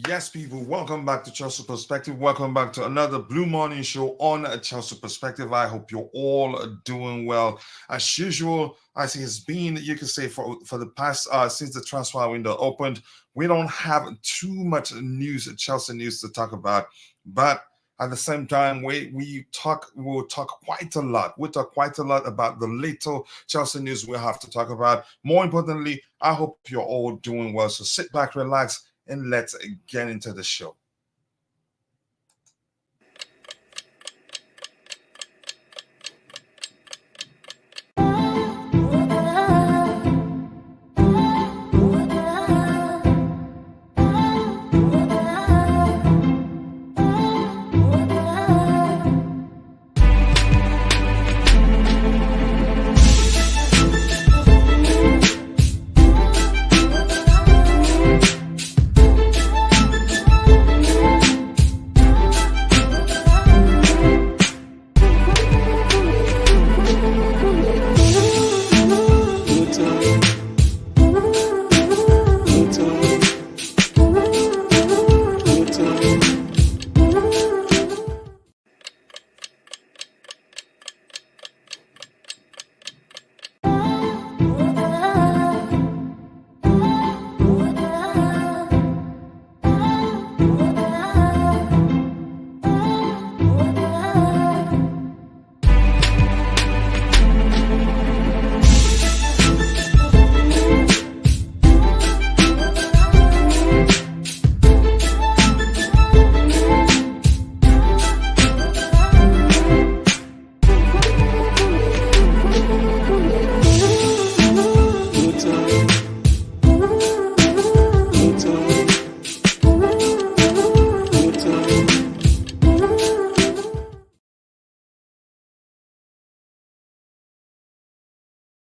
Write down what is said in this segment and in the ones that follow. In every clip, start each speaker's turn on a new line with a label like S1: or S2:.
S1: Yes, people, welcome back to Chelsea Perspective. Welcome back to another Blue Morning Show on Chelsea Perspective. I hope you're all doing well. As usual, as it has been, you can say for the past, since the transfer window opened, we don't have too much news, Chelsea news to talk about. But at the same time, we'll talk quite a lot. We'll talk quite a lot about the little Chelsea news we have to talk about. More importantly, I hope you're all doing well. So sit back, relax, and let's get into the show.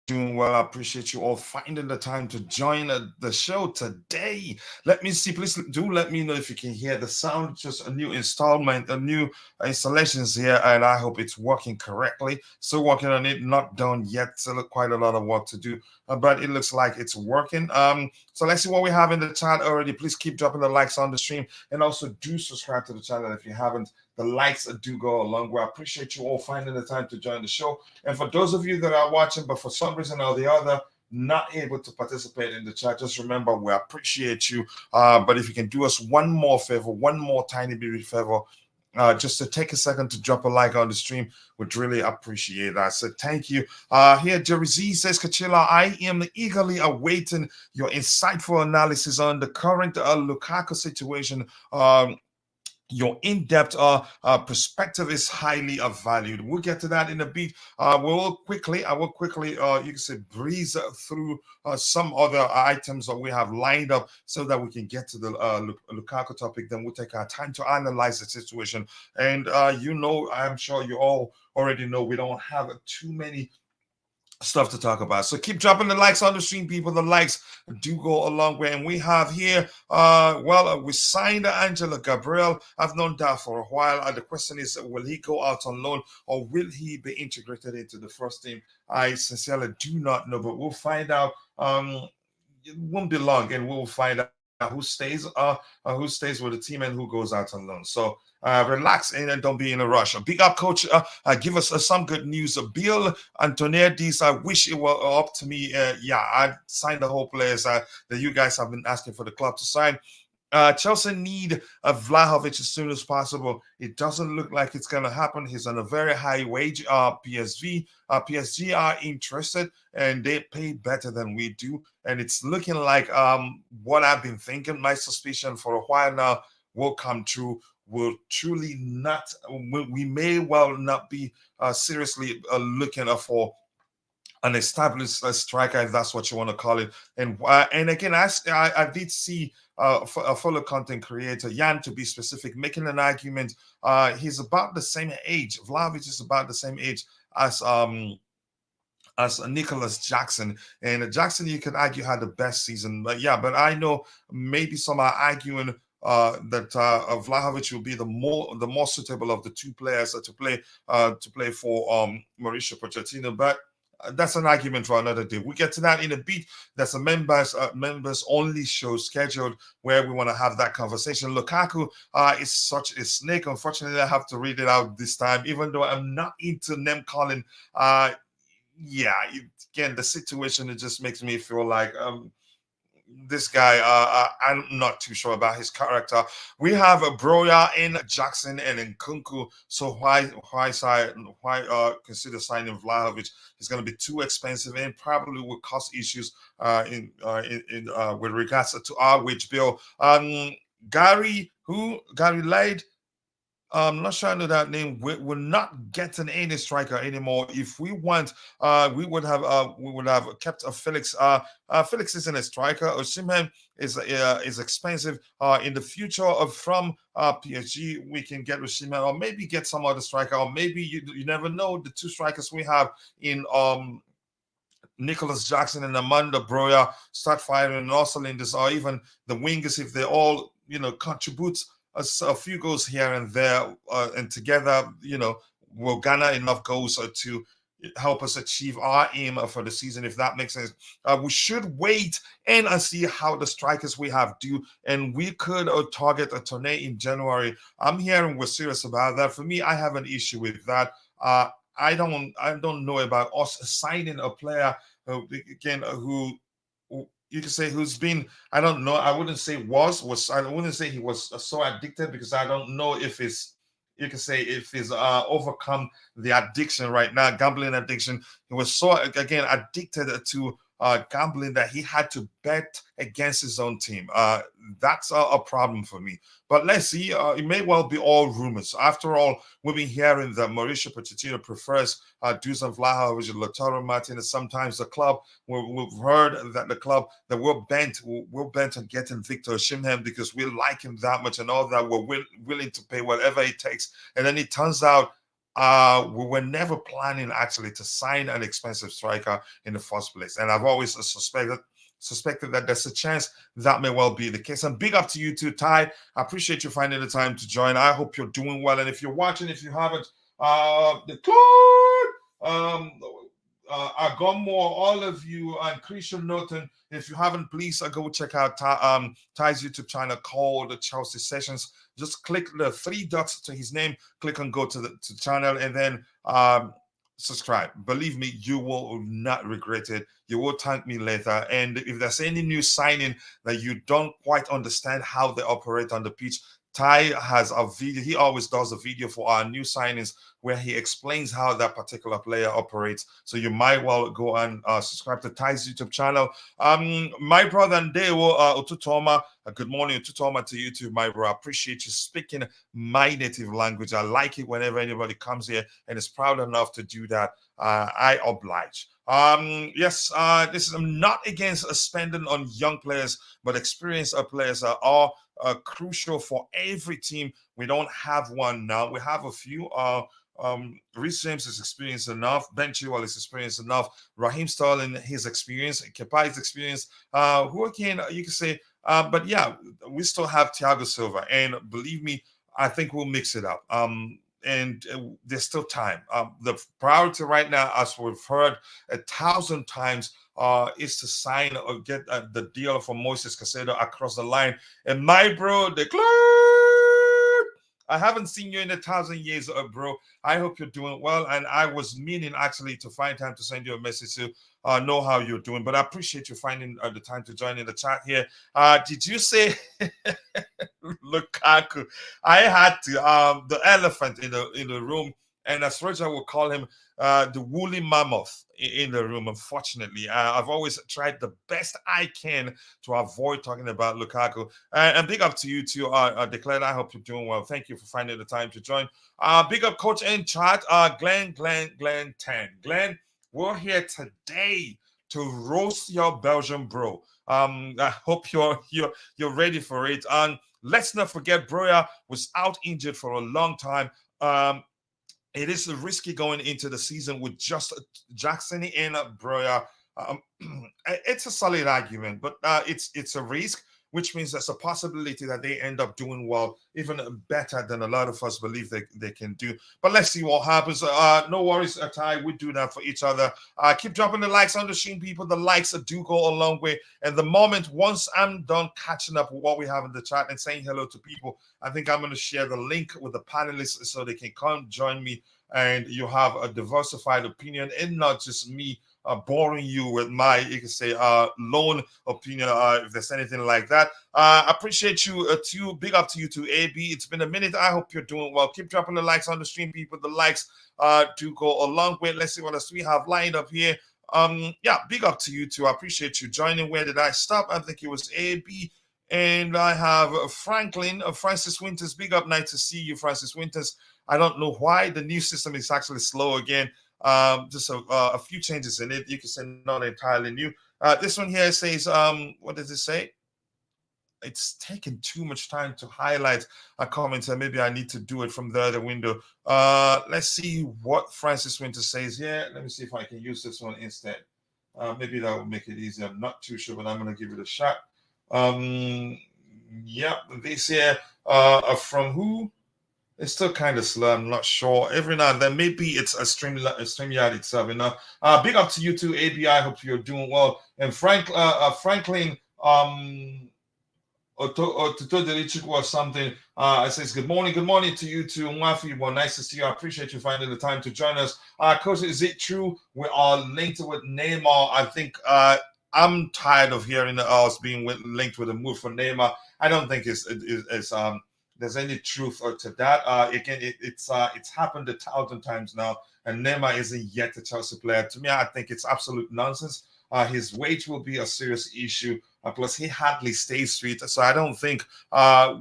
S1: Doing well. I appreciate you all finding the time to join the show today. Let me see. Please do let me know if you can hear the sound. Just a new installment, a new installations here, and I hope it's working correctly. Still working on it. Not done yet. Still quite a lot of work to do, but it looks like it's working. So let's see what we have in the chat already. Please keep dropping the likes on the stream, and also do subscribe to the channel if you haven't. The likes do go a long way. I appreciate you all finding the time to join the show. And for those of you that are watching, but for some reason or the other, not able to participate in the chat, just remember we appreciate you. But if you can do us one more favor, one more tiny bit of favor, just to take a second to drop a like on the stream, would really appreciate that. So thank you. Here, Jerry Z says, Kachila, I am eagerly awaiting your insightful analysis on the current Lukaku situation. Your in-depth perspective is highly valued. We'll get to that in a bit. I will quickly, you can say, breeze through some other items that we have lined up so that we can get to the Lukaku topic. Then we'll take our time to analyze the situation. And I'm sure you all already know we don't have too many stuff to talk about. So keep dropping the likes on the stream, people. The likes do go a long way. And we have here, we signed Angela Gabriel. I've known that for a while. The question is, will he go out on loan or will he be integrated into the first team? I sincerely do not know, but we'll find out. It won't be long, and we'll find out who stays with the team and who goes out on loan. So relax and don't be in a rush. Big up, coach. Give us some good news. Bill Antoniadis, I wish it were up to me. I signed the whole players that you guys have been asking for the club to sign. Chelsea need a Vlahovic as soon as possible. It doesn't look like it's going to happen. He's on a very high wage. PSG are interested and they pay better than we do. And it's looking like what I've been thinking, my suspicion for a while now will come true. Will truly not, we may well not be seriously looking for an established striker, if that's what you want to call it. And again, I did see a fellow content creator, Jan to be specific, making an argument. He's about the same age. Vlahovic is about the same age as Nicholas Jackson. And Jackson, you could argue, had the best season. But I know maybe some are arguing that Vlahovic will be the more suitable of the two players to play for Mauricio Pochettino. But That's an argument for another day. We get to that in a bit. That's a members only show scheduled where we want to have that conversation. Lukaku is such a snake. Unfortunately, I have to read it out this time, even though I'm not into name calling. Yeah, again, the situation, it just makes me feel like this guy, I'm not too sure about his character. We have a Broya in Jackson and in Kunku. So why consider signing Vlahovic? It's going to be too expensive and probably will cause issues with regards to our wage bill. Gary Light, I'm not sure I know that name. We're not getting any striker anymore. If we want, we would have kept a Felix. Felix isn't a striker. Osimhen is expensive. In the future of from PSG, we can get Osimhen or maybe get some other striker, or maybe you never know. The two strikers we have in Nicholas Jackson and Amanda Broya start firing and all cylinders, or even the wingers, if they all contribute a few goals here and there, and together, will garner enough goals to help us achieve our aim for the season, if that makes sense. We should wait and see how the strikers we have do, and we could target a tournament in January. I'm hearing we're serious about that. For me, I have an issue with that. I don't know about us signing a player again who you can say who's been, I don't know, I wouldn't say I wouldn't say he was so addicted, because I don't know if it's, you can say, if he's overcome the addiction right now, gambling addiction. He was so, again, addicted to gambling that he had to bet against his own team. That's a problem for me. But let's see. It may well be all rumors. After all, we've been hearing that Mauricio Pochettino prefers Dusan Vlahovic and Lautaro Martinez. Sometimes the club, we've heard that the club, that we're bent on getting Victor Osimhen because we like him that much and all that. We're willing to pay whatever it takes. And then it turns out we were never planning actually to sign an expensive striker in the first place. And I've always suspected that there's a chance that may well be the case. And big up to you too, Ty. I appreciate you finding the time to join. I hope you're doing well. And if you're watching, if you haven't, the code, Agommo, all of you, and Christian Norton, if you haven't, please go check out Ty's YouTube channel called the Chelsea Sessions. Just click the three dots to his name, click and go to the channel, and then subscribe. Believe me, you will not regret it. You will thank me later. And if there's any new signing that you don't quite understand how they operate on the pitch, Ty has a video. He always does a video for our new signings where he explains how that particular player operates. So you might well go and subscribe to Ty's YouTube channel. My brother Ndeo Otutoma, good morning, Otutoma, to you too, my bro. I appreciate you speaking my native language. I like it whenever anybody comes here and is proud enough to do that. I oblige. Yes, I'm not against spending on young players, but experienced players are all crucial for every team. We don't have one now. We have a few. Reece James is experienced enough. Ben Chilwell is experienced enough. Raheem Sterling, his experience. Kepa is experienced. Who again, you can say, but yeah, we still have Thiago Silva. And believe me, I think we'll mix it up. And there's still time. The priority right now, as we've heard 1,000 times, is to sign or get the deal for Moises Caicedo across the line. And my bro, declared, I haven't seen you in 1,000 years, bro. I hope you're doing well. And I was meaning actually to find time to send you a message to know how you're doing. But I appreciate you finding the time to join in the chat here. Did you say Lukaku? I had to. The elephant in the room, and as Roger will call him, the woolly mammoth in the room. Unfortunately, I've always tried the best I can to avoid talking about Lukaku. And big up to you too, Declared. I hope you're doing well. Thank you for finding the time to join. Big up, Coach in chat, Glenn 10. Glenn, we're here today to roast your Belgian bro. I hope you're ready for it. And let's not forget, Broya was out injured for a long time. It is risky going into the season with just Jackson and Broya. It's a solid argument, but it's a risk. which means there's a possibility that they end up doing well, even better than a lot of us believe they can do. But let's see what happens. No worries, Ty. We do that for each other. Keep dropping the likes on the stream, people. The likes do go a long way. And the moment, once I'm done catching up with what we have in the chat and saying hello to people, I think I'm going to share the link with the panelists so they can come join me, and you have a diversified opinion and not just me boring you with my, you can say, lone opinion, if there's anything like that. Appreciate you too. Big up to you too, AB. It's been a minute. I hope you're doing well. Keep dropping the likes on the stream, people. The likes do go a long way. Let's see what else we have lined up here. Yeah, big up to you too. I appreciate you joining. Where did I stop? I think it was AB. And I have Franklin, Francis Winters. Big up, nice to see you, Francis Winters. I don't know why the new system is actually slow again. Just a few changes in it. You can say not entirely new. This one here says, what does it say? It's taking too much time to highlight a comment, and maybe I need to do it from the other window. Let's see what Francis Winter says here. Let me see if I can use this one instead. Maybe that will make it easier. I'm not too sure, but I'm going to give it a shot. Yeah, this here from who? It's still kind of slow. I'm not sure. Every now and then, maybe it's a StreamYard itself. You know. Big up to you too, ABI. I hope you're doing well. And Franklin, or something. It says good morning to you too, Mwafi. Well, nice to see you. I appreciate you finding the time to join us. Coach, is it true we are linked with Neymar? I think I'm tired of hearing us being linked with a move for Neymar. I don't think there's any truth to that. Again, it's happened 1,000 times now, and Neymar isn't yet a Chelsea player. To me, I think it's absolute nonsense. His wage will be a serious issue. Plus, he hardly stays fit, so I don't think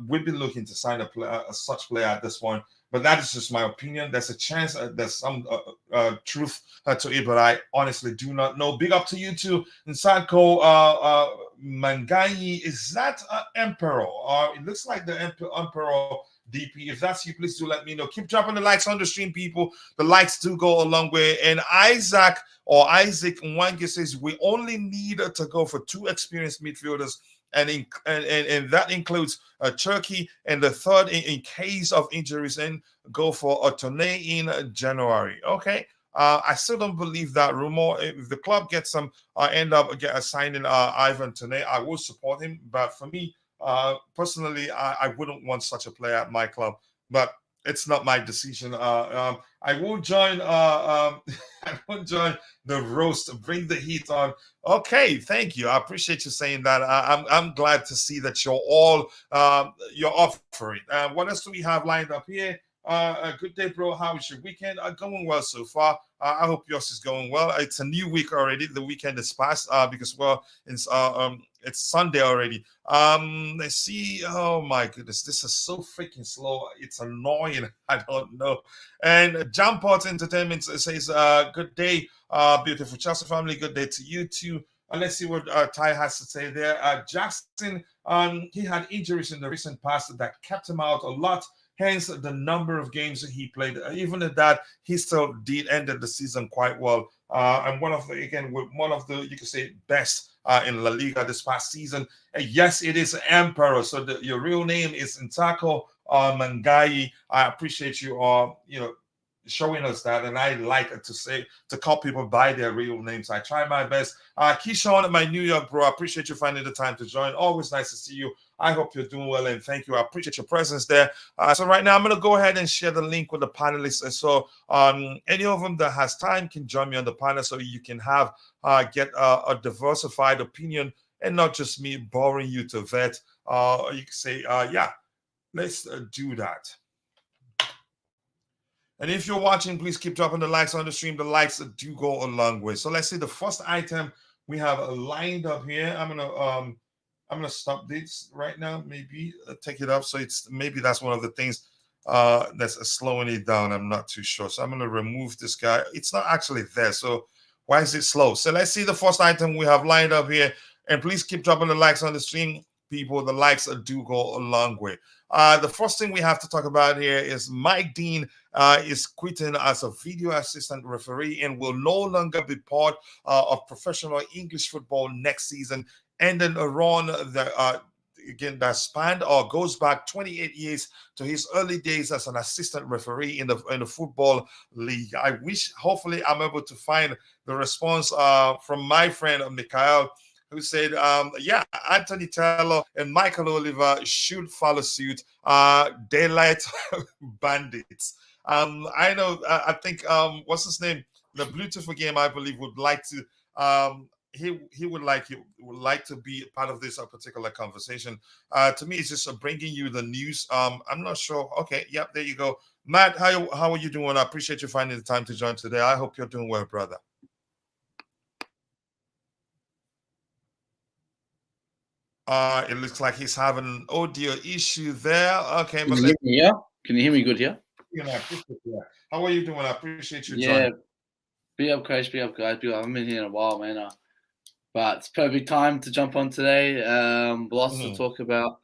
S1: we'd be looking to sign a such player at this point. But that is just my opinion. There's a chance there's some truth to it, but I honestly do not know. Big up to you too, Nsako Mangai. Is that Emperor? It looks like the Emperor DP. If that's you, please do let me know. Keep dropping the likes on the stream, people. The likes do go a long way. And Isaac Nwange says we only need to go for 2 experienced midfielders, and that includes Cherki, and the third in case of injuries, and go for a tourney in January. Okay. I still don't believe that rumor. If the club gets some, end up signing Ivan Tourney, I will support him. But for me, personally, I wouldn't want such a player at my club. But it's not my decision. I will join. I will join the roast. Bring the heat on. Okay, thank you. I appreciate you saying that. I'm glad to see that you're all you're up for it. What else do we have lined up here? Good day, bro. How is your weekend? Going well so far. I hope yours is going well. It's a new week already. The weekend is past because it's Sunday already. Let's see. Oh my goodness, this is so freaking slow. It's annoying. I don't know. And Jampot Entertainment says, "Good day, beautiful Chelsea family. Good day to you too." Let's see what Ty has to say there. Jackson, he had injuries in the recent past that kept him out a lot. Hence, the number of games that he played. Even at that, he still did ended the season quite well. And one of the you could say best in La Liga this past season. Yes, it is Emperor. So your real name is Ntako Mangai. I appreciate you showing us that, and I like to call people by their real names. I try my best. Keyshawn, my New York bro, I appreciate you finding the time to join. Always nice to see you. I hope you're doing well, and thank you. I appreciate your presence there. So right now, I'm going to go ahead and share the link with the panelists. And so any of them that has time can join me on the panel, so you can have get a diversified opinion and not just me boring you to vet. You can say, yeah, let's do that. And if you're watching, please keep dropping the likes on the stream. The likes do go a long way. So let's see the first item we have lined up here. I'm gonna stop this right now. Maybe take it up. So maybe that's one of the things that's slowing it down. I'm not too sure. So I'm gonna remove this guy. It's not actually there. So why is it slow? So let's see the first item we have lined up here. And please keep dropping the likes on the stream, people. The likes do go a long way. The first thing we have to talk about here is Mike Dean is quitting as a video assistant referee and will no longer be part of professional English football next season, ending a run that again that spanned or goes back 28 years to his early days as an assistant referee in the football league. I wish, hopefully, I'm able to find the response from my friend Mikhail, who said, yeah, Anthony Taylor and Michael Oliver should follow suit. Daylight bandits. I know. I think what's his name? The Bluetooth game, I believe, would like to. He would like to be part of this particular conversation. To me, it's just bringing you the news. I'm not sure. Okay, yep, there you go. Matt, how are you doing? I appreciate you finding the time to join today. I hope you're doing well, brother. It looks like he's having an audio issue there. Okay, but
S2: Can you hear me good here?
S1: Yeah, how are you doing? I appreciate you
S2: Yeah,
S1: joining.
S2: be up, guys. I haven't been here in a while, man. But it's perfect time to jump on today. Lots to talk about.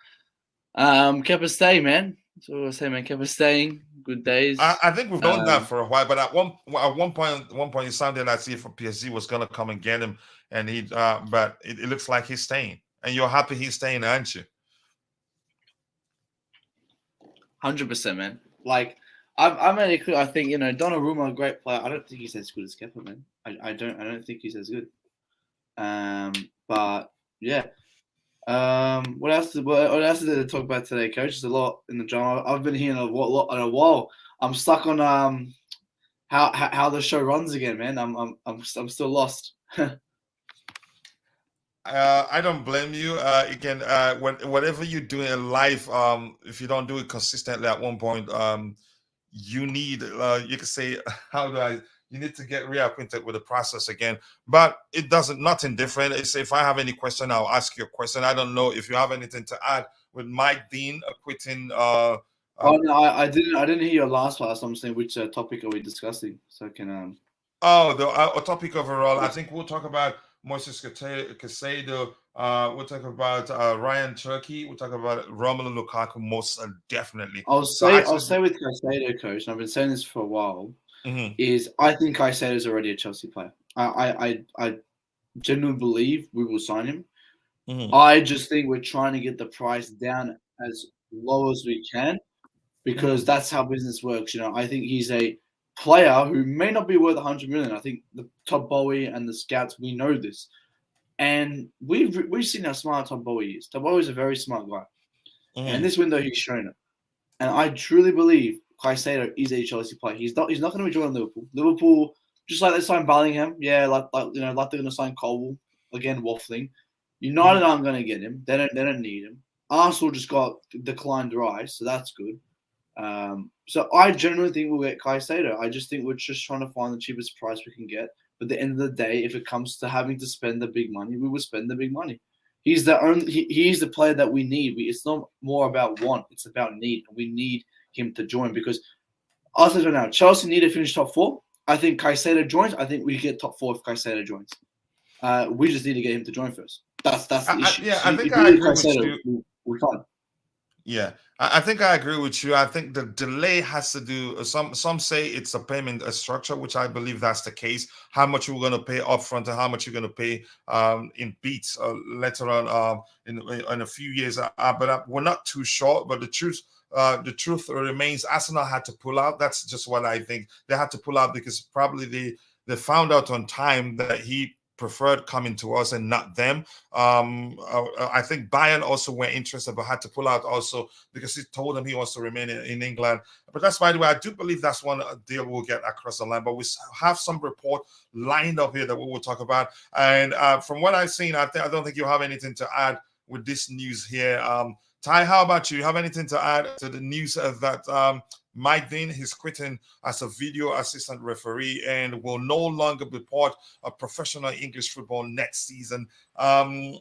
S2: Kept us staying, man. So I say, man, kept us staying. Good days.
S1: I think we've known that for a while, but at one point, it sounded like if PSG was gonna come and get him, and but it looks like he's staying, and you're happy he's staying, aren't you?
S2: 100%, man. Like I made it clear. I think Donnarumma, a great player. I don't think he's as good as Kepa, man. I don't think he's as good. But yeah. What else is there to talk about today, Coach? There's a lot in the drama. I've been here in a while. I'm stuck on how the show runs again, man. I'm still lost.
S1: I don't blame you. Again, whatever you do in life, if you don't do it consistently at one point, you need, you can say, you need to get reacquainted with the process again. But it doesn't, nothing different. It's if I have any question, I'll ask you a question. I don't know if you have anything to add with Mike Dean quitting.
S2: No, I didn't hear your last part. So I'm saying, which topic are we discussing? So I can.
S1: The topic overall. I think we'll talk about Moises Caicedo. We'll talk about Rayan Cherki. We'll talk about Romelu Lukaku most definitely.
S2: I'll say with Caicedo, Coach, and I've been saying this for a while, is I think Caicedo is already a Chelsea player. I genuinely believe we will sign him. I just think we're trying to get the price down as low as we can because that's how business works. I think he's a player who may not be worth 100 million. I think the Todd Bowie and the scouts, we know this. And we've seen how smart Todd Bowie is. Todd Bowie is a very smart guy. And in this window, he's shown it. And I truly believe Caicedo is a Chelsea player. He's not going to be joining Liverpool. Liverpool, just like they signed Bellingham, like they're going to sign Colwell, again waffling. United aren't going to get him. They don't need him. Arsenal just got declined rice, so that's good. So I generally think we'll get Caicedo. I just think we're just trying to find the cheapest price we can get. But at the end of the day, if it comes to having to spend the big money, we will spend the big money. He's the player that we need. It's not more about want; it's about need. We need him to join because I'll say right now, Chelsea need to finish top 4. I think Caicedo joins. I think we get top 4 if Caicedo joins. We just need to get him to join first. That's the issue.
S1: I think I agree with you.
S2: We can't.
S1: Yeah, I think I agree with you. I think the delay has to do. Some say it's a payment structure, which I believe that's the case. How much we're going to pay upfront and how much you're going to pay in beats later on in a few years. But we're not too sure. But the truth remains, Arsenal had to pull out. That's just what I think. They had to pull out because probably they found out on time that he preferred coming to us and not them. I think Bayern also were interested but had to pull out also because he told them he wants to remain in England. But that's, by the way, I do believe that's one deal we'll get across the line. But we have some report lined up here that we will talk about. And from what I've seen, I don't think you have anything to add with this news here. Ty, how about you? You have anything to add to the news that Mike Dean is quitting as a video assistant referee and will no longer be part of professional English football next season? And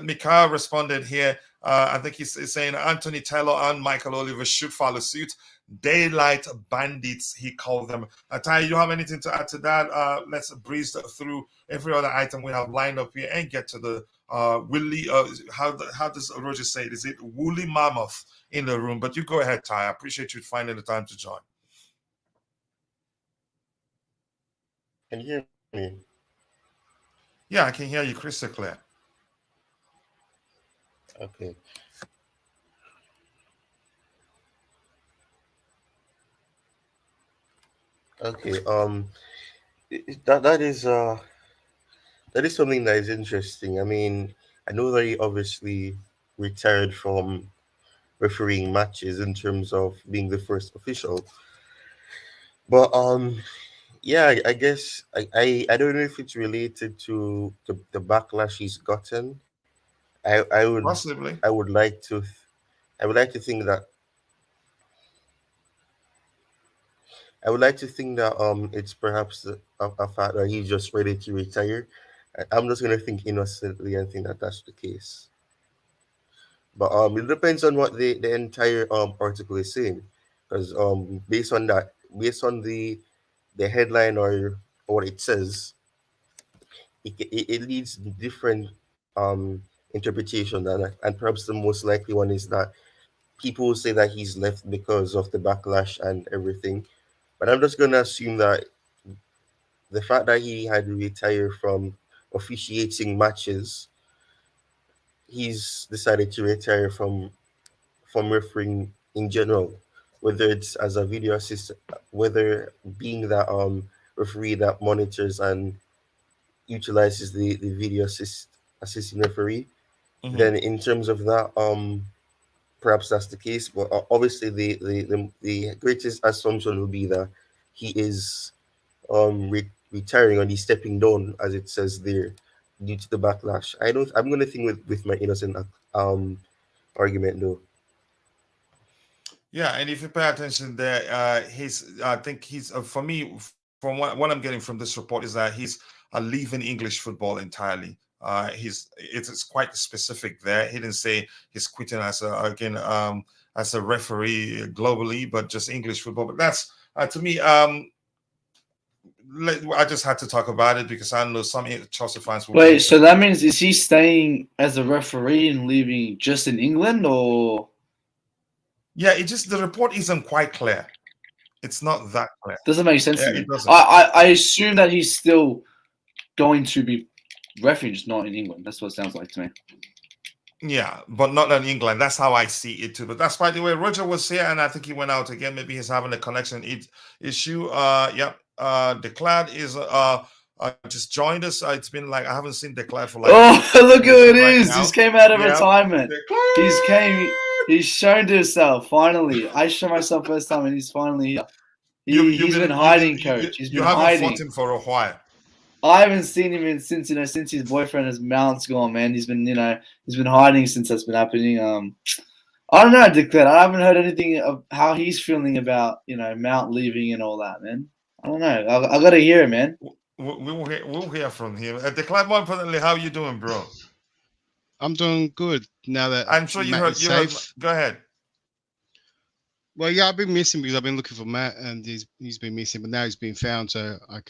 S1: Mikhail responded here. I think he's saying Anthony Taylor and Michael Oliver should follow suit. Daylight bandits, he called them. Ty, you have anything to add to that? Let's breeze through every other item we have lined up here and get to the Willie. How does Roger say it? Is it woolly mammoth in the room? But you go ahead, Ty. I appreciate you finding the time to join.
S3: Can you hear me?
S1: Yeah, I can hear you crystal clear.
S3: Okay. Okay. That is something that is interesting. I mean, I know that he obviously retired from refereeing matches in terms of being the first official, but yeah, I guess I don't know if it's related to the backlash he's gotten. I would
S1: Possibly.
S3: I would like to I would like to think that I would like to think that it's perhaps a fact that he's just ready to retire. I'm just gonna think innocently and think that that's the case. But it depends on what the entire article is saying, because based on that, based on the headline or what it says, it leads different interpretation, and perhaps the most likely one is that people will say that he's left because of the backlash and everything. But I'm just gonna assume that the fact that he had retired from officiating matches, he's decided to retire from refereeing in general, whether it's as a video assistant, whether being that referee that monitors and utilizes the video assisting referee. Then in terms of that, perhaps that's the case. But obviously, the greatest assumption will be that he is retiring or he's stepping down, as it says there, due to the backlash. I don't. I'm gonna think with my innocent argument though.
S1: Yeah, and if you pay attention there, I think he's for me, from what I'm getting from this report is that he's leaving English football entirely. It's quite specific there. He didn't say he's quitting as as a referee globally, but just English football. But that's to me. I just had to talk about it because I know some Chelsea fans will.
S2: Wait, so that means is he staying as a referee and leaving just in England, or?
S1: Yeah, the report isn't quite clear. It's not that clear.
S2: Doesn't make sense to me.
S1: It doesn't.
S2: I assume that he's still going to be refereeing, just not in England. That's what it sounds like to me.
S1: Yeah, but not in England. That's how I see it too. But that's by the way, Roger was here, and I think he went out again. Maybe he's having a connection issue. Declared is just joined us. It's been like I haven't seen Declared for like.
S2: Oh, look who it is!
S1: Now.
S2: He's came out of retirement. He's shown to himself finally. I showed myself first time, and he's finally here. He's been hiding, coach. He's been hiding.
S1: You haven't fought him for a while.
S2: I haven't seen him since his boyfriend, his Mount's gone, man. He's been hiding since that's been happening. I don't know, Declared. I haven't heard anything of how he's feeling about Mount leaving and all that, man. I don't know. I gotta hear it, man.
S1: We'll hear from him. Declared, more importantly, how you doing, bro?
S4: I'm doing good now that
S1: I'm sure you heard. Go ahead.
S4: Well, yeah, I've been missing because I've been looking for Matt, and he's been missing, but now he's been found, so I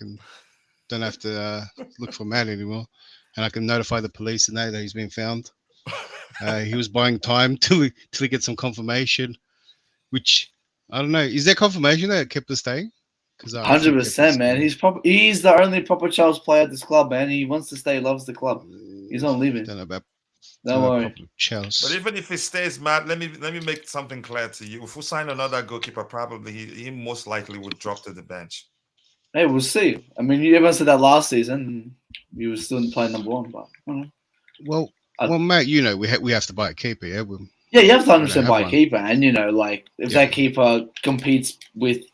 S4: don't have to look for Matt anymore, and I can notify the police and know that he's been found. He was buying time till he gets some confirmation, which I don't know. Is there confirmation that Kepa's staying?
S2: 100%, man. He's the only proper Chelsea player at this club, man. He wants to stay. He loves the club. He's not leaving.
S4: Don't know about.
S2: Don't worry.
S4: Chelsea.
S1: But even if he stays, Matt, let me make something clear to you. If we sign another goalkeeper, probably he most likely would drop to the bench.
S2: Hey, we'll see. I mean, everyone said that last season. He was still playing number one, but I don't know.
S4: Well, Matt, we have to buy a keeper, yeah.
S2: Yeah, you have to 100% buy a keeper, and if that keeper competes with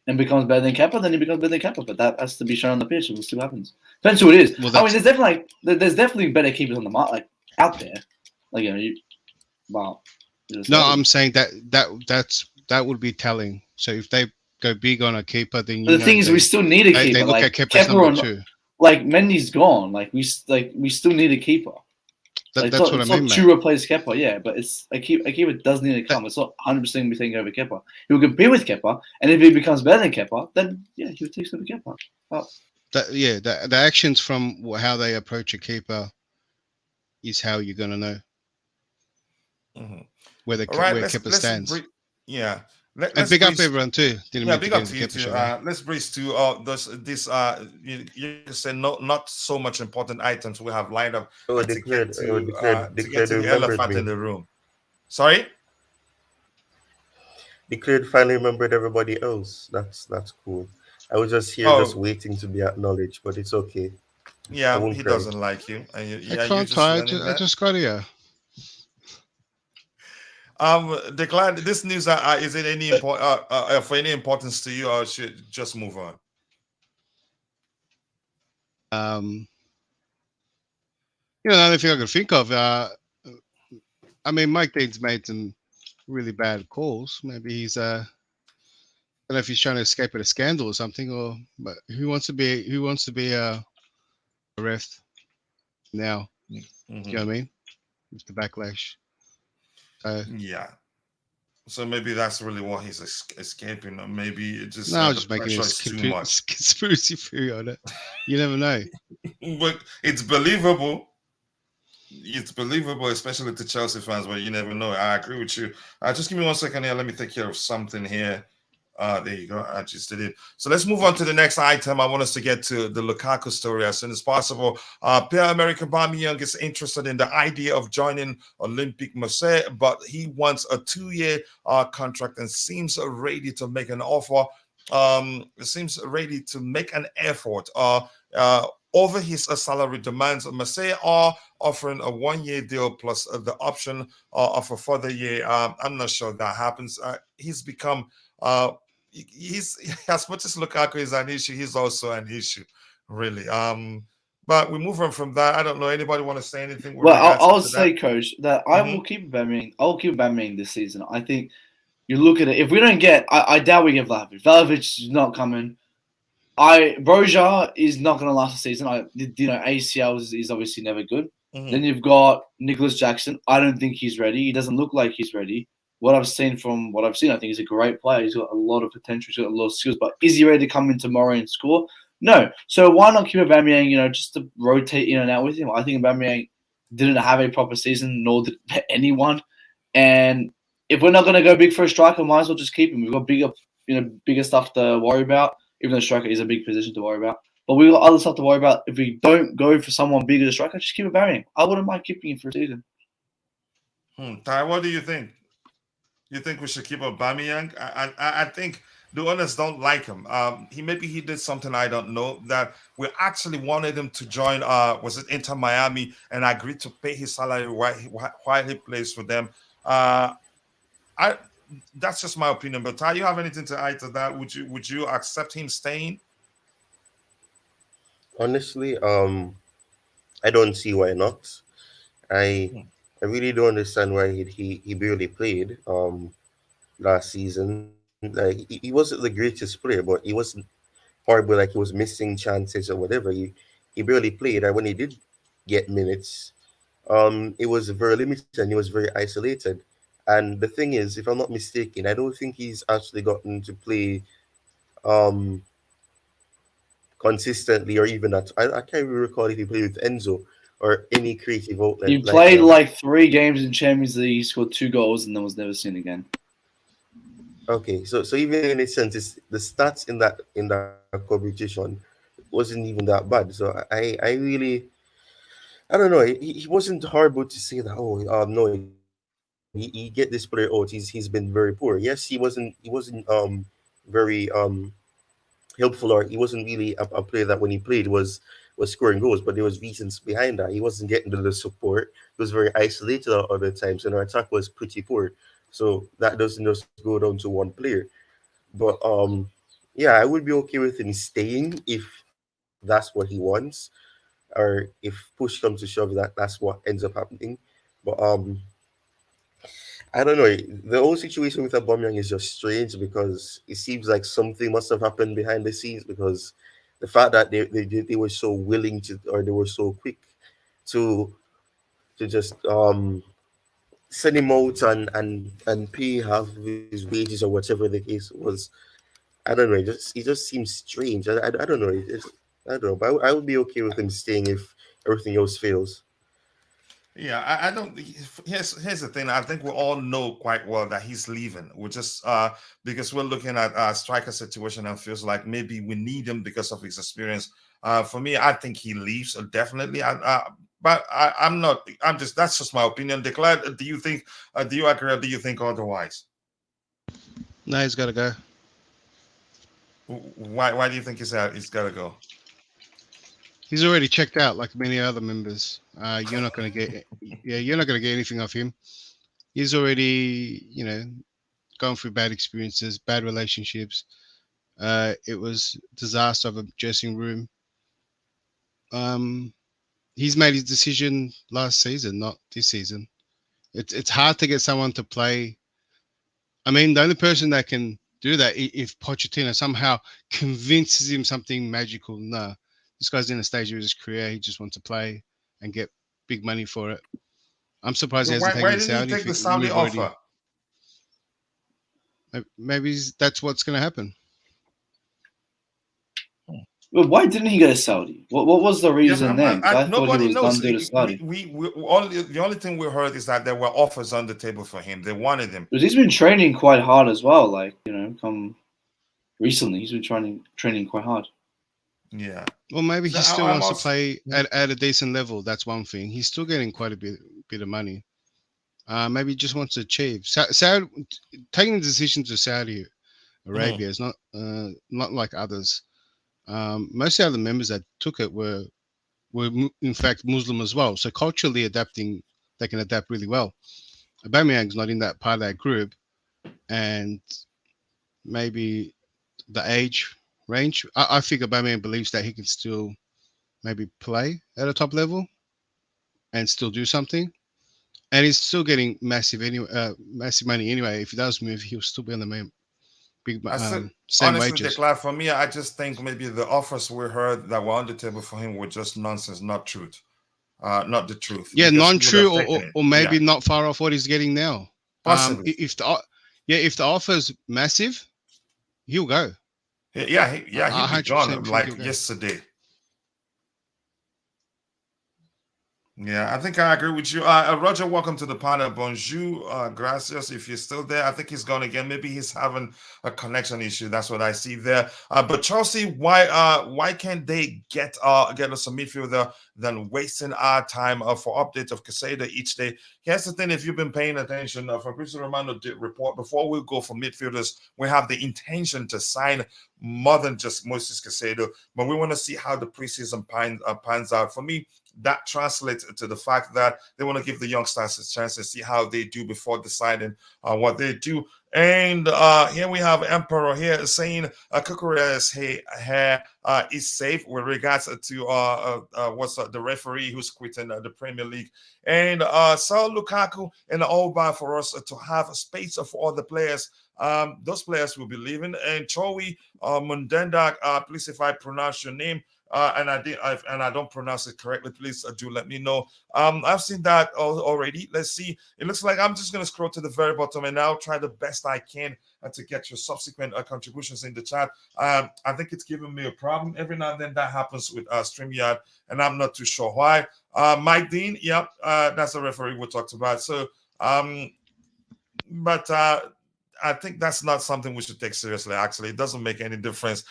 S2: and becomes better than Kepa, then he becomes better than Kepa. But that has to be shown on the pitch, and we'll see what happens. Depends who it is. Well, I mean, there's definitely better keepers on the market, out there.
S4: No, I'm saying that would be telling. So if they go big on a keeper, then
S2: the thing is, we still need a keeper.
S4: They look at Kepa's number two.
S2: Like Mendy's gone. We still need a keeper.
S4: That's what I mean.
S2: It's not to replace Kepa, yeah, but it's a keeper does need to come. It's not 100% be taking over Kepa. He will compete with Kepa, and if he becomes better than Kepa, then yeah, he will take over Kepa.
S4: The actions from how they approach a keeper is how you're gonna know where Kepa stands. And
S1: Let's
S4: big up
S1: breeze.
S4: everyone too. Didn't
S1: Yeah,
S4: mean to
S1: big
S4: get
S1: up
S4: into
S1: to you
S4: Kepa
S1: too.
S4: show, man.
S1: Let's breeze to this you said not so much important items we have lined up
S3: Oh,
S1: to get
S3: declared
S1: to the
S3: remembered
S1: elephant in
S3: me.
S1: the room. Sorry.
S3: Declared finally remembered everybody else. That's cool. I was just here, just
S1: Oh,
S3: waiting to be acknowledged, but it's okay. I
S1: yeah,
S3: won't
S1: he
S3: cry.
S1: doesn't like you, and
S4: I
S1: yeah, you're
S4: can't
S1: just
S4: tie.
S1: learning
S4: I
S1: that.
S4: just got here.
S1: Declan, this news is it any for any importance to you, or should just move on?
S4: Um, Another thing I can think of. I mean, Mike Dean's made some really bad calls. Maybe he's I don't know if he's trying to escape a scandal or something, or but who wants to be a ref now? You know what I mean? With the backlash. So
S1: Yeah. So maybe that's really what he's escaping, or maybe it just
S4: no, I was
S1: the
S4: just making
S1: pressure
S4: this
S1: is too much.
S4: conspiracy theory on it. You never know.
S1: But it's believable. It's believable, especially to Chelsea fans, but you never know. I agree with you. Just give me 1 second here. Let me take care of something here. There you go. I just did it. So let's move on to the next item. I want us to get to the Lukaku story as soon as possible. Pierre-Emerick Aubameyang is interested in the idea of joining Olympique Marseille, but he wants a 2-year contract and seems ready to make an offer. Seems ready to make an effort over his salary demands. Marseille are offering a 1-year deal plus the option of a further year. I'm not sure that happens. He's become he's as much as Lukaku is an issue, he's also an issue, really. But we move on from that. I don't know. Anybody want to say anything with
S2: Well,
S1: regards
S2: I'll
S1: to that?
S2: say, Coach, that I will keep Aubameyang. I'll keep Aubameyang this season. I think you look at it. If we don't get, I doubt we get Vlahovic. Vlahovic is not coming. Broja is not going to last the season. ACL is obviously never good. Then you've got Nicholas Jackson. I don't think he's ready. He doesn't look like he's ready. What I've seen, I think he's a great player. He's got a lot of potential. He's got a lot of skills. But is he ready to come in tomorrow and score? No. So why not keep Aubameyang, just to rotate in and out with him? I think Aubameyang didn't have a proper season, nor did anyone. And if we're not going to go big for a striker, might as well just keep him. We've got bigger stuff to worry about, even though striker is a big position to worry about. But we've got other stuff to worry about. If we don't go for someone bigger to striker, just keep Aubameyang. I wouldn't mind keeping him for a season.
S1: Ty, what do you think? You think we should keep Aubameyang? I think the owners don't like him. He did something I don't know, that we actually wanted him to join. Was it Inter Miami, and agreed to pay his salary while he plays for them. That's just my opinion. But Ty, you have anything to add to that? Would you accept him staying?
S3: Honestly, I don't see why not. I really don't understand why he barely played last season. Like he wasn't the greatest player, but he wasn't horrible. Like he was missing chances or whatever. He barely played, and when he did get minutes, it was very limited and he was very isolated. And the thing is, if I'm not mistaken, I don't think he's actually gotten to play um consistently, or even I can't even recall if he played with Enzo or any creative
S2: He
S3: outlet like
S2: played
S3: that.
S2: like 3 games in Champions League, he scored 2 goals, and then was never seen again.
S3: Okay, so even in a sense, the stats in that competition wasn't even that bad. So I really, I don't know. He wasn't horrible to say that. Oh, no, he get this player out. He's been very poor. Yes, he wasn't very helpful, or he wasn't really a player that when he played was scoring goals. But there was reasons behind that. He wasn't getting the support. He was very isolated at other times, and our attack was pretty poor. So that doesn't just go down to one player. But yeah, I would be okay with him staying if that's what he wants, or if push comes to shove, that's what ends up happening. But I don't know. The whole situation with Aubameyang is just strange because it seems like something must have happened behind the scenes, because the fact that they were so willing to, or they were so quick to just send him out and pay half of his wages or whatever the case was. I don't know. It just seems strange. I don't know. I don't know. But I would be okay with him staying if everything else fails.
S1: Yeah, I don't. Here's the thing. I think we all know quite well that he's leaving. We're just because we're looking at striker situation and feels like maybe we need him because of his experience. For me, I think he leaves definitely. But I'm not. I'm just. That's just my opinion. Declare. Do you think? Do you agree? Or do you think otherwise?
S4: No, he's got to go.
S1: Why do you think he's got to go?
S4: He's already checked out like many other members. You're not going to get. Yeah, you're not going to get anything off him. He's already, gone through bad experiences, bad relationships. It was disaster of a dressing room. He's made his decision last season, not this season. It's hard to get someone to play. I mean, the only person that can do that if Pochettino somehow convinces him something magical. No, this guy's in a stage of his career. He just wants to play and get big money for it. I'm surprised he hasn't
S1: Why
S4: taken the
S1: didn't he
S4: Saudi.
S1: take the Saudi offer?
S4: Maybe that's what's going to happen.
S2: Well, why didn't he go to Saudi? What was the reason there? I thought he was done due to Saudi.
S1: The only thing we heard is that there were offers on the table for him. They wanted him.
S2: Because he's been training quite hard as well. Like, come recently, he's been training quite hard.
S1: Yeah.
S4: Well, maybe he still wants to play at a decent level. That's one thing. He's still getting quite a bit of money. Maybe he just wants to achieve. Saudi, taking the decision to Saudi Arabia is not like others. Most of the members that took it were in fact Muslim as well. So culturally adapting, they can adapt really well. Aubameyang's not in that part of that group, and maybe the age range. I think Aubameyang believes that he can still maybe play at a top level and still do something, and he's still getting massive money anyway. If he does move, he'll still be on the same
S1: honestly,
S4: wages.
S1: Declare, for me, I just think maybe the offers we heard that were on the table for him were just nonsense, not truth. Not the truth.
S4: Yeah, non-true or maybe not far off what he's getting now.
S1: Possibly.
S4: If the offer's massive, he'll go.
S1: Yeah, he'll be gone like yesterday. Yeah, I think I agree with you. Roger, welcome to the panel. Bonjour, gracias. If you're still there, I think he's gone again. Maybe he's having a connection issue. That's what I see there. But Chelsea, why can't they get us a midfielder than wasting our time for updates of Caicedo each day? Here's the thing: if you've been paying attention, Fabrizio Romano did report before we go for midfielders, we have the intention to sign more than just Moses Caicedo, but we want to see how the preseason pans out. For me, that translates to the fact that they want to give the youngsters a chance to see how they do before deciding what they do. And here we have Emperor here saying Kukure's hair is safe with regards to what's the referee who's quitting the Premier League. And sell Lukaku and Oba for us to have a space for all the players. Those players will be leaving. And Chowi Mundenda, please, if I pronounce your name, and I don't pronounce it correctly, please do let me know. I've seen that already. Let's see. It looks like I'm just going to scroll to the very bottom and I'll try the best I can to get your subsequent contributions in the chat. I think it's giving me a problem. Every now and then that happens with StreamYard, and I'm not too sure why. Mike Dean, yep, that's the referee we talked about. So, but I think that's not something we should take seriously, actually. It doesn't make any difference.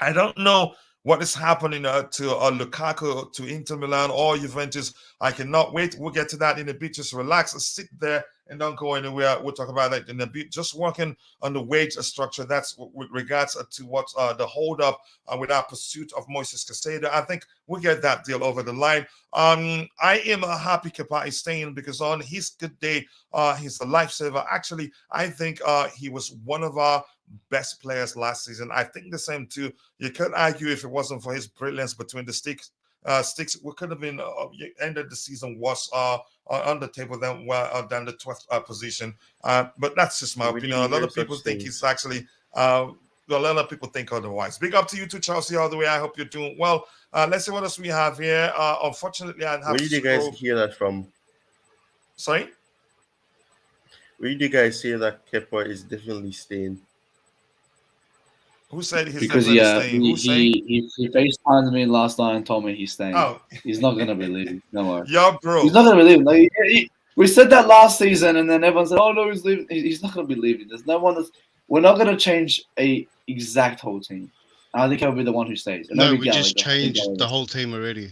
S1: I don't know what is happening to Lukaku, to Inter Milan or Juventus. I cannot wait. We'll get to that in a bit. Just relax, sit there, and don't go anywhere. We'll talk about that in a bit. Just working on the wage structure. That's with regards to what the hold up with our pursuit of Moises Caicedo. I think we'll get that deal over the line. I am happy Kepa is staying because on his good day, he's a lifesaver. Actually, I think he was one of our best players last season. I think the same too. You could argue if it wasn't for his brilliance between the sticks, we could have been ended the season worse on the table than the 12th position. But that's just my opinion. A lot of people think he's actually. A lot of people think otherwise. Big up to you too, Chelsea, all the way. I hope you're doing well. Let's see what else we have here. Unfortunately, I'd have
S3: Where did you guys hear that from?
S1: Sorry?
S3: Where did you guys say that Kepa is definitely staying?
S1: Who said he's
S2: because
S1: definitely staying?
S2: he FaceTimed me last night and told me he's staying.
S1: Oh,
S2: he's not gonna be leaving. Don't worry.
S1: Yo, bro.
S2: He's not gonna be leaving. Like, we said that last season, and then everyone said, "Oh no, he's leaving." He's not gonna be leaving. There's no one that's. We're not gonna change a exact whole team. I think he'll be the one who stays.
S4: No, we just changed the whole team already.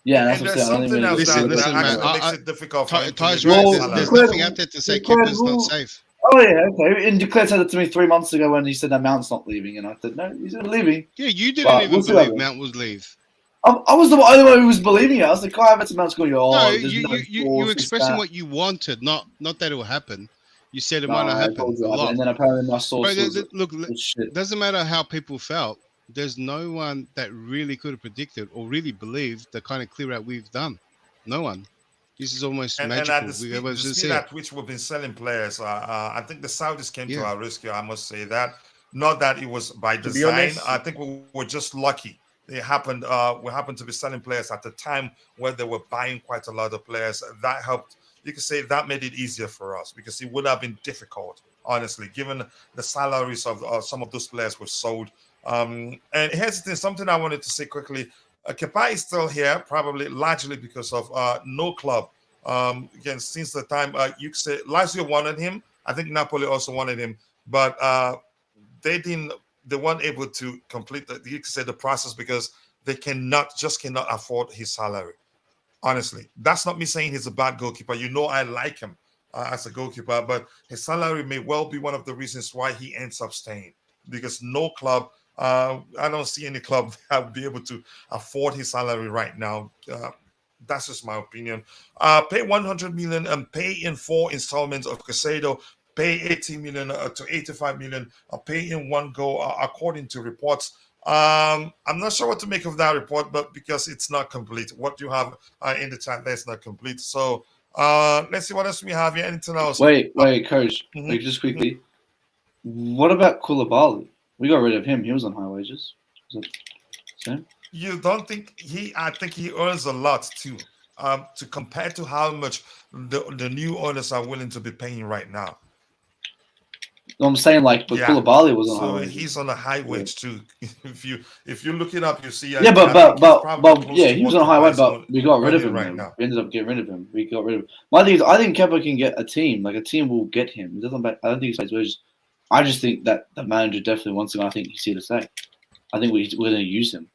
S2: Yeah, that's
S1: and
S2: what
S1: there's
S2: I'm saying.
S1: something else
S4: Listen,
S1: that
S4: man,
S1: actually makes it difficult for him to
S4: Ty's
S1: make
S4: right.
S1: his
S4: There's
S1: salary.
S4: nothing out there to say Keeper's not safe.
S2: Oh yeah, okay. And Declare said it to me 3 months ago when he said that Mount's not leaving, and I said no, he's not leaving.
S4: Yeah, you didn't even believe Mount was leave.
S2: I was the only one who was believing it. I was like, Kai Havertz and Mount's going. Oh,
S4: No,
S2: there's
S4: you were expressing what you wanted, not that it will happen. You said it might not happen a lot.
S2: And then apparently my sources.
S4: Look, it doesn't matter how people felt. There's no one that really could have predicted or really believed the kind of clear out we've done. No one. This is almost magical.
S1: And at the speed at which we've been selling players, I think the Saudis came to our rescue. I must say that. Not that it was by design. I think we were just lucky. It happened. We happened to be selling players at the time where they were buying quite a lot of players. That helped. You could say that made it easier for us because it would have been difficult, honestly, given the salaries of some of those players were sold. And here's the thing, something I wanted to say quickly. Kepa is still here, probably largely because of no club. Again, since the time you could say Lazio wanted him, I think Napoli also wanted him, but they weren't able to complete the process because they cannot afford his salary. Honestly, that's not me saying he's a bad goalkeeper. You know, I like him as a goalkeeper, but his salary may well be one of the reasons why he ends up staying because no club. I don't see any club that would be able to afford his salary right now. That's just my opinion. Pay 100 million and pay in 4 installments of Caicedo. Pay 80 million to 85 million. Pay in one go, according to reports. I'm not sure what to make of that report, but because it's not complete, what you have in the chat there is not complete. So let's see what else we have here. Anything else?
S2: Wait, Coach. Just quickly. What about Koulibaly? We got rid of him. He was on high wages. Is that same?
S1: You don't think I think he earns a lot too. To compare to how much the new owners are willing to be paying right now.
S2: I'm saying Koulibaly was on high wages.
S1: He's on a high wage too. If you look it up, you see.
S2: He was on a high wage, but we got rid of him right now. We ended up getting rid of him. We got rid of him. My thing is, I think Kepa can get a team. Like a team will get him. It doesn't. I don't think he's wages. I just think that the manager definitely wants him. I think he's here to stay. I think we're going to use him.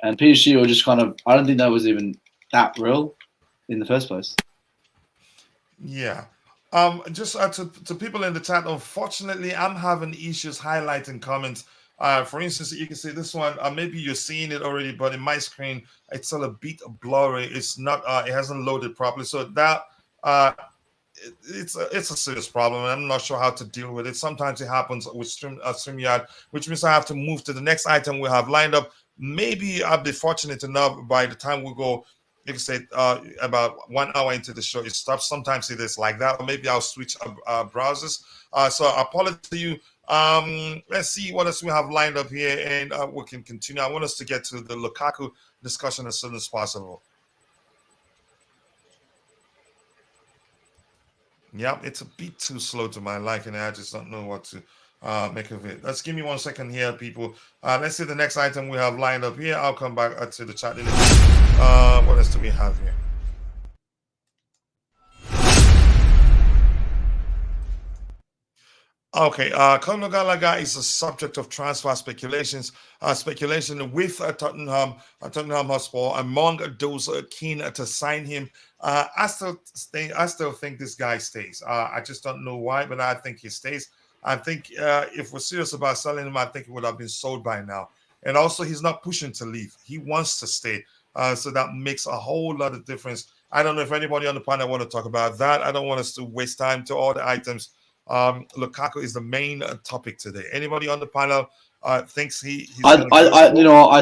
S2: And PSG were just kind of. I don't think that was even that real in the first place.
S1: Yeah. Just to people in the chat, unfortunately, I'm having issues highlighting comments. For instance, you can see this one. Maybe you're seeing it already, but in my screen, it's still a bit blurry. It's not. It hasn't loaded properly. So that it's a serious problem. And I'm not sure how to deal with it. Sometimes it happens with StreamYard, which means I have to move to the next item we have lined up. Maybe I'll be fortunate enough by the time we go. You can say about 1 hour into the show, it stops. Sometimes it is like that, or maybe I'll switch browsers. So I apologize to you. Let's see what else we have lined up here, and we can continue. I want us to get to the Lukaku discussion as soon as possible. Yeah, it's a bit too slow to my liking. I just don't know what to make of it. Let's give me 1 second here, people. Let's see the next item we have lined up here. I'll come back to the chat in a minute. What else do we have here? Okay, Conor Gallagher is a subject of transfer speculations. Speculation with Tottenham Hotspur among those keen to sign him. I still think this guy stays. I just don't know why, but I think he stays. I think if we're serious about selling him, I think he would have been sold by now. And also, he's not pushing to leave. He wants to stay. So that makes a whole lot of difference. I don't know if anybody on the panel want to talk about that. I don't want us to waste time to all the items. Lukaku is the main topic today. Anybody on the panel thinks he's
S2: I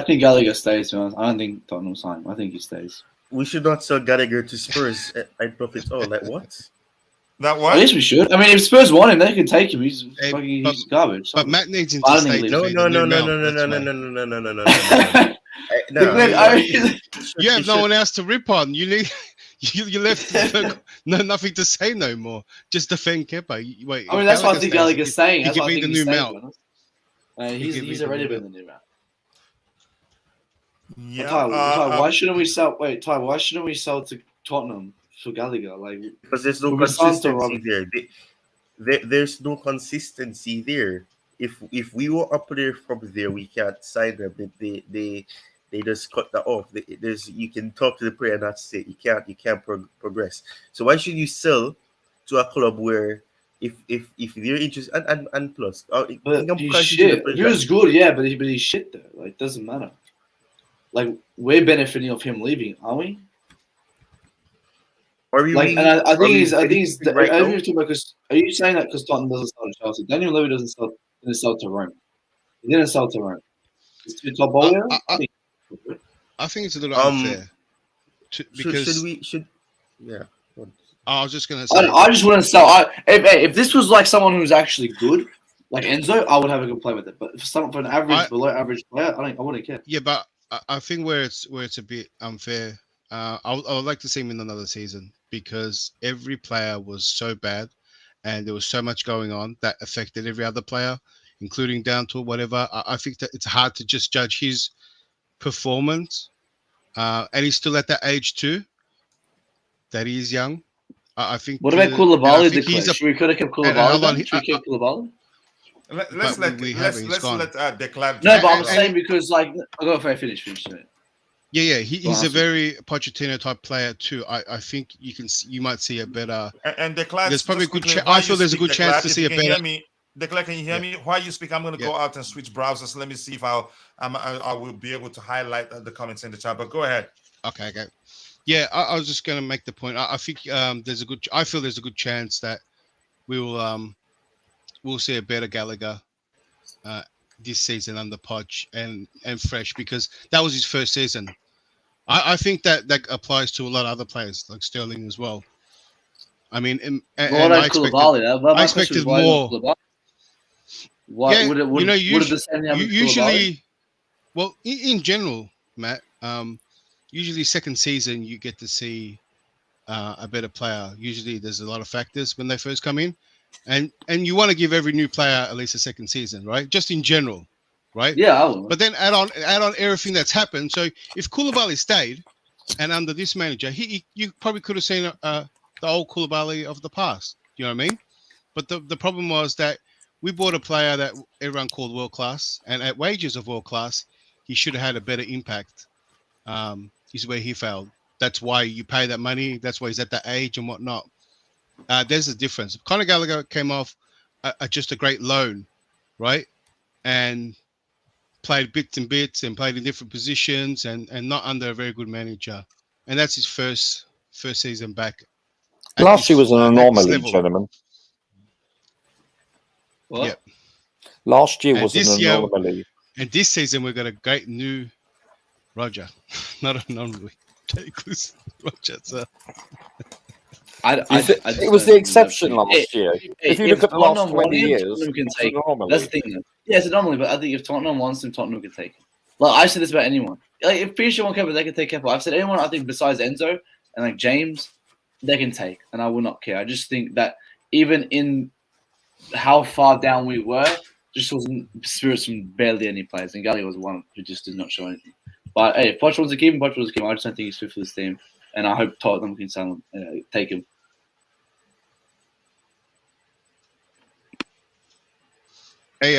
S2: think Gallagher stays, man. I don't think Tottenham sign him. I think he stays.
S3: We should not sell Gallagher to Spurs at profit. Oh, like what?
S1: That what?
S2: I guess we should. I mean, if Spurs want him, they can take him. He's garbage.
S4: But Matt needs him to stay.
S3: No.
S4: You have no one else to rip on. You You left nothing to say no more. Just defend Kepa. Wait,
S2: I mean, that's what I think Gallagher's saying.
S4: He
S2: That's
S4: could
S2: what I
S4: be
S2: think
S4: the
S2: he's
S4: new
S2: saying.
S4: Mount.
S2: He's already been the new Mount.
S1: Yeah.
S2: Ty, why shouldn't we sell? Wait, Ty, why shouldn't we sell to Tottenham for Gallagher? Like,
S3: because there's no consistency there. There's no consistency there. If we were up there from there, we can't sign them. They just cut that off. You can talk to the player and that's it. You can't progress. So why should you sell to a club where if they're interested and plus,
S2: he's shit. He was good, yeah, but he's shit though. Like, it doesn't matter. Like, we're benefiting of him leaving, aren't we?
S3: Are we
S2: like,
S3: really,
S2: and I think he's.
S3: right
S2: are you saying that because Tottenham doesn't sell to Chelsea? Daniel Levy didn't sell to Rome. He didn't sell to Rome. It's to top bowler.
S4: I think it's a little unfair. Because
S3: yeah.
S4: I was just gonna say.
S2: I just want to sell. If this was like someone who's actually good, like Enzo, I would have a complaint with it. But for an average, below average player, I wouldn't care.
S4: Yeah, but I think where it's a bit unfair. I would like to see him in another season because every player was so bad, and there was so much going on that affected every other player, including down to whatever. I think that it's hard to just judge his performance, and he's still at that age too. That he is young. I think.
S2: What about Koulibaly? Should we could have kept Koulibaly. Should we keep Koulibaly?
S1: Let's let Declan.
S2: No, but I'm saying because like I'll go if I finish.
S4: Yeah. He's a very Pochettino type player too. I think you might see a better.
S1: And Declan,
S4: there's probably a good. I feel there's a good chance to see a better.
S1: Declan, can you hear me? While you speak, I'm going to go out and switch browsers. Let me see if I will be able to highlight the comments in the chat. But go ahead.
S4: Okay. Yeah, I was just going to make the point. I think I feel there's a good chance that we will we'll see a better Gallagher this season under Poch and Fresh because that was his first season. I think that applies to a lot of other players like Sterling as well. I mean, I expected more.
S2: Why would it?
S4: Usually, well, in general, Matt. Usually, second season you get to see a better player. Usually, there's a lot of factors when they first come in, and you want to give every new player at least a second season, right? Just in general, right?
S2: Yeah.
S4: But then add on everything that's happened. So if Koulibaly stayed, and under this manager, you probably could have seen the old Koulibaly of the past. You know what I mean? But the problem was that we bought a player that everyone called world class, and at wages of world class, he should have had a better impact. Is where he failed. That's why you pay that money. That's why he's at that age and whatnot. There's a difference. Conor Gallagher came off just a great loan, right? And played bits and played in different positions and not under a very good manager. And that's his first season back.
S5: Last year was an anomaly, gentlemen.
S2: What?
S4: Yep.
S5: Last year was an anomaly.
S4: And this season we've got a great new Roger, not an anomaly. Roger, so.
S5: It was the exception last year. If you look at the last 20 years, it's an anomaly.
S2: That's the thing. Yeah, it's an anomaly, but I think if Tottenham wants him, Tottenham can take him. Like, I said this about anyone. Like, if PSG want Kepa, they can take Kepa. I've said anyone, I think, besides Enzo and, like, James, they can take, and I will not care. I just think that even in how far down we were, just wasn't spirits from barely any players, and Gallagher was one who just did not show anything. But hey, if Poch wants to keep him, Poch wants to keep him. I just don't think he's fit for this team, and I hope Tottenham can sell him, take him.
S4: Hey,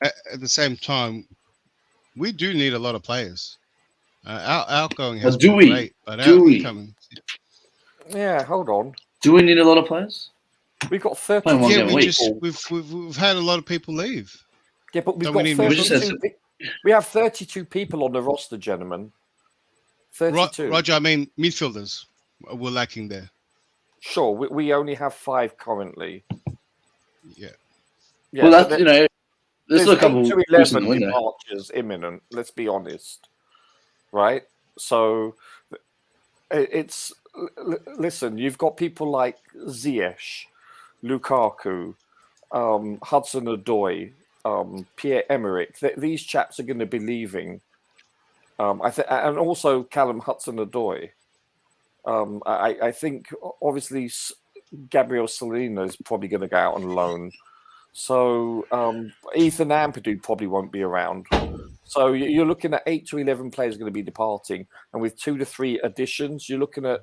S4: at the same time, we do need a lot of players. Our outgoing has been great, but our incoming.
S5: Yeah, hold on.
S2: Do we need a lot of players?
S5: We've got 30.
S4: Yeah, we've had a lot of people leave.
S5: Yeah, but we've got 32. We have 32 people on the roster, gentlemen. 32.
S4: Roger, I mean midfielders. We're lacking there.
S5: Sure, we only have 5 currently.
S4: Yeah.
S2: Well, that's there's a couple
S5: to 11 departures imminent. Let's be honest, right? So it's listen. You've got people like Ziyech, Lukaku, Hudson-Odoi, Pierre-Emerick. These chaps are going to be leaving. And also Callum Hudson-Odoi. I think obviously Gabriel Salina is probably going to go out on loan. So Ethan Ampadu probably won't be around. So you're looking at 8 to 11 players going to be departing. And with 2 to 3 additions, you're looking at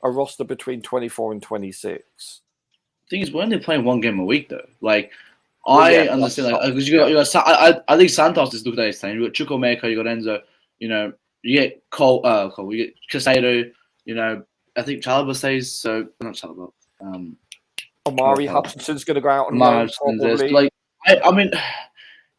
S5: a roster between 24 and 26.
S2: Thing is, we're only playing 1 game a week, though. Like, I understand, because I think Santos is looking at his team. You got Chukwuemeka, you got Enzo, you get Cole, you get Caicedo, I think Chalobah stays, so not Chalobah.
S5: Omari Hutchinson's going to go out on loan, probably.
S2: Like, I mean,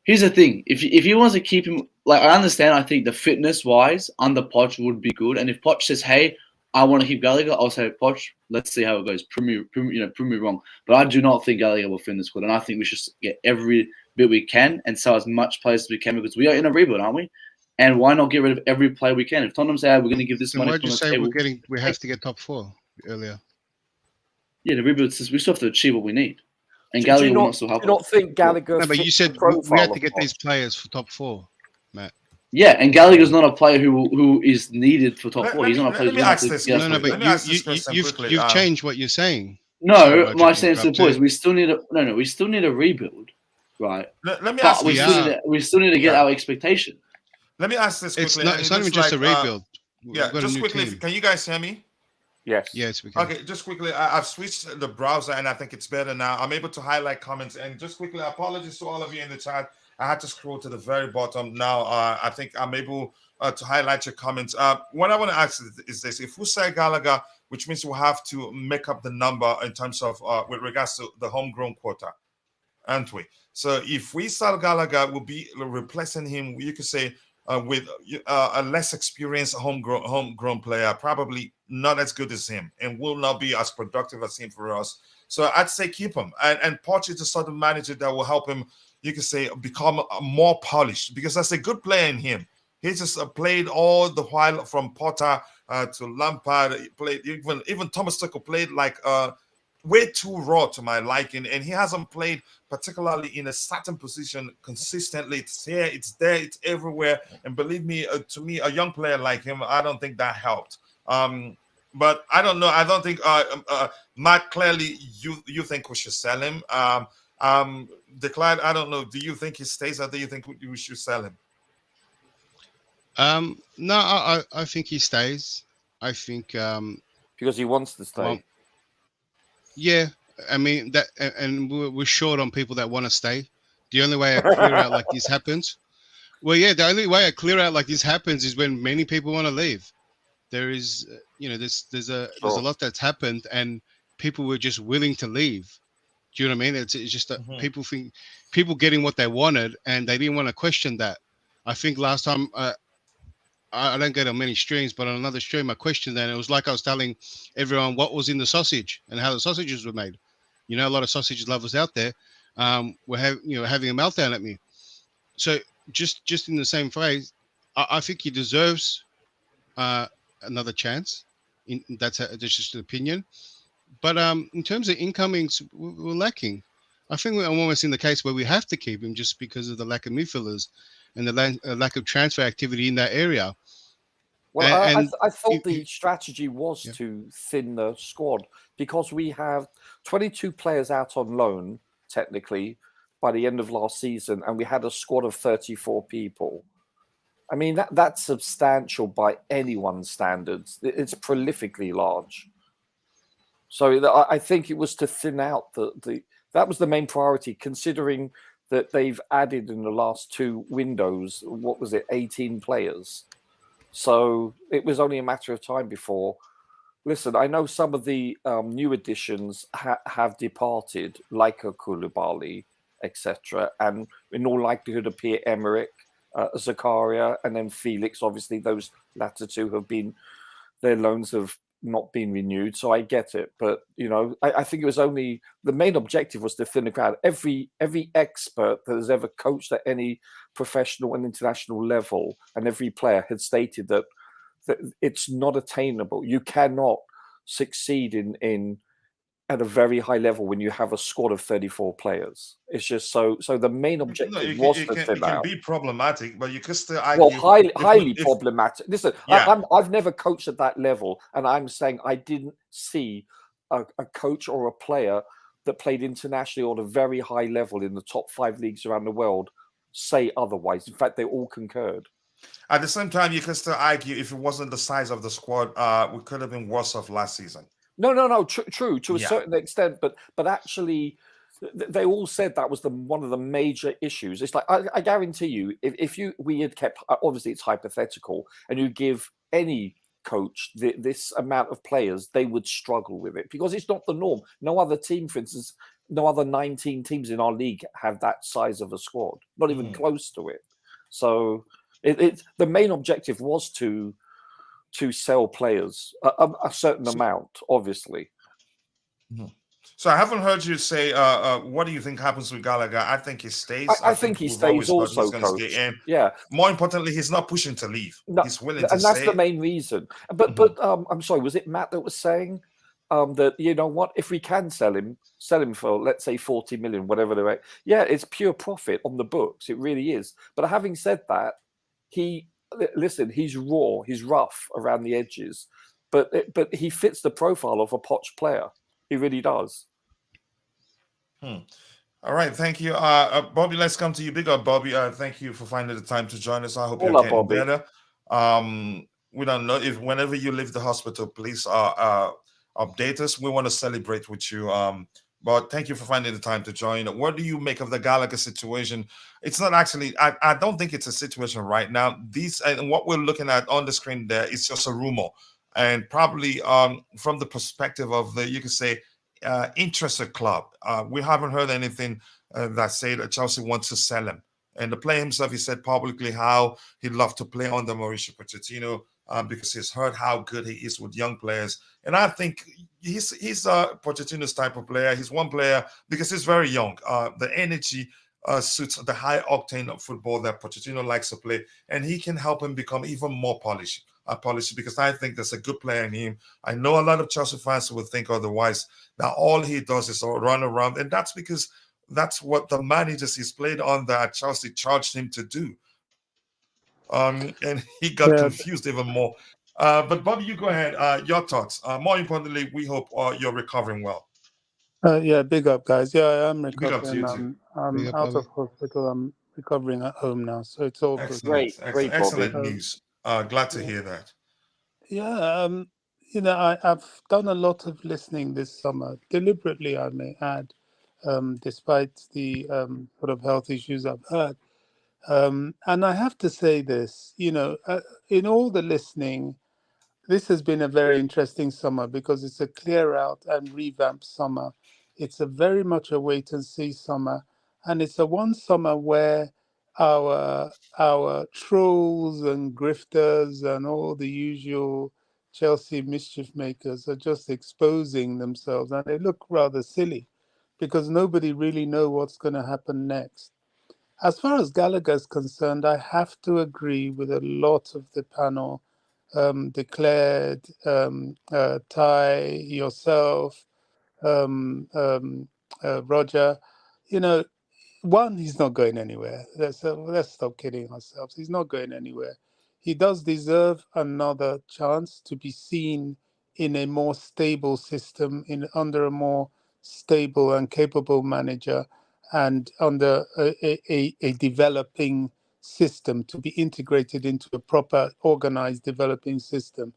S2: here's the thing: if he wants to keep him, like, I understand. I think the fitness-wise, under Poch would be good. And if Poch says, "Hey, I want to keep Gallagher," I'll say, "Poch, let's see how it goes. Prove me wrong." But I do not think Gallagher will finish good, and I think we should get every bit we can and sell as much players as we can because we are in a rebuild, aren't we? And why not get rid of every player we can? If Tottenham say, "We're going to give this money,"
S4: why did you say we have to get top 4 earlier?
S2: Yeah, the rebuild says we still have to achieve what we need, and Gallagher will not still help.
S5: Do you not think Gallagher?
S4: No, but you said we have to get these players for top 4, Matt.
S2: Yeah, and Gallagher's not a player who is needed for top 4. He's not a player.
S1: Let me ask this.
S4: No, but you've changed what you're saying.
S2: No, my stance to the point is we still need a rebuild, right?
S1: Let me ask you.
S2: We still need to get our expectation.
S1: Let me ask this quickly.
S4: It's not even just a rebuild.
S1: Just quickly. Can you guys hear me?
S5: Yes,
S4: we can.
S1: Okay, just quickly, I've switched the browser and I think it's better now. I'm able to highlight comments and just quickly, apologies to all of you in the chat. I had to scroll to the very bottom. Now, I think I'm able to highlight your comments. What I want to ask is this: if we sell Gallagher, which means we'll have to make up the number in terms of with regards to the homegrown quota, aren't we? So if we sell Gallagher, we'll be replacing him. You could say with a less experienced homegrown player, probably not as good as him, and will not be as productive as him for us. So I'd say keep him. And Poch is the sort of manager that will help him, you can say, become more polished, because that's a good player in him. He just played all the while from Potter to Lampard. He played even Thomas Tuchel played like way too raw to my liking, and he hasn't played particularly in a certain position consistently. It's here, it's there, it's everywhere. And believe me, to me, a young player like him, I don't think that helped. But I don't know. I don't think Matt, clearly you think we should sell him. Declan, I don't know. Do you think he stays, or do you think we should sell him?
S4: No, I think he stays. I think
S5: because he wants to stay.
S4: Well, yeah, I mean that, and we're short on people that want to stay. The only way I clear out like this happens, the only way I clear out like this happens is when many people want to leave. There is, there's a lot that's happened, and people were just willing to leave. Do you know what I mean? It's just that people getting what they wanted, and they didn't want to question that. I think last time I don't get on many streams, but on another stream I questioned that, and it was like I was telling everyone what was in the sausage and how the sausages were made. A lot of sausage lovers out there were having a meltdown at me. So just in the same phrase, I think he deserves another chance. That's just an opinion. But in terms of incomings, we're lacking. I think we're almost in the case where we have to keep him just because of the lack of midfielders and the lack of transfer activity in that area.
S5: Well, I thought the strategy was to thin the squad, because we have 22 players out on loan, technically, by the end of last season, and we had a squad of 34 people. I mean, that's substantial by anyone's standards. It's prolifically large. So I think it was to thin out that was the main priority, considering that they've added in the last 2 windows, 18 players. So it was only a matter of time before. Listen, I know some of the new additions have departed, like a Koulibaly, etc., and in all likelihood, Pierre-Emerick, Zakaria, and then Felix. Obviously, those latter 2 their loans have not been renewed, so I get it. But I think it was only the main objective was to thin the crowd. Every expert that has ever coached at any professional and international level, and every player had stated that it's not attainable. You cannot succeed in at a very high level when you have a squad of 34 players. It's just so the main objective was to thin out.
S1: It can be problematic, but you could still argue.
S5: Well, highly problematic. Listen,
S1: yeah.
S5: I've never coached at that level, and I'm saying I didn't see a coach or a player that played internationally on a very high level in the top 5 leagues around the world say otherwise. In fact, they all concurred.
S1: At the same time, you can still argue if it wasn't the size of the squad, we could have been worse off last season.
S5: No, true to a certain extent, but actually, they all said that was one of the major issues. It's like I guarantee you, if we had kept, obviously it's hypothetical, and you give any coach this amount of players, they would struggle with it because it's not the norm. No other team, for instance, no other 19 teams in our league have that size of a squad, not even close to it. So the main objective was to sell players a certain amount, obviously.
S1: So I haven't heard you say, what do you think happens with Gallagher? I think he stays.
S5: I think he stays also, coach. Yeah.
S1: More importantly, he's not pushing to leave. No, he's willing to stay.
S5: And that's the main reason. But I'm sorry, was it Matt that was saying that, you know what, if we can sell him for, let's say, 40 million, whatever the rate. Yeah, it's pure profit on the books. It really is. But having said that, he's raw, he's rough around the edges, but he fits the profile of a Poch player. He really does.
S1: All right, thank you, Bobby. Let's come to you. Big up, Bobby. Thank you for finding the time to join us. I hope you're getting better. We don't know if whenever you leave the hospital, please update us. We want to celebrate with you. But thank you for finding the time to join. What do you make of the Gallagher situation? It's not actually, I don't think it's a situation right now. And what we're looking at on the screen there is just a rumor. And probably from the perspective of you could say, interested club. We haven't heard anything that say that Chelsea wants to sell him. And the player himself, he said publicly how he'd love to play under Mauricio Pochettino because he's heard how good he is with young players. And I think he's Pochettino's type of player. He's one player because he's very young. The energy suits the high octane of football that Pochettino likes to play, and he can help him become even more polished because I think there's a good player in him. I know a lot of Chelsea fans will think otherwise, that all he does is run around, and that's because that's what the managers he's played on that Chelsea charged him to do. And he got confused even more. But Bobby, you go ahead. Your thoughts. More importantly, we hope you're recovering well.
S6: Big up, guys. Yeah, I'm recovering.
S1: Big up to you too.
S6: I'm out of hospital. I'm recovering at home now, so it's all good.
S1: Excellent news. Glad to hear that.
S6: Yeah, I've done a lot of listening this summer, deliberately, I may add, despite the sort of health issues I've had. And I have to say this, in all the listening, this has been a very interesting summer because it's a clear out and revamp summer. It's a very much a wait and see summer. And it's a one summer where our trolls and grifters and all the usual Chelsea mischief makers are just exposing themselves. And they look rather silly because nobody really knows what's going to happen next. As far as Gallagher is concerned, I have to agree with a lot of the panel declared, Ty, yourself, Roger. One, he's not going anywhere. Let's stop kidding ourselves. He's not going anywhere. He does deserve another chance to be seen in a more stable system, under a more stable and capable manager, and under a developing system, to be integrated into a proper, organized, developing system.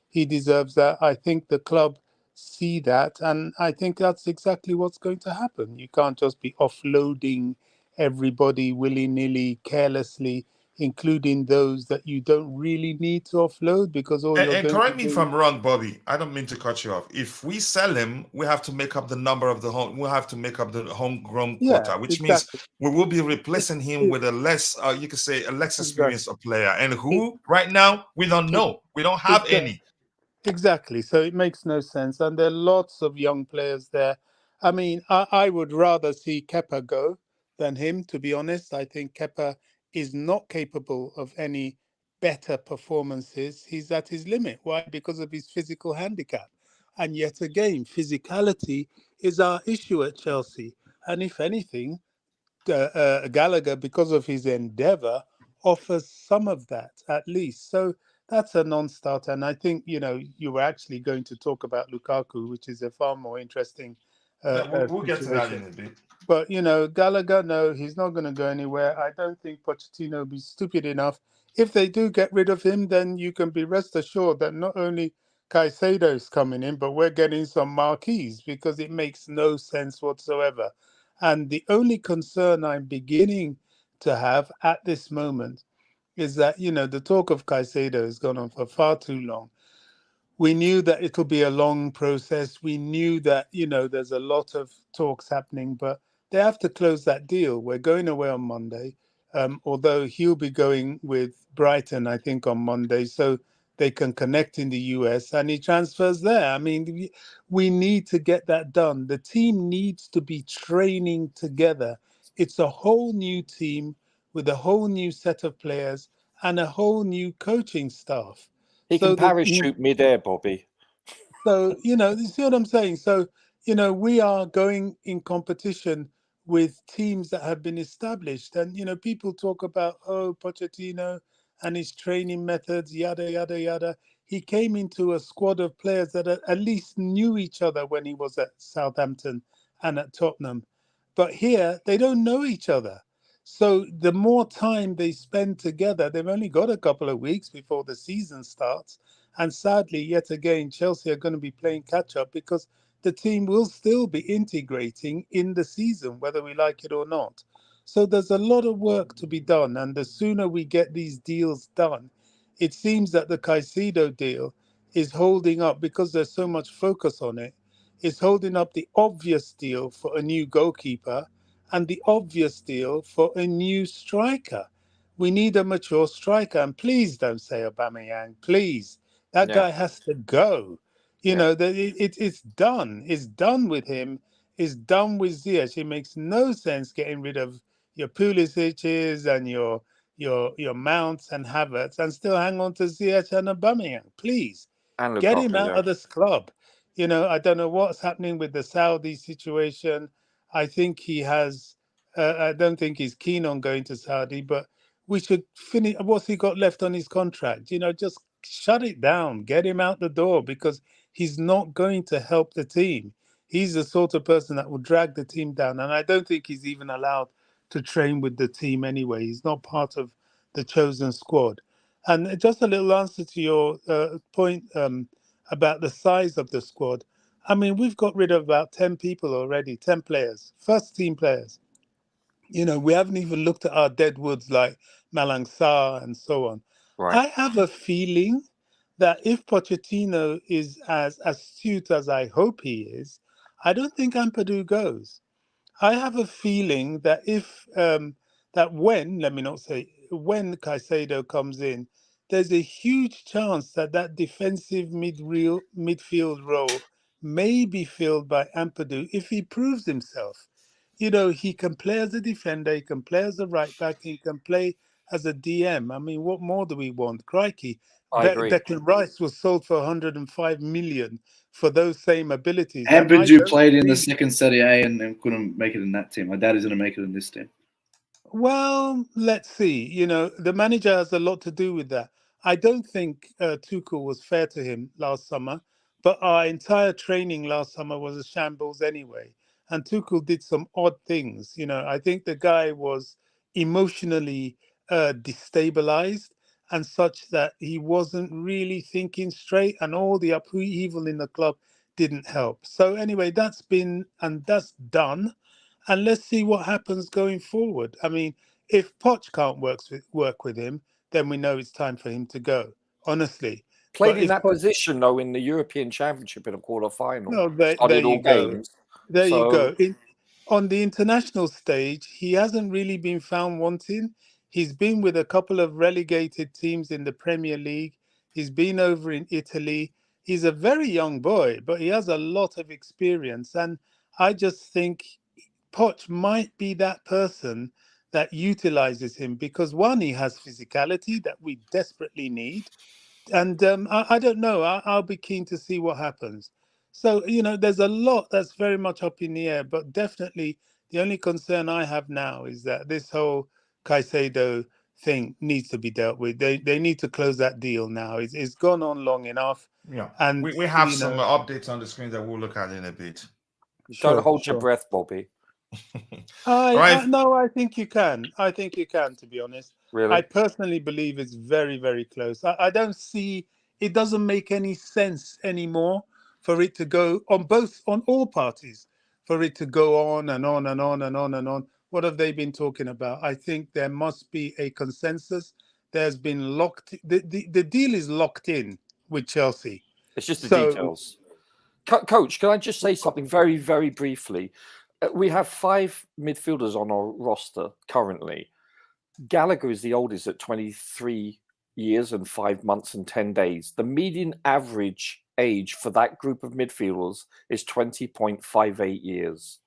S6: He deserves that. I think the club see that, and I think that's exactly what's going to happen. You can't just be offloading everybody willy-nilly, carelessly, including those that you don't really need to offload, because all
S1: and correct me if I'm wrong, Bobby. I don't mean to cut you off. If we sell him, we have to make up the number of the home. We have to make up the homegrown quota, which means we will be replacing him with a less, you could say, a less experienced player. And who right now we don't know. We don't have any.
S6: Exactly. So it makes no sense. And there are lots of young players there. I mean, I would rather see Kepa go than him, to be honest. I think Kepa is not capable of any better performances. He's at his limit. Why? Because of his physical handicap. And yet again, physicality is our issue at Chelsea. And if anything, Gallagher, because of his endeavour, offers some of that at least. So that's a non-starter. And I think, you were actually going to talk about Lukaku, which is a far more interesting
S1: we'll get to that in a bit.
S6: But, Gallagher, no, he's not going to go anywhere. I don't think Pochettino will be stupid enough. If they do get rid of him, then you can be rest assured that not only Caicedo is coming in, but we're getting some marquees, because it makes no sense whatsoever. And the only concern I'm beginning to have at this moment is that, the talk of Caicedo has gone on for far too long. We knew that it would be a long process. We knew that, there's a lot of talks happening, but they have to close that deal. We're going away on Monday, although he'll be going with Brighton, I think, on Monday, so they can connect in the US, and he transfers there. I mean, we need to get that done. The team needs to be training together. It's a whole new team with a whole new set of players and a whole new coaching staff.
S5: He can parachute mid-air, Bobby.
S6: So, you see what I'm saying? So, we are going in competition with teams that have been established. And, people talk about, Pochettino and his training methods, yada, yada, yada. He came into a squad of players that at least knew each other when he was at Southampton and at Tottenham. But here, they don't know each other. So the more time they spend together, they've only got a couple of weeks before the season starts. And sadly, yet again, Chelsea are going to be playing catch up, because the team will still be integrating in the season, whether we like it or not. So there's a lot of work to be done. And the sooner we get these deals done, it seems that the Caicedo deal is holding up, because there's so much focus on it. It's holding up the obvious deal for a new goalkeeper and the obvious deal for a new striker. We need a mature striker. And please don't say Aubameyang, please. That guy has to go. It's done. It's done with him. It's done with Ziyech. It makes no sense getting rid of your Pulisic's and your Mounts and Havertz and still hang on to Ziyech and Aubameyang. Please,
S5: and
S6: get him out of this club. I don't know what's happening with the Saudi situation. I think he has. I don't think he's keen on going to Saudi, but we should finish. What's he got left on his contract? Just shut it down. Get him out the door, because he's not going to help the team. He's the sort of person that will drag the team down, and I don't think he's even allowed to train with the team anyway. He's not part of the chosen squad. And just a little answer to your point about the size of the squad. I mean, we've got rid of about 10 people already, 10 players, first team players. We haven't even looked at our dead woods like Malang Sarr and so on.
S5: Right.
S6: I have a feeling that if Pochettino is as astute as I hope he is, I don't think Ampadu goes. I have a feeling that when Caicedo comes in, there's a huge chance that defensive midfield role may be filled by Ampadu if he proves himself. He can play as a defender, he can play as a right back, he can play as a DM. I mean, what more do we want? Crikey.
S5: I agree.
S6: Declan Rice was sold for 105 million for those same abilities.
S2: Ampadu played in the second Serie A and couldn't make it in that team. My dad is going to make it in this team.
S6: Well, let's see. The manager has a lot to do with that. I don't think Tuchel was fair to him last summer, but our entire training last summer was a shambles anyway. And Tuchel did some odd things. I think the guy was emotionally destabilized, and such that he wasn't really thinking straight, and all the upheaval in the club didn't help. So anyway, that's done. And let's see what happens going forward. I mean, if Poch can't work with him, then we know it's time for him to go, honestly.
S5: Played in that position, though, in the European Championship in a quarter-final.
S6: No, there you go.
S5: Games.
S6: There you go. On the international stage, he hasn't really been found wanting. He's been with a couple of relegated teams in the Premier League. He's been over in Italy. He's a very young boy, but he has a lot of experience. And I just think Poch might be that person that utilizes him, because one, he has physicality that we desperately need. And I don't know. I'll be keen to see what happens. So, there's a lot that's very much up in the air, but definitely the only concern I have now is that this whole Caicedo thing needs to be dealt with. They need to close that deal now. It's gone on long enough.
S1: Yeah.
S6: And
S1: we have some updates on the screen that we'll look at in a bit.
S5: Don't hold your breath, Bobby.
S6: No, I think you can. I think you can, to be honest.
S5: Really?
S6: I personally believe it's very, very close. I don't see, it doesn't make any sense anymore for it to go on all parties, for it to go on and on and on and on and on. What have they been talking about? I think there must be a consensus. There's been the deal is locked in with Chelsea.
S5: It's just the details. Coach, can I just say something very, very briefly? We have 5 midfielders on our roster currently. Gallagher is the oldest at 23 years and 5 months and 10 days. The median average age for that group of midfielders is 20.58 years.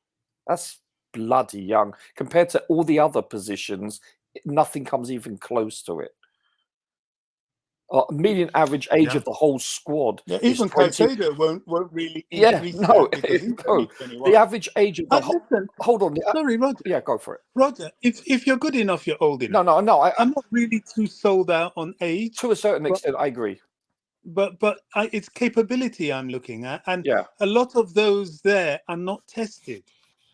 S5: That's bloody young. Compared to all the other positions, nothing comes even close to it. Median average age of the whole squad.
S6: Yeah, even Caicedo won't really increase.
S5: The average age of the whole. Hold on.
S6: Sorry, Roger.
S5: Yeah, go for it.
S6: Roger, if you're good enough, you're old enough.
S5: No.
S6: I'm not really too sold out on age.
S5: To a certain extent, I agree.
S6: But it's capability I'm looking at. And a lot of those there are not tested.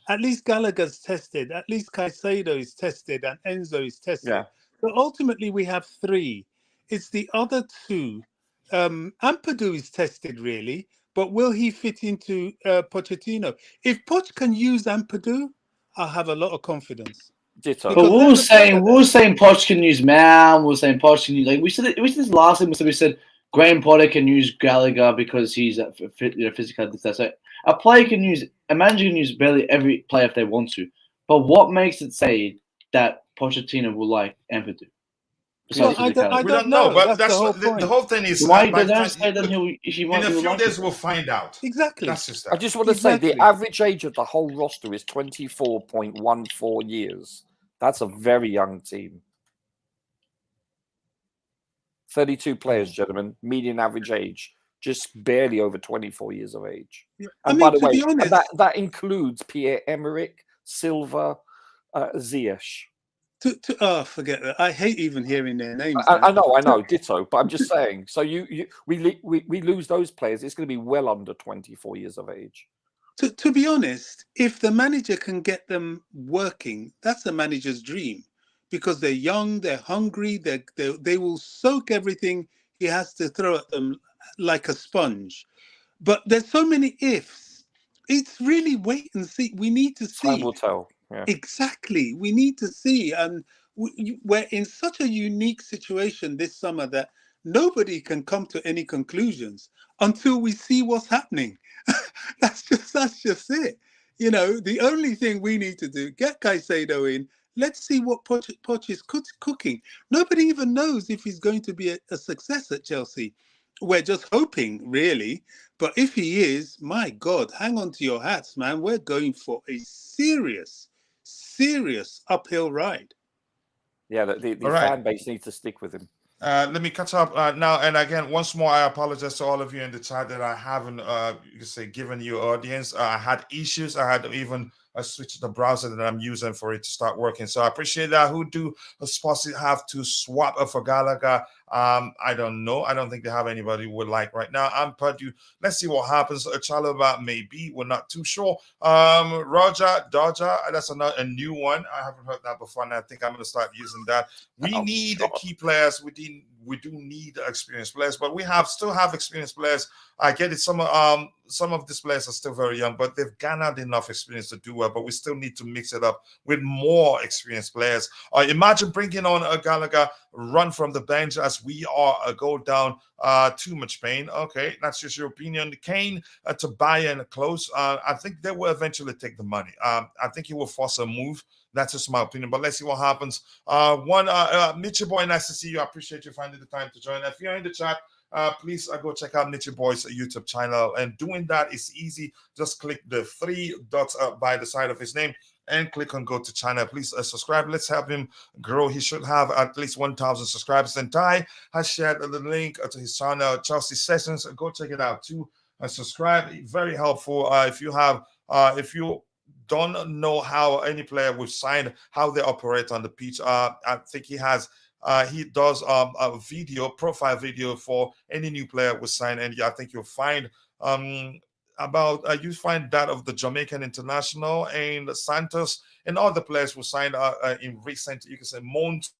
S6: At least Gallagher's tested. At least Caicedo is tested. And Enzo is tested.
S5: Yeah.
S6: So ultimately, we have 3. It's the other 2. Ampadu is tested, really. But will he fit into Pochettino? If Poch can use Ampadu, I'll have a lot of confidence.
S2: Ditto. But we were saying Poch can use Mount. We were saying Poch can use, we said this last time. We said Graham Potter can use Gallagher because he's physical. So a manager can use barely every player if they want to. But what makes it say that Pochettino will like Ampadu?
S6: Well, I don't know.
S1: But that's the whole thing is.
S2: Why don't say that
S1: in a few days we'll find out.
S6: Exactly.
S1: That's just that.
S5: I just want to say the average age of the whole roster is 24.14 years. That's a very young team. 32 players, gentlemen. Median average age, just barely over 24 years of age.
S6: Yeah.
S5: And by the way, that includes Pierre-Emerick, Silva, Ziyech.
S6: Forget that. I hate even hearing their names.
S5: I know, ditto. But I'm just saying. So we lose those players. It's going to be well under 24 years of age.
S6: To be honest, if the manager can get them working, that's the manager's dream, because they're young, they're hungry, they will soak everything he has to throw at them like a sponge. But there's so many ifs. It's really wait and see. We need to see.
S5: Time will tell. Yeah.
S6: Exactly. We need to see. And we're in such a unique situation this summer that nobody can come to any conclusions until we see what's happening. That's just it. The only thing we need to do, get Caicedo in. Let's see what Poch is cooking. Nobody even knows if he's going to be a success at Chelsea. We're just hoping, really. But if he is, my God, hang on to your hats, man. We're going for a serious uphill ride.
S5: Yeah, the fan base needs to stick with him.
S1: Let me catch up now. And again, once more, I apologize to all of you in the chat that I haven't, given you audience. I had issues. I had to even switch the browser that I'm using for it to start working. So I appreciate that. Who do possibly have to swap for Gallagher? I don't know. I don't think they have anybody who would like right now. Ampadu. Let's see what happens. Chalobah, maybe. We're not too sure. Roger, Dodger. That's a new one. I haven't heard that before, and I think I'm going to start using that. We need key players. We do need experienced players, but we still have experienced players. I get it. Some of these players are still very young, but they've garnered enough experience to do well. But we still need to mix it up with more experienced players. Imagine bringing on a Gallagher, run from the bench as we are go down. Too much pain. Okay, that's just your opinion. Kane to Bayern close. I think they will eventually take the money. I think he will force a move. That's just my opinion, but let's see what happens. Mitchie Boy, nice to see you. I appreciate you finding the time to join. If you're in the chat, please go check out Mitchie Boy's YouTube channel. And doing that is easy. Just click the 3 dots by the side of his name and click on go to channel. Please subscribe. Let's help him grow. He should have at least 1,000 subscribers. And Ty has shared the link to his channel, Chelsea Sessions. Go check it out too. subscribe. Very helpful. If you don't know how any player we've signed, how they operate on the pitch, I think he does a profile video for any new player we sign, and I think you'll find you find that of the Jamaican international and Santos and other players who signed in recent, you can say, months,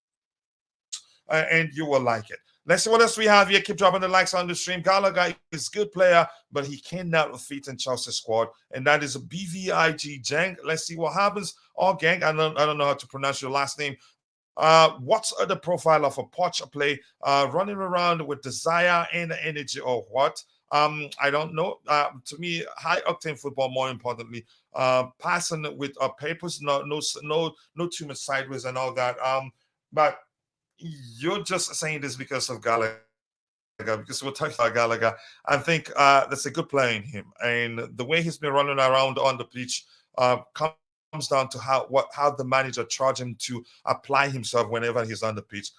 S1: and you will like it. Let's see what else we have here. Keep dropping the likes on the stream. Gallagher is a good player, but he cannot fit in Chelsea squad, and that is a BVIG Jang. Let's see what happens. Oh, gang, I don't know how to pronounce your last name. What's the profile of a Poch play? Running around with desire and energy, or what? I don't know. To me, high octane football. More importantly, passing with papers, no too much sideways and all that. But you're just saying this because of Gallagher, because we're talking about Gallagher. I think that's a good player in him, and the way he's been running around on the pitch comes down to how the manager charged him to apply himself whenever he's on the pitch.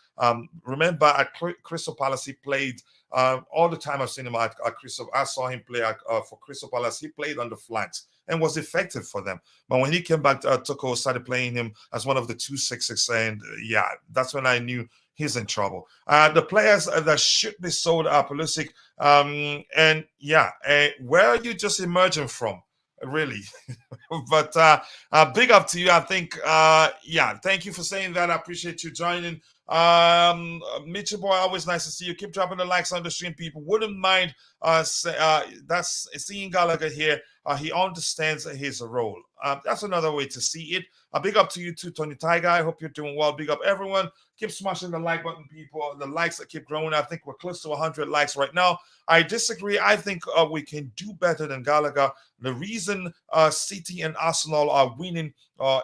S1: Remember at Crystal Palace, he played all the time I've seen him at Crystal. I saw him play for Crystal Palace. He played on the flanks and was effective for them. But when he came back, Tuchel started playing him as one of the 2-6-6, and that's when I knew he's in trouble. The players that should be sold are Pulisic, and where are you just emerging from? Really. But big up to you. I think thank you for saying that. I appreciate you joining. Mitchell boy, always nice to see you. Keep dropping the likes on the stream, people. Wouldn't mind that's seeing Gallagher here. He understands his role. That's another way to see it. Big up to you too, Tony Tiger. I hope you're doing well. Big up everyone. Keep smashing the like button, people. The likes that keep growing. I think we're close to 100 likes right now. I disagree. I think we can do better than Gallagher. The reason City and Arsenal are winning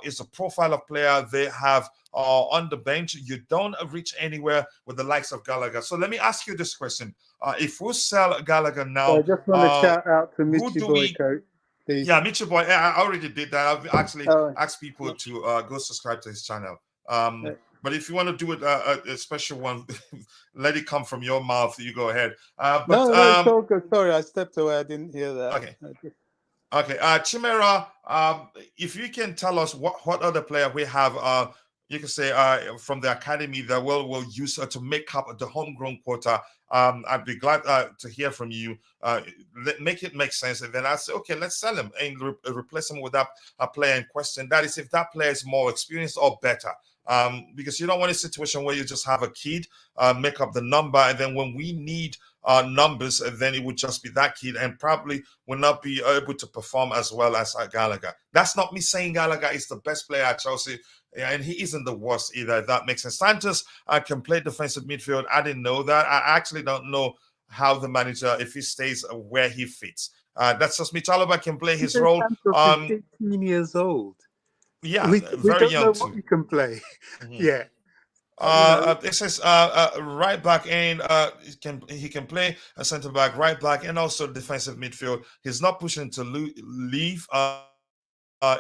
S1: is a profile of player they have on the bench. You don't reach anywhere with the likes of Gallagher. So let me ask you this question. If we sell Gallagher now...
S6: I just want to shout out to Mitchy Boy, coach. Please.
S1: Yeah, Mitchy Boy, I already did that. I've actually asked people to go subscribe to his channel. But if you want to do it a special one, let it come from your mouth. You go ahead.
S6: No, it's all good. Sorry, I stepped away. I didn't hear that.
S1: Okay. Chimera, if you can tell us what other player we have, you can say from the academy that will use to make up the homegrown quota. I'd be glad to hear from you. Make it make sense, and then I say, okay, let's sell him and replace him with that player in question. That is, if that player is more experienced or better. Because you don't want a situation where you just have a kid make up the number, and then when we need numbers, then it would just be that kid and probably will not be able to perform as well as Gallagher. That's not me saying Gallagher is the best player at Chelsea, and he isn't the worst either, if that makes sense. Santos can play defensive midfield. I didn't know that. I actually don't know how the manager, if he stays where he fits. That's just me. Chalobah can play his role.
S6: Santos is 18 years old.
S1: Yeah,
S6: we
S1: very
S6: don't
S1: young
S6: know
S1: too.
S6: what he can play. Yeah.
S1: It says right back and he can play a centre back, right back, and also defensive midfield. He's not pushing to leave.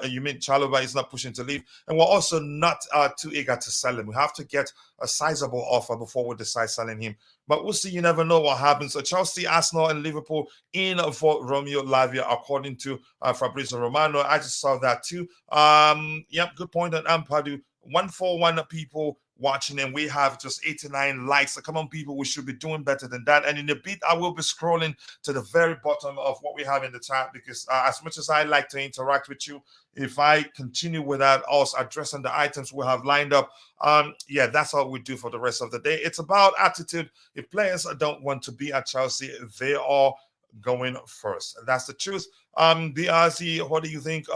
S1: You mean Chalobah is not pushing to leave, and we're also not too eager to sell him. We have to get a sizable offer before we decide selling him. But we'll see. You never know what happens. So Chelsea, Arsenal, and Liverpool in for Romeo Lavia, according to Fabrizio Romano. I just saw that too. Good point on Ampadu. 141 people watching, and we have just 89 likes. So come on, people, we should be doing better than that. And in a bit, I will be scrolling to the very bottom of what we have in the chat, because as much as I like to interact with you, if I continue without us addressing the items we have lined up, that's all we do for the rest of the day. It's about attitude. If players don't want to be at Chelsea, they are going first. That's the truth. BRZ, what do you think?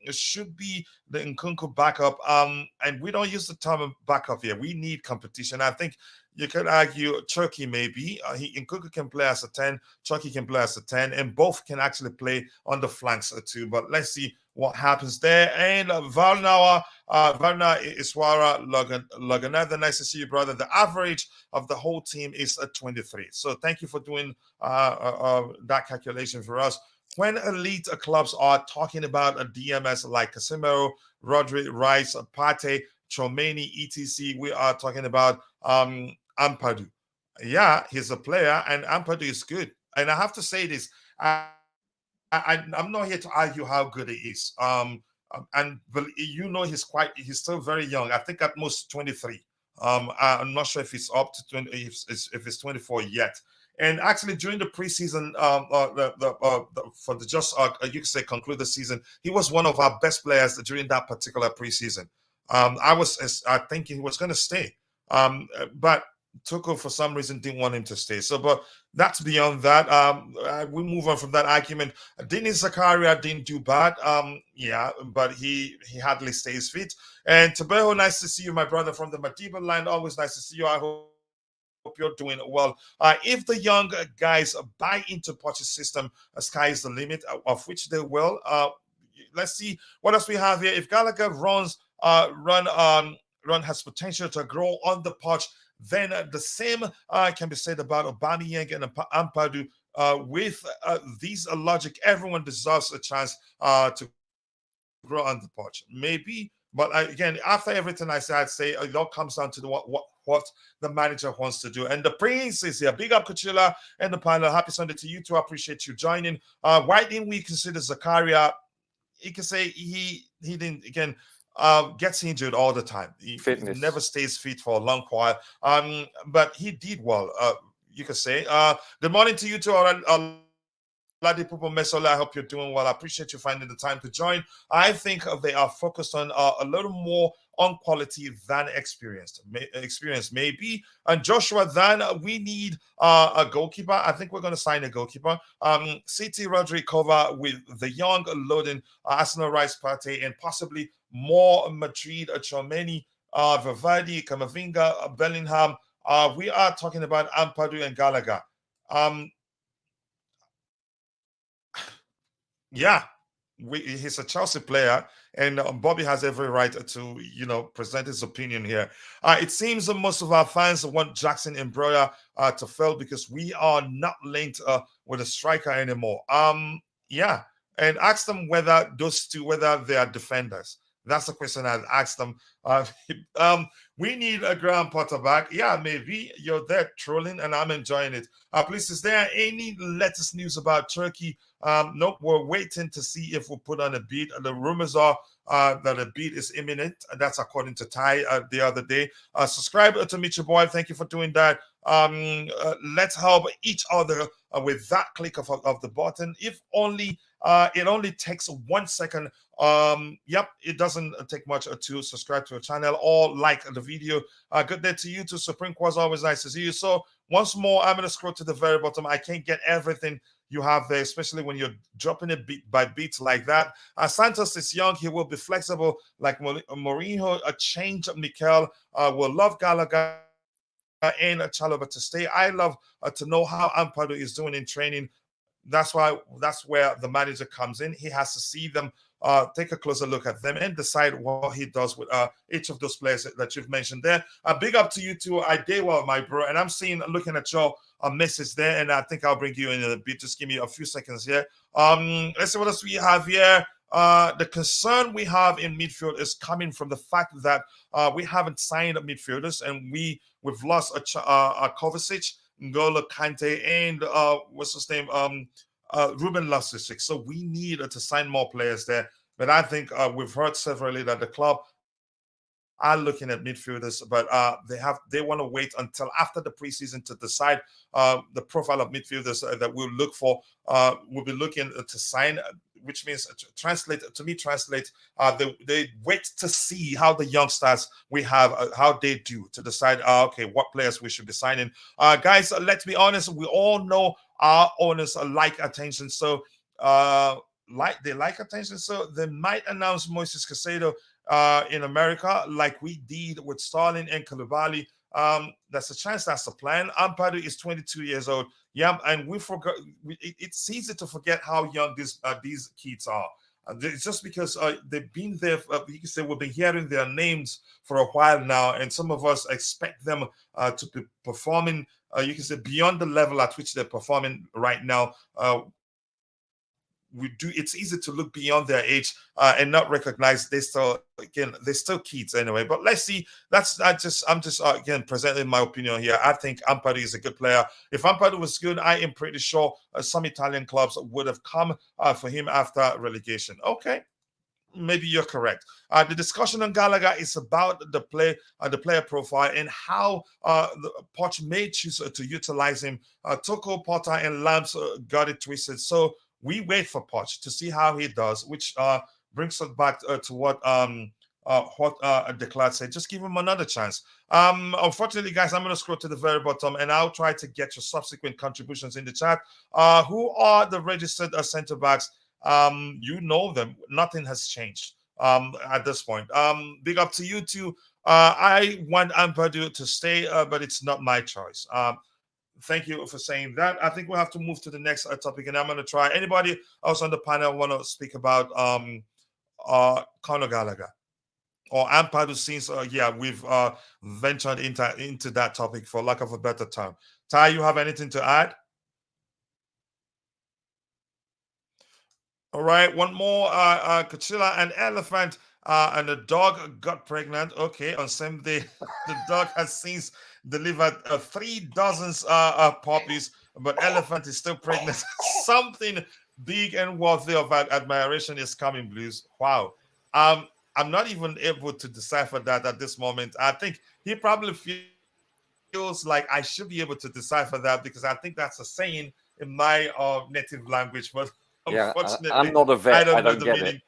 S1: It should be the Nkunku backup. And we don't use the term backup here. We need competition. I think you could argue Cherki maybe. Nkunku can play as a 10, Cherki can play as a 10, and both can actually play on the flanks too. But let's see what happens there. And Varna Iswara Loganathan, nice to see you, brother. The average of the whole team is a 23. So thank you for doing that calculation for us. When elite clubs are talking about a DMS like Casemiro, Rodri, Rice, Partey, Chomeni, etc., we are talking about Ampadu. Yeah, he's a player, and Ampadu is good. And I have to say this, I'm not here to argue how good he is. And he's still very young. I think at most 23. I'm not sure if he's up to 20, if it's 24 yet. And actually, during the preseason, for the you could say conclude the season, he was one of our best players during that particular preseason. I was thinking he was going to stay, but Tuchel for some reason didn't want him to stay. So, but that's beyond that. We move on from that argument. Denis Zakaria didn't do bad. Yeah, but he hardly stays fit. And Tabeho, nice to see you, my brother from the Madiba line. Always nice to see you. I hope you're doing well. If the young guys buy into Poch's system, sky is the limit, of which they will. Let's see what else we have here. If Gallagher run has potential to grow on the pitch, then the same can be said about Aubameyang and Ampadu. With these logic, everyone deserves a chance to grow on the pitch. Maybe, but again, after everything I said, I'd say it all comes down to what the manager wants to do. And the Prince is here. Big up, Kuchila and the panel. Happy Sunday to you too. I appreciate you joining. Why didn't we consider Zakaria? You can say he didn't, again, gets injured all the time. He never stays fit for a long while. But he did well, you could say. Good morning to you too, Ladipupo Mesola. I hope you're doing well. I appreciate you finding the time to join. I think they are focused on a little more on quality than experience maybe. And Joshua, then we need a goalkeeper. I think we're going to sign a goalkeeper. City Rodri cover with the young loading Arsenal Rice Partey and possibly more Madrid, Chomeni, Vervardi, Camavinga, Bellingham. We are talking about Ampadu and Gallagher. Yeah, he's a Chelsea player, and Bobby has every right to, present his opinion here. It seems that most of our fans want Jackson and Broya to fail because we are not linked with a striker anymore. Yeah, and ask them whether they are defenders. That's the question I asked them. We need a Graham Potter back. Yeah, maybe you're there trolling, and I'm enjoying it. Please, is there any latest news about Turkey? Nope, we're waiting to see if we'll put on a bid. The rumors are that a bid is imminent. That's according to Ty the other day. Subscribe to Meet Your Boy. Thank you for doing that. Let's help each other with that click of the button. If only it only takes 1 second. Yep, it doesn't take much to subscribe to a channel or like the video. Good day to you too. Supreme Quaz, always nice to see you. So once more, I'm gonna scroll to the very bottom. I can't get everything you have there, especially when you're dropping it beat by beat like that. Santos is young. He will be flexible like Mourinho. A change. Mikel will love Gallagher and Chalobah to stay. I love to know how Ampadu is doing in training. That's where the manager comes in. He has to see them, take a closer look at them, and decide what he does with each of those players that you've mentioned there. Big up to you too, Idewa, my bro. And I'm looking at your message there, and I think I'll bring you in a bit. Just give me a few seconds here. Let's see what else we have here. The concern we have in midfield is coming from the fact that we haven't signed midfielders, and we've lost a Kovacic, N'Golo Kante, and what's his name? Ruben Loftus-Cheek. So we need to sign more players there. But I think we've heard severally that the club are looking at midfielders, but they want to wait until after the preseason to decide the profile of midfielders that we'll look for. We'll be looking to sign, which means they wait to see how the youngsters we have, how they do to decide, okay, what players we should be signing. Guys, let's be honest, we all know our owners like attention, so they like attention, so they might announce Moises Caicedo in America, like we did with Sterling and Koulibaly. That's a chance. That's the plan. Ampadu is 22 years old. Yeah, and we forgot. It's easy to forget how young these kids are. It's just because they've been there. You can say we've been hearing their names for a while now, and some of us expect them to be performing. You can say beyond the level at which they're performing right now. it's easy to look beyond their age and not recognize they're still kids anyway. But let's see. I'm just again presenting my opinion here. I think Ampadu is a good player. If Ampadu was good, I am pretty sure some Italian clubs would have come for him after relegation. Okay. Maybe you're correct. The discussion on Gallagher is about the player profile, and how the Poch may choose to utilize him. Toko, Potter, and Lamps got it twisted. So we wait for Poch to see how he does, which brings us back to what Declan said. Just give him another chance. Unfortunately, guys, I'm going to scroll to the very bottom, and I'll try to get your subsequent contributions in the chat. Who are the registered center backs? You know them. Nothing has changed at this point. Big up to you too. I want Ampadu to stay, but it's not my choice. Thank you for saying that. I think we'll have to move to the next topic, and I'm going to try. Anybody else on the panel want to speak about Conor Gallagher or Ampadu? Since we've ventured into that topic, for lack of a better term. Ty, you have anything to add? All right, one more. Kachila, an elephant and a dog got pregnant. Okay, on same day, the dog has since delivered 3 dozen puppies, but elephant is still pregnant. Something big and worthy of admiration is coming, Blues. Wow. I'm not even able to decipher that at this moment. I think he probably feels like I should be able to decipher that, because I think that's a saying in my native language, but unfortunately,
S5: I'm not a vet. I don't get it.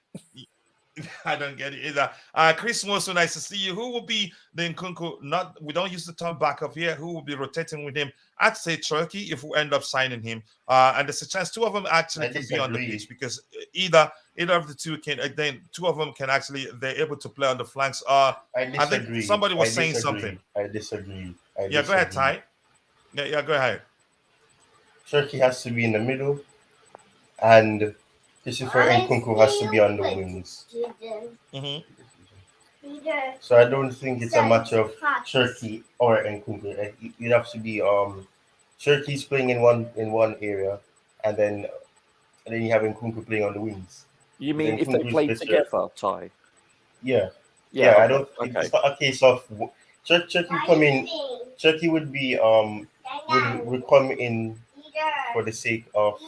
S1: I don't get it either. Chris Mosso, nice to see you. Who will be the Nkunku? We don't use the term backup here. Who will be rotating with him? I'd say Cherki if we end up signing him. And there's a chance 2 of them actually can be on the pitch, because either of the 2 can. Then 2 of them can actually. They're able to play on the flanks.
S3: I disagree.
S1: I think somebody was saying something.
S3: I disagree.
S1: Go ahead, Ty. Yeah, go ahead.
S3: Cherki has to be in the middle, and Christopher Nkunku has to be on the wings. So I don't think it's a matter of Cherki or Nkunku. You'd have to be Cherki's playing in one area, and then you have Nkunku playing on the wings.
S5: You mean if they play together, Ty?
S3: Yeah.
S5: Yeah.
S3: I don't. Okay. It's not a case of Cherki coming. Cherki would be would come in for the sake of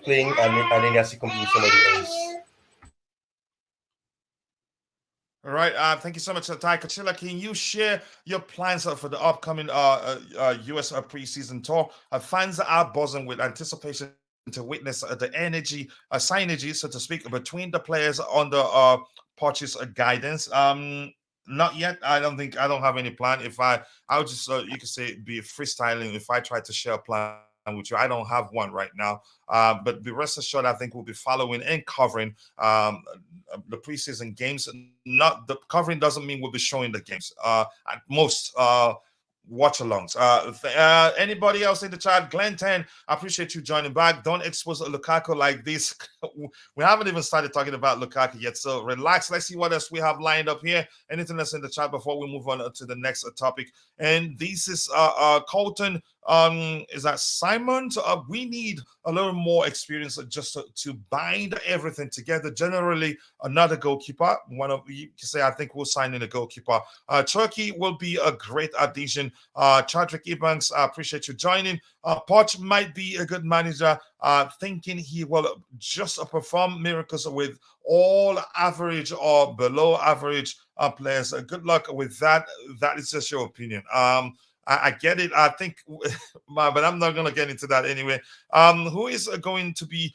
S3: playing, and then he has to compete with somebody else.
S1: All right. Thank you so much, Ty. Kachila, can you share your plans for the upcoming US preseason tour? Fans are buzzing with anticipation to witness the synergy, so to speak, between the players under Poch's guidance. Not yet. I don't have any plan. If I would just you could say be freestyling if I try to share a plan with you. I don't have one right now. But be rest assured, I think we'll be following and covering the preseason games. Not the covering doesn't mean we'll be showing the games. At most watch-alongs. Anybody else in the chat? Glenn 10, I appreciate you joining back. Don't expose Lukaku like this. We haven't even started talking about Lukaku yet, so relax. Let's see what else we have lined up here. Anything else in the chat before we move on to the next topic? And this is Colton. Is that Simon? We need a little more experience just to bind everything together. Generally, another goalkeeper. You can say I think we'll sign in a goalkeeper. Cherki will be a great addition. Chadwick Ebanks, I appreciate you joining. Poch might be a good manager. Thinking he will just perform miracles with all average or below average players. Good luck with that. That is just your opinion. I get it. I think, but I'm not going to get into that anyway. Who is going to be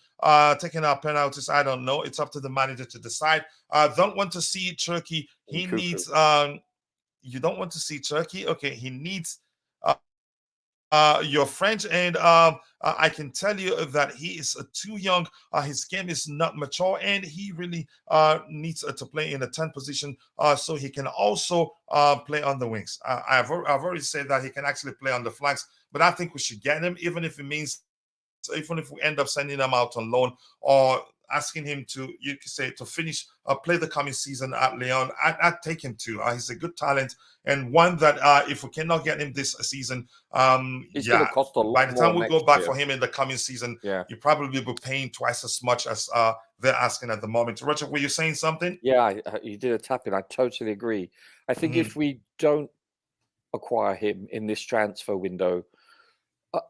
S1: taking our penalties? I don't know. It's up to the manager to decide. Don't want to see Cherki. He needs. You don't want to see Cherki? Okay, he needs your French, and I can tell you that he is too young. His game is not mature, and he really needs to play in a 10 position so he can also play on the wings. I've already said that he can actually play on the flanks, but I think we should get him, even if it means, even if we end up sending him out on loan, or asking him to, you could say, to finish, play the coming season at Lyon, I'd take him to. He's a good talent, and one that if we cannot get him this season,
S5: it's going to cost a lot.
S1: By the time we go back
S5: year
S1: for him in the coming season,
S5: yeah,
S1: you probably be paying twice as much as they're asking at the moment. Roger, were you saying something?
S5: Yeah, you did a tap in. I totally agree. I think if we don't acquire him in this transfer window,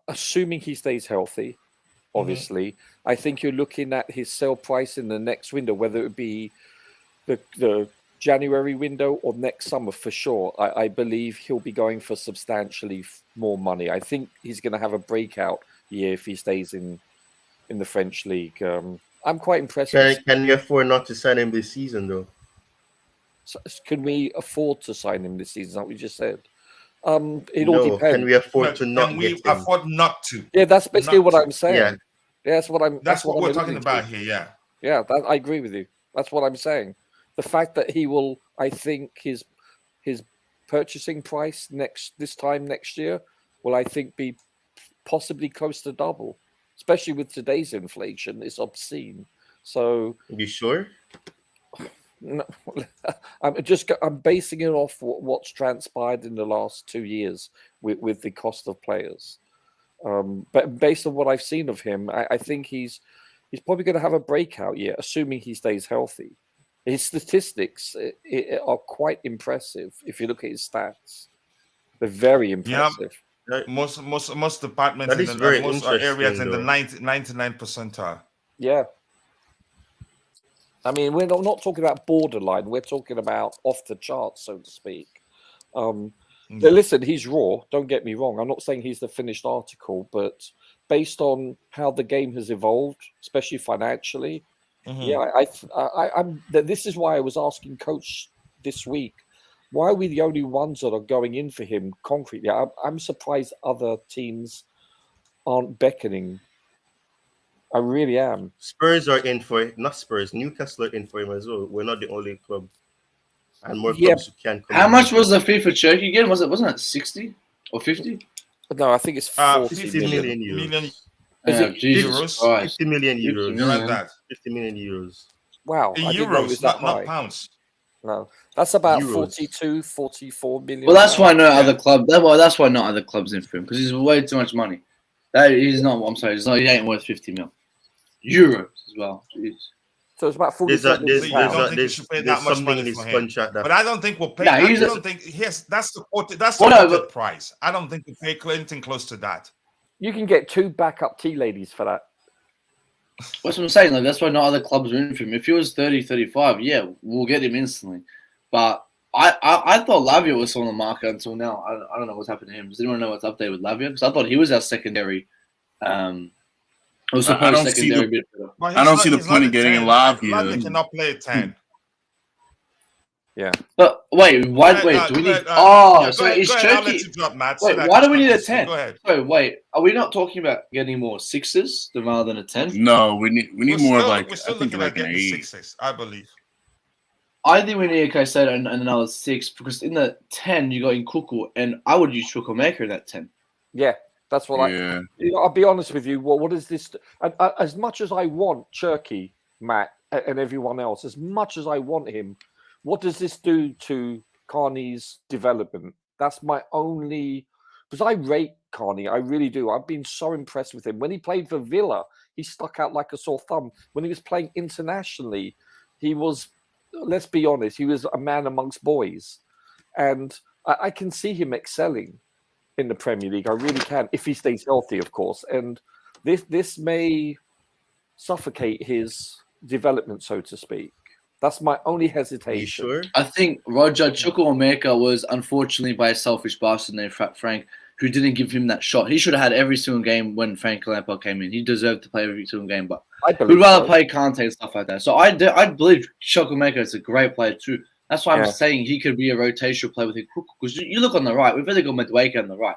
S5: assuming he stays healthy, obviously, I think you're looking at his sale price in the next window, whether it be the January window or next summer for sure. I believe he'll be going for substantially more money. I think he's going to have a breakout year if he stays in the French league. I'm quite impressed.
S3: Can we afford not to sign him this season, though?
S5: So, can we afford to sign him this season? Like we just said. It all depends.
S3: Can we afford to not?
S1: Can we afford not to?
S5: Yeah, that's basically what I'm saying.
S3: Yeah.
S5: Yeah,
S1: that's what we're talking about here. Yeah.
S5: Yeah, I agree with you. That's what I'm saying. The fact that he will, I think his purchasing price this time next year will, I think, be possibly close to double, especially with today's inflation. It's obscene. So,
S3: Are you sure?
S5: No, I'm basing it off what's transpired in the last 2 years with the cost of players. But based on what I've seen of him, I think he's probably going to have a breakout year, assuming he stays healthy. His statistics are quite impressive. If you look at his stats, they're very impressive.
S1: Yeah. Most departments
S3: in most
S1: areas in the 99 percentile.
S5: Yeah. I mean, we're not talking about borderline. We're talking about off the charts, so to speak. Listen, he's raw. Don't get me wrong. I'm not saying he's the finished article, but based on how the game has evolved, especially financially, this is why I was asking Coach this week, why are we the only ones that are going in for him concretely? I'm surprised other teams aren't beckoning. I really am.
S3: Spurs are in for it. Not Spurs. Newcastle are in for him as well. We're not the only club. And more clubs who can come.
S2: How much was the fee for Cherki again? Wasn't it 60 or 50?
S5: No, I think it's 40
S3: 50 million euros.
S5: Is it
S1: euros?
S3: 50 million euros.
S1: Like that.
S3: 50 million euros.
S5: Wow.
S1: In euros, not pounds.
S5: No, that's about
S3: Euros.
S5: 42, 44 million.
S2: Well, that's why no other club. That's why not other clubs in for him, because he's way too much money. That is not. I'm sorry. He ain't worth 50 mil euros as well. Jeez.
S5: So it's about 40.
S3: There's something in his contract that.
S1: But I don't think we'll pay.
S2: I
S1: don't think that's the quoted price. I don't think we pay anything close to that.
S5: You can get 2 backup tea ladies for that.
S2: That's what I'm saying. Like, that's why not other clubs are in for him. If he was 30, 35, yeah, we'll get him instantly. But I thought Lavia was on the market until now. I don't know what's happened to him. Does anyone know what's updated with Lavia? Because I thought he was our secondary. I don't see
S7: the point of getting Lavia.
S1: Lavia cannot play 10.
S5: Yeah.
S2: But wait, do we need? So is Cherki? Wait, why do we need a 10? So wait, are we not talking about getting more 6s rather than a 10?
S7: No, we need more like
S1: we're still
S7: I think
S1: looking
S7: like
S1: at
S7: an
S1: getting
S7: 8.
S1: 6s, I believe.
S2: I think we need a Caicedo and another 6 because in the 10 you got Nkuku, and I would use Chukwuemeka in that 10.
S5: Yeah, that's what I'll be honest with you. What is this? As much as I want Cherki, Matt, and everyone else, as much as I want him, what does this do to Carney's development? That's my only... Because I rate Carney, I really do. I've been so impressed with him. When he played for Villa, he stuck out like a sore thumb. When he was playing internationally, he was, let's be honest, he was a man amongst boys. And I can see him excelling in the Premier League. I really can, if he stays healthy, of course. And this may suffocate his development, so to speak. That's my only hesitation.
S3: Sure?
S2: I think Roger Chukwuemeka was unfortunately by a selfish bastard named Frank, who didn't give him that shot. He should have had every single game when Frank Lampard came in. He deserved to play every single game, but we'd rather play Kante and stuff like that. So I believe Chukwuemeka is a great player too. That's why I'm saying he could be a rotational player with Nkuku. Because you look on the right, we've really got Madueke on the right.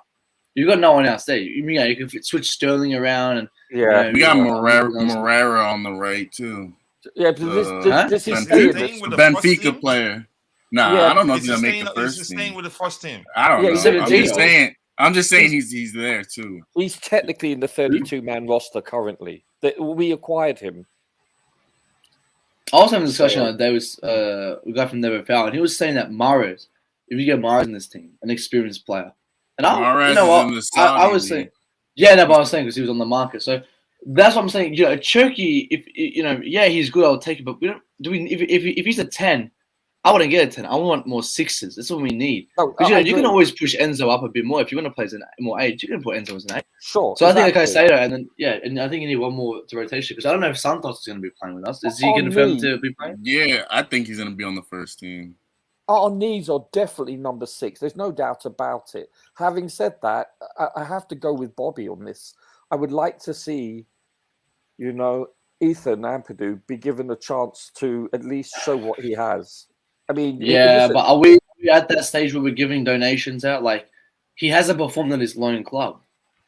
S2: You've got no one else there. You can switch Sterling around. And
S7: we got Morera on the right too.
S5: Yeah, but this is
S7: Benfica player. Nah, I don't know if he's gonna make the first team.
S1: Staying with the first team.
S7: I don't know. I'm just saying he's there too.
S5: He's technically in the 32-man roster currently. We acquired him.
S2: I was having a discussion the other day with a guy from Never Foul, and he was saying that Mahrez, if you get Mahrez in this team, an experienced player, and I was saying, but I was saying because he was on the market, so that's what I'm saying. Cherki, if he's good, I'll take it, but if he's a 10. I wouldn't get a 10. I want more 6s. That's what we need. Because you can always push Enzo up a bit more. If you want to play as more 8, you can put Enzo as an 8.
S5: Sure.
S2: So I think Caicedo, and then and I think you need one more to rotation because I don't know if Santos is going to be playing with us. Is he confirmed to be playing?
S7: Yeah, I think he's going to be on the first team.
S5: Our needs are definitely number 6. There's no doubt about it. Having said that, I have to go with Bobby on this. I would like to see, Ethan Ampadu be given a chance to at least show what he has. I mean,
S2: but are we at that stage where we're giving donations out? Like, he hasn't performed at his loan club.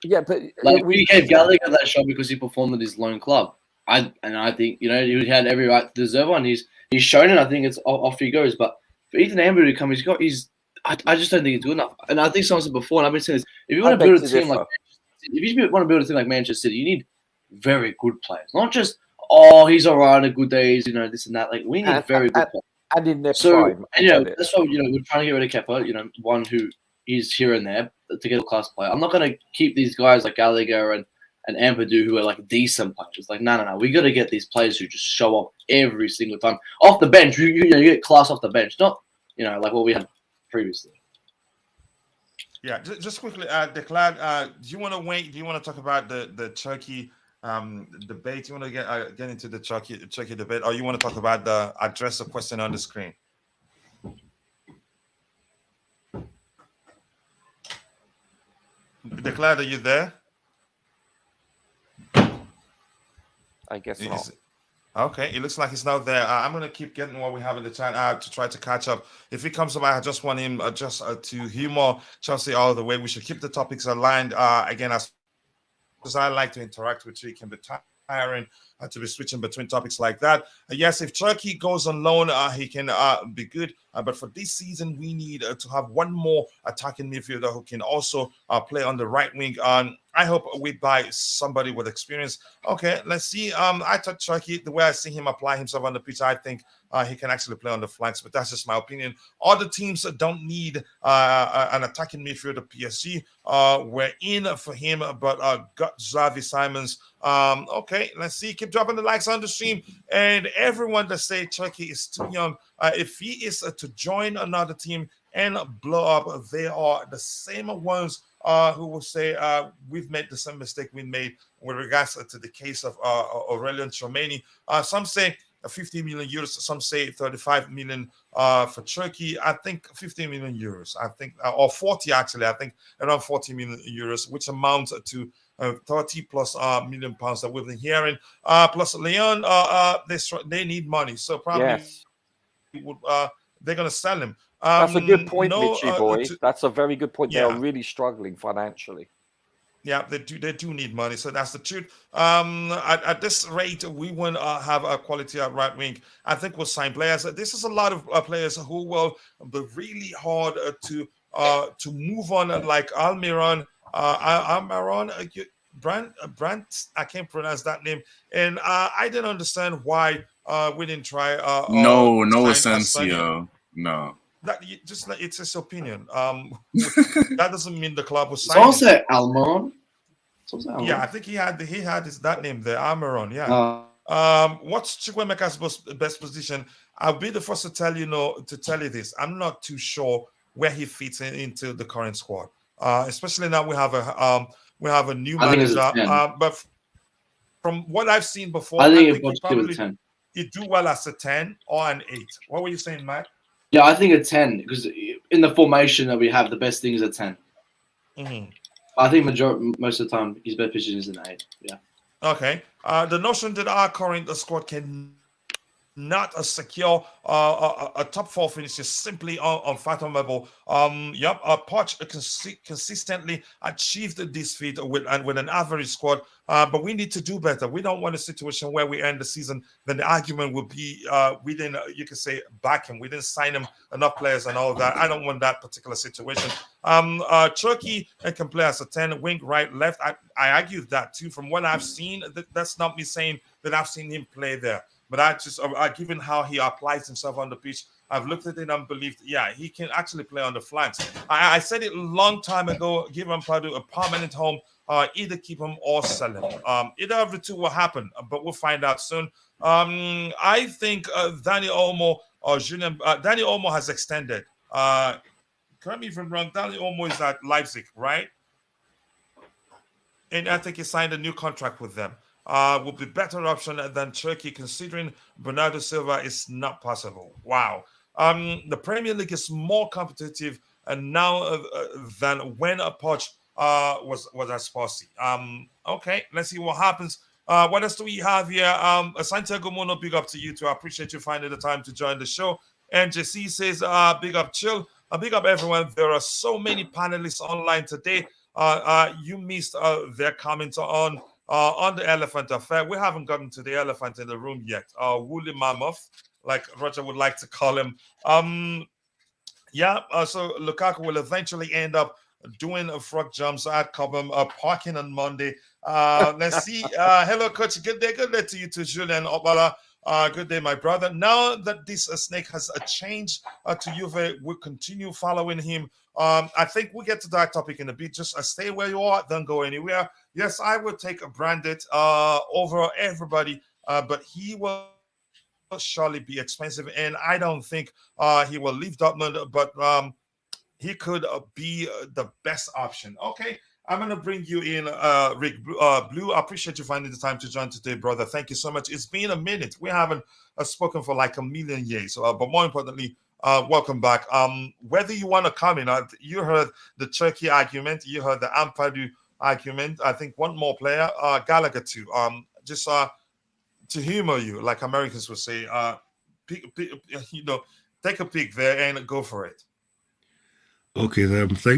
S5: Yeah, but
S2: we gave Gallagher that shot because he performed at his loan club. I think he had every right to deserve one. He's shown it. I think it's off he goes. But for Ethan Amber to come, I just don't think it's good enough. And I think someone said before, and I've been saying this: if you want to build a team like Manchester City, you need very good players, not just he's all right on good days, this and that. Like we need very good players.
S5: And in their prime.
S2: That's why we're trying to get rid of Kepa, one who is here and there to get a class player. I'm not going to keep these guys like Gallagher and Ampadu who are like decent players. Like, no. We got to get these players who just show up every single time. Off the bench, you get class off the bench, not, like what we had previously.
S1: Yeah, just quickly, Declan, do you want to wait? Do you want to talk about the Cherki debate? You want to get into the Cherki debate, or you want to talk about address the question on the screen? Declan, are you there?
S5: I guess not.
S1: Okay, it looks like he's not there. I'm going to keep getting what we have in the chat to try to catch up. If he comes by, I just want him to humor Chelsea all the way. We should keep the topics aligned. Again, as I like to interact with you, it can be tiring to be switching between topics like that. Yes, if Cherki goes on loan, he can be good. But for this season, we need to have one more attacking midfielder who can also play on the right wing. I hope we buy somebody with experience. Okay, let's see. I thought Cherki, the way I see him apply himself on the pitch, I think he can actually play on the flanks, but that's just my opinion. Other teams don't need an attacking midfielder. PSG we're in for him, but got Xavi Simons. Okay, let's see. Keep dropping the likes on the stream. And everyone that say Cherki is too young, if he is to join another team and blow up, they are the same ones who will say we've made the same mistake we made with regards to the case of Rayan Cherki. Some say 50 million euros, some say 35 million for Cherki. I think 50 million euros, I think, or 40 actually, I think around 40 million euros, which amounts to 30 plus million pounds that we've been hearing. Plus Lyon, they need money, so probably they're going to sell him.
S5: That's a good point, Mitchy boy. That's a very good point.
S1: Yeah.
S5: They are really struggling financially.
S1: Yeah, they do need money. So that's the truth. At this rate, we won't have a quality at right wing. I think we'll sign players. This is a lot of players who will be really hard to move on, like Almiron, Brandt. I can't pronounce that name, and I didn't understand why we didn't try.
S7: No Asensio. No.
S1: That just like it's his opinion. That doesn't mean the club was signing.
S2: Also Almiron.
S1: Yeah, I think he had that name there, Almiron. Yeah. What's Chukwuemeka's best position? I'll be the first to tell you this. I'm not too sure where he fits into the current squad. Especially now we have a new manager. But from what I've seen before, I think he probably he'd do well as a 10 or an 8. What were you saying, Matt?
S2: Yeah, I think a 10 because in the formation that we have, the best thing is a 10.
S1: Mm-hmm.
S2: I think most of the time his best position is an 8. Yeah.
S1: Okay. The notion that our current squad can not secure a top 4 finish is simply unfathomable. Poch consistently achieved this feat with an average squad, but we need to do better. We don't want a situation where we end the season, then the argument will be we didn't, you can say, back him. We didn't sign him enough players and all that. I don't want that particular situation. Cherki can play as a 10, wing, right, left. I argue that too. From what I've seen, that's not me saying that I've seen him play there. But I just, given how he applies himself on the pitch, I've looked at it and believed, yeah, he can actually play on the flanks. I said it a long time ago, give Ampadu a permanent home, either keep him or sell him. Either of the two will happen, but we'll find out soon. I think Dani Olmo or Julian, Dani Olmo has extended. Correct me if I'm wrong, Dani Olmo is at Leipzig, right? And I think he signed a new contract with them. Will be better option than Cherki, considering Bernardo Silva is not possible. Wow. The Premier League is more competitive now than when Poch was at Sportsy. Okay, let's see what happens. What else do we have here? Santiago Mono, big up to you too. I appreciate you finding the time to join the show. And JC says, big up, chill. Big up, everyone. There are so many panelists online today. You missed their comments on the elephant affair. We haven't gotten to the elephant in the room yet. Woolly mammoth, like Roger would like to call him. So Lukaku will eventually end up doing a frog jumps at Cobham, parking on Monday. Let's see. Hello, coach. Good day to you too, Julian Obala. Good day, my brother. Now that this snake has a change to Juve, we'll continue following him. I think we'll get to that topic in a bit. Just stay where you are, don't go anywhere. Yes, I would take a Branded over everybody, but he will surely be expensive, and I don't think he will leave Dortmund, but he could be the best option. Okay, I'm going to bring you in, Rick Blue. I appreciate you finding the time to join today, brother. Thank you so much. It's been a minute. We haven't spoken for like a million years, but more importantly, welcome back. Whether you want to come in, you heard the Cherki argument, you heard the Ampadu argument. I think one more player, Gallagher too. Just to humor you, like Americans would say, take a peek there and go for it.
S8: Okay,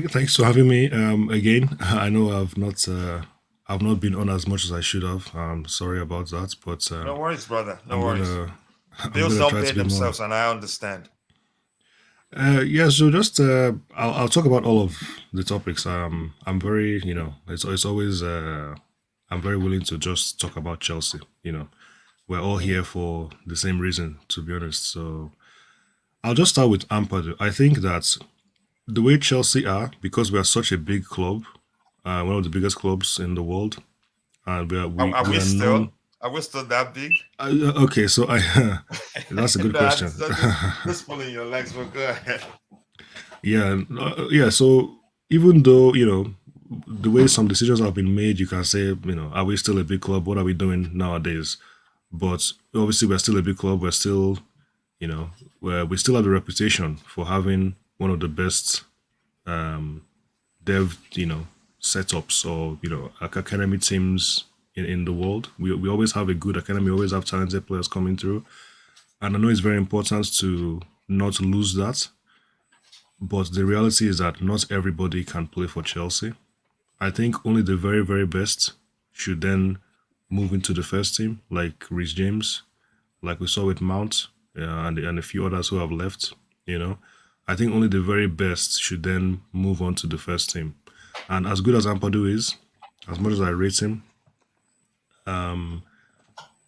S8: thanks for having me again. I know I've not been on as much as I should have. Sorry about that, but
S1: no worries, brother. No worries. Bills don't pay themselves, and I understand.
S8: So just I'll talk about all of the topics. I'm very, it's always I'm very willing to just talk about Chelsea. We're all here for the same reason, to be honest. So I'll just start with Ampadu. I think that the way Chelsea are, because we are such a big club, one of the biggest clubs in the world, and
S1: are we still that big?
S8: Okay, so that's a good question.
S1: Just pulling your legs, but go ahead.
S8: Yeah. So even though the way some decisions have been made, you can say, are we still a big club? What are we doing nowadays? But obviously, we're still a big club. We're still, we still have the reputation for having one of the best dev, setups or academy teams in the world. We always have a good academy. We always have talented players coming through, and I know it's very important to not lose that. But the reality is that not everybody can play for Chelsea. I think only the very, very best should then move into the first team, like Reece James, like we saw with Mount, and a few others who have left. I think only the very best should then move on to the first team. And as good as Ampadu is, as much as I rate him,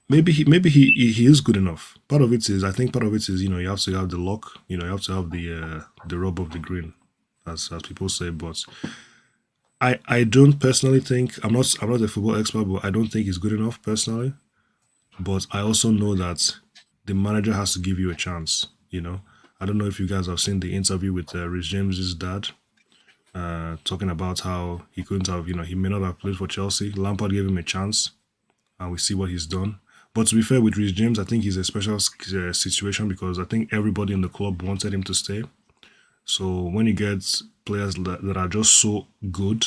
S8: maybe he is good enough. I think part of it is you have to have the luck, you have to have the rub of the green, as people say. But I don't personally think I'm not a football expert, but I don't think he's good enough personally. But I also know that the manager has to give you a chance. I don't know if you guys have seen the interview with Reece James's dad, talking about how he couldn't have, he may not have played for Chelsea. Lampard gave him a chance, and we see what he's done. But to be fair with Reece James, I think he's a special situation because I think everybody in the club wanted him to stay. So when you get players that are just so good,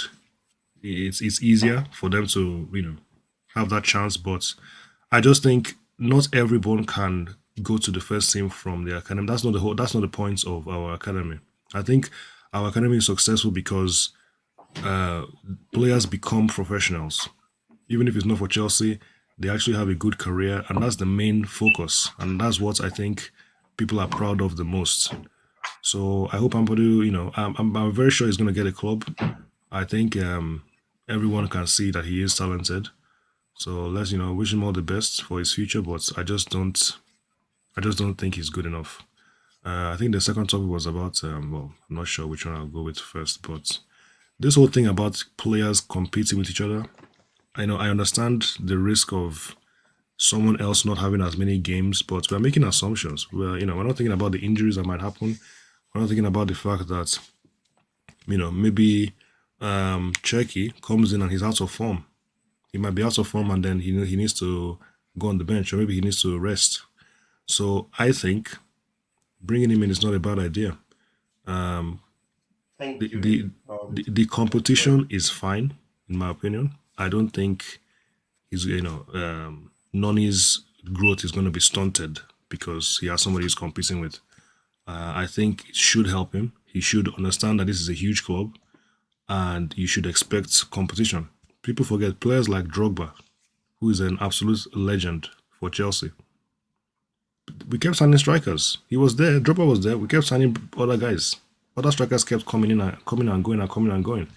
S8: it's easier for them to, have that chance. But I just think not everyone can go to the first team from the academy. That's not the point of our academy. I think our academy is successful because players become professionals. Even if it's not for Chelsea, they actually have a good career, and that's the main focus. And that's what I think people are proud of the most. So I hope Ampadu, I'm very sure he's going to get a club. I think everyone can see that he is talented. So let's wish him all the best for his future. But I just don't think he's good enough. I think the second topic was about well, I'm not sure which one I'll go with first, but this whole thing about players competing with each other. I understand the risk of someone else not having as many games, but we're making assumptions. We're not thinking about the injuries that might happen. We're not thinking about the fact that maybe Cherki comes in and he's out of form. He might be out of form, and then he needs to go on the bench, or maybe he needs to rest. So I think bringing him in is not a bad idea. The competition is fine, in my opinion. I don't think he's Noni's growth is going to be stunted because he has somebody he's competing with. I think it should help him. He should understand that this is a huge club, and you should expect competition. People forget players like Drogba, who is an absolute legend for Chelsea. We kept signing strikers. He was there. Drogba was there. We kept signing other guys. Other strikers kept coming and going.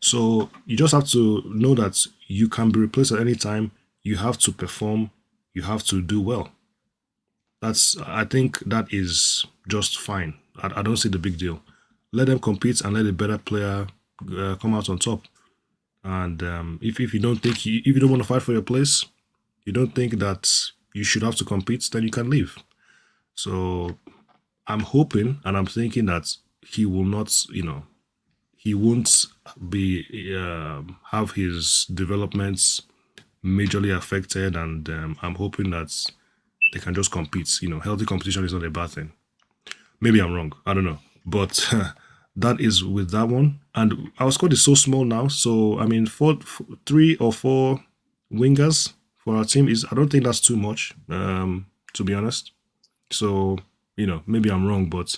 S8: So you just have to know that you can be replaced at any time. You have to perform. You have to do well. I think that is just fine. I don't see the big deal. Let them compete and let a better player come out on top. And if you don't think if you don't want to fight for your place, you don't think that you should have to compete, then you can leave. So I'm hoping and I'm thinking that he will not, he won't be have his developments majorly affected, and I'm hoping that they can just compete. Healthy competition is not a bad thing. Maybe I'm wrong. I don't know, but that is with that one. And our squad is so small now. So I mean, 3 or 4 wingers for our team I don't think that's too much, to be honest. So maybe I'm wrong, but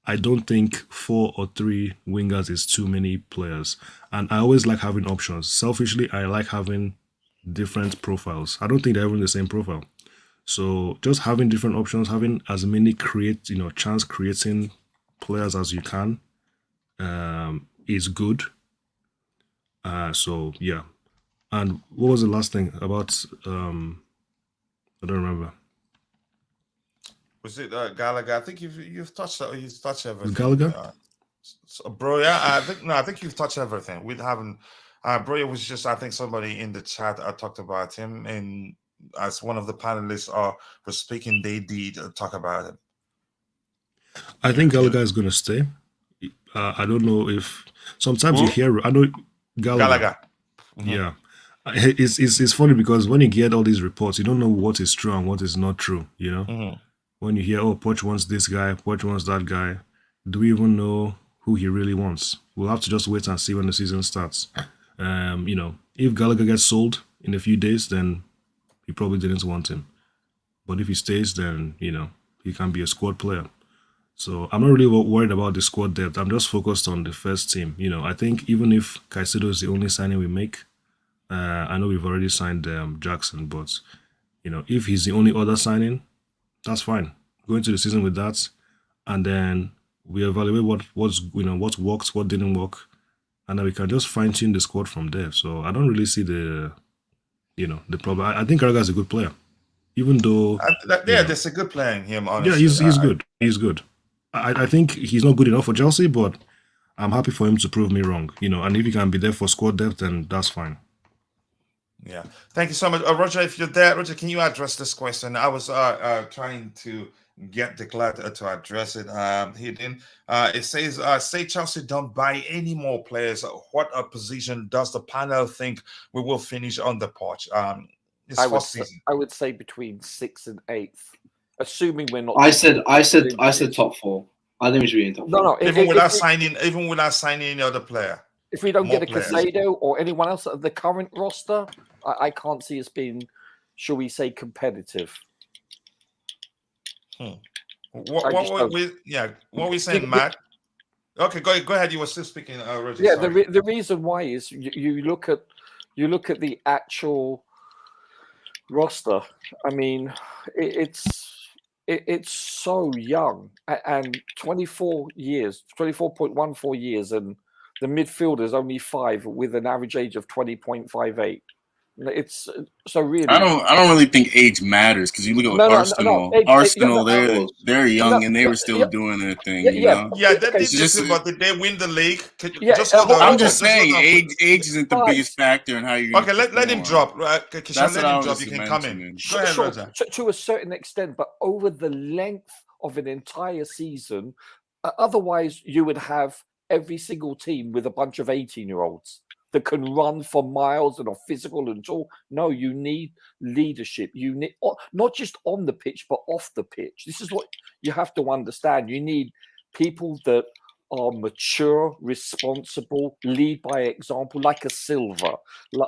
S8: I don't think 4 or 3 wingers is too many players. And I always like having options. Selfishly, I like having different profiles. I don't think they're even the same profile. So just having different options, having as many chance creating players as you can is good. So yeah. And what was the last thing about I don't remember.
S1: Was it Gallagher? I think you've touched everything.
S8: Gallagher?
S1: Bro, yeah, I think you've touched everything. We haven't. Bro, it was just I think somebody in the chat talked about him, and as one of the panelists was speaking, they did talk about him.
S8: I think Gallagher is going to stay. I don't know if sometimes you hear. I know Gallagher. Mm-hmm. Yeah, it's funny because when you get all these reports, you don't know what is true and what is not true.
S1: Mm-hmm.
S8: When you hear, Poch wants this guy, Poch wants that guy, do we even know who he really wants? We'll have to just wait and see when the season starts. If Gallagher gets sold in a few days, then he probably didn't want him. But if he stays, then, he can be a squad player. So I'm not really worried about the squad depth. I'm just focused on the first team. I think even if Caicedo is the only signing we make, I know we've already signed Jackson, but, if he's the only other signing, that's fine. Go into the season with that, and then we evaluate what worked, what didn't work, and then we can just fine tune the squad from there. So I don't really see the problem. I think Gallagher is a good player, even though
S1: there's a good player in him. Honestly,
S8: yeah, he's good. He's good. I think he's not good enough for Chelsea, but I'm happy for him to prove me wrong. And if he can be there for squad depth, then that's fine.
S1: Yeah, thank you so much, Roger. If you're there, Roger, can you address this question? I was trying to get Declan to address it. He didn't. It says, "Say Chelsea don't buy any more players. What position does the panel think we will finish on the porch?"
S5: I would say between 6th and 8th, assuming we're not.
S2: I said top 4. I think we should be in top 4.
S5: No.
S1: Even without signing any other player.
S5: If we don't get a Caicedo or anyone else at the current roster, I can't see us being, shall we say, competitive.
S1: What were we saying, Matt? Okay, go ahead. You were still speaking, Roger.
S5: Yeah, the reason why is you look at the actual roster. I mean, it's so young, and 24.14 years, and the midfield is only 5 with an average age of 20.58. It's so really.
S7: I don't really think age matters because you look at Arsenal. Arsenal, they're young and they were still doing their thing. You know?
S1: Yeah, that did just. But did they win the league?
S7: I'm just saying, age isn't the biggest factor in how you.
S1: Okay, let him drop.
S7: That's what I was
S1: drop. You can come in. Go ahead, Roger.
S5: To a certain extent, but over the length of an entire season, otherwise you would have every single team with a bunch of 18-year-olds that can run for miles and are physical and all. No, you need leadership. You need not just on the pitch, but off the pitch. This is what you have to understand. You need people that are mature, responsible, lead by example, like a Silva,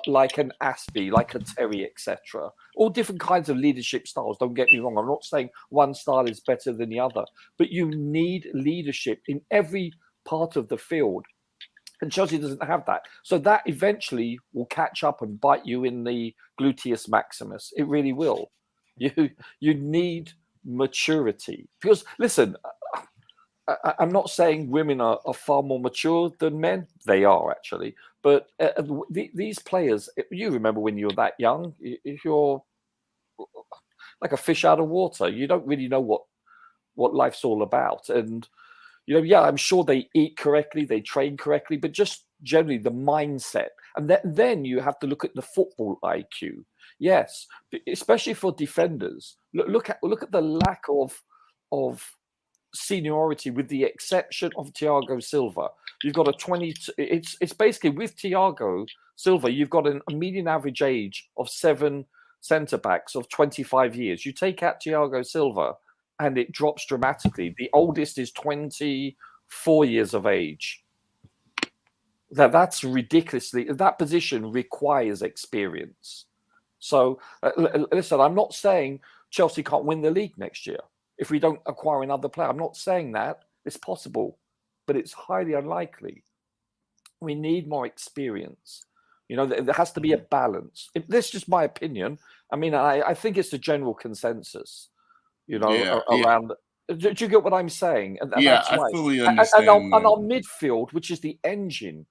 S5: like an Aspie, like a Terry, etc. All different kinds of leadership styles. Don't get me wrong. I'm not saying one style is better than the other, but you need leadership in every part of the field. And Chelsea doesn't have that. So that eventually will catch up and bite you in the gluteus maximus. It really will. You need maturity. Because, listen, I'm not saying women are far more mature than men. They are, actually. But these players, you remember when you were that young, if you're like a fish out of water, you don't really know what life's all about. And I'm sure they eat correctly, they train correctly, but just generally the mindset. And then you have to look at the football IQ. Yes, especially for defenders. Look at the lack of seniority, with the exception of Thiago Silva. You've got a 20. It's basically with Thiago Silva, you've got a median average age of 7 centre backs of 25 years. You take out Thiago Silva, and it drops dramatically. The oldest is 24 years of age. That's ridiculously. That position requires experience. So, listen, I'm not saying Chelsea can't win the league next year if we don't acquire another player. I'm not saying that. It's possible, but it's highly unlikely. We need more experience. There has to be a balance. This is just my opinion. I mean, I think it's the general consensus. Around. Do you get what I'm saying? And
S7: yeah, I fully understand.
S5: And our midfield, which is the engine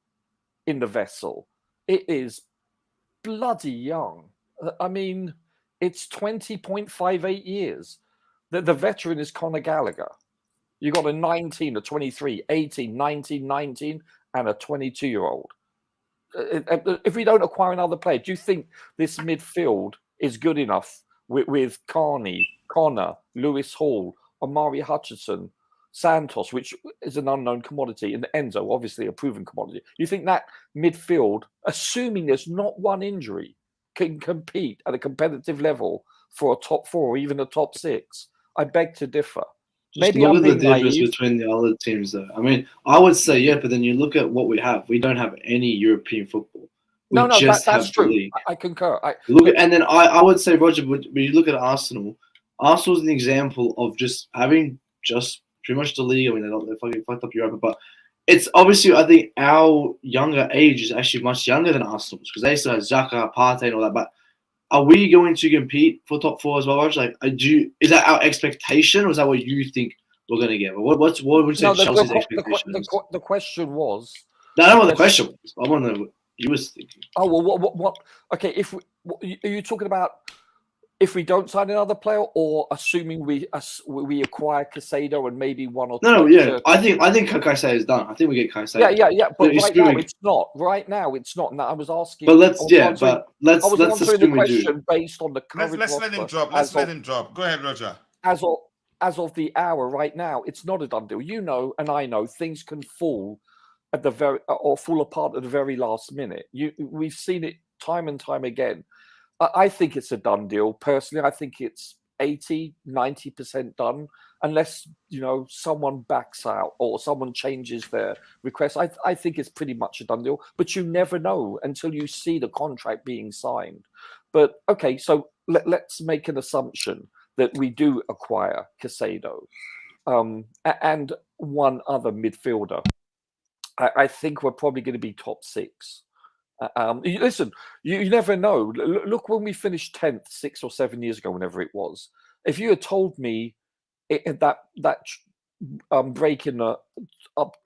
S5: in the vessel, it is bloody young. I mean, it's 20.58 years. The veteran is Conor Gallagher. You got a 19, a 23, 18, 19, 19, and a 22-year-old. If we don't acquire another player, do you think this midfield is good enough with Carney, Connor, Lewis Hall, Omari Hutchinson, Santos, which is an unknown commodity, and Enzo, obviously a proven commodity? You think that midfield, assuming there's not one injury, can compete at a competitive level for a top 4 or even a top 6? I beg to differ.
S2: Maybe look at the difference between the other teams, though. I mean, I would say, yeah, but then you look at what we have. We don't have any European football.
S5: That's true. I concur.
S2: And then I would say, Roger, when you look at Arsenal, Arsenal's an example of just having just pretty much the league. I mean, they fucking fucked up Europa, but it's obviously, I think our younger age is actually much younger than Arsenal's because they still have Xhaka, Partey, and all that. But are we going to compete for top 4 as well, Roger? Is that our expectation, or is that what you think we're going to get? What would you say Chelsea's expectation is?
S5: The question was.
S2: No, I don't know what the question was. I want to know what you was thinking.
S5: Oh well, what? Okay, are you talking about if we don't sign another player, or assuming we acquire Caicedo and maybe one or two?
S2: No, yeah, I think Caicedo is done. I think we get Caicedo.
S5: Yeah. But right now it's not. Right now it's not. Now I was asking.
S2: But let's answering
S5: the question based on the current.
S1: Let's let him drop. Let him drop. Go ahead, Roger.
S5: As of the hour right now, it's not a done deal. You know, and I know things can fall at the fall apart at the very last minute. We've seen it time and time again. I think it's a done deal. Personally, I think it's 80, 90% done, unless, someone backs out or someone changes their request. I think it's pretty much a done deal, but you never know until you see the contract being signed. But, okay, so let's make an assumption that we do acquire Caicedo and one other midfielder. I think we're probably going to be top 6. Listen, you never know. Look, when we finished 10th 6 or 7 years ago, whenever it was, if you had told me that break in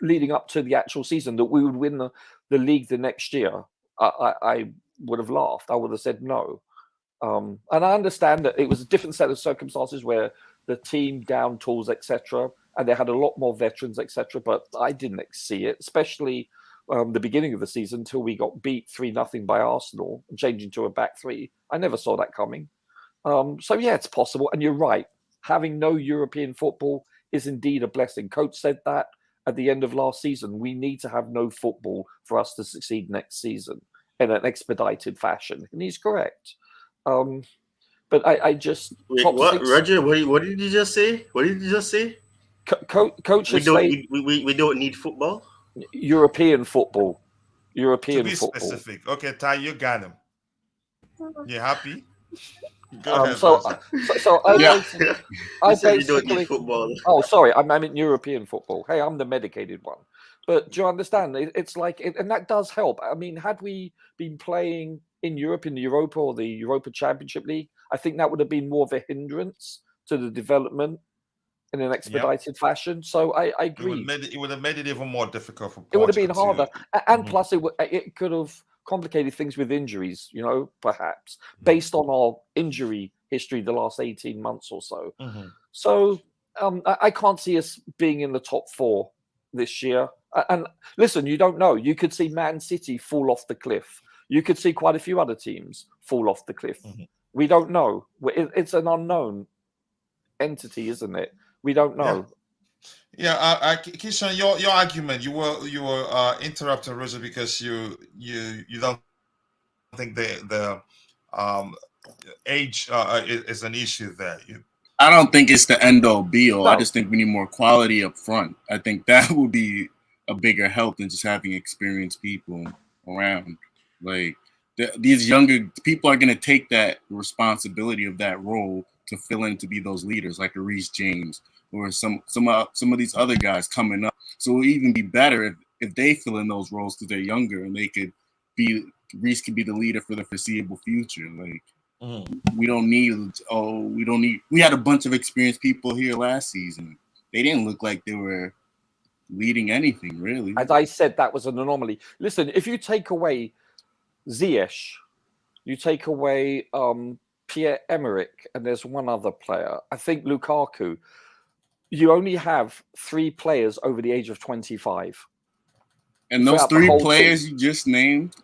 S5: leading up to the actual season that we would win the league the next year, I would have laughed. I would have said no. And I understand that it was a different set of circumstances where the team down tools, etc., and they had a lot more veterans, etc. But I didn't see it, especially the beginning of the season until we got beat 3-0 by Arsenal and changing to a back three. I never saw that coming. So yeah, it's possible. And you're right. Having no European football is indeed a blessing. Coach said that at the end of last season. We need to have no football for us to succeed next season in an expedited fashion. And he's correct. But I just...
S3: Wait, what? Roger, what did you just say? What did you just say?
S5: Coach
S3: we don't need football?
S5: European football. European
S1: to be
S5: football.
S1: Specific. Okay, Ty, you got him. You happy?
S5: I basically
S3: don't need football.
S5: Oh, sorry, I meant European football. Hey, I'm the medicated one. But do you understand? It's like, and that does help. I mean, had we been playing in Europe, in the Europa or the Europa Championship League, I think that would have been more of a hindrance to the development in an expedited fashion. So I agree.
S1: It would have made it even more difficult for Portugal.
S5: It would have been harder. And plus, it could have complicated things with injuries, perhaps, based on our injury history the last 18 months or so. So I can't see us being in the top 4 this year. And listen, you don't know. You could see Man City fall off the cliff. You could see quite a few other teams fall off the cliff. We don't know. It's an unknown entity, isn't it? We don't know.
S1: Yeah, Kishan, your argument. You were interrupting Roger because you don't think the age is an issue there.
S7: I don't think it's the end all be all. No. I just think we need more quality up front. I think that would be a bigger help than just having experienced people around. Like these younger people are going to take that responsibility of that role to fill in to be those leaders, like a Reece James or some of these other guys coming up. So it would even be better if they fill in those roles because they're younger and they could be Reece could be the leader for the foreseeable future. Like we had a bunch of experienced people here last season. They didn't look like they were leading anything really.
S5: As I said, that was an anomaly. Listen, if you take away Ziyech, you take away Pierre-Emerick, and there's one other player, I think Lukaku, you only have 3 players over the age of 25.
S7: And those 3 players you just named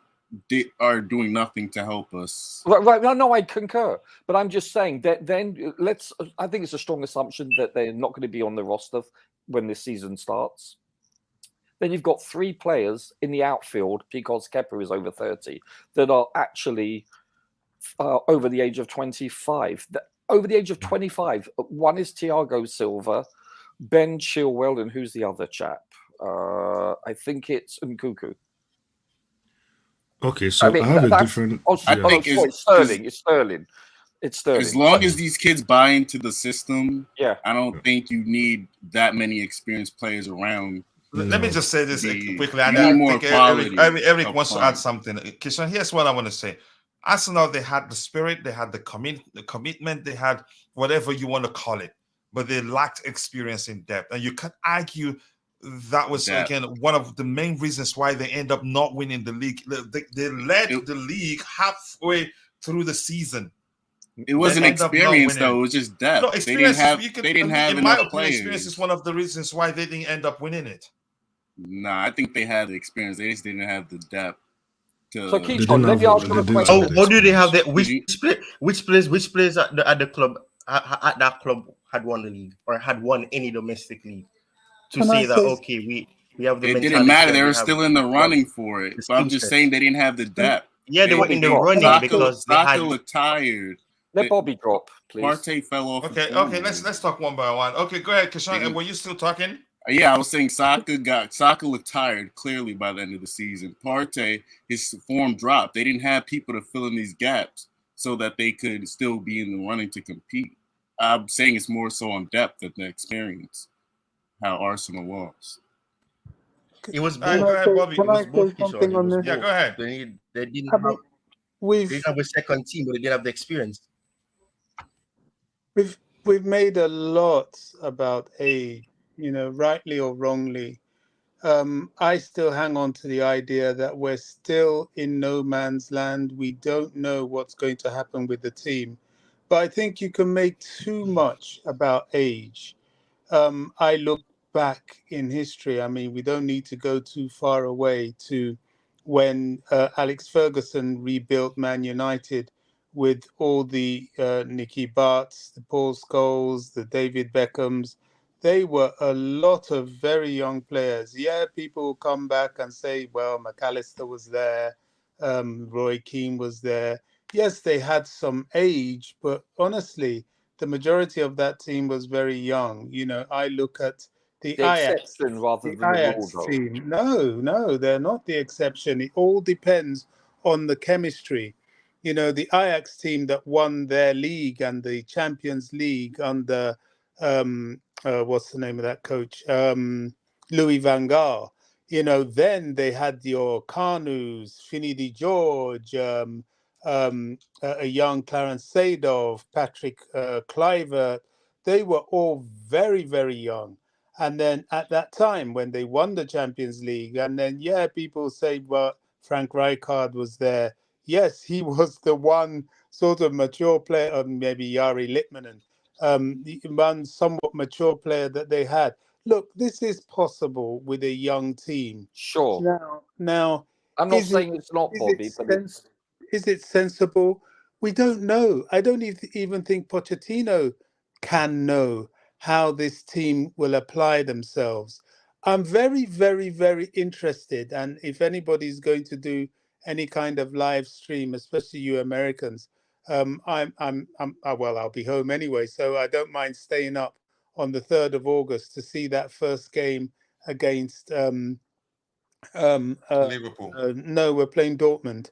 S7: are doing nothing to help us.
S5: Right. No, I concur. But I'm just saying that then I think it's a strong assumption that they're not going to be on the roster when this season starts. Then you've got 3 players in the outfield, because Kepa is over 30, that are actually over the age of 25. Over the age of 25, one is Thiago Silva, Ben Chilwell, and who's the other chap? I think it's Nkunku.
S8: Okay, so I have a different...
S5: It's Sterling. It's Sterling.
S7: As long as these kids buy into the system,
S5: I
S7: don't think you need that many experienced players around.
S1: Let me just say this quickly. I
S7: think
S1: Eric wants to add something. Kishan, here's what I want to say. Arsenal, they had the spirit, they had the commitment, they had whatever you want to call it, but they lacked experience in depth. And you can't argue that was, again, one of the main reasons why they end up not winning the league. They led the league halfway through the season.
S7: It wasn't experience, though. It was just depth.
S1: No, experience.
S7: They didn't have
S1: in
S7: enough
S1: my opinion,
S7: players.
S1: Experience is one of the reasons why they didn't end up winning it.
S7: Nah, I think they had the experience. They just didn't have the depth.
S5: So keep on. Let me ask you a question.
S3: How do they have that? Which players at the club at that club had won the league or had won any domestic league to say that we have the?
S7: It didn't matter. They were still in the running for it. So I'm just saying they didn't have the depth.
S3: Yeah, they were in the running because
S7: Saka looked tired.
S5: Let Bobby drop, please.
S7: Partey fell off.
S1: Okay. Let's talk one by one. Okay, go ahead, Kishan. And were you still talking?
S7: Yeah, I was saying Saka looked tired clearly by the end of the season. Partey, his form dropped. They didn't have people to fill in these gaps so that they could still be in the running to compete. I'm saying it's more so on depth than the experience. How Arsenal lost.
S3: It was both.
S1: Yeah, go ahead.
S3: They didn't have a second team, but they didn't have the experience.
S6: We've made a lot about age, rightly or wrongly, I still hang on to the idea that we're still in no man's land. We don't know what's going to happen with the team. But I think you can make too much about age. I look back in history. I mean, we don't need to go too far away to when Alex Ferguson rebuilt Man United with all the Nicky Barts, the Paul Scholes, the David Beckhams. They were a lot of very young players. Yeah, people will come back and say, well, McAllister was there, Roy Keane was there. Yes, they had some age, but honestly, the majority of that team was very young. You know, I look at the
S5: exception rather than the rule, though.
S6: team. No, they're not the exception. It all depends on the chemistry. You know, the Ajax team that won their league and the Champions League under what's the name of that coach? Louis van Gaal. You know, then they had your Carnus, Finny de George, a young Clarence Seedorf, Patrick Kluivert. They were all very, very young. And then at that time, when they won the Champions League, and then, yeah, people say, well, Frank Rijkaard was there. Yes, he was the one sort of mature player, or maybe Jari Litmanen, the one somewhat mature player that they had. Look, this is possible with a young team.
S5: Sure.
S6: Now,
S5: I'm not saying it's not, Bobby, but
S6: is it sensible? We don't know. I don't even think Pochettino can know how this team will apply themselves. I'm very, very, very interested. And if anybody's going to do any kind of live stream, especially you Americans, I'll be home anyway, so I don't mind staying up on the 3rd of August to see that first game against
S1: Liverpool.
S6: No, we're playing Dortmund.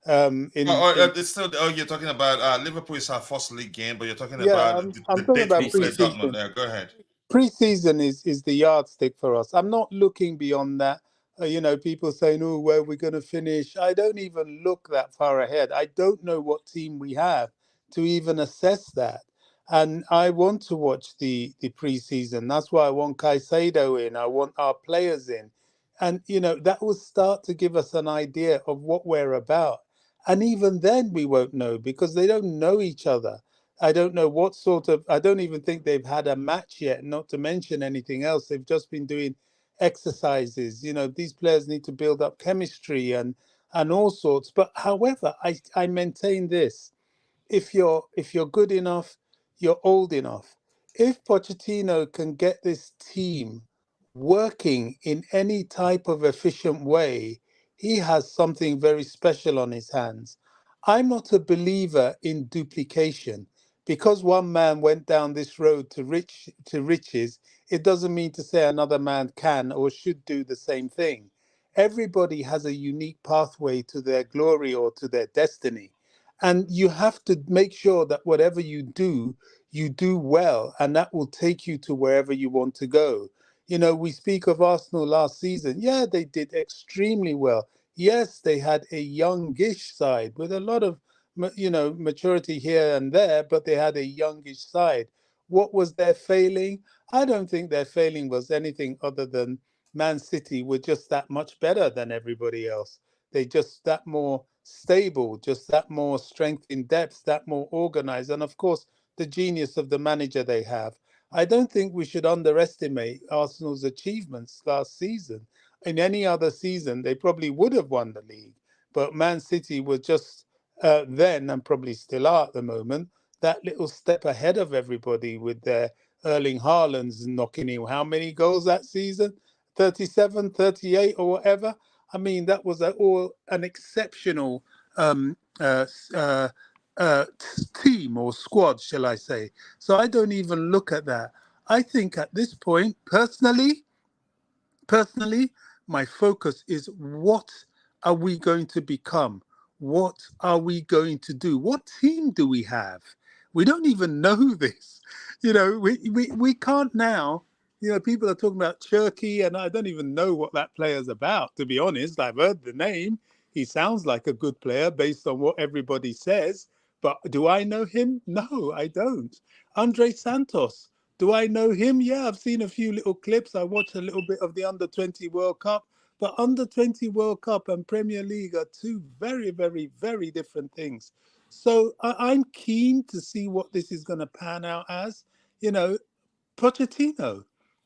S1: It's still. Oh, you're talking about Liverpool is our first league game, but you're talking about
S6: I'm talking about
S1: pre-season. Go ahead.
S6: Pre-season is the yardstick for us. I'm not looking beyond that. You know, people saying, "Oh, where we're going to finish." I don't even look that far ahead. I don't know what team we have to even assess that. And I want to watch the pre-season. That's why I want Caicedo in. I want our players in, and you know that will start to give us an idea of what we're about. And even then, we won't know because they don't know each other. I don't know what sort of, I don't even think they've had a match yet, not to mention anything else. They've just been doing exercises. You know, these players need to build up chemistry and all sorts. But however, I maintain this. If you're good enough, you're old enough. If Pochettino can get this team working in any type of efficient way, he has something very special on his hands. I'm not a believer in duplication. Because one man went down this road to riches, it doesn't mean to say another man can or should do the same thing. Everybody has a unique pathway to their glory or to their destiny. And you have to make sure that whatever you do well, and that will take you to wherever you want to go. You know, we speak of Arsenal last season. Yeah, they did extremely well. Yes, they had a youngish side with a lot of, maturity here and there, but they had a youngish side. What was their failing? I don't think their failing was anything other than Man City were just that much better than everybody else. They just that more stable, just that more strength in depth, that more organized, and of course the genius of the manager they have. I don't think we should underestimate Arsenal's achievements last season. In any other season, they probably would have won the league, but Man City were just then, and probably still are at the moment, that little step ahead of everybody with their Erling Haaland's knocking in how many goals that season? 37, 38 or whatever. I mean, that was an exceptional team or squad, shall I say. So I don't even look at that. I think at this point, personally, my focus is what are we going to become? What are we going to do? What team do we have? We don't even know this. You know, we can't now. You know, people are talking about Cherki, and I don't even know what that player's about, to be honest. I've heard the name. He sounds like a good player based on what everybody says. But do I know him? No, I don't. Andre Santos. Do I know him? Yeah, I've seen a few little clips. I watched a little bit of the Under-20 World Cup. But Under-20 World Cup and Premier League are two very, very, very different things. So I'm keen to see what this is going to pan out as. Pochettino,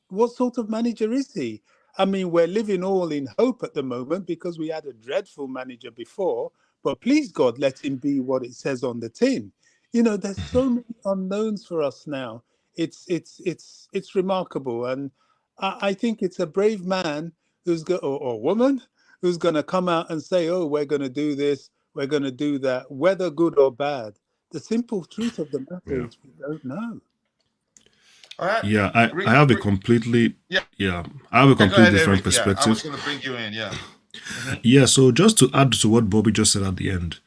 S6: what sort of manager is he? I mean, we're living all in hope at the moment because we had a dreadful manager before, but please God, let him be what it says on the tin. There's so many unknowns for us now. It's remarkable, and I think it's a brave man or woman who's going to come out and say, "Oh, we're going to do this, we're going to do that," whether good or bad. The simple truth of the matter is we don't know.
S1: All right.
S8: Yeah, I have a completely I have a completely different perspective.
S1: I was going to bring you in. Yeah.
S8: Yeah. So just to add to what Bobby just said at the end,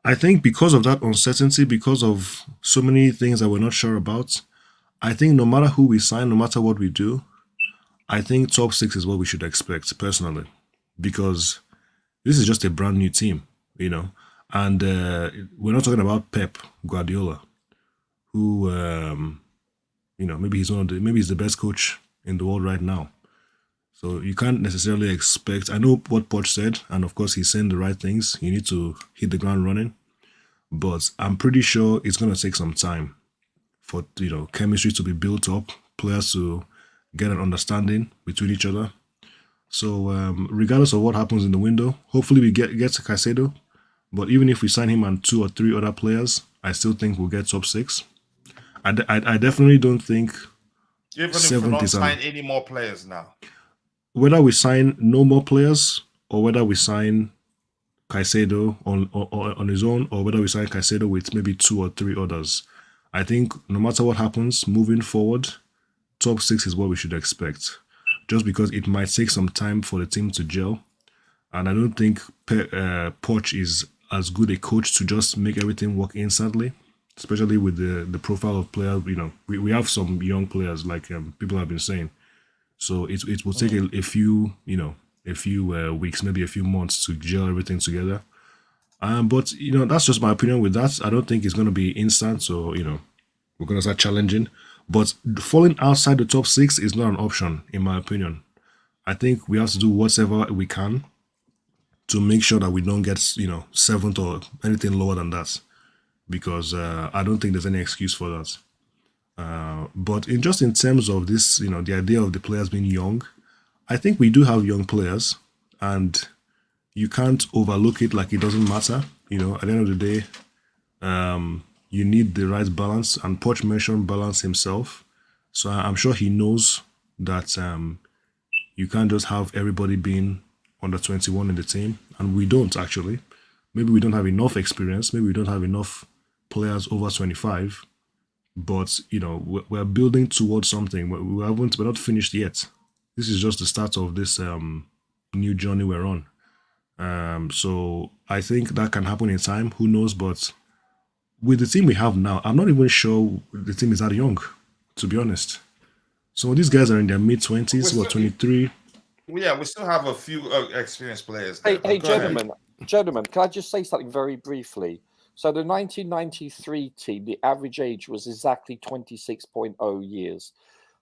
S8: I think because of that uncertainty, because of so many things that we're not sure about, I think no matter who we sign, no matter what we do, I think top 6 is what we should expect personally, because this is just a brand new team, and we're not talking about Pep Guardiola, who maybe he's the best coach in the world right now. So you can't necessarily expect. I know what Poch said, and of course he's saying the right things. You need to hit the ground running, but I'm pretty sure it's going to take some time for chemistry to be built up, players to get an understanding between each other. So regardless of what happens in the window, hopefully we get to Caicedo. But even if we sign him and 2 or 3 other players, I still think we'll get top 6. I definitely don't think.
S1: Even if we don't sign any more players now.
S8: Whether we sign no more players or whether we sign Caicedo on his own, or whether we sign Caicedo with maybe 2 or 3 others, I think no matter what happens moving forward, top 6 is what we should expect. Just because it might take some time for the team to gel, and I don't think Poch is as good a coach to just make everything work instantly, especially with the profile of players. We have some young players, like people have been saying. So it will take a few weeks, maybe a few months to gel everything together. But that's just my opinion with that. I don't think it's going to be instant. So we're going to start challenging. But falling outside the top 6 is not an option, in my opinion. I think we have to do whatever we can to make sure that we don't get 7th or anything lower than that, because I don't think there's any excuse for that. But in terms of this, the idea of the players being young, I think we do have young players, and you can't overlook it like it doesn't matter. At the end of the day, you need the right balance, and Poch mentioned balance himself. So I'm sure he knows that you can't just have everybody being under 21 in the team, and we don't actually. Maybe we don't have enough experience. Maybe we don't have enough players over 25. But we're building towards something. We're not finished yet. This is just the start of this new journey we're on. So I think that can happen in time. Who knows? But with the team we have now, I'm not even sure the team is that young, to be honest. Some of these guys are in their mid-20s, 23.
S1: Yeah, we still have a few experienced players.
S5: Hey, gentlemen, can I just say something very briefly? So the 1993 team, the average age was exactly 26.0 years.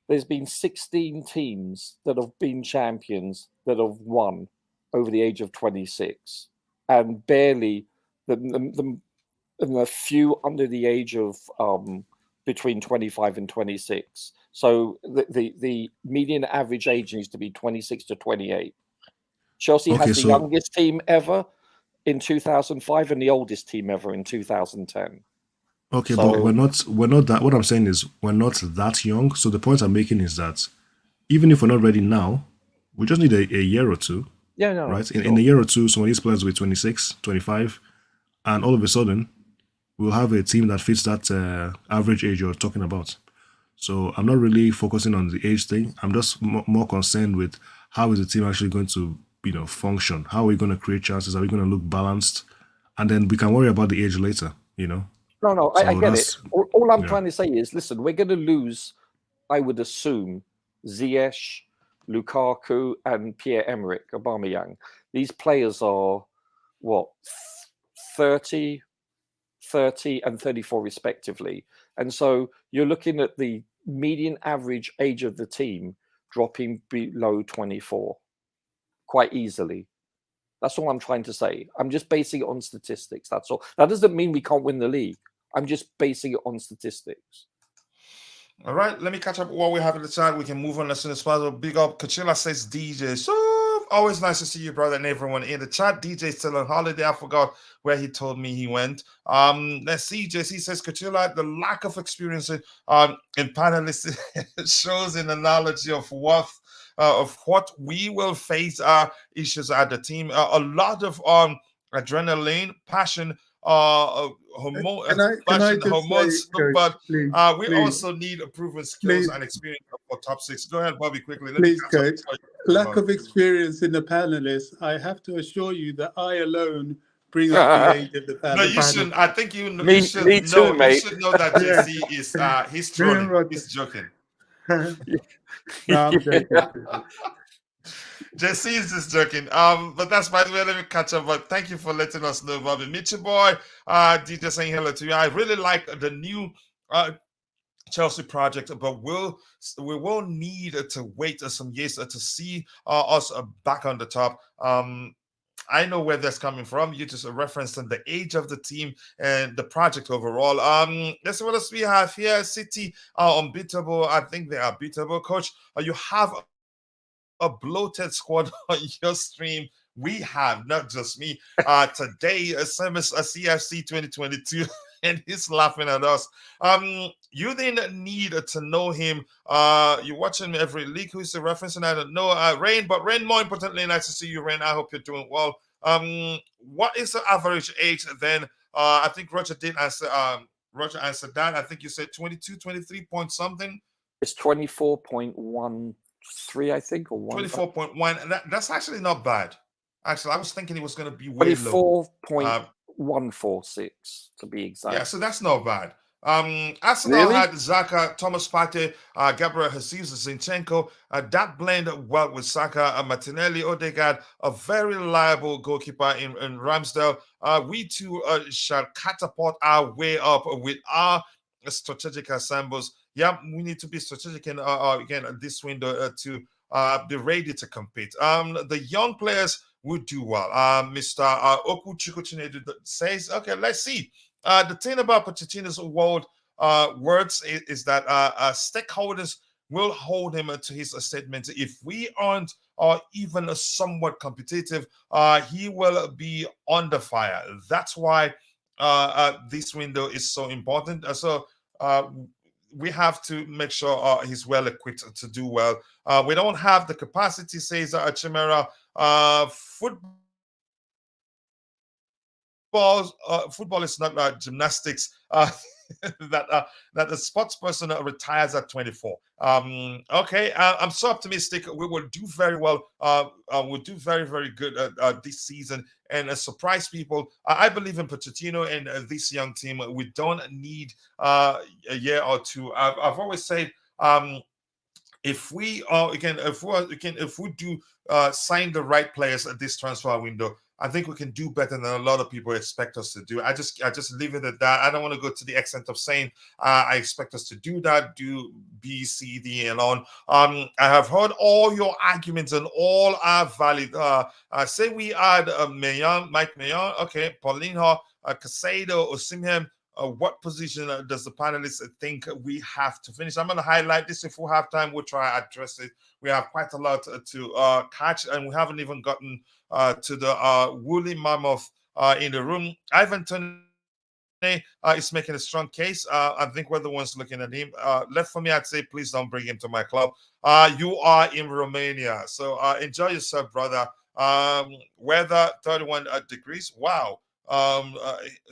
S5: There's been 16 teams that have been champions that have won over the age of 26, and barely the few under the age of between 25 and 26. So the median average age needs to be 26 to 28. Chelsea has the youngest team ever in 2005 and the oldest team ever in 2010.
S8: Okay, so, but we're not that. What I'm saying is we're not that young. So the point I'm making is that even if we're not ready now, we just need a year or two.
S5: Yeah, no,
S8: right. In a year or two, some of these players will be 26, 25, and all of a sudden, we'll have a team that fits that average age you're talking about. So I'm not really focusing on the age thing. I'm just more concerned with how is the team actually going to function? How are we going to create chances? Are we going to look balanced? And then we can worry about the age later,
S5: No,
S8: So
S5: I get it. All I'm trying to say is, listen, we're going to lose, I would assume, Ziyech, Lukaku, and Pierre-Emerick Aubameyang. These players are, 30, and 34 respectively. And so you're looking at the median average age of the team dropping below 24 quite easily. That's all I'm trying to say. I'm just basing it on statistics. That's all. That doesn't mean we can't win the league. I'm just basing it on statistics.
S1: All right, let me catch up what we have in the chat. We can move on as soon as possible. Big up. Kachila says DJ. So always nice to see you, brother, and everyone in the chat. DJ still on holiday. I forgot where he told me he went. Let's see. JC says Kachila, the lack of experience in panelists shows in the knowledge of what we will face issues at the team. A lot of adrenaline, passion, hormones, but we also need proven skills and experience for top six. Go ahead, Bobby, quickly.
S6: Please, coach. Lack of experience in the panelists. I have to assure you that I alone bring up the age of the panelists.
S1: No, you shouldn't. I think you,
S5: me
S1: should
S5: too,
S1: know.
S5: Mate.
S1: You should know that JC is he's trolling. He's joking.
S6: No, I'm joking.
S1: Jesse is just joking. But that's by the way, let me catch up. But thank you for letting us know, Bobby. Mitchell boy, DJ saying hello to you. I really like the new Chelsea project, but we will need to wait some years to see us back on the top. I know where that's coming from. You just referenced the age of the team and the project overall. Let's see what else we have here. City are unbeatable. I think they are beatable. Coach, you have a bloated squad on your stream. We have, not just me. Today, same as a CFC 2022, and he's laughing at us. You didn't need to know him. You're watching every league. Who's the reference? And I don't know. Rain, but Rain, more importantly, nice to see you, Rain. I hope you're doing well. What is the average age then? I think Roger did answer. Roger answered that. I think you said 22, 23 point something.
S5: It's 24.13, I think, or
S1: 24.1. That's actually not bad. Actually, I was thinking it was going to be way low.
S5: 24.146 to be exact.
S1: Yeah, so that's not bad. Arsenal had Xhaka, Thomas Partey, Gabriel Jesus, Zinchenko. That blend well with Saka, Martinelli, Odegaard, a very reliable goalkeeper in Ramsdale. We too shall catapult our way up with our strategic assembles. Yeah, we need to be strategic in again this window to be ready to compete. The young players will do well. Mr. Oku Chukwuchinedu says, okay, let's see. The thing about Pochettino's words is that stakeholders will hold him to his statement. If we aren't even somewhat competitive, he will be under fire. That's why this window is so important. We have to make sure he's well equipped to do well. We don't have the capacity, says Chimera. Football is not gymnastics. That the sports person retires at 24. Okay, I'm so optimistic. We will do very well. We'll do very, very good this season and surprise people. I believe in Pochettino and this young team. We don't need a year or two. I've always said, if we do sign the right players at this transfer window, I think we can do better than a lot of people expect us to do. I just leave it at that. I don't want to go to the extent of saying I expect us to do that, do B, C, D, and on. I have heard all your arguments and all are valid. Say we add Mike Mayon, okay, Paulinho, Caicedo, Osimhen. What position does the panelists think we have to finish? I'm going to highlight this. If we have time, we'll try to address it. We have quite a lot to catch, and we haven't even gotten to the woolly mammoth in the room. Ivan Toney is making a strong case. I think we're the ones looking at him. Left for me, I'd say, please don't bring him to my club. You are in Romania, so enjoy yourself, brother. Weather 31 degrees. Wow.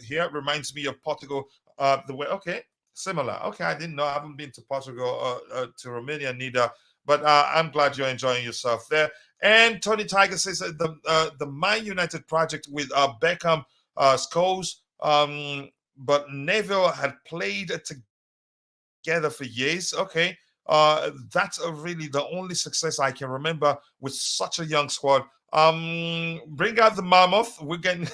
S1: Here reminds me of Portugal. The way, okay, similar. Okay, I didn't know. I haven't been to Portugal to Romania neither. But I'm glad you're enjoying yourself there. And Tony Tiger says that the Man United project with Beckham, Scholes, but Neville had played together for years. Okay, that's really the only success I can remember with such a young squad. Bring out the mammoth. We're getting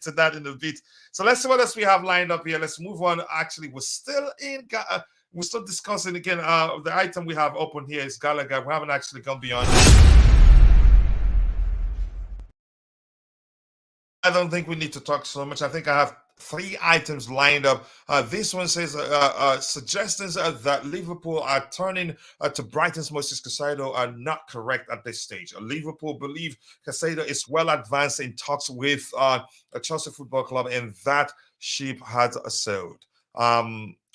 S1: to that in a bit. So let's see what else we have lined up here. Let's move on. Actually, we're still in we're still discussing again. The item we have open here is Gallagher. We haven't actually gone beyond. I don't think we need to talk so much. I think I have 3 items lined up. This one says suggestions that Liverpool are turning to Brighton's Moses Caicedo are not correct at this stage. Liverpool believe Caicedo is well advanced in talks with a Chelsea Football Club, and that ship has sailed.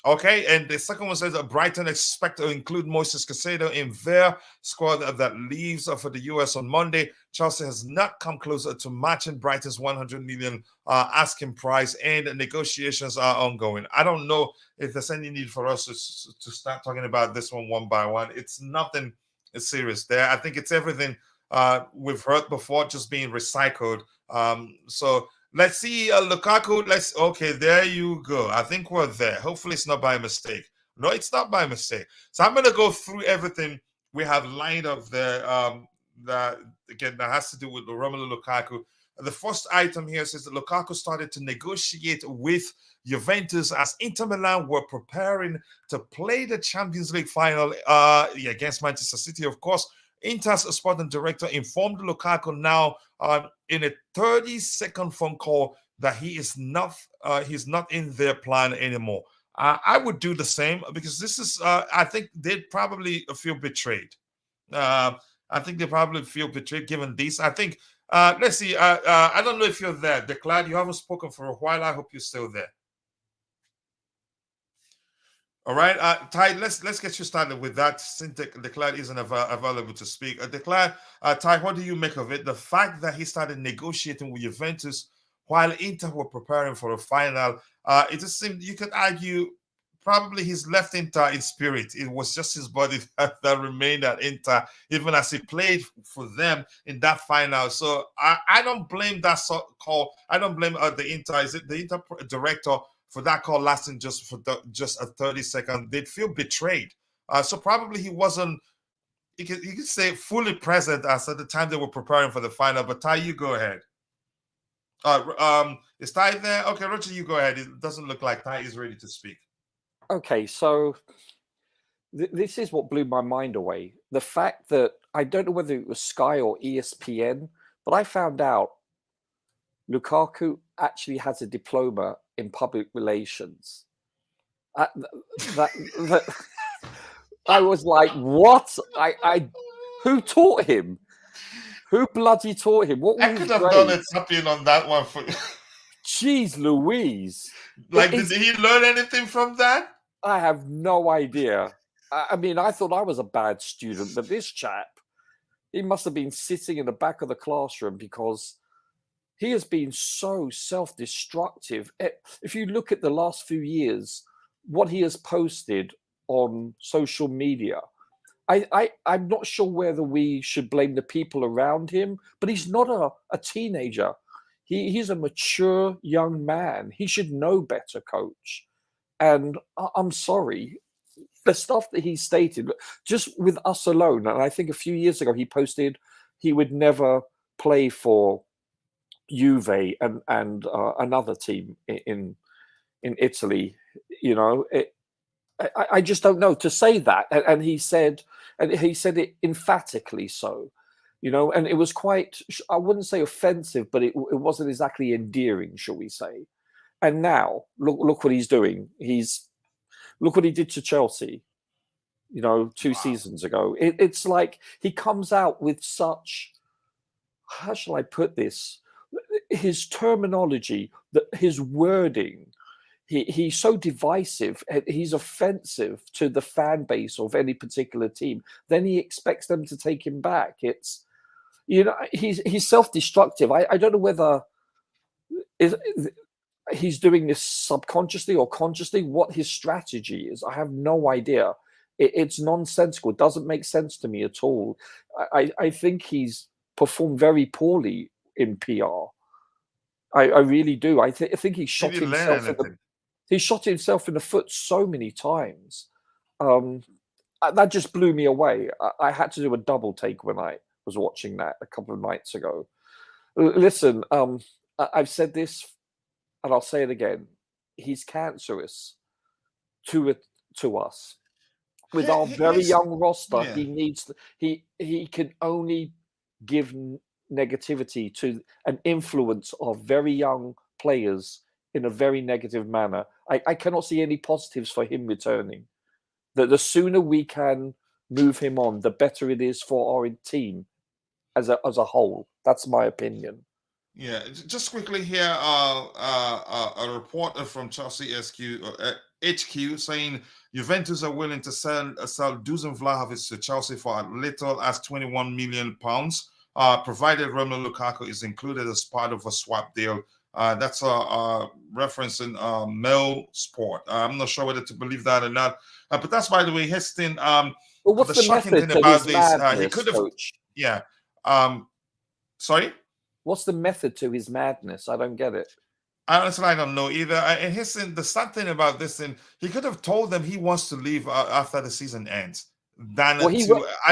S1: Okay, and the second one says that Brighton expect to include Moses Caicedo in their squad that leaves for the US on Monday. Chelsea has not come closer to matching Brighton's 100 million asking price, and negotiations are ongoing. I don't know if there's any need for us to start talking about this one by one. It's nothing serious there. I think it's everything we've heard before, just being recycled. So let's see, Lukaku. Okay, there you go. I think we're there. Hopefully it's not by mistake. No, it's not by mistake. So I'm going to go through everything we have lined up there. That has to do with Romelu Lukaku. The first item here says that Lukaku started to negotiate with Juventus as Inter Milan were preparing to play the Champions League final against Manchester City. Of course, Inter's sporting director informed Lukaku now in a 30-second phone call that he's not in their plan anymore. I would do the same, because this is I think they'd probably feel betrayed. I think they probably feel betrayed given this. I think let's see. I don't know if you're there, Declan. You haven't spoken for a while. I hope you're still there. All right, Ty, let's get you started with that, since Declan isn't available to speak. Declan, Ty, what do you make of it? The fact that he started negotiating with Juventus while Inter were preparing for a final, it just seemed, you could argue, probably he's left Inter in spirit. It was just his body that remained at Inter, even as he played for them in that final. So I don't blame that call. I don't blame the Inter. Is it the Inter director for that call lasting just a 30-second? They'd feel betrayed. So probably he wasn't, you could say, fully present as at the time they were preparing for the final. But Ty, you go ahead. Is Ty there? Okay, Roger, you go ahead. It doesn't look like Ty is ready to speak.
S5: Okay, so this is what blew my mind away. The fact that, I don't know whether it was Sky or ESPN, but I found out Lukaku actually has a diploma in public relations. I was like, what? Who taught him? Who bloody taught him? What?
S1: I could have done a tapping on that one for you.
S5: Jeez Louise.
S1: Like, did he learn anything from that?
S5: I have no idea. I mean, I thought I was a bad student, but this chap, he must have been sitting in the back of the classroom, because he has been so self-destructive. If you look at the last few years, what he has posted on social media, I'm not sure whether we should blame the people around him, but he's not a teenager. He's a mature young man. He should know better, coach. And I'm sorry, the stuff that he stated, just with us alone, and I think a few years ago he posted he would never play for Juve and another team in Italy. You know, I just don't know to say that. And he said it emphatically so. You know, and it was quite, I wouldn't say offensive, but it wasn't exactly endearing, shall we say. And now, look what he's doing. Look what he did to Chelsea, you know, 2 seasons ago. It's like he comes out with such, how shall I put this? His terminology, his wording, he's so divisive. He's offensive to the fan base of any particular team. Then he expects them to take him back. It's, you know, he's self-destructive. I don't know whether he's doing this subconsciously or consciously, what his strategy is. I have no idea. It's nonsensical. It doesn't make sense to me at all. I think he's performed very poorly in PR. I really do. I think he shot himself in the foot so many times. That just blew me away. I had to do a double take when I was watching that a couple of nights ago. Listen, I've said this, and I'll say it again. He's cancerous to to us. With our very young roster, he needs he can only give negativity to an influence of very young players in a very negative manner. I cannot see any positives for him returning. The sooner we can move him on, the better it is for our team as a whole. That's my opinion.
S1: Yeah, just quickly here, a reporter from Chelsea HQ saying Juventus are willing to sell Dusan Vlahovic to Chelsea for as little as £21 million, provided Romelu Lukaku is included as part of a swap deal. That's a reference in Mail Sport. I'm not sure whether to believe that or not. But that's, by the way, his thing.
S5: Well, what's the
S1: shocking
S5: method
S1: thing
S5: to
S1: about
S5: his
S1: this?
S5: madness,
S1: He could have,
S5: Coach?
S1: yeah. Sorry.
S5: What's the method to his madness? I don't get it.
S1: Honestly, I don't know either. And his thing, the sad thing about this thing, he could have told them he wants to leave after the season ends. I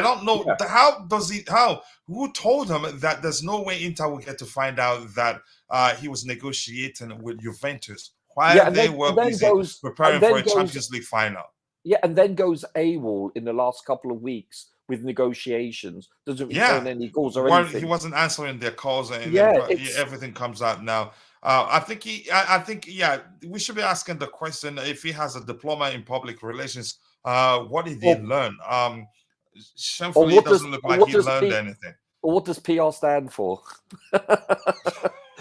S1: don't know. Yeah. Who told him that there's no way Inter will get to find out that he was negotiating with Juventus while they were busy preparing for a Champions League final?
S5: Yeah, and then goes AWOL in the last couple of weeks with negotiations. Doesn't return any calls or anything.
S1: He wasn't answering their calls, and everything comes out now. I think we should be asking the question if he has a diploma in public relations. What did he learn? Shamefully, it doesn't look like he learned anything.
S5: Or what does PR stand for?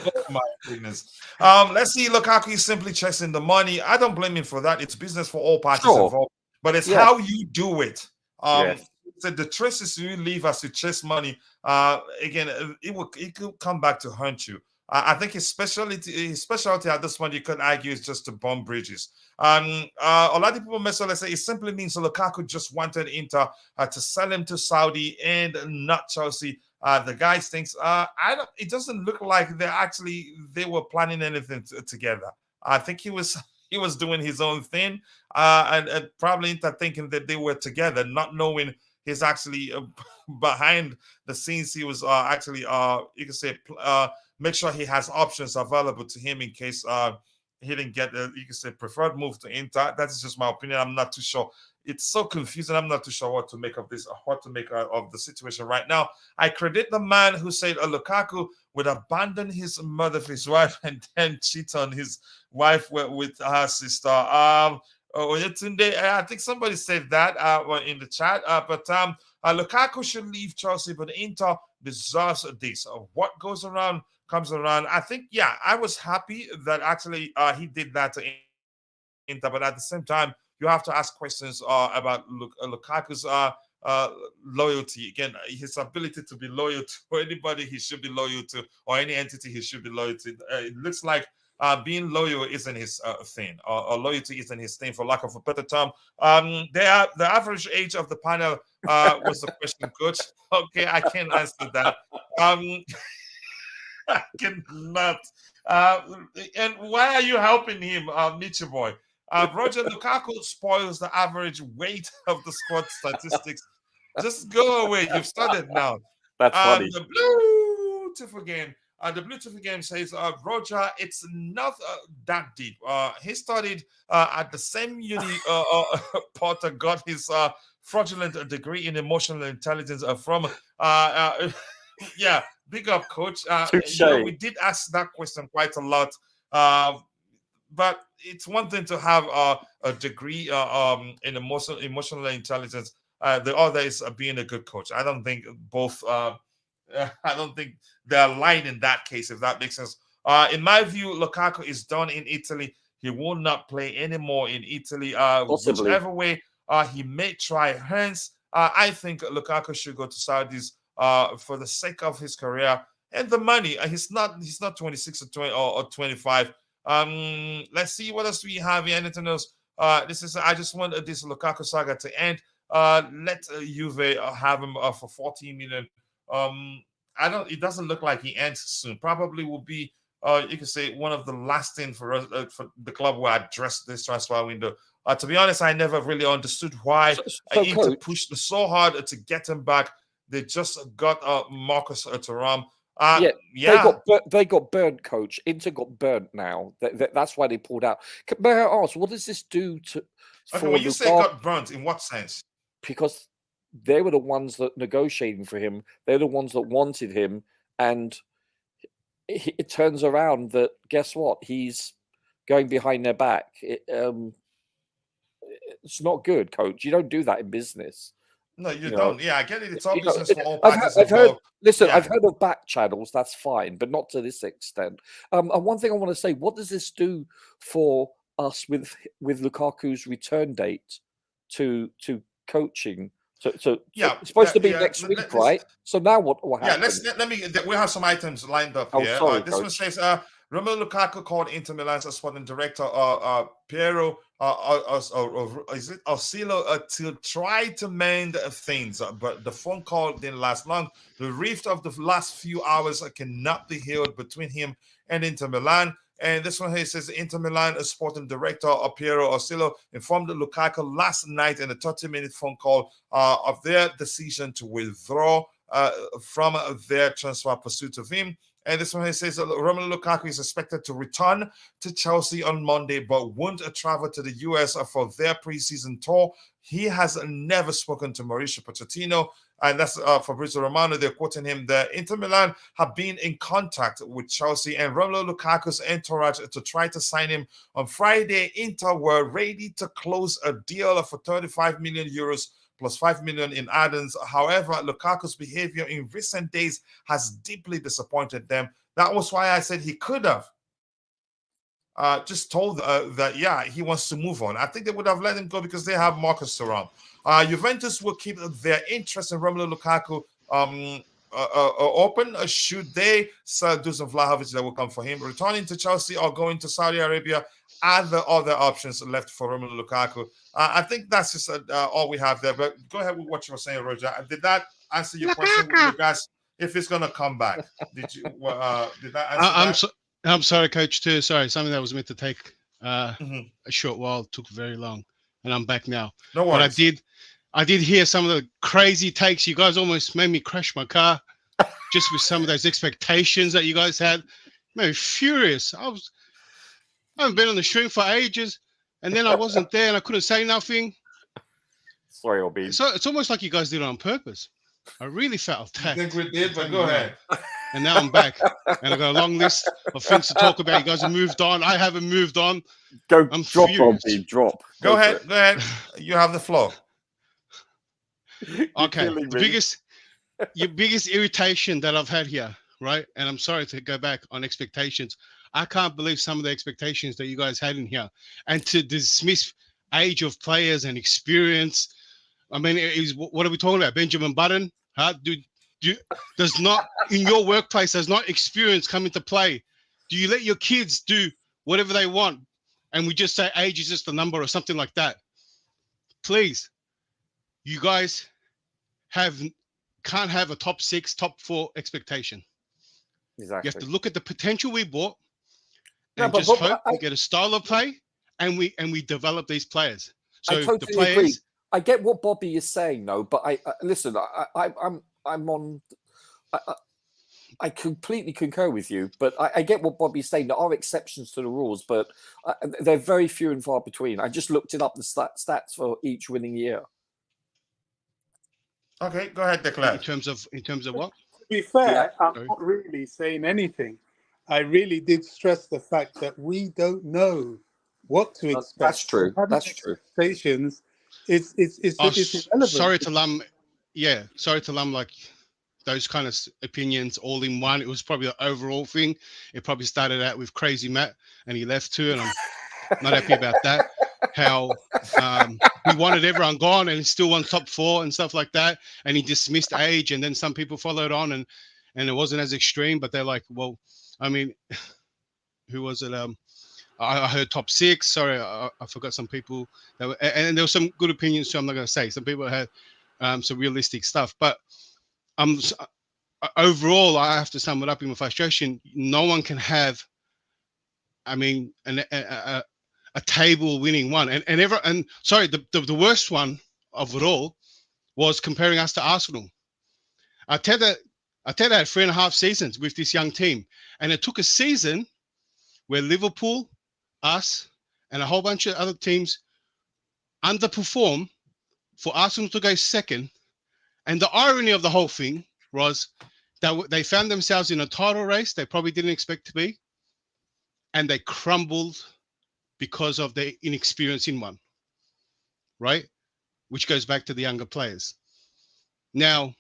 S1: Oh my goodness. Let's see. Lukaku is simply chasing the money. I don't blame him for that. It's business for all parties involved. But it's how you do it. So the choices you leave as you chase money, again, it could come back to haunt you. I think his specialty at this point, you could argue, is just to bomb bridges. A lot of people say it simply means Lukaku just wanted Inter to sell him to Saudi and not Chelsea. The guys thinks it doesn't look like they were planning anything together. I think he was doing his own thing, and probably Inter thinking that they were together, not knowing he's actually behind the scenes. He was actually you can say make sure he has options available to him in case he didn't get you can say preferred move to Inter. That is just my opinion. I'm not too sure. It's so confusing. I'm not too sure what to make of this, what to make of the situation right now. I credit the man who said Lukaku would abandon his mother for his wife and then cheat on his wife with her sister. Yetunde, I think somebody said that in the chat. But Lukaku should leave Chelsea, but Inter deserves this. What goes around comes around. I think, I was happy that actually he did that to Inter, but at the same time, you have to ask questions about Lukaku's loyalty. Again, his ability to be loyal to anybody he should be loyal to, or any entity he should be loyal to. It looks like being loyal isn't his thing, or loyalty isn't his thing, for lack of a better term. The average age of the panel was the question, Coach. Okay, I can't answer that. I cannot. And why are you helping him, Michi boy? Roger Lukaku spoils the average weight of the squad statistics. Just go away. You've started now.
S5: That's funny.
S1: The Bluetooth game says, Roger, it's not that deep. He studied at the same uni Potter got his fraudulent degree in emotional intelligence from. Big up, Coach. We did ask that question quite a lot. But it's one thing to have a degree in emotional intelligence. The other is being a good coach. I don't think both. I don't think they're aligned in that case, if that makes sense. In my view, Lukaku is done in Italy. He will not play anymore in Italy. Whichever way he may try. Hence, I think Lukaku should go to Saudis for the sake of his career and the money. He's not 26 or 20 or 25. Let's see what else we have here. Anything else? I just want this Lukaku saga to end. Let Juve have him for 14 million. It doesn't look like he ends soon. Probably will be you can say one of the last thing for us for the club will address this transfer window. To be honest, I never really understood why Inter pushed so hard to get him back. They just got Marcus Thuram.
S5: They got burnt, coach. Inter got burnt now. That's why they pulled out. May I ask, what does this do to?
S1: Okay, when you say got burnt, in what sense?
S5: Because they were the ones that negotiating for him. They're the ones that wanted him, and it turns around that guess what? He's going behind their back. It's not good, coach. You don't do that in business.
S1: No, you don't. Yeah, I get it. It's all business for all parties involved.
S5: I've heard of back channels. That's fine, but not to this extent. And one thing I want to say: what does this do for us with Lukaku's return date to coaching? So it's supposed to be next week, right? So now what happens?
S1: Yeah, let me. We have some items lined up here.
S5: Sorry,
S1: this one says Romelu Lukaku called Inter Milan's sporting director Piero Osilo to try to mend things, but the phone call didn't last long. The rift of the last few hours cannot be healed between him and Inter Milan. And this one here says Inter Milan sporting director Piero Osilo informed Lukaku last night in a 30-minute phone call of their decision to withdraw from their transfer pursuit of him. And this one here says Romelu Lukaku is expected to return to Chelsea on Monday, but won't travel to the US for their preseason tour. He has never spoken to Mauricio Pochettino, and that's Fabrizio Romano. They're quoting him there. Inter Milan have been in contact with Chelsea and Romelu Lukaku's entourage to try to sign him. On Friday, Inter were ready to close a deal for 35 million euros plus 5 million in add-ons. However, Lukaku's behavior in recent days has deeply disappointed them. That was why I said he could have just told that, he wants to move on. I think they would have let him go because they have Marcus Thuram. Juventus will keep their interest in Romelu Lukaku open. Should they sell Dusan Vlahovic, that will come for him. Returning to Chelsea or going to Saudi Arabia are the other options left for Romelu Lukaku. I think that's just all we have there. But go ahead with what you were saying, Roger. Did that answer your question with regards if it's going to come back? Did you? Did that answer that?
S4: I'm sorry, Coach. Too sorry. Something that was meant to take a short while took very long, and I'm back now.
S1: No worries.
S4: But I did hear some of the crazy takes. You guys almost made me crash my car, just with some of those expectations that you guys had. Made me furious. I haven't been on the stream for ages, and then I wasn't there, and I couldn't say nothing.
S5: Sorry, Obi.
S4: So it's almost like you guys did it on purpose. I really felt attacked.
S1: I think we did, but go ahead.
S4: And now I'm back, and I've got a long list of things to talk about. You guys have moved on. I haven't moved on.
S5: I'm drop, Obi, drop.
S1: Go ahead. You have the floor.
S4: Okay. Your biggest irritation that I've had here, right? And I'm sorry to go back on expectations. I can't believe some of the expectations that you guys had in here, and to dismiss age of players and experience. I mean, what are we talking about? Benjamin Button? Huh? Does not in your workplace does not experience come into play? Do you let your kids do whatever they want, and we just say age is just a number or something like that? Please, you guys can't have a top 6, top 4 expectation.
S5: Exactly.
S4: You have to look at the potential we bought and hope we get a style of play, and we develop these players. So
S5: I totally
S4: the players.
S5: Agree. I get what Bobby is saying, though, but listen. I completely concur with you, but I get what Bobby's saying. There are exceptions to the rules, but they're very few and far between. I just looked it up, the stats for each winning year.
S1: Okay, go ahead, Declan.
S4: In terms of what?
S6: To be fair, I'm not really saying anything. I really did stress the fact that we don't know what to expect.
S5: That's true. That's true.
S6: Expectations. It's irrelevant.
S4: Sorry to lump like those kind of opinions all in one. It was probably the overall thing. It probably started out with Crazy Matt, and he left too, and I'm not happy about that. How he wanted everyone gone, and he still won top 4 and stuff like that, and he dismissed age, and then some people followed on, and it wasn't as extreme, but they're like, well, I mean, who was it? I heard top 6. Sorry, I forgot some people that were, and there were some good opinions too. I'm not going to say some people had some realistic stuff, but overall, I have to sum it up in my frustration. No one can have, I mean, a table winning one, and sorry, the worst one of it all was comparing us to Arsenal. Arteta Arteta had 3.5 seasons with this young team. And it took a season where Liverpool, us, and a whole bunch of other teams underperformed for Arsenal to go second. And the irony of the whole thing was that they found themselves in a title race they probably didn't expect to be. And they crumbled because of their inexperience in one. Right? Which goes back to the younger players. Now,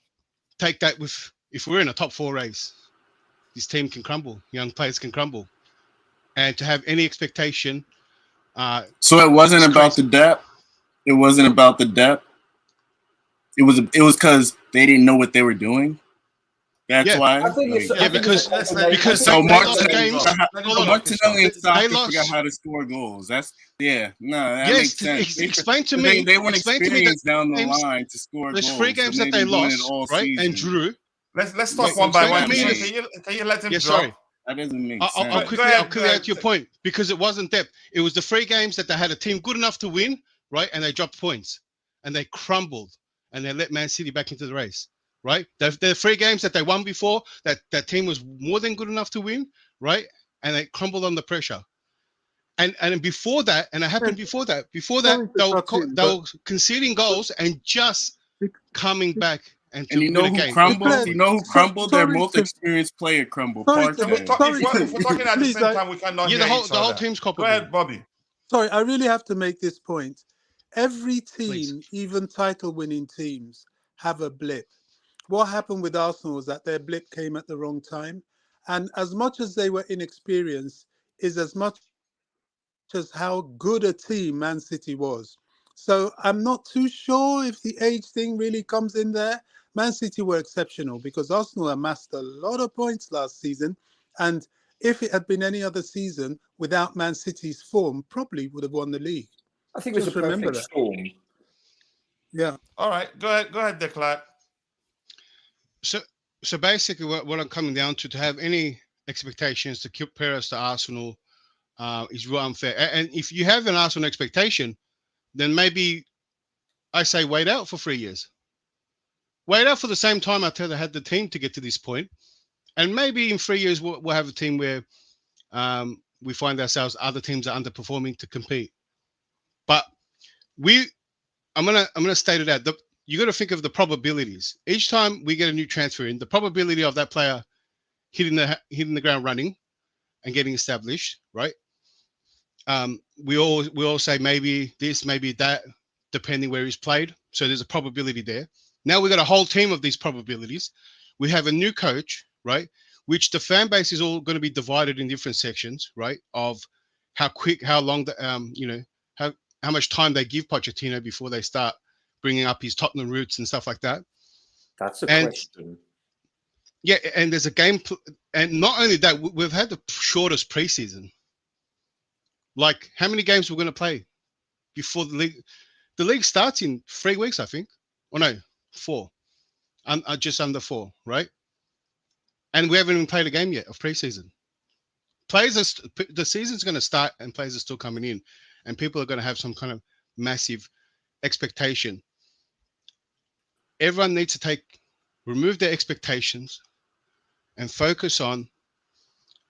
S4: take that with, if we're in a top 4 race, this team can crumble. Young players can crumble. And to have any expectation.
S7: So it wasn't about the depth. It wasn't about the depth. It was because they didn't know what they were doing. That's why.
S5: I think
S4: because
S7: so Martinelli and Saka forgot how to score goals. That makes sense.
S4: Explain to me.
S7: They weren't experienced down the line to score goals.
S4: There's 3 games that they lost, right?
S7: Season.
S4: And drew.
S1: Let's talk one by one. Can you let him drop?
S4: Sorry.
S7: That doesn't make sense.
S4: I'll quickly add to your point, because it wasn't depth. It was the 3 games that they had a team good enough to win, right? And they dropped points. And they crumbled. And they let Man City back into the race. Right? The 3 games that they won before, that team was more than good enough to win, right? And they crumbled under pressure. And before that, and it happened before that, they were conceding goals and just coming back and
S7: you know who crumbled? You know who crumbled? Their most experienced player crumbled.
S1: If we're talking at the same time, we cannot hear
S4: the whole team's culpable.
S1: Go ahead, Bobby.
S6: Sorry, I really have to make this point. Every team, even title-winning teams, have a blip. What happened with Arsenal was that their blip came at the wrong time. And as much as they were inexperienced is as much as how good a team Man City was. So I'm not too sure if the age thing really comes in there. Man City were exceptional because Arsenal amassed a lot of points last season. And if it had been any other season without Man City's form, probably would have won the league.
S5: I think it was a perfect storm.
S6: Yeah.
S1: All right. Go ahead, Declan.
S4: So basically, what I'm coming down to have any expectations to compare us to Arsenal is real unfair. And if you have an Arsenal expectation, then maybe I say wait out for 3 years. Wait out for the same time Arteta had the team to get to this point, and maybe in 3 years we'll have a team where we find ourselves other teams are underperforming to compete. But I'm gonna state it out. You got to think of the probabilities. Each time we get a new transfer in, the probability of that player hitting the ground running and getting established, right? We all say maybe this, maybe that, depending where he's played. So there's a probability there. Now we got a whole team of these probabilities. We have a new coach, right? Which the fan base is all going to be divided in different sections, right? Of how quick, how long, how much time they give Pochettino before they start bringing up his Tottenham roots and stuff like that.
S5: That's a question.
S4: Yeah, and there's a game, and not only that, we've had the shortest preseason. Like, how many games we're going to play before the league? The league starts in 3 weeks, I think. Or no, 4. Just under 4, right? And we haven't even played a game yet of preseason. The season's going to start, and players are still coming in, and people are going to have some kind of massive expectation. Everyone needs to remove their expectations and focus on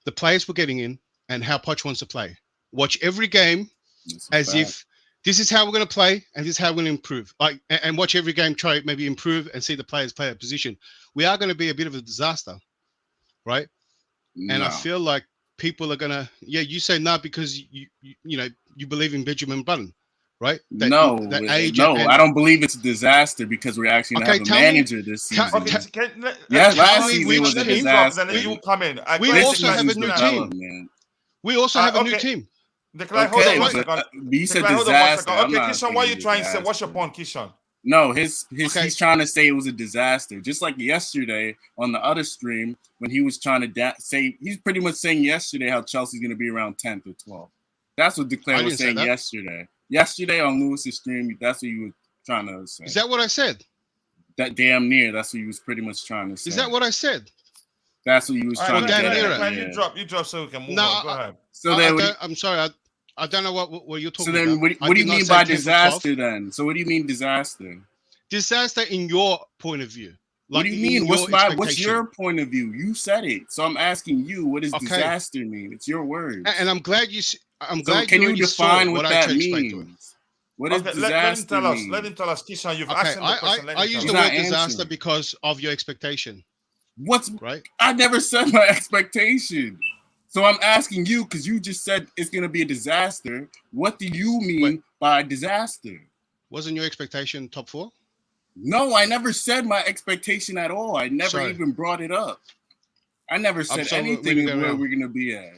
S4: the players we're getting in and how Poch wants to play. Watch every game as if this is how we're going to play and this is how we're going to improve. And watch every game, try maybe improve and see the players play that position. We are going to be a bit of a disaster, right? No. And I feel like people are going to, you say no because you believe in Benjamin Button. Right?
S7: I don't believe it's a disaster because we're actually going to have a manager this season. Last season was a disaster.
S1: Then you come in.
S4: We also have a new team. We also have a new team.
S1: Hold on one second.
S7: You said disaster.
S1: Okay, Kishan, what are you trying to say? What's your point, Kishan?
S7: No, he's trying to say it was a disaster. Just like yesterday on the other stream when he was trying to say, he's pretty much saying yesterday how Chelsea's going to be around 10th or 12th. That's what Declan was saying yesterday. Yesterday on Lewis's stream, that's what you were trying to say.
S4: Is that what I said?
S7: That damn near. That's what he was pretty much trying to say.
S4: Is that what I said?
S7: That's what you was trying to say.
S1: You drop so we can move on. Go ahead.
S4: So I'm sorry. I don't know what you're talking about.
S7: So then what do you mean by disaster then? So what do you mean disaster?
S4: Disaster in your point of view.
S7: What do you mean? What's your point of view? You said it, so I'm asking you. What does disaster mean? It's your word.
S4: And I'm glad you.
S7: Can you define what that means? What does disaster mean?
S1: Let him tell us. Kishan, you've asked him the question.
S4: I use the word disaster because of your expectation.
S7: What's
S4: right?
S7: I never said my expectation. So I'm asking you because you just said it's going to be a disaster. What do you mean by disaster?
S4: Wasn't your expectation top 4?
S7: No, I never said my expectation at all. I never even brought it up. I never said anything where we're going to be at.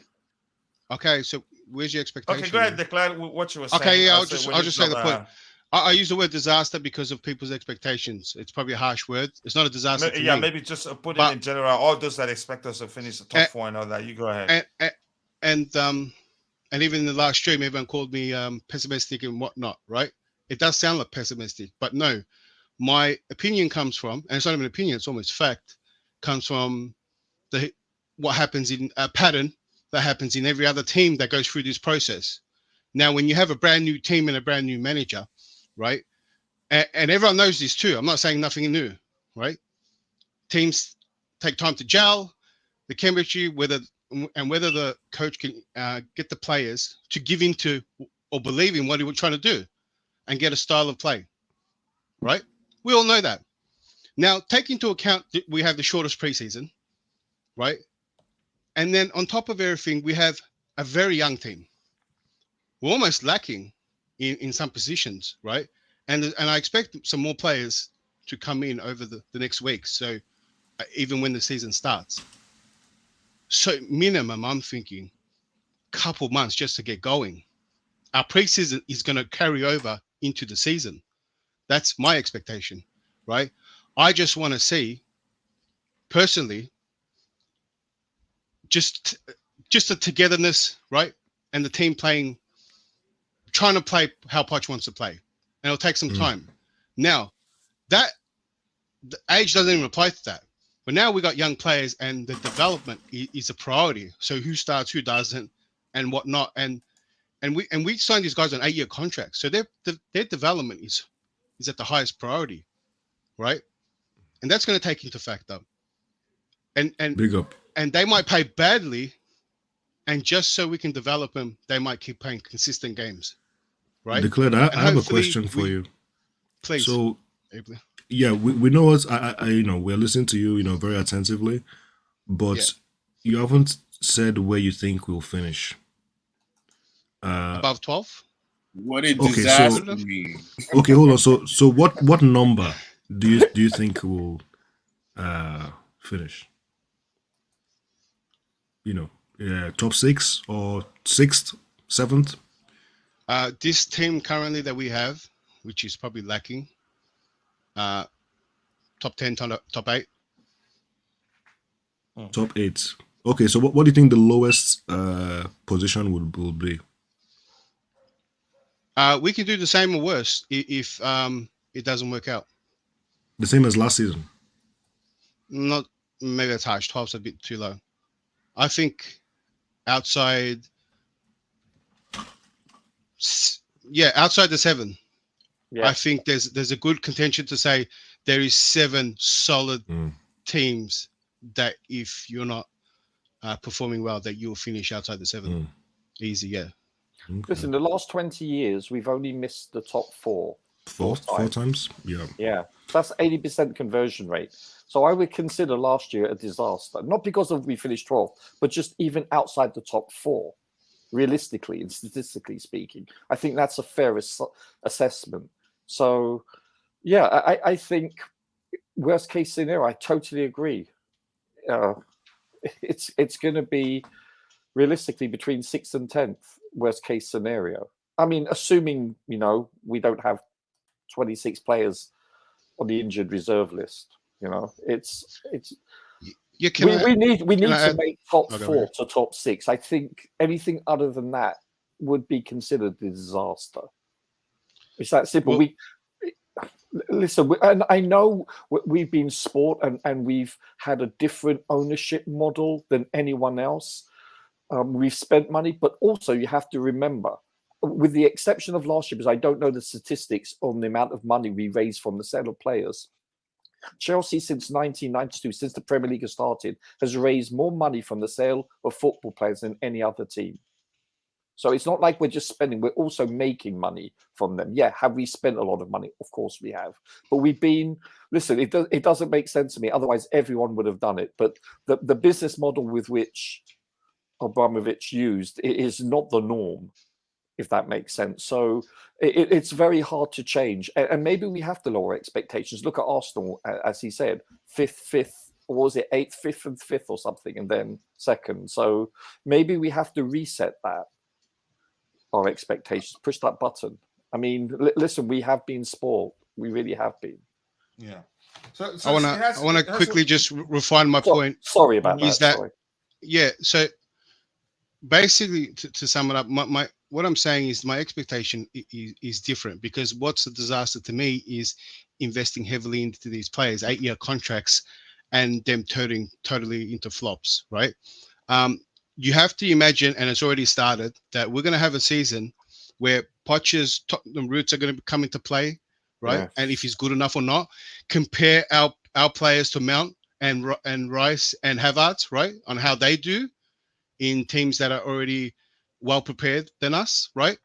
S4: Okay, so where's your expectation?
S1: Okay, go ahead, declare what you were saying.
S4: Okay, yeah, I'll just say the point. I use the word disaster because of people's expectations. It's probably a harsh word. It's not a disaster to me.
S1: Maybe just put it in general. All those that expect us to finish the top 4 and all that. You go ahead.
S4: And even in the last stream, everyone called me pessimistic and whatnot, right? It does sound like pessimistic, but no. My opinion comes from, and it's not even an opinion, it's almost fact, comes from what happens in a pattern that happens in every other team that goes through this process. Now, when you have a brand new team and a brand new manager, right? And everyone knows this too. I'm not saying nothing new, right? Teams take time to gel, the chemistry, whether the coach can get the players to give into or believe in what he was trying to do and get a style of play, right? We all know that. Now, take into account that we have the shortest preseason, right? And then on top of everything, we have a very young team. We're almost lacking in some positions, right? And I expect some more players to come in over the next week. So even when the season starts. So minimum, I'm thinking, couple months just to get going. Our preseason is going to carry over into the season. That's my expectation, right? I just want to see, personally, just the togetherness, right? And the team trying to play how Poch wants to play. And it'll take some time. Now, the age doesn't even apply to that. But now we got young players and the development is a priority. So who starts, who doesn't, and whatnot. And we signed these guys on 8-year contracts. So their development is at the highest priority, right? And that's going to take into factor. And
S8: big up.
S4: And they might play badly, and just so we can develop them, they might keep playing consistent games, right?
S8: Declared, I have a question for you.
S4: Please.
S8: So, yeah, we know what I we're listening to you, very attentively, but you haven't said where you think we'll finish.
S4: Above 12.
S7: What did disaster mean?
S8: Okay, hold on. So what number do you think will finish? Top 6 or 6th, 7th?
S4: This team currently that we have, which is probably lacking, top 10, top 8.
S8: Top 8. Okay, so what do you think the lowest position will be?
S4: We can do the same or worse if it doesn't work out.
S8: The same as last season?
S4: Not, maybe that's harsh. 12's a bit too low. I think outside the 7. Yeah. I think there's a good contention to say there is 7 solid teams that if you're not performing well, that you'll finish outside the 7. Easy, yeah.
S5: Okay. Listen, the last 20 years, we've only missed the top 4.
S8: Four times? Yeah.
S5: Yeah. That's 80% conversion rate. So I would consider last year a disaster. Not because of we finished 12th, but just even outside the top 4, realistically and statistically speaking. I think that's a fair assessment. So, yeah, I think worst case scenario, I totally agree. It's going to be realistically between 6th and 10th, worst case scenario. I mean, assuming, we don't have 26 players on the injured reserve list. We need to make top 4 to top 6. I think anything other than that would be considered a disaster. It's that simple. Listen, and I know we've been sport and we've had a different ownership model than anyone else. We've spent money, but also you have to remember, with the exception of last year, because I don't know the statistics on the amount of money we raised from the sale of players, Chelsea, since 1992, since the Premier League has started, has raised more money from the sale of football players than any other team. So it's not like we're just spending, we're also making money from them. Yeah, have we spent a lot of money? Of course we have. But we've been, listen, it doesn't make sense to me. Otherwise, everyone would have done it. But the business model with which Abramovich used is not the norm, if that makes sense. So it's very hard to change. And maybe we have to lower expectations. Look at Arsenal, as he said, fifth, or was it eighth, fifth and fifth or something, and then second. So maybe we have to reset that. Our expectations, push that button. I mean, listen, we have been spoiled. We really have been.
S1: Yeah. So
S4: I want to quickly just refine my point.
S5: Sorry about that. Sorry.
S4: Yeah. So basically, to sum it up, my what I'm saying is my expectation is different, because what's a disaster to me is investing heavily into these players, 8-year contracts, and them turning totally into flops, right? You have to imagine, and it's already started, that we're going to have a season where Poch's Tottenham roots are going to come into play, right? Yeah. And if he's good enough or not, compare our players to Mount and Rice and Havertz, right, on how they do in teams that are already well prepared than us, right?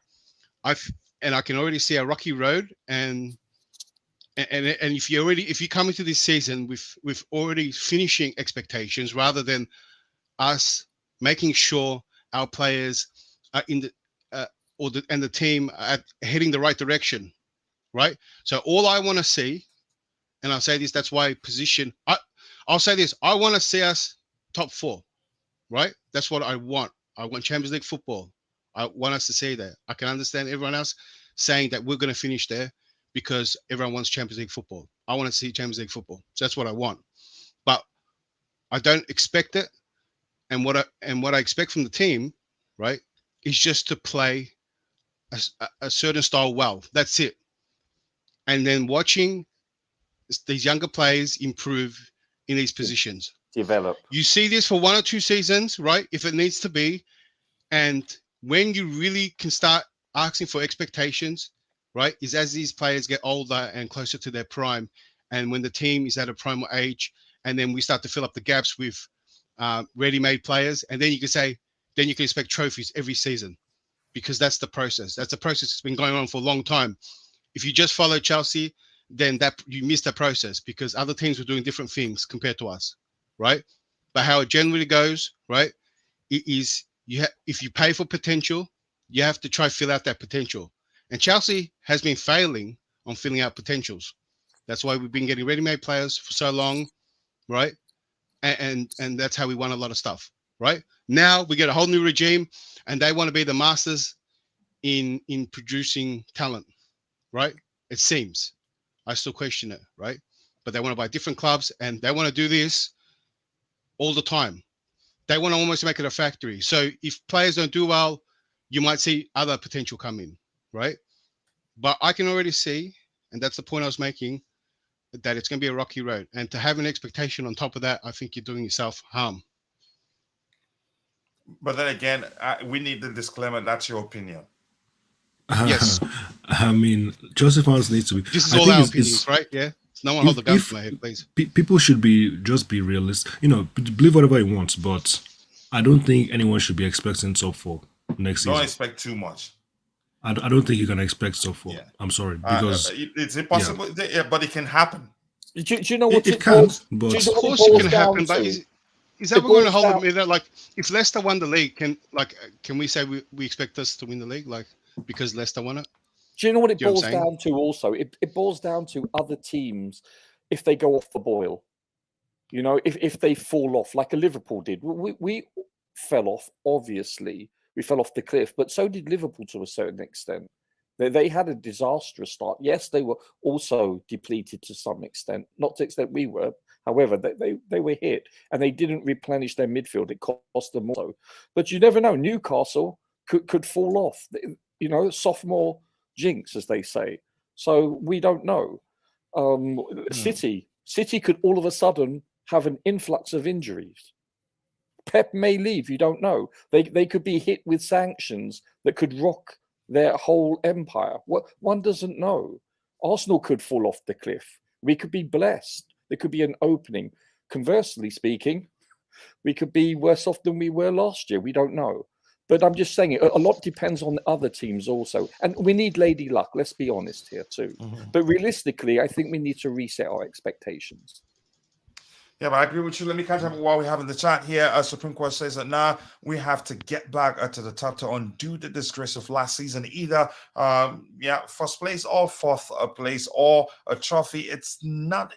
S4: I can already see a rocky road, and if you come into this season with already finishing expectations rather than us making sure our players are in the and the team are heading the right direction, right? So all I want to see, and I'll say this, that's why position. I'll say this: I want to see us top 4, right? That's what I want. I want Champions League football. I want us to see that. I can understand everyone else saying that we're going to finish there because everyone wants Champions League football. I want to see Champions League football. So that's what I want, but I don't expect it. And what I expect from the team, right, is just to play a certain style well. That's it. And then watching these younger players improve in these positions.
S5: Develop.
S4: You see this for 1 or 2 seasons, right, if it needs to be. And when you really can start asking for expectations, right, is as these players get older and closer to their prime, and when the team is at a prime age, and then we start to fill up the gaps with ready-made players, and then you can expect trophies every season, because that's the process. That's a process that's been going on for a long time. If you just follow Chelsea, then that you miss the process, because other teams were doing different things compared to us, right? But how it generally goes, right, it is if you pay for potential, you have to try to fill out that potential. And Chelsea has been failing on filling out potentials. That's why we've been getting ready-made players for so long, right? And that's how we won a lot of stuff, right? Now we get a whole new regime, and they want to be the masters in producing talent, right? It seems. I still question it, right? But they want to buy different clubs, and they want to do this all the time. They want to almost make it a factory. So if players don't do well, you might see other potential come in, right? But I can already see, and that's the point I was making, that it's going to be a rocky road. And to have an expectation on top of that, I think you're doing yourself harm.
S1: But then again, we need the disclaimer. That's your opinion.
S4: Yes.
S8: I mean, Chelsea fans need to be.
S4: This is all our opinions, right? Yeah. No one hold the gun to my head, please.
S8: People should just be realistic. Believe whatever you want, but I don't think anyone should be expecting top 4 next season.
S1: Don't expect too much.
S8: I don't think you can expect top 4. Yeah. I'm sorry, because
S1: it's impossible. Yeah, but it can happen.
S5: Do you know what
S8: it can? But
S4: of course it can happen. But is that we're going to hold it? Like, if Leicester won the league, can we say we expect us to win the league? Like, because Leicester won it?
S5: Do you know what it boils down to? Also, it boils down to other teams if they go off the boil. If they fall off, like a Liverpool did. We fell off, obviously. We fell off the cliff, but so did Liverpool to a certain extent. They had a disastrous start. Yes, they were also depleted to some extent, not to the extent we were. However, they were hit, and they didn't replenish their midfield. It cost them also. But you never know. Newcastle could fall off. Sophomore jinx, as they say. So we don't know. City could all of a sudden have an influx of injuries. Pep may leave. You don't know. They could be hit with sanctions that could rock their whole empire. One doesn't know. Arsenal could fall off the cliff. We could be blessed. There could be an opening. Conversely speaking, we could be worse off than we were last year. We don't know. But I'm just saying a lot depends on other teams also. And we need Lady Luck, let's be honest here too. But realistically, I think we need to reset our expectations.
S1: Yeah, but I agree with you. Let me catch up while we have in the chat here. Supreme Court says that now we have to get back to the top to undo the disgrace of last season. Either, first place or fourth place or a trophy. It's not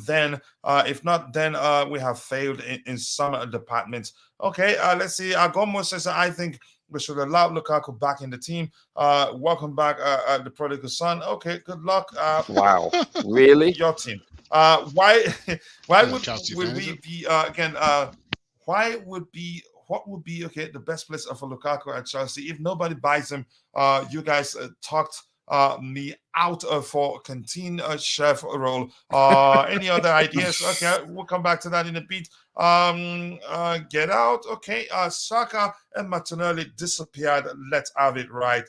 S1: then. If not, then we have failed in some departments. Okay, let's see. Gomo says that I think we should allow Lukaku back in the team. Welcome back, the prodigal son. Okay, good luck.
S5: Wow, really?
S1: Your team. Why would we be what would be the best place for Lukaku at Chelsea if nobody buys him? You guys talked me out for canteen chef role. Any other ideas? Okay, we'll come back to that in a bit. Get out. Okay, Saka and Martinelli disappeared. Let's have it right.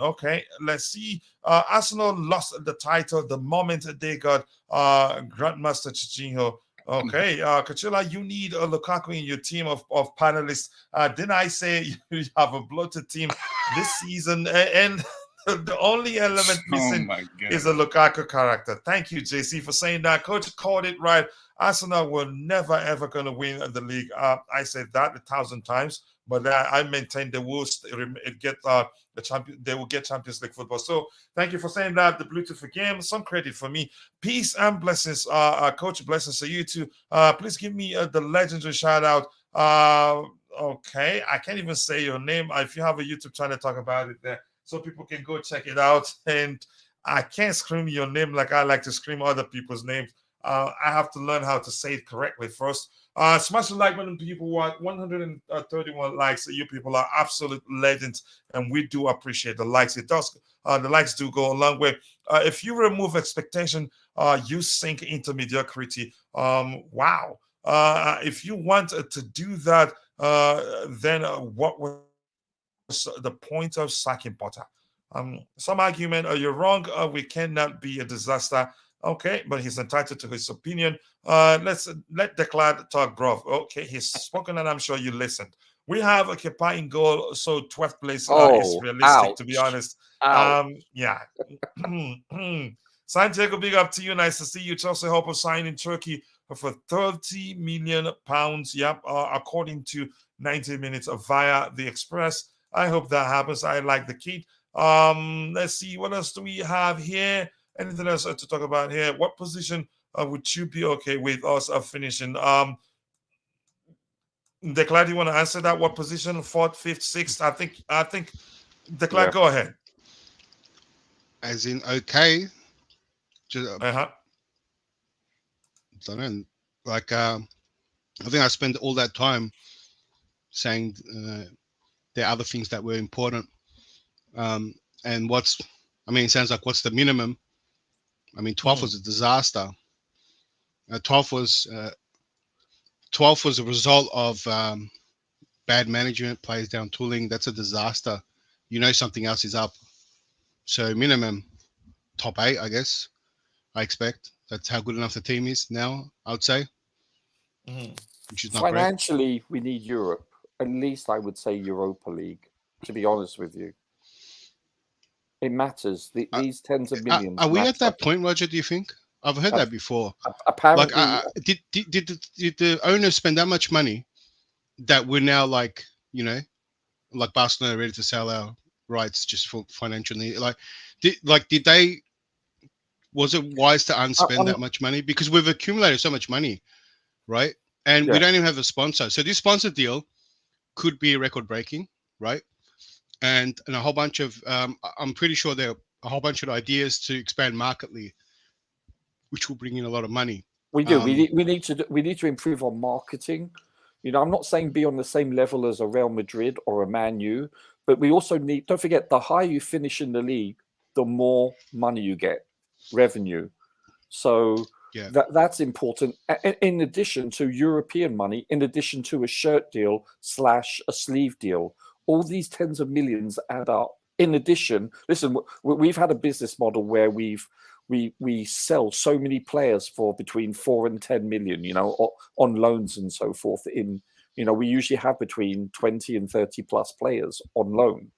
S1: Okay, let's see. Arsenal lost the title the moment they got Grandmaster Chichinho. Okay, Kachila, you need a Lukaku in your team of panelists. Didn't I say you have a bloated team this season? And the only element missing is a Lukaku character. Thank you, JC, for saying that. Coach called it right. Arsenal were never, ever going to win the league. I said that 1,000 times, but I maintain they will get the champion. They will get Champions League football. So thank you for saying that. The Bluetooth game, some credit for me. Peace and blessings, Coach. Blessings to you too. Please give me the legendary shout out. Okay, I can't even say your name. If you have a YouTube channel, talk about it there, so people can go check it out. And I can't scream your name like I like to scream other people's names. I have to learn how to say it correctly first. Smash the like button, people. 131 likes. You people are absolute legends, and we do appreciate the likes. It does. The likes do go a long way. If you remove expectation, you sink into mediocrity. Wow. If you want to do that, then what was the point of sacking Potter? Some argument, you're wrong. We cannot be a disaster. Okay, but he's entitled to his opinion. Let Declan talk, bro. Okay, he's spoken, and I'm sure you listened. We have a Kepa in goal, so 12th place is realistic, to be honest. Yeah. Santiago, big up to you. Nice to see you. Chelsea hope of signing Turkey for £30 million. Yep, according to 90 minutes via the Express. I hope that happens. I like the kid. Let's see, what else do we have here? Anything else to talk about here? What position would you be okay with us finishing? Declan, do you want to answer that? What position? 4th, 5th, 6th? I think Declan, go ahead.
S4: As in, okay. Just,
S1: I
S4: don't know. Like, I think I spent all that time saying there are other things that were important. And it sounds like what's the minimum? 12th was a disaster. 12th was a result of bad management, players down tooling. That's a disaster. Something else is up. So minimum top 8, I guess. I expect that's how good enough the team is now. I would say. Which is not
S5: financially,
S4: great.
S5: We need Europe. At least I would say Europa League. To be honest with you. It matters. These tens of millions.
S4: Are we at that point, Roger? Do you think? I've heard that before.
S5: Apparently,
S4: did the owners spend that much money that we're now like Barcelona ready to sell our rights just for financial need? Did they? Was it wise to unspend that much money? Because we've accumulated so much money, right? And we don't even have a sponsor. So this sponsor deal could be record breaking, right? And a whole bunch of, I'm pretty sure there are a whole bunch of ideas to expand markedly, which will bring in a lot of money.
S5: We do. We need to improve our marketing. I'm not saying be on the same level as a Real Madrid or a Man U, but we also need. Don't forget, the higher you finish in the league, the more money you get, revenue. So that's important. In addition to European money, in addition to a shirt deal / a sleeve deal. All these tens of millions add up. In addition, listen, we've had a business model where we've we sell so many players for between 4 and 10 million, on loans and so forth. We usually have between 20 and 30 plus players on loan.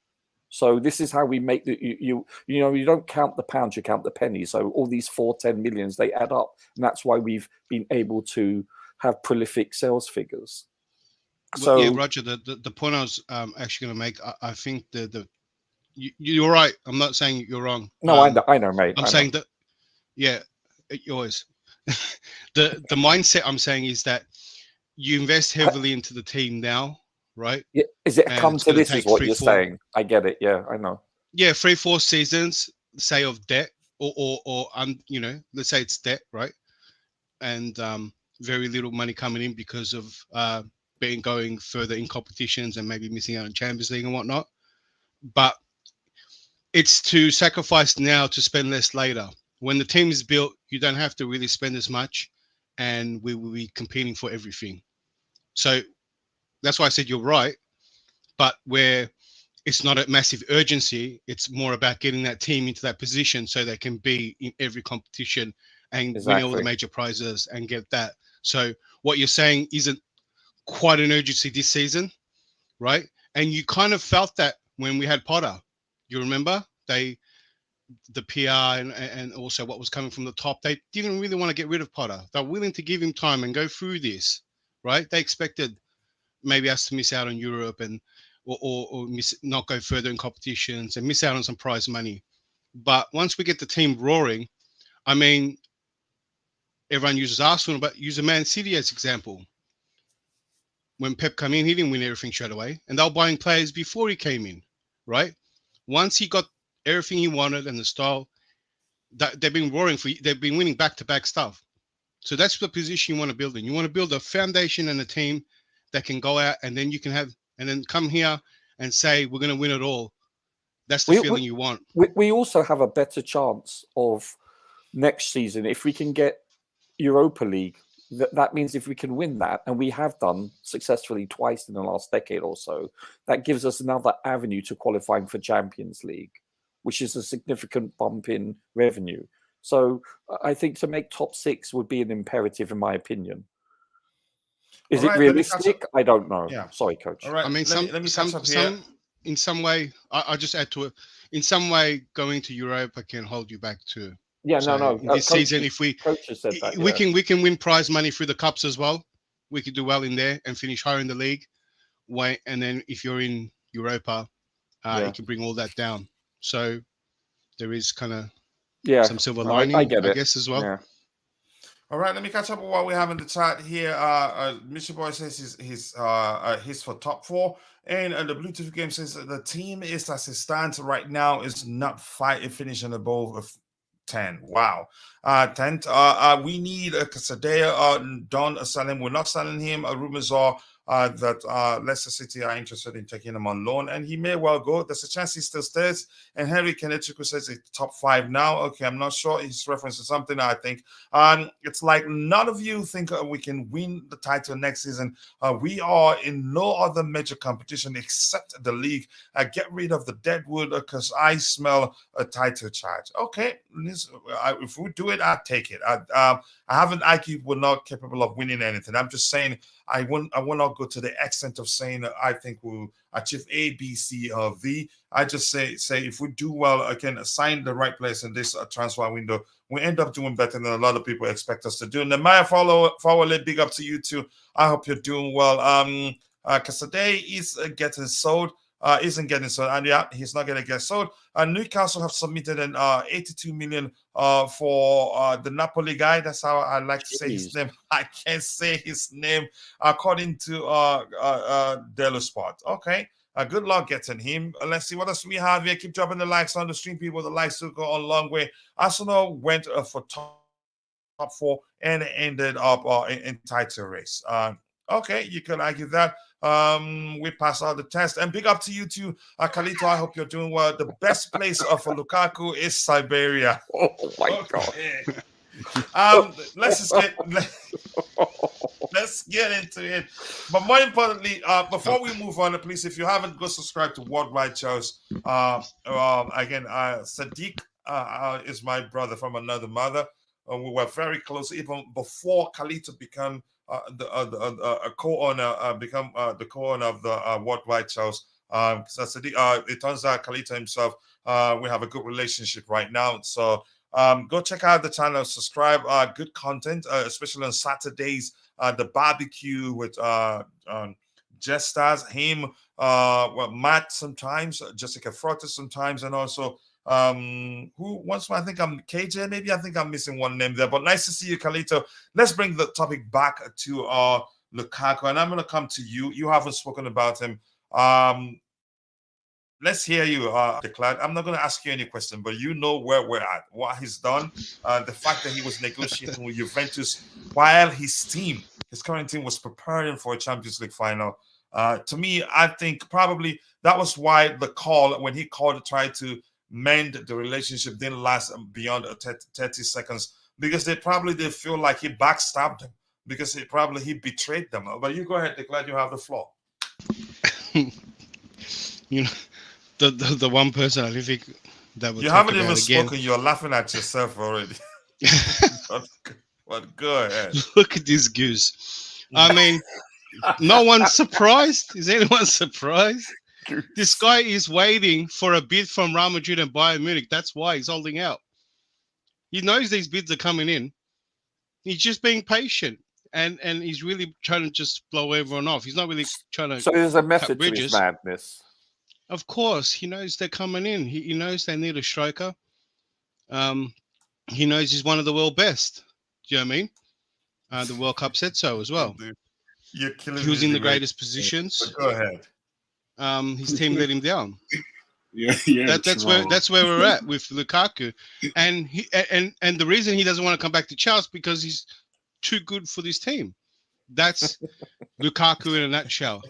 S5: So this is how we make you don't count the pounds, you count the pennies. So all these 4-10 millions, they add up, and that's why we've been able to have prolific sales figures. So
S4: yeah, Roger, the point I was actually going to make, I think you're right. I'm not saying you're wrong.
S5: No, I know, mate.
S4: I'm saying that, yeah, yours. the mindset I'm saying is that you invest heavily into the team now, right?
S5: Yeah, is it come to this? Is what you're saying? I get it. Yeah, I know.
S4: Yeah, 3-4 seasons, say, of debt, or let's say it's debt, right? And very little money coming in because of going further in competitions and maybe missing out on Champions League and whatnot. But it's to sacrifice now to spend less later. When the team is built, you don't have to really spend as much, and we will be competing for everything. So that's why I said you're right. But where it's not a massive urgency, it's more about getting that team into that position so they can be in every competition and win all the major prizes and get that. So what you're saying isn't quite an urgency this season, right? And you kind of felt that when we had Potter. You remember the PR and also what was coming from the top. They didn't really want to get rid of Potter. They're willing to give him time and go through this, right? They expected maybe us to miss out on Europe and or not go further in competitions and miss out on some prize money. But once we get the team roaring, I mean, everyone uses Arsenal, but use a Man City as example. When Pep came in, he didn't win everything straight away, and they were buying players before he came in, right? Once he got everything he wanted and the style, that they've been roaring they've been winning back-to-back stuff. So that's the position you want to build in. You want to build a foundation and a team that can go out, and then you can then come here and say, we're going to win it all. That's the feeling you want.
S5: We also have a better chance of next season if we can get Europa League. That means if we can win that, and we have done successfully twice in the last decade or so, that gives us another avenue to qualifying for Champions League, which is a significant bump in revenue. So I think to make top 6 would be an imperative, in my opinion. Is it realistic? I don't know.
S1: Yeah.
S5: Sorry, Coach.
S1: All right.
S4: I mean, in some way, I'll just add to it. In some way, going to Europa can hold you back too.
S5: Yeah, so no.
S4: This season, if we can win prize money through the cups as well. We could do well in there and finish higher in the league. And then if you're in Europa, you can bring all that down. So there is kind of some silver lining, I guess, as well.
S5: Yeah.
S1: All right, let me catch up with what we have in the chat here. Mr. Boy says he's for top 4. And the Bluetooth game says the team is, as it stands right now, is not finishing above 10. Wow. 10. We need Caicedo. Don't sell him. We're not selling him. Rumors are that Leicester City are interested in taking him on loan, and he may well go. There's a chance he still stays. And Henry Kenechukwu says it's top 5 now. Okay, I'm not sure. He's referencing something, I think. It's like none of you think we can win the title next season. We are in no other major competition except the league. Get rid of the deadwood because I smell a title charge. Okay, if we do it, I'll take it. I haven't argued we're not capable of winning anything. I'm just saying I will not go to the extent of saying I think we'll achieve A, B, C, or V. I just say if we do well, I can assign the right place in this transfer window, we end up doing better than a lot of people expect us to do. And then Maya Fowler, big up to you too. I hope you're doing well. Caicedo is getting sold. Isn't getting sold, and yeah, he's not going to get sold. Newcastle have submitted an 82 million for the Napoli guy. That's how I like to say his name. I can't say his name according to Delo Sport. Okay, good luck getting him. Let's see what else we have here. Keep dropping the likes on the stream, people. The likes will go a long way. Arsenal went for top 4 and ended up in title race. Okay, you can argue that. We passed out the test, and big up to you too, Kalito. I hope you're doing well. The best place for Lukaku is Siberia.
S5: Oh my
S1: God! Let's get into it. But more importantly, before we move on, please, if you haven't, go subscribe to Worldwide Shows. Again, Sadiq is my brother from another mother. We were very close even before Carlito became a co-owner, become the co-owner of the worldwide shows. So it turns out Carlito himself, we have a good relationship right now. So go check out the channel, subscribe. Good content, especially on Saturdays. The barbecue with Jesters, him, Matt sometimes, Jessica Frotter sometimes, and also who once I think I'm KJ, maybe I think I'm missing one name there, but nice to see you, Carlito. Let's bring the topic back to Lukaku, and I'm going to come to you. You haven't spoken about him. Let's hear you, Declan. I'm not going to ask you any question, but you know where we're at, what he's done, the fact that he was negotiating with Juventus while his current team was preparing for a Champions League final. To me, I think probably that was why the call, when he called to try to mend the relationship, didn't last beyond 30 seconds, because they feel like he backstabbed them, because he betrayed them. But you go ahead, Declan, you have the floor.
S4: You know, the one person I don't think that would.
S1: You haven't even spoken. You're laughing at yourself already. But go ahead.
S4: Look at this goose. I mean, no one's surprised. Is anyone surprised? This guy is waiting for a bid from Real Madrid and Bayern Munich. That's why he's holding out. He knows these bids are coming in. He's just being patient, and he's really trying to just blow everyone off. He's not really trying to.
S5: So there's a method to his madness.
S4: Of course, he knows they're coming in. He knows they need a striker. He knows he's one of the world best. Do you know what I mean? The World Cup said so as well.
S1: You're killing
S4: he was in the greatest positions.
S1: But go ahead.
S4: His team let him down.
S7: Yeah.
S4: That's where we're at with Lukaku, and the reason he doesn't want to come back to Chelsea because he's too good for this team. That's Lukaku in a nutshell.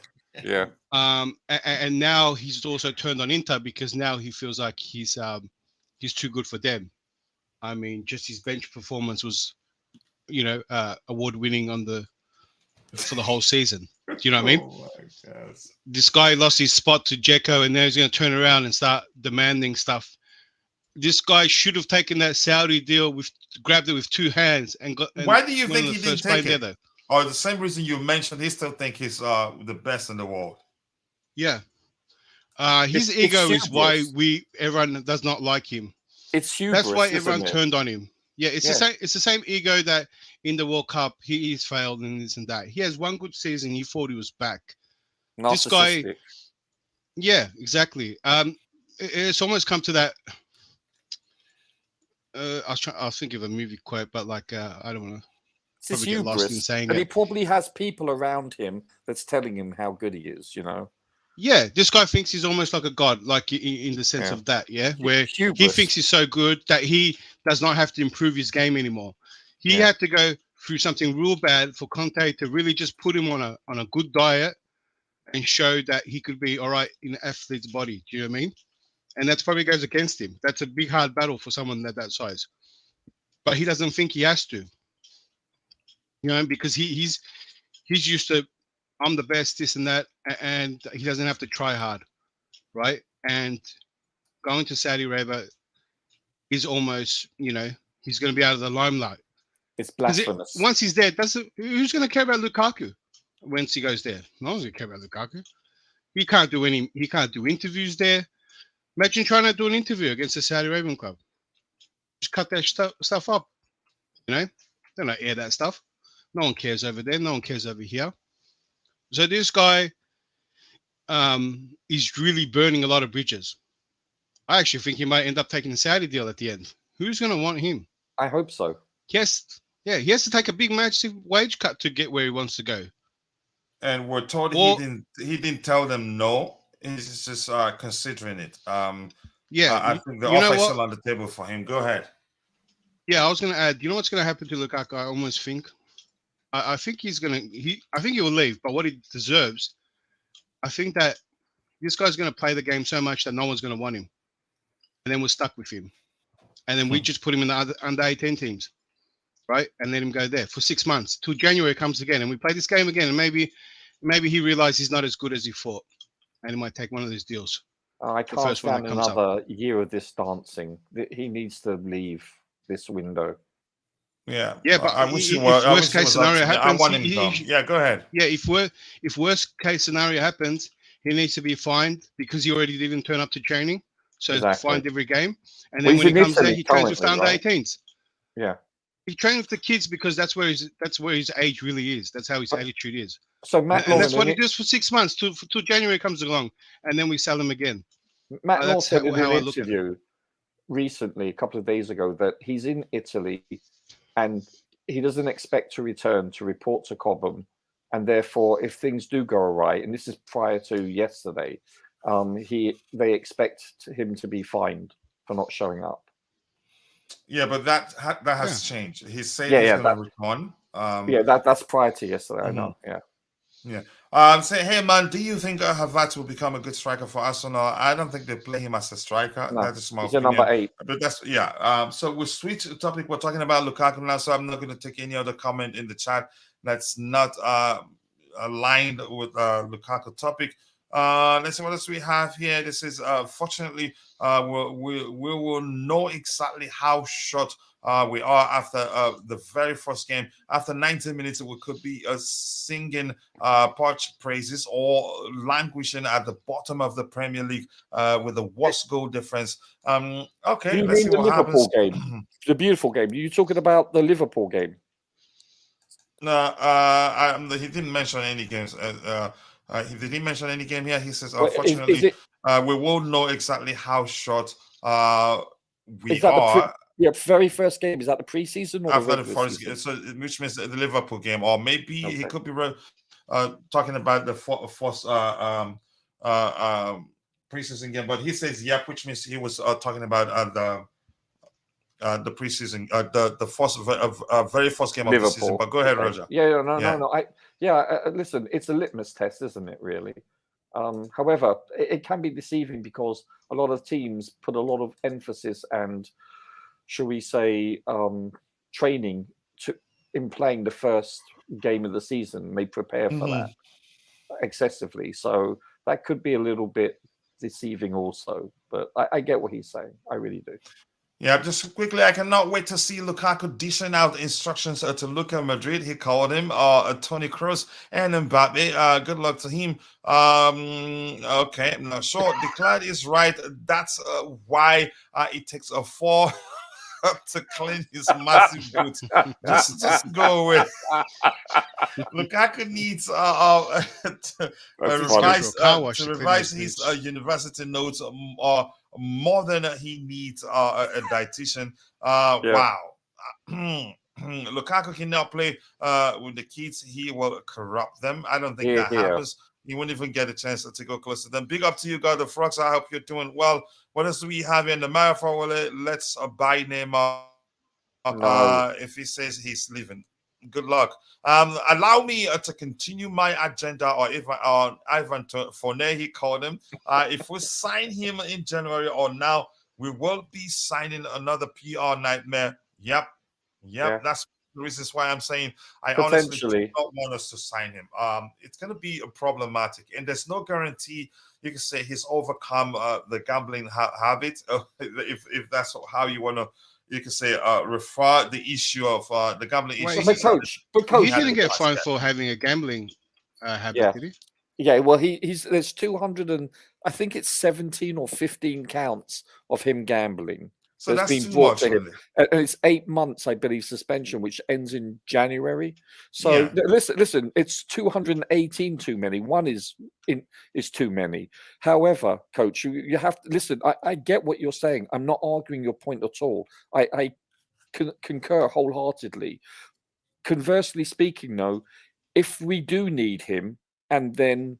S5: Yeah.
S4: And now he's also turned on Inter because now he feels like he's too good for them. I mean, just his bench performance was, award winning for the whole season. Do you know what I mean?
S1: Oh my God.
S4: This guy lost his spot to Dzeko, and now he's going to turn around and start demanding stuff. This guy should have taken that Saudi deal grabbed it with two hands and got.
S1: Why do you think he didn't take it?
S4: There.
S1: Or the same reason you mentioned, he still think he's the best in the world.
S4: Yeah. His ego is why everyone does not like him.
S5: It's hubris.
S4: That's why everyone turned on him. Yeah, it's the same ego that in the World Cup he's failed and this and that. He has one good season. He thought he was back. This guy. Yeah, exactly. It's almost come to that. I was thinking of a movie quote, but I don't want to.
S5: It's hubris, and he probably has people around him that's telling him how good he is.
S4: Yeah, this guy thinks he's almost like a god, like in the sense of that, where he thinks he's so good that he does not have to improve his game anymore. He had to go through something real bad for Conte to really just put him on a good diet and show that he could be all right in an athlete's body. Do you know what I mean? And that's probably goes against him. That's a big, hard battle for someone that size. But he doesn't think he has to. Because he's used to, I'm the best, this and that, and he doesn't have to try hard, right? And going to Saudi Arabia is almost, he's going to be out of the limelight.
S5: It's blasphemous.
S4: Once he's there, who's going to care about Lukaku once he goes there? No one's going to care about Lukaku. He can't do interviews there. Imagine trying to do an interview against a Saudi Arabian club. Just cut that stuff up. They don't air that stuff. No one cares over there. No one cares over here. So this guy is really burning a lot of bridges. I actually think he might end up taking the Saudi deal at the end. Who's going to want him?
S5: I hope so.
S4: Yes. Yeah, he has to take a big massive wage cut to get where he wants to go.
S1: And we're told he didn't tell them no. He's just considering it. I think the offer is still on the table for him. Go ahead.
S4: Yeah, I was going to add, you know what's going to happen to Lukaku? I almost think. I think I think he will leave, but what he deserves, I think that this guy's going to play the game so much that no one's going to want him. And then we're stuck with him. And then we just put him in the under 18 teams, right? And let him go there for 6 months till January comes again. And we play this game again. And maybe he realizes he's not as good as he thought. And he might take one of these deals.
S5: I can't stand another year of this dancing. He needs to leave this window.
S1: Yeah,
S4: but
S1: I wish he
S4: if
S1: was.
S4: worst case scenario happens,
S1: I want him gone. Yeah, go ahead.
S4: Yeah, if worst case scenario happens, he needs to be fined because he already didn't turn up to training. So fined every game, and then when he comes there, he trains with the under 18s.
S5: Yeah,
S4: he trains with the kids because that's where his age really is. That's how his attitude is.
S5: So Matt,
S4: and that's what he does for 6 months till January comes along, and then we sell him again.
S5: Matt Law said in an interview recently, a couple of days ago, that he's in Italy and he doesn't expect to return to report to Cobham, and therefore, if things do go awry, and this is prior to yesterday, they expect him to be fined for not showing up.
S1: Yeah, but that has changed. He's saying he's going to return.
S5: That's prior to yesterday. I know.
S1: Yeah. Say, hey man, do you think Havertz will become a good striker for Arsenal? I don't think they play him as a striker.
S5: No,
S1: that is my
S5: he's
S1: opinion.
S5: a number 8.
S1: But that's so we switch the topic. We're talking about Lukaku now, so I'm not going to take any other comment in the chat that's not aligned with Lukaku topic. Let's see what else we have here. This is fortunately we will know exactly how short we are after the very first game. After 90 minutes, we could be singing parched praises or languishing at the bottom of the Premier League with the worst goal difference. Okay, let's see what happens.
S5: Game? The beautiful game. Are you talking about the Liverpool game?
S1: No, he didn't mention any games. He didn't mention any game here. He says, unfortunately, we won't know exactly how short we are.
S5: Very first game. Is that the preseason or
S1: after the first game? So, which means the Liverpool game, or maybe he could be talking about the first preseason game. But he says, which means he was talking about the preseason, the first very first game of the season. But go ahead, Roger.
S5: No. Listen, it's a litmus test, isn't it? Really. However, it can be deceiving because a lot of teams put a lot of emphasis and, shall we say, training in playing the first game of the season. They prepare for that excessively, so that could be a little bit deceiving also. But I get what he's saying. I really do.
S1: Yeah, just quickly, I cannot wait to see Lukaku dishing out instructions to Luka Madrid. He called him Toni Kroos and Mbappe. Good luck to him. Okay, I'm not sure. Declan is right. That's why it takes a 4 to clean his massive boots. Just go away. Lukaku needs to revise his university notes more than he needs a dietitian. Wow. Lukaku cannot play with the kids. He will corrupt them. I don't think that happens. He won't even get a chance to go close to them. Big up to you, God the Frogs. I hope you're doing well. What else do we have in the marathon? Well, let's buy Neymar if he says he's leaving. Good luck. Allow me to continue my agenda, or if Ivan Fournier, he called him. If we sign him in January or now, we will be signing another PR nightmare. Yep. That's the reasons why I'm saying I honestly do not want us to sign him. It's going to be problematic, and there's no guarantee you can say he's overcome the gambling habit. If that's how you want to. You can say refer the issue of the gambling issue.
S5: But coach,
S4: he didn't get fined for having a gambling habit, did he?
S5: Yeah, well, there's 200 and I think it's 17 or 15 counts of him gambling.
S1: So that's been brought to him,
S5: and it's 8 months, I believe, suspension, which ends in January. So listen, it's 218 too many. One is too many. However, coach, you have to listen. I get what you're saying. I'm not arguing your point at all. I concur wholeheartedly. Conversely speaking, though, if we do need him and then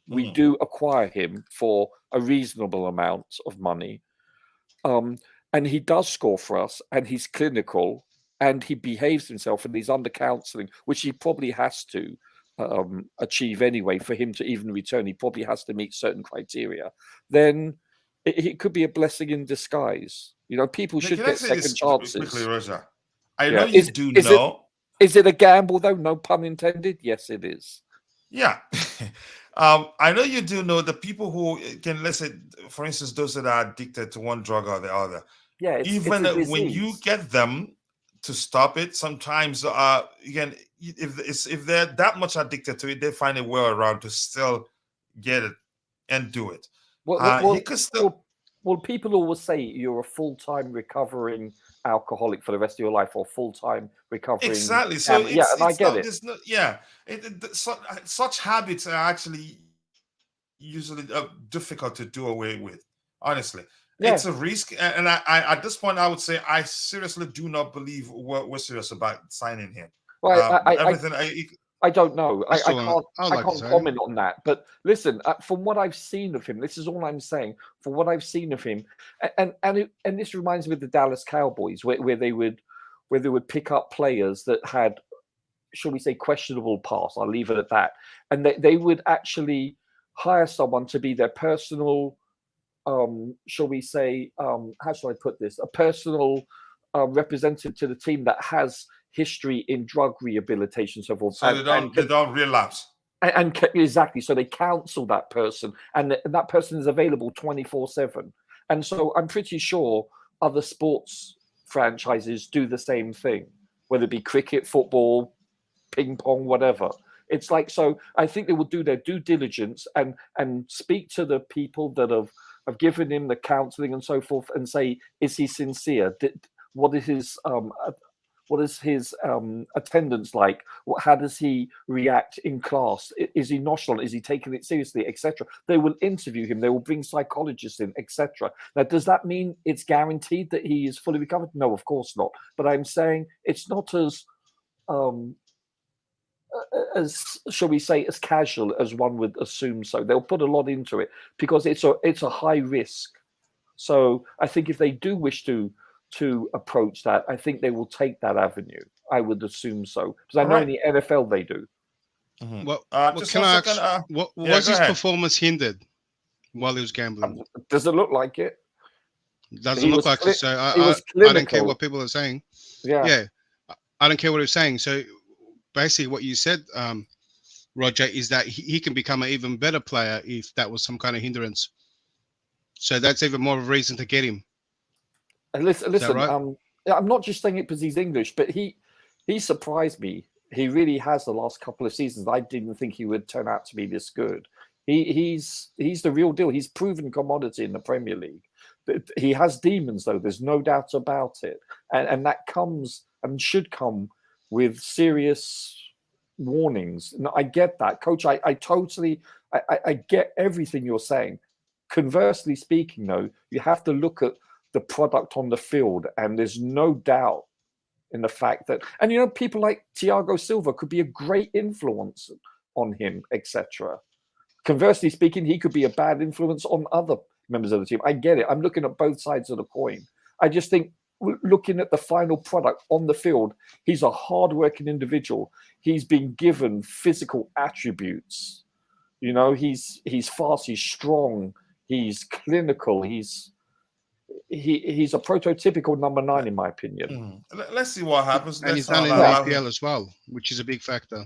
S5: we do acquire him for a reasonable amount of money, and he does score for us, and he's clinical, and he behaves himself, and he's under counselling, which he probably has to achieve anyway for him to even return. He probably has to meet certain criteria. Then it could be a blessing in disguise. You know, people should get second chances.
S1: Quickly, Roger. I know you do know.
S5: Is it a gamble, though? No pun intended. Yes, it is.
S1: Yeah. I know you do know the people who can, let's say, for instance, those that are addicted to one drug or the other.
S5: Yeah,
S1: Even
S5: it's a
S1: when you
S5: disease.
S1: get them to stop it, sometimes again, if they're that much addicted to it, they find a way around to still get it and do it. He could still.
S5: Well, people always say you're a full-time recovering alcoholic for the rest of your life, or full-time recovering.
S1: Exactly. So
S5: yeah, and I get it.
S1: Yeah, such habits are actually usually difficult to do away with. Honestly,
S5: Yeah.
S1: it's a risk, and I at this point I would say I seriously do not believe we're serious about signing him.
S5: Well,
S1: everything
S5: I don't know. I
S4: like
S5: can't comment on that. But listen, from what I've seen of him, this is all I'm saying. From what I've seen of him, and this reminds me of the Dallas Cowboys, where they would pick up players that had, shall we say, questionable past. I'll leave it at that. And they would actually hire someone to be their personal, shall we say, how shall I put this? A personal representative to the team that has history in drug rehabilitation, so forth.
S1: So they don't relapse.
S5: And exactly, so they counsel that person, and that person is available 24/7. And so I'm pretty sure other sports franchises do the same thing, whether it be cricket, football, ping pong, whatever. It's like, so I think they will do their due diligence and speak to the people that have given him the counseling and so forth, and say, is he sincere? What is his attendance like? How does he react in class? Is he nonchalant? Is he taking it seriously, etc.? They will interview him. They will bring psychologists in, etc. Now, does that mean it's guaranteed that he is fully recovered? No, of course not. But I'm saying it's not as shall we say, as casual as one would assume. So they'll put a lot into it because it's a high risk. So I think if they do wish to approach that, I think they will take that avenue. I would assume so, because I know in the NFL they do.
S4: Mm-hmm. Well, can I ask, was his performance hindered while he was gambling?
S5: Does it look like it?
S4: Doesn't look like it. So I don't care what people are saying. Yeah, I don't care what he's saying. So basically, what you said, Roger, is that he can become an even better player if that was some kind of hindrance. So that's even more of a reason to get him.
S5: Listen, right? I'm not just saying it because he's English, but he surprised me. He really has the last couple of seasons. I didn't think he would turn out to be this good. He's the real deal. He's proven commodity in the Premier League. But he has demons, though. There's no doubt about it. And that comes and should come with serious warnings. No, I get that, Coach. I totally get everything you're saying. Conversely speaking, though, you have to look at the product on the field, and there's no doubt in the fact that, and people like Thiago Silva could be a great influence on him, etc. Conversely speaking, he could be a bad influence on other members of the team. I get it. I'm looking at both sides of the coin. I just think, looking at the final product on the field, he's a hard-working individual. He's been given physical attributes. He's fast, he's strong, he's clinical, he's a prototypical number 9, in my opinion.
S1: Let's see what happens.
S4: And he's done in the APL as well, which is a big factor.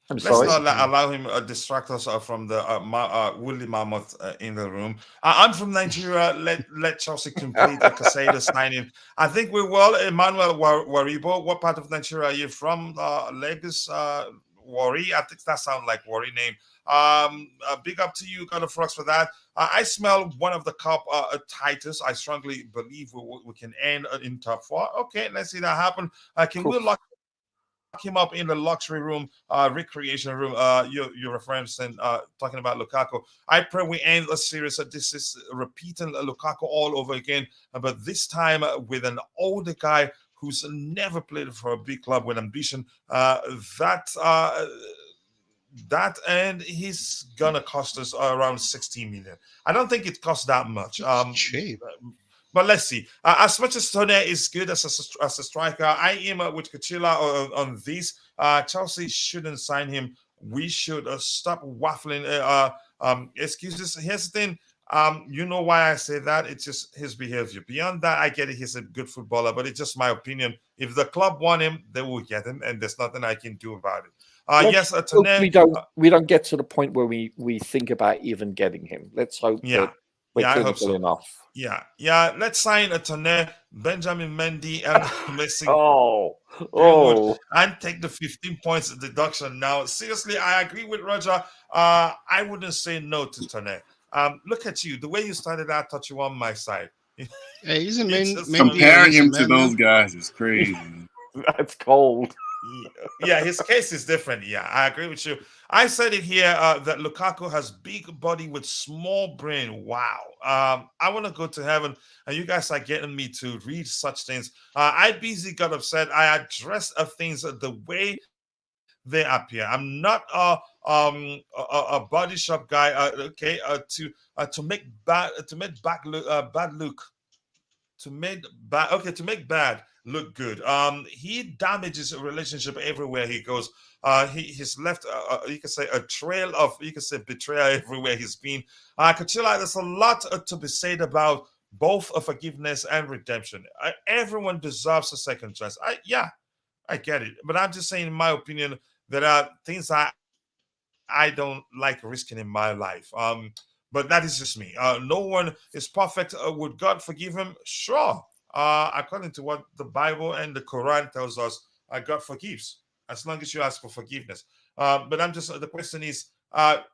S1: Let's not allow him distract us from the woolly mammoth in the room. I'm from Nigeria. Let Chelsea complete the Caicedo signing. I think we will. Emmanuel Waribo, what part of Nigeria are you from? Lagos, Wari. I think that sounds like Wari name. Big up to you, God of Rocks, for that. I smell one of the cup Titus. I strongly believe we can end in top 4. Okay, let's see that happen. Can we lock him up in the luxury room, recreation room? You're referencing talking about Lukaku. I pray we end a series that this is repeating Lukaku all over again, but this time with an older guy who's never played for a big club with ambition. That and he's gonna cost us around 16 million. I don't think it costs that much.
S4: Cheap.
S1: But let's see. As much as Tone is good as a striker, I am with Kuchila on this. Chelsea shouldn't sign him. We should stop waffling excuses. Here's the thing. You know why I say that? It's just his behavior. Beyond that, I get it. He's a good footballer, but it's just my opinion. If the club want him, they will get him, and there's nothing I can do about it. Yes, Tane,
S5: we don't get to the point where we think about even getting him. Let's hope that we're clinical enough.
S1: Yeah. Let's sign a Tane, Benjamin Mendy, and missing.
S5: And
S1: take the 15 points deduction. Now, seriously, I agree with Roger. I wouldn't say no to Tane. Look at you. The way you started, I thought you were on my side.
S4: Hey, isn't
S7: comparing him to those guys is crazy.
S5: That's cold.
S1: Yeah, his case is different. Yeah, I agree with you. I said it here that Lukaku has big body with small brain. Wow. I want to go to heaven, and you guys are getting me to read such things. I busy got upset. I address things the way they appear. I'm not a body shop guy. To make bad look good. He damages a relationship everywhere he goes. He's left you can say a trail of betrayal everywhere he's been. Kachila, there's a lot to be said about both forgiveness and redemption. Everyone deserves a second chance. I get it, but I'm just saying, in my opinion, there are things I don't like risking in my life. But that is just me. No one is perfect. Would God forgive him? Sure. According to what the Bible and the Quran tells us, God forgives as long as you ask for forgiveness. But the question is, that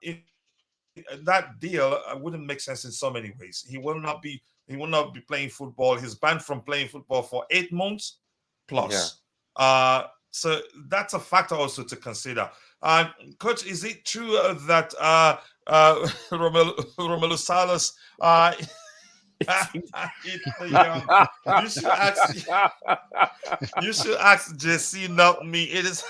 S1: deal wouldn't make sense in so many ways. He will not be playing football. He's banned from playing football for 8 months plus. Yeah. So that's a factor also to consider. Coach, is it true that Romelu Salas you should ask JC, not me. It is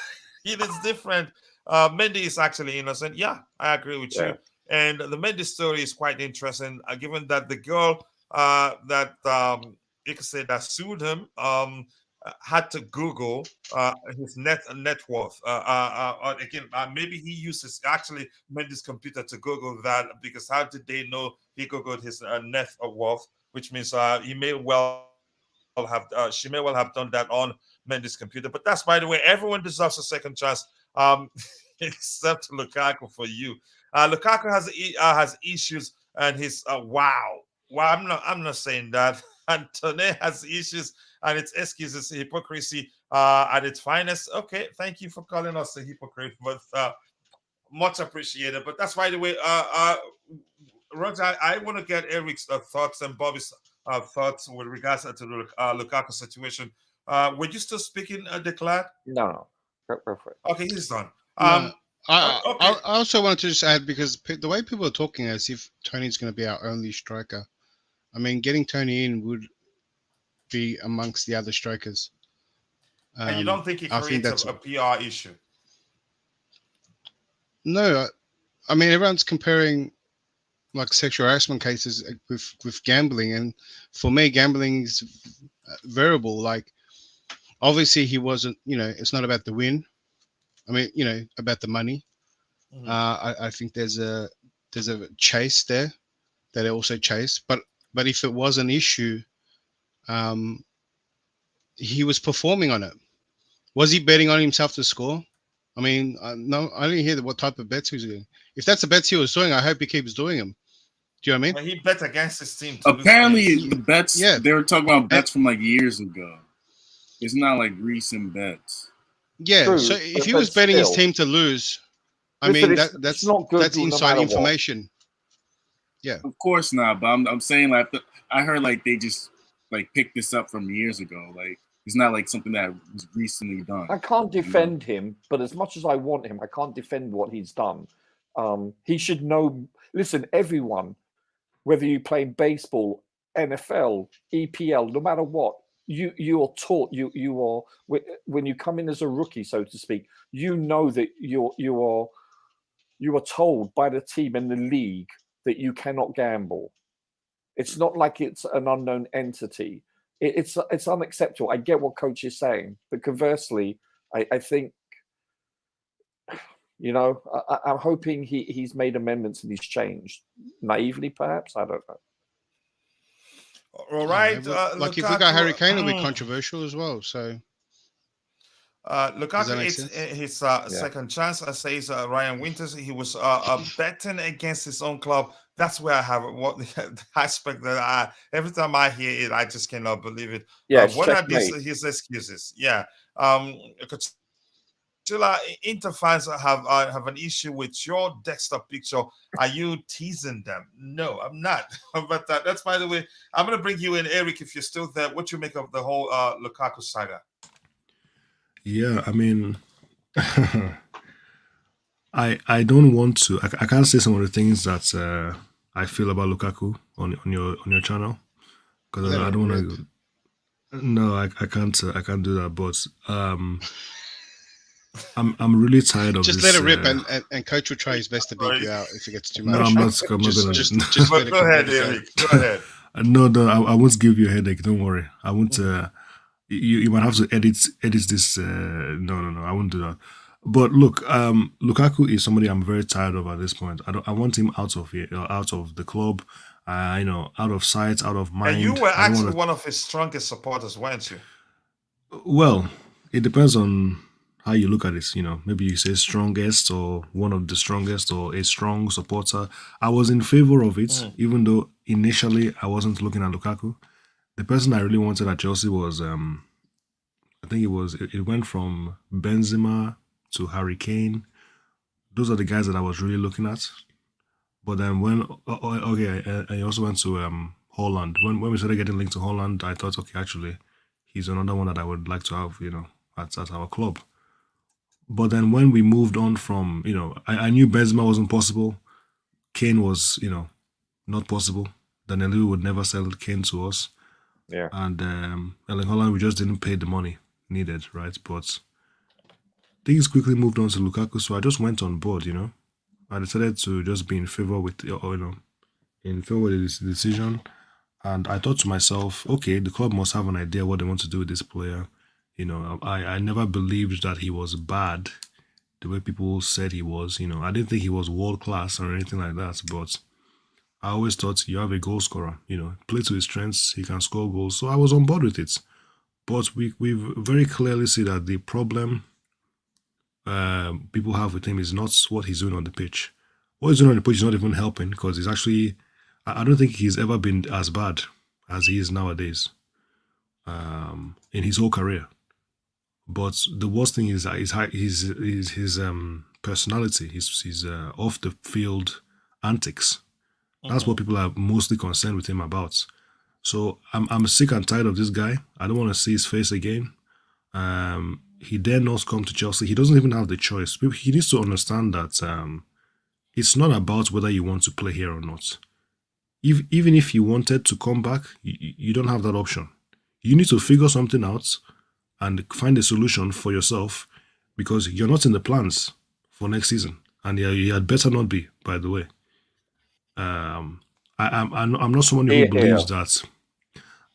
S1: different. Mendy is actually innocent. Yeah, I agree with you. And the Mendy story is quite interesting, given that the girl that you could say that sued him had to Google his net worth. Again, maybe he uses actually Mendy's computer to Google that, because how did they know he Googled his net worth? Which means she may well have done that on Mendy's computer. But that's, by the way, everyone deserves a second chance, except Lukaku for you. Lukaku has issues, and his wow. Well, I'm not saying that. And Tane has issues, and its excuses, hypocrisy at its finest. Okay, thank you for calling us a hypocrite, but much appreciated. But that's, by the way, Roger, I want to get Eric's thoughts and Bobby's thoughts with regards to the Lukaku situation. Were you still speaking, Declan?
S5: No. Go for it.
S1: Okay, he's done.
S4: I also wanted to just add, because the way people are talking as if Tony's going to be our only striker. I mean, getting Tony in would be amongst the other strikers.
S1: And you don't think it creates a PR issue?
S4: No. I mean, everyone's comparing like sexual harassment cases with gambling. And for me, gambling is variable. Like, obviously he wasn't, it's not about the win. I mean, about the money. Mm-hmm. I think there's a chase there that they also chase. But if it was an issue, he was performing on it. Was he betting on himself to score? I mean, no, I didn't hear what type of bets he was doing. If that's the bets he was doing, I hope he keeps doing them. Do you know what I mean?
S1: Well, he bet against his team.
S7: Apparently, bets. Yeah, they were talking about bets from like years ago. It's not like recent bets.
S4: Yeah, true, so if he was betting his team to lose, I mean, that's not good. That's inside information. Yeah,
S7: of course not. But I'm saying, like, I heard like they just like picked this up from years ago. Like, it's not like something that was recently done.
S5: I can't defend him, but as much as I want him, I can't defend what he's done. He should know. Listen, everyone, whether you play baseball, NFL, EPL, no matter what, you are taught. You are, when you come in as a rookie, so to speak, you know that you are told by the team and the league that you cannot gamble. It's not like it's an unknown entity. It's unacceptable. I get what coach is saying, but conversely, I think, I'm hoping he's made amendments and he's changed. Naively, perhaps, I don't know.
S1: All right.
S4: Like, if we got Harry Kane, it'll be controversial as well. So,
S1: Lukaku his second chance. Says Ryan Winters. He was betting against his own club. That's where I have what the aspect that every time I hear it, I just cannot believe it.
S5: Yeah,
S1: what are his excuses? Yeah. Inter fans have an issue with your desktop picture. Are you teasing them? No, I'm not. But that's, by the way, I'm going to bring you in, Eric, if you're still there. What you make of the whole Lukaku saga?
S8: Yeah, I mean, I don't want to. I can't say some of the things that I feel about Lukaku on your channel because I don't want to. No, I can't. I can't do that. But I'm really tired of
S4: just
S8: this.
S4: Let it rip, and coach will try his best to beat you out if it gets too much.
S8: No, I'm not gonna.
S1: Just go ahead, Eric. Go ahead.
S8: No, I won't give you a headache. Don't worry. I won't. You might have to edit this. No, I won't do that. But look, Lukaku is somebody I'm very tired of at this point. I want him out of here, out of the club. Out of sight, out of mind.
S1: And you were actually one of his strongest supporters, weren't you?
S8: Well, it depends on how you look at it. Maybe you say strongest or one of the strongest or a strong supporter. I was in favor of it, even though initially I wasn't looking at Lukaku. The person I really wanted at Chelsea was, I think it went from Benzema to Harry Kane. Those are the guys that I was really looking at. But then I also went to Holland. When we started getting linked to Holland, I thought, okay, actually, he's another one that I would like to have, at our club. But then when we moved on from, I knew Benzema wasn't possible. Kane was, not possible. Then Louis would never sell Kane to us.
S5: Yeah.
S8: And in Holland, we just didn't pay the money needed, right? But things quickly moved on to Lukaku, so I just went on board, I decided to just be in favor with, in favor with this decision. And I thought to myself, okay, the club must have an idea what they want to do with this player. I never believed that he was bad the way people said he was. I didn't think he was world class or anything like that, but I always thought you have a goal scorer, play to his strengths, he can score goals. So I was on board with it. But we very clearly see that the problem people have with him is not what he's doing on the pitch. What he's doing on the pitch is not even helping, because he's actually, I don't think he's ever been as bad as he is nowadays in his whole career. But the worst thing is his personality, his off the field antics. That's what people are mostly concerned with him about. So I'm sick and tired of this guy. I don't want to see his face again. He dare not come to Chelsea. He doesn't even have the choice. He needs to understand that it's not about whether you want to play here or not. Even if you wanted to come back, you don't have that option. You need to figure something out and find a solution for yourself, because you're not in the plans for next season. And you had better not be, by the way. I'm not someone who believes that.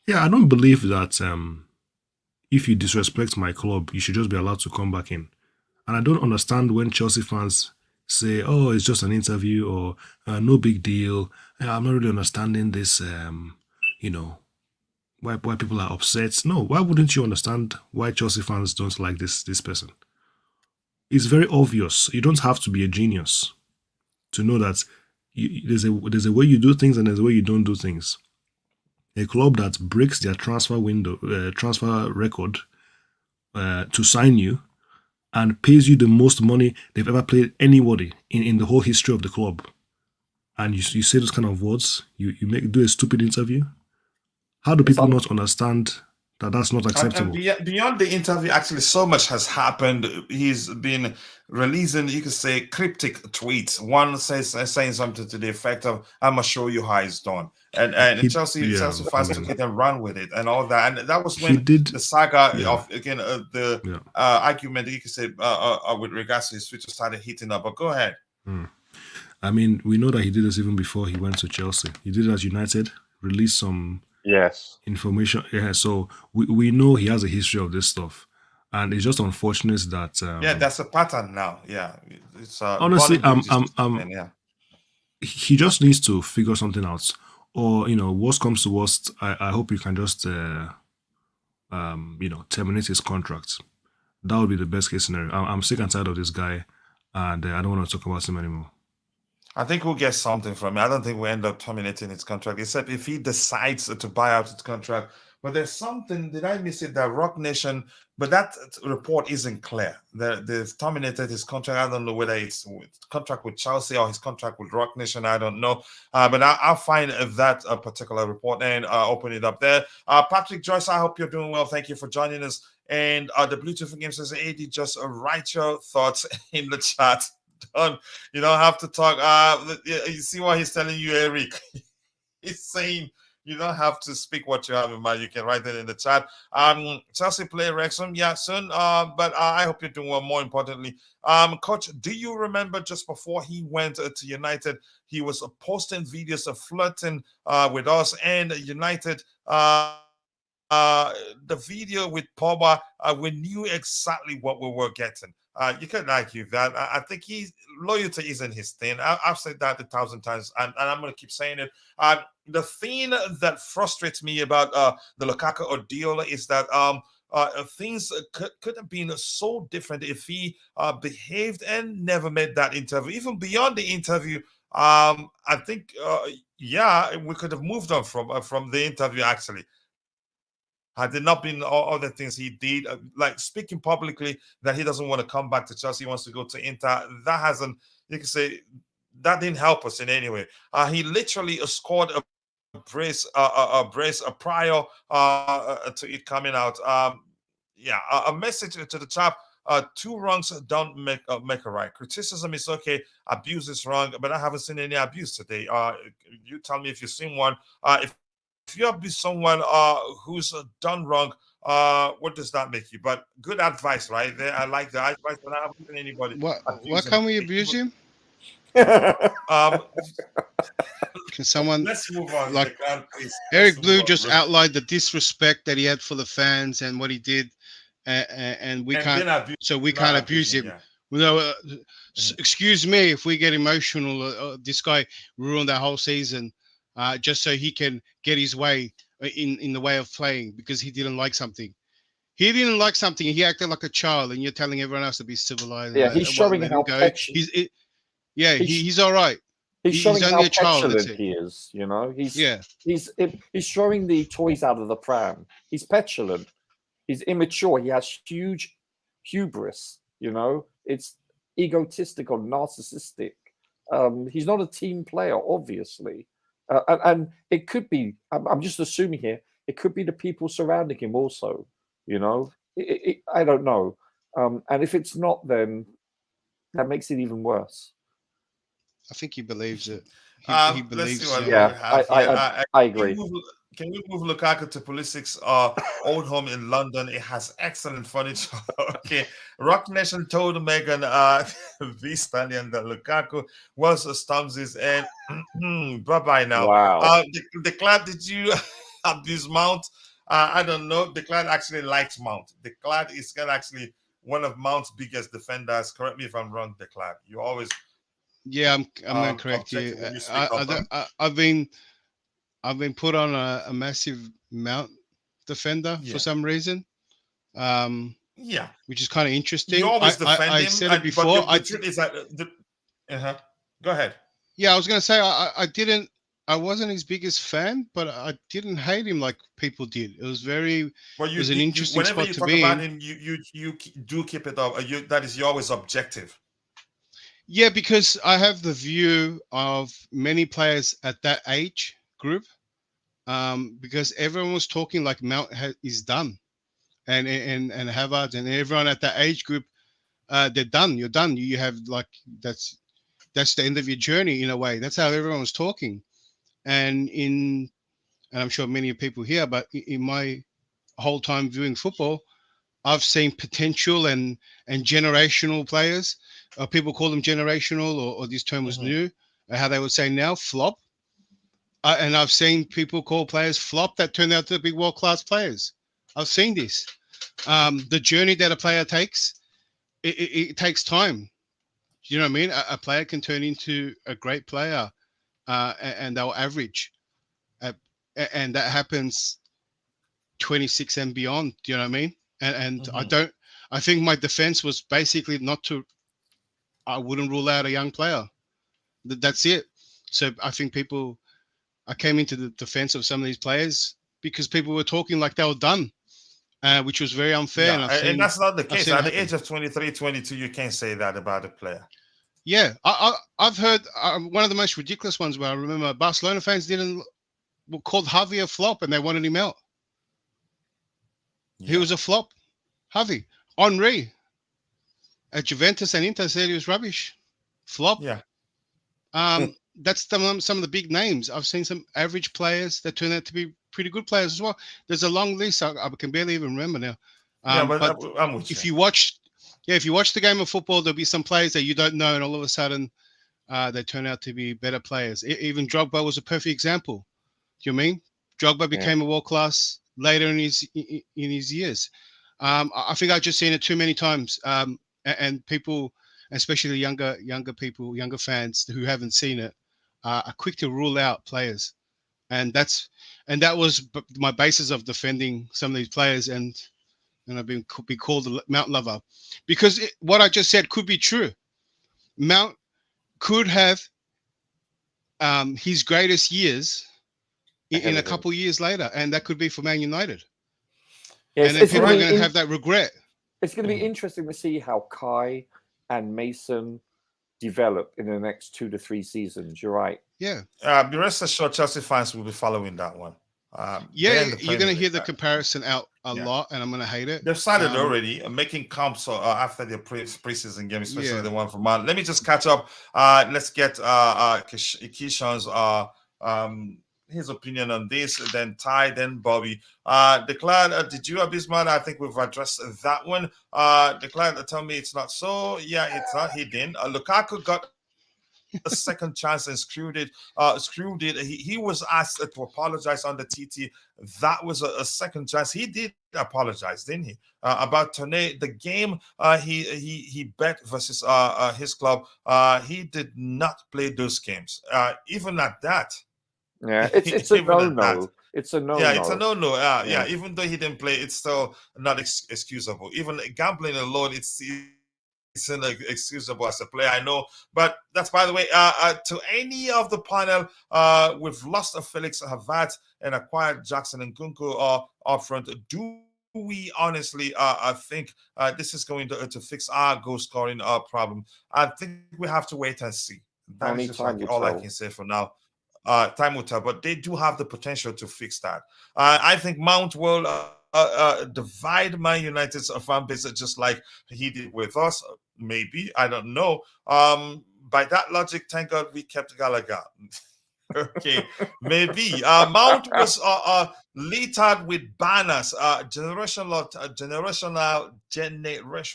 S8: Yeah, I don't believe that if you disrespect my club, you should just be allowed to come back in. And I don't understand when Chelsea fans say, oh, it's just an interview, or no big deal. I'm not really understanding this, why people are upset. No, why wouldn't you understand why Chelsea fans don't like this person? It's very obvious. You don't have to be a genius to know that there's a way you do things and there's a way you don't do things. A club that breaks their transfer record to sign you and pays you the most money they've ever paid anybody in the whole history of the club, and you say those kind of words, you do a stupid interview. How do people not understand that that's not acceptable?
S1: And beyond the interview, actually, so much has happened. He's been releasing, you could say, cryptic tweets. One saying something to the effect of, "I'm gonna show you how it's done," and Chelsea fans took it and ran with it and all that. And that was when the saga of the argument, you could say, with regards to his future started heating up. But go ahead.
S8: I mean, we know that he did this even before he went to Chelsea. He did it at United, released some information. Yeah, so we know he has a history of this stuff. And it's just unfortunate that
S1: that's a pattern now. Yeah, it's
S8: honestly, he just needs to figure something out. Or worst comes to worst, I hope you can just terminate his contract. That would be the best case scenario. I'm sick and tired of this guy, and I don't want to talk about him anymore.
S1: I think we'll get something from him. I don't think we'll end up terminating his contract, except if he decides to buy out his contract. But there's something, did I miss it? That Rock Nation, but that report isn't clear. They've terminated his contract. I don't know whether it's contract with Chelsea or his contract with Rock Nation. I don't know. But I'll find that particular report and open it up there. Patrick Joyce, I hope you're doing well. Thank you for joining us. And the Bluetooth game says, AD, just write your thoughts in the chat. You don't have to talk. You see what he's telling you, Eric? He's saying you don't have to speak what you have in mind. You can write it in the chat. Chelsea play Wrexham, yeah, soon. But I hope you're doing well. More importantly, Coach, do you remember just before he went to United, he was posting videos of flirting with us and United. The video with Pogba, we knew exactly what we were getting. You can argue that. I think loyalty isn't his thing. I've said that 1,000 times, and I'm going to keep saying it. The thing that frustrates me about the Lukaku ordeal is that things could have been so different if he behaved and never made that interview. Even beyond the interview, I think, we could have moved on from the interview, actually. Had it not been all the things he did, like speaking publicly that he doesn't want to come back to Chelsea, he wants to go to Inter, that hasn't, you can say, that didn't help us in any way. He literally scored a brace prior to it coming out. A message to the chap: 2 wrongs don't make a right. Criticism is okay, abuse is wrong, but I haven't seen any abuse today. You tell me if you've seen one. If you abuse someone who's done wrong, what does that make you? But good advice right there. I like the advice, but I haven't seen anybody.
S4: Why can't we abuse him?
S1: Can
S4: someone?
S1: Let's move on.
S4: Like Eric Blue just outlined the disrespect that he had for the fans and what he did, and we can't abuse him. Yeah. Excuse me if we get emotional. This guy ruined our whole season. Just so he can get his way in the way of playing because he didn't like something. He didn't like something. He acted like a child, and you're telling everyone else to be civilized.
S5: Yeah, he's showing how petulant.
S4: He's all right.
S5: He's showing how petulant he is. You know, he's throwing the toys out of the pram. He's petulant. He's immature. He has huge hubris. You know, it's egotistical, narcissistic. He's not a team player, obviously. And it could be, I'm just assuming here, it could be the people surrounding him also, you know. I don't know. And if it's not, then that makes it even worse.
S4: I think he believes it.
S1: He believes it.
S5: I agree.
S1: Can we move Lukaku to Pulisic's old home in London? It has excellent furniture. Okay. Rock Nation told Megan V Stallion that Lukaku was Stormzy's and bye-bye now.
S5: Wow.
S1: Declan, did you abuse Mount? I don't know. Declan actually likes Mount. Declan is actually one of Mount's biggest defenders. Correct me if I'm wrong, Declan. You always...
S4: Yeah, I'm going to correct you. I've been put on a massive Mount defender for some reason. Which is kind of interesting.
S1: You always defend him.
S4: I said it before.
S1: Go ahead.
S4: Yeah, I was going to say I wasn't his biggest fan, but I didn't hate him like people did. It was an interesting spot to be in. Whenever you talk about him,
S1: you do keep it up. That is always objective.
S4: Yeah, because I have the view of many players at that age group, because everyone was talking like Mount is done, and Havertz and everyone at that age group, they're done. You're done. You have that's the end of your journey in a way. That's how everyone was talking, and I'm sure many people here, but in my whole time viewing football, I've seen potential and generational players. People call them generational, or this term was new. How they would say now, flop. And I've seen people call players flop that turned out to be world-class players. I've seen this. The journey that a player takes, it takes time. You know what I mean? A player can turn into a great player, and they'll average. And that happens 26 and beyond. Do you know what I mean? And I think my defense was basically I wouldn't rule out a young player. That's it. So I think I came into the defense of some of these players because people were talking like they were done, which was very unfair.
S1: Yeah, and that's not the case. At the age of 23, 22, you can't say that about a player.
S4: Yeah, I've heard one of the most ridiculous ones where I remember Barcelona fans were called Javi a flop and they wanted him out. Yeah. He was a flop. Javi. Henry at Juventus and Inter said he was rubbish. Flop.
S1: Yeah.
S4: That's some of the big names. I've seen some average players that turn out to be pretty good players as well. There's a long list. I can barely even remember now.
S1: But I'm with
S4: if you watch the game of football, there'll be some players that you don't know, and all of a sudden, they turn out to be better players. Even Drogba was a perfect example. Do you know what I mean? Drogba became a world class later in his years. I think I've just seen it too many times, and people, especially younger people, younger fans who haven't seen it, are quick to rule out players, and that was my basis of defending some of these players, and I've been called a Mount lover because what I just said could be true. Mount could have his greatest years in a couple years later, and that could be for Man United.
S5: Yes,
S4: and then people are going to have that regret.
S5: It's going to be interesting to see how Kai and Mason develop in the next 2 to 3 seasons. You're right.
S4: Yeah.
S1: Be rest assured, Chelsea fans will be following that one.
S4: You're going to hear the comparison out a lot, and I'm going to hate it.
S1: They've started already making comps after their preseason game, especially the one from Mount. Let me just catch up. Let's get Keishan's his opinion on this, then Ty, then Bobby. Declan, did you have this man? I think we've addressed that one. Declan, tell me it's not so. Yeah, it's not. He didn't. Lukaku got a second chance and screwed it. He was asked to apologize on the TT. That was a second chance. He did apologize, didn't he? About Tone, the game he bet versus his club. He did not play those games. Even at that.
S5: Yeah, it's a no-no. It's a no-no.
S1: Yeah, it's a no-no. Yeah, even though he didn't play, it's still not excusable. Even gambling alone, it's inexcusable as a player, I know. But that's, by the way, to any of the panel, we've lost Felix Havertz and acquired Jackson and Kunku up front. Do we honestly think this is going to fix our goal scoring problem? I think we have to wait and see. That is just all I can say for now. Time will tell, but they do have the potential to fix that. I think Mount will divide Man United's fan base just like he did with us. Maybe, I don't know. By that logic, thank God we kept Gallagher. Okay, maybe. Mount was littered with banners, generational,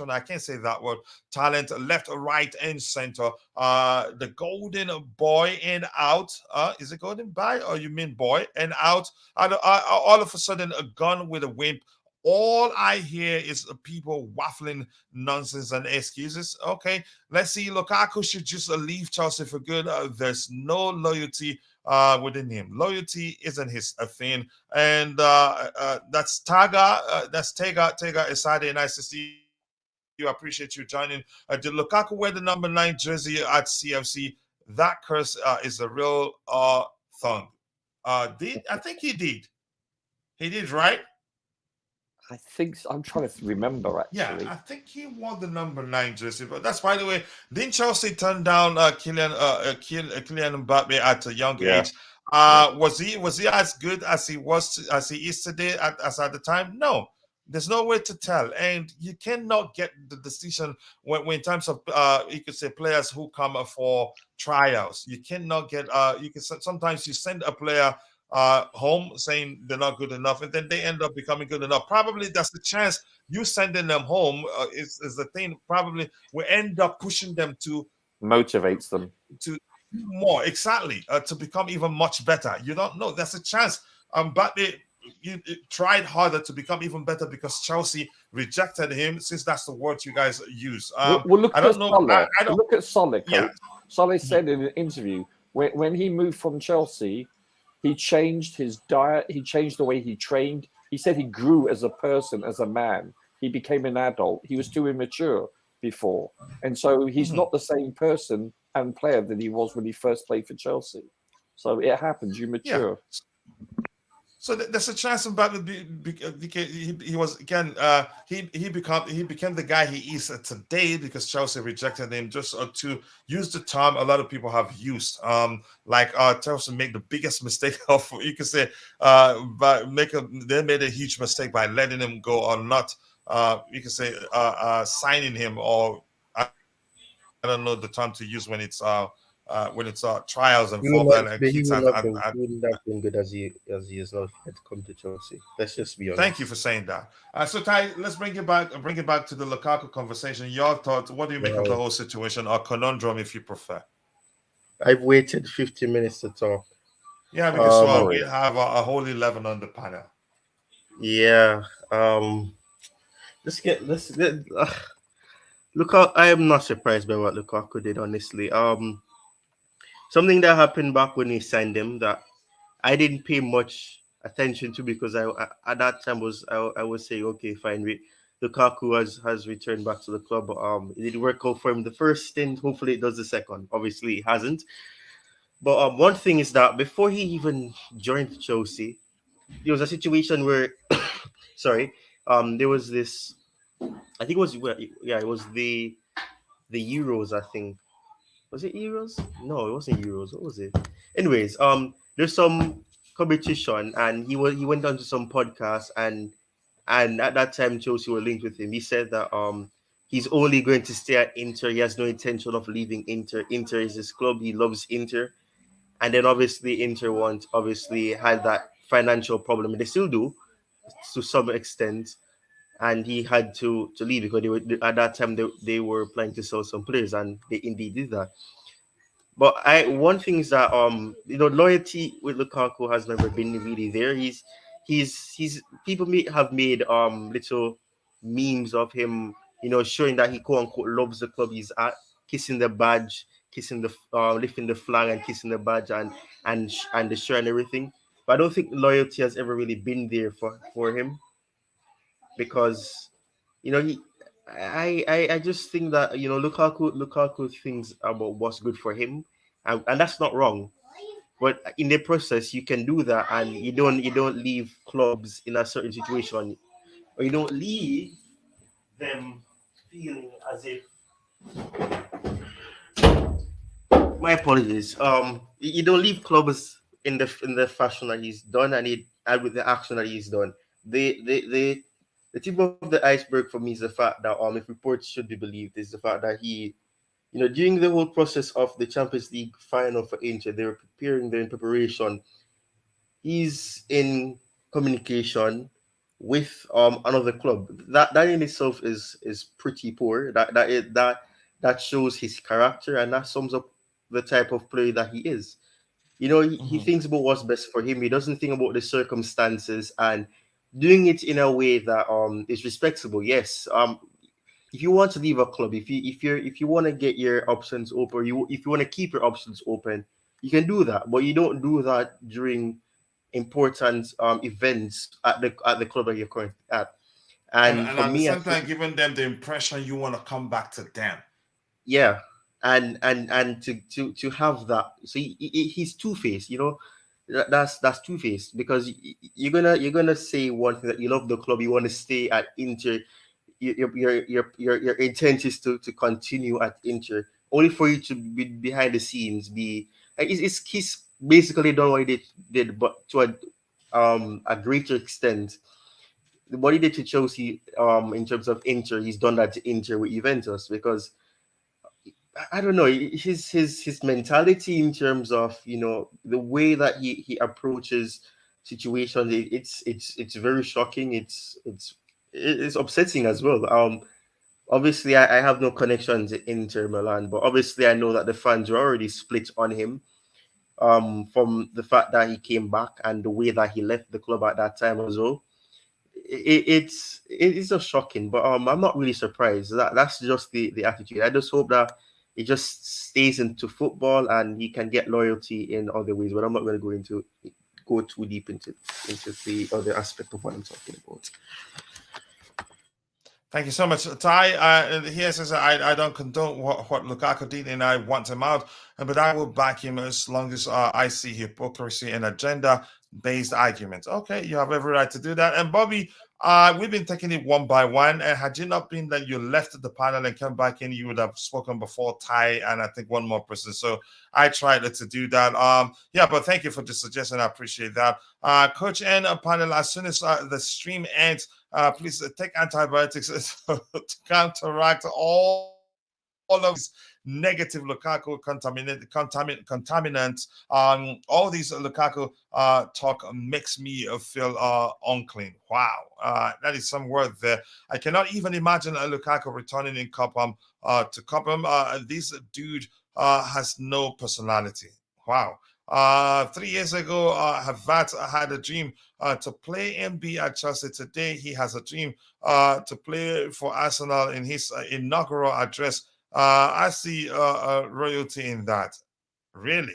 S1: I can't say that word, talent, left, right, and center. The golden boy and out. Is it golden boy or you mean boy and out? All of a sudden, a gun with a wimp. All I hear is people waffling nonsense and excuses. Okay, let's see. Lukaku should just leave Chelsea for good. There's no loyalty within him. Loyalty isn't his thing. And that's Taga. That's Tega Esade. Nice to see you. I appreciate you joining. Did Lukaku wear the number 9 jersey at CFC? That curse is a real thong. I think he did. He did, right?
S5: I think so. I'm trying to remember, actually.
S1: Yeah, I think he wore the number 9 jersey. But that's, by the way, didn't Chelsea turn down Kylian Mbappe at a young age? Was he as good as he is today as at the time? No. There's no way to tell, and you cannot get the decision when in terms of you could say players who come for trials. You cannot get sometimes you send a player home saying they're not good enough, and then they end up becoming good enough. Probably that's the chance. You sending them home is the thing. Probably will end up pushing them to
S5: motivates them
S1: to more to become even much better. You don't know. That's a chance. But you tried harder to become even better because Chelsea rejected him. Since that's the word you guys use.
S5: Look at Solly. Yeah. Solly said in an interview when he moved from Chelsea, he changed his diet. He changed the way he trained. He said he grew as a person, as a man. He became an adult. He was too immature before. And so he's not the same person and player that he was when he first played for Chelsea. So it happens. You mature.
S1: So there's a chance about because he was again he became the guy he is today because Chelsea rejected him just to use the term a lot of people have used Chelsea made the biggest mistake of you could say they made a huge mistake by letting him go or not you could say signing him or I don't know the term to use when it's trials and
S3: He
S1: fall
S3: will not,
S1: and
S3: he
S1: kids
S3: will not,
S1: and
S3: he wouldn't have been good as he is now had come to Chelsea. Let's just be honest.
S1: Thank you for saying that. So Ty, let's bring it back to the Lukaku conversation. Your thoughts? What do you make of the whole situation, or conundrum, if you prefer?
S3: I've waited 50 minutes to talk.
S1: Yeah, because we have a whole 11 on the panel.
S3: Yeah. Lukaku. I am not surprised by what Lukaku did, honestly. Something that happened back when we signed him that I didn't pay much attention to because I at that time I was saying, okay, fine, Lukaku has returned back to the club. It didn't work out for him the first stint. Hopefully it does the second. Obviously it hasn't. But one thing is that before he even joined Chelsea, there was a situation where there was this, I think it was it was the Euros, I think. Was it Euros? No, it wasn't Euros. What was it? Anyways, there's some competition, and he went on to some podcast, and at that time Chelsea were linked with him. He said that he's only going to stay at Inter. He has no intention of leaving Inter. Inter is his club. He loves Inter, and then obviously Inter had that financial problem, and they still do to some extent. And he had to leave because they were at that time they were planning to sell some players, and they indeed did that. But one thing is that loyalty with Lukaku has never been really there. He's people have made little memes of him, showing that he quote unquote loves the club he's at, kissing the badge, kissing the lifting the flag and kissing the badge and the shirt and everything. But I don't think loyalty has ever really been there for him because I just think that Lukaku thinks about what's good for him, and that's not wrong. But in the process, you can do that, and you don't leave clubs in a certain situation, or you don't leave them feeling as if. My apologies. You don't leave clubs in the fashion that he's done, and with the action that he's done. The tip of the iceberg for me is the fact that if reports should be believed, is the fact that he, during the whole process of the Champions League final for Inter, they're in preparation. He's in communication with another club. That in itself is pretty poor. That shows his character, and that sums up the type of player that he is. He thinks about what's best for him. He doesn't think about the circumstances, and doing it in a way that is respectable. Yes. If you want to leave a club, if you want to get your options open, if you want to keep your options open, you can do that. But you don't do that during important events at the club that you're currently at. And for
S1: at
S3: me,
S1: the same time, giving them the impression you want to come back to them.
S3: Yeah. And to have that, so he's two-faced, that's two-faced, because you're gonna say one thing, that you love the club, you want to stay at Inter, your intent is to continue at Inter, only for you to be behind the scenes he's basically done what he did, but to a greater extent. What he did to Chelsea in terms of Inter, he's done that to Inter with Juventus, because I don't know, his mentality in terms of the way that he approaches situations. It's very shocking. It's upsetting as well. Obviously I have no connections in Inter Milan, but obviously I know that the fans were already split on him. From the fact that he came back and the way that he left the club at that time as well. It's just shocking, but I'm not really surprised. That's just the attitude. I just hope that he just stays into football and he can get loyalty in other ways. But I'm not going to go too deep into the other aspect of what I'm talking about.
S1: Thank you so much, Ty. Here says I don't condone what Lukaku did, and I want him out, but I will back him as long as I see hypocrisy and agenda-based arguments. Okay, you have every right to do that. And Bobby, we've been taking it one by one, and had you not been that you left the panel and come back in, you would have spoken before Ty and I think one more person. So I tried to do that. Yeah, but thank you for the suggestion. I appreciate that. Coach and panel, as soon as the stream ends, please take antibiotics to counteract all of these negative Lukaku contaminants. All these Lukaku talk makes me feel unclean. Wow, that is some word there. I cannot even imagine a Lukaku returning in Cobham to Cobham. This dude has no personality. Wow. 3 years ago, Havertz had a dream to play and be at Chelsea. Today, he has a dream to play for Arsenal in his inaugural address. I see royalty in that. Really?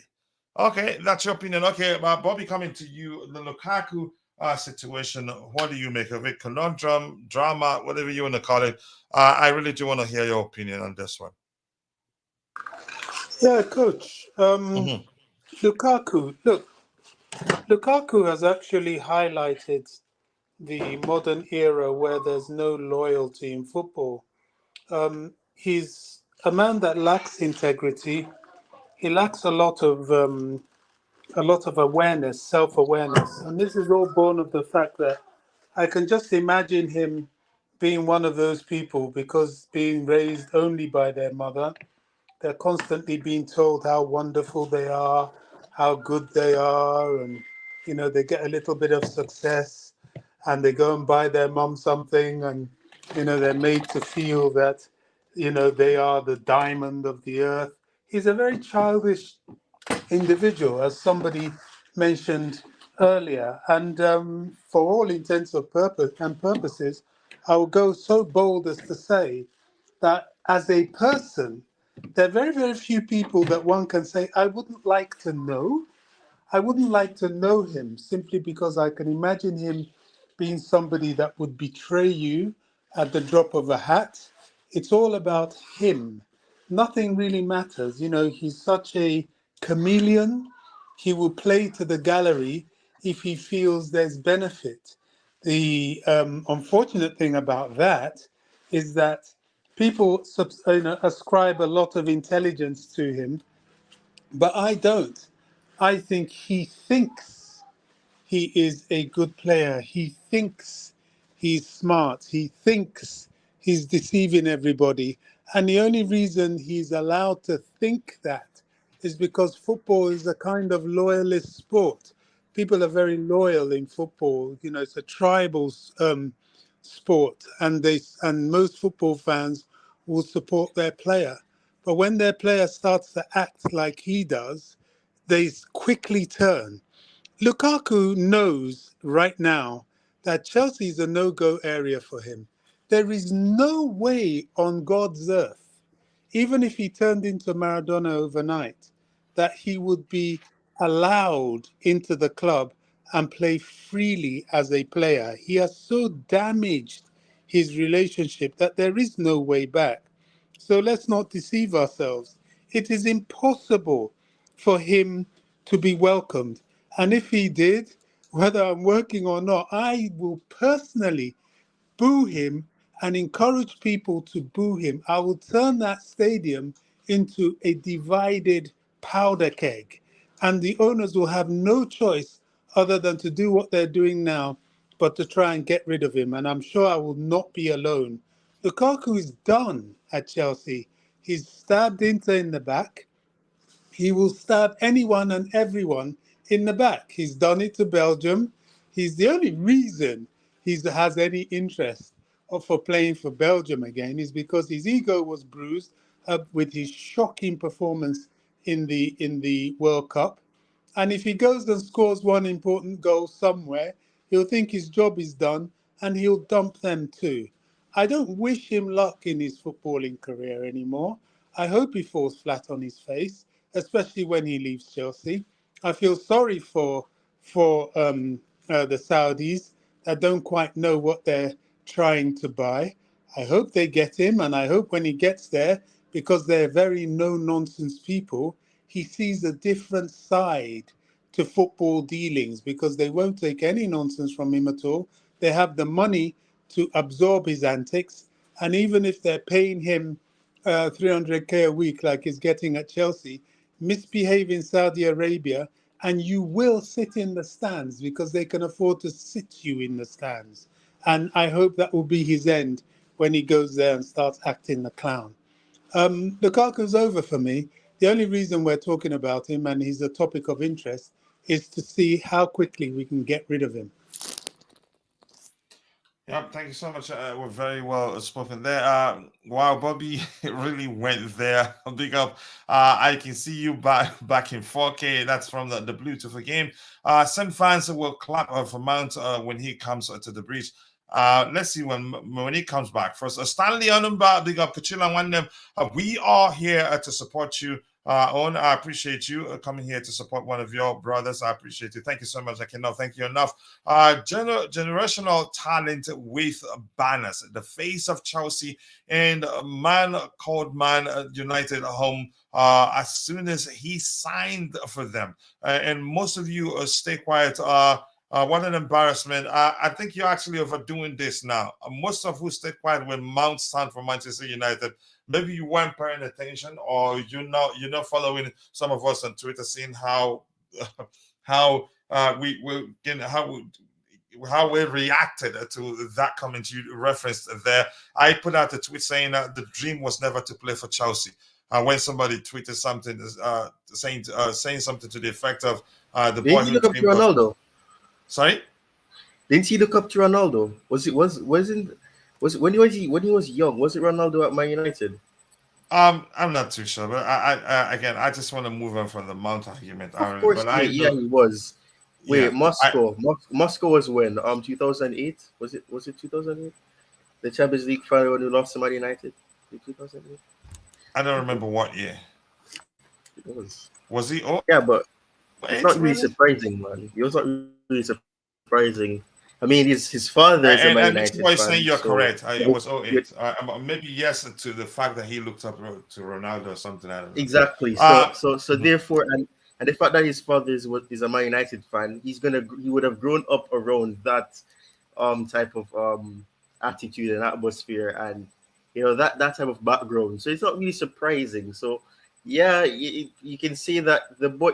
S1: Okay, that's your opinion. Okay, Bobby, coming to you, the Lukaku situation. What do you make of it? Conundrum, drama, whatever you want to call it. I really do want to hear your opinion on this one.
S6: Yeah, Coach. Lukaku, look, Lukaku has actually highlighted the modern era where there's no loyalty in football. He's a man that lacks integrity. He lacks a lot of awareness, self-awareness, and this is all born of the fact that I can just imagine him being one of those people because being raised only by their mother. They're constantly being told how wonderful they are, how good they are, and they get a little bit of success, and they go and buy their mum something, and they're made to feel that they are the diamond of the earth. He's a very childish individual, as somebody mentioned earlier, and for all intents and purposes, I will go so bold as to say that as a person, there are very, very few people that one can say, I wouldn't like to know. I wouldn't like to know him simply because I can imagine him being somebody that would betray you at the drop of a hat. It's all about him. Nothing really matters. He's such a chameleon. He will play to the gallery if he feels there's benefit. The unfortunate thing about that is that people ascribe a lot of intelligence to him, but I don't. I think he thinks he is a good player. He thinks he's smart. He thinks he's deceiving everybody. And the only reason he's allowed to think that is because football is a kind of loyalist sport. People are very loyal in football. It's a tribal sport, and most football fans will support their player. But when their player starts to act like he does, they quickly turn. Lukaku knows right now that Chelsea is a no-go area for him. There is no way on God's earth, even if he turned into Maradona overnight, that he would be allowed into the club and play freely as a player. He has so damaged his relationship that there is no way back. So let's not deceive ourselves. It is impossible for him to be welcomed. And if he did, whether I'm working or not, I will personally boo him and encourage people to boo him. I will turn that stadium into a divided powder keg. And the owners will have no choice other than to do what they're doing now, but to try and get rid of him. And I'm sure I will not be alone. Lukaku is done at Chelsea. He's stabbed Inter in the back. He will stab anyone and everyone in the back. He's done it to Belgium. He's the only reason he has any interest for playing for Belgium again is because his ego was bruised with his shocking performance in the World Cup. And if he goes and scores one important goal somewhere, he'll think his job is done and he'll dump them too. I don't wish him luck in his footballing career anymore. I hope he falls flat on his face, especially when he leaves Chelsea. I feel sorry for the Saudis that don't quite know what they're trying to buy. I hope they get him, and I hope when he gets there, because they're very no-nonsense people, he sees a different side to football dealings, because they won't take any nonsense from him at all. They have the money to absorb his antics, and even if they're paying him 300k a week like he's getting at Chelsea, misbehave in Saudi Arabia, and you will sit in the stands because they can afford to sit you in the stands. And I hope that will be his end when he goes there and starts acting the clown. Lukaku's over for me. The only reason we're talking about him, and he's a topic of interest, is to see how quickly we can get rid of him.
S1: Yeah, thank you so much. We're very well spoken there. Wow, Bobby really went there. Big up. I can see you back in 4K. That's from the Bluetooth game. Some fans will clap for Mount when he comes to the breach. Let's see when he comes back. First, Stanley Onumba, big up Kachila Wandem. We are here to support you. Owen, I appreciate you coming here to support one of your brothers. I appreciate you. Thank you so much. I cannot thank you enough. Generational talent with banners, the face of Chelsea, and a man called Man United home. As soon as he signed for them, and most of you stay quiet. What an embarrassment. I think you're actually overdoing this now. Most of who stayed quiet when Mount signed for Manchester United, maybe you weren't paying attention, or you're not following some of us on Twitter, seeing how we reacted to that comment you referenced there. I put out a tweet saying that the dream was never to play for Chelsea. When somebody tweeted something saying something to the effect of the boy who dreamed of Ronaldo. Sorry?
S3: Didn't he look up to Ronaldo? Was when he was young? Was it Ronaldo at Man United?
S1: I'm not too sure, but I just want to move on from the Mount argument.
S3: Of course, he was. Wait, yeah, Moscow was when? 2008? Was it 2008? The Champions League final when we lost to Man United? 2008.
S1: I don't remember what year.
S3: It was.
S1: Was he? Oh,
S3: yeah, but it's not really surprising, man. It was not really surprising. I mean, his father is a Man United fan.
S1: Saying you're correct. It was 08. Maybe yes to the fact that he looked up to Ronaldo or something. I don't know.
S3: Exactly. So therefore, and the fact that his father is a Man United fan, he would have grown up around that type of attitude and atmosphere, and that type of background. So it's not really surprising. So yeah, you can say that the boy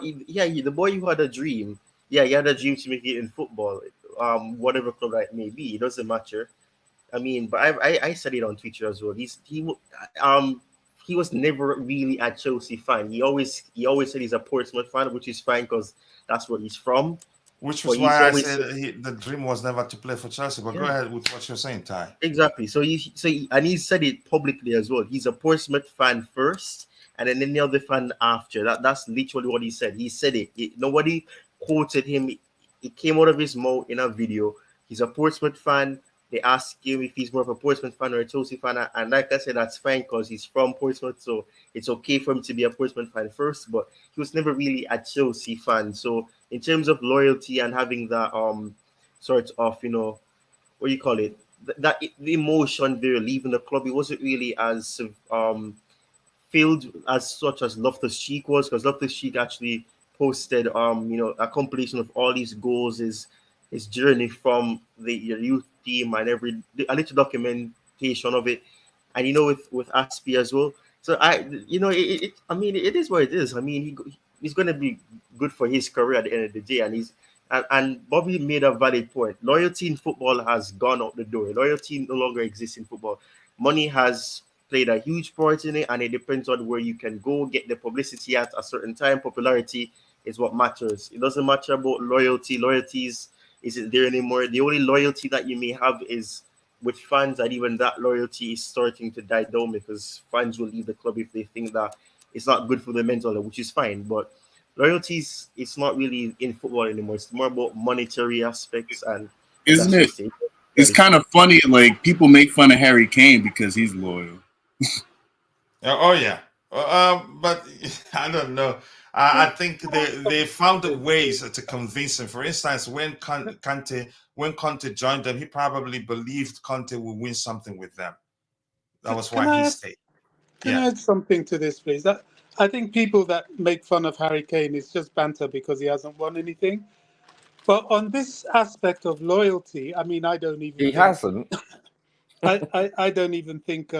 S3: who had a dream. Yeah, he had a dream to make it in football. Whatever club that may be, it doesn't matter. I mean, but I said it on Twitter as well. He was never really a Chelsea fan. He always said he's a Portsmouth fan, which is fine because that's where he's from.
S1: Which was why I said the dream was never to play for Chelsea. But go ahead with what you're saying, Ty.
S3: Exactly. So he said it publicly as well. He's a Portsmouth fan first, and then any other fan after. That's literally what he said. He said it. Nobody quoted him. It came out of his mouth in a video. He's a Portsmouth fan. They asked him if he's more of a Portsmouth fan or a Chelsea fan, and like I said, that's fine because he's from Portsmouth, so it's okay for him to be a Portsmouth fan first. But he was never really a Chelsea fan. So in terms of loyalty and having that sort of what do you call it, that the emotion there leaving the club, it wasn't really as filled as such as Loftus-Cheek was, because Loftus-Cheek actually posted a compilation of all these goals, his journey from the youth team and a little documentation of it, and with Aspie as well. So it is what it is. I mean, he's going to be good for his career at the end of the day, and Bobby made a valid point. Loyalty in football has gone out the door. Loyalty no longer exists in football. Money has played a huge part in it, and it depends on where you can go get the publicity at a certain time. Popularity is what matters. It doesn't matter about loyalty. Loyalties isn't there anymore. The only loyalty that you may have is with fans, and even that loyalty is starting to die down because fans will leave the club if they think that it's not good for the mental health, which is fine. But loyalties, it's not really in football anymore. It's more about monetary aspects, and
S7: isn't it? It's kind of funny. Like people make fun of Harry Kane because he's loyal.
S1: Oh yeah, but I don't know. I think they found ways to convince him. For instance, when Conte joined them, he probably believed Conte would win something with them. That was why he stayed.
S6: Can I add something to this, please? I think people that make fun of Harry Kane is just banter because he hasn't won anything. But on this aspect of loyalty, I mean, I don't even.
S5: He hasn't.
S6: I don't even think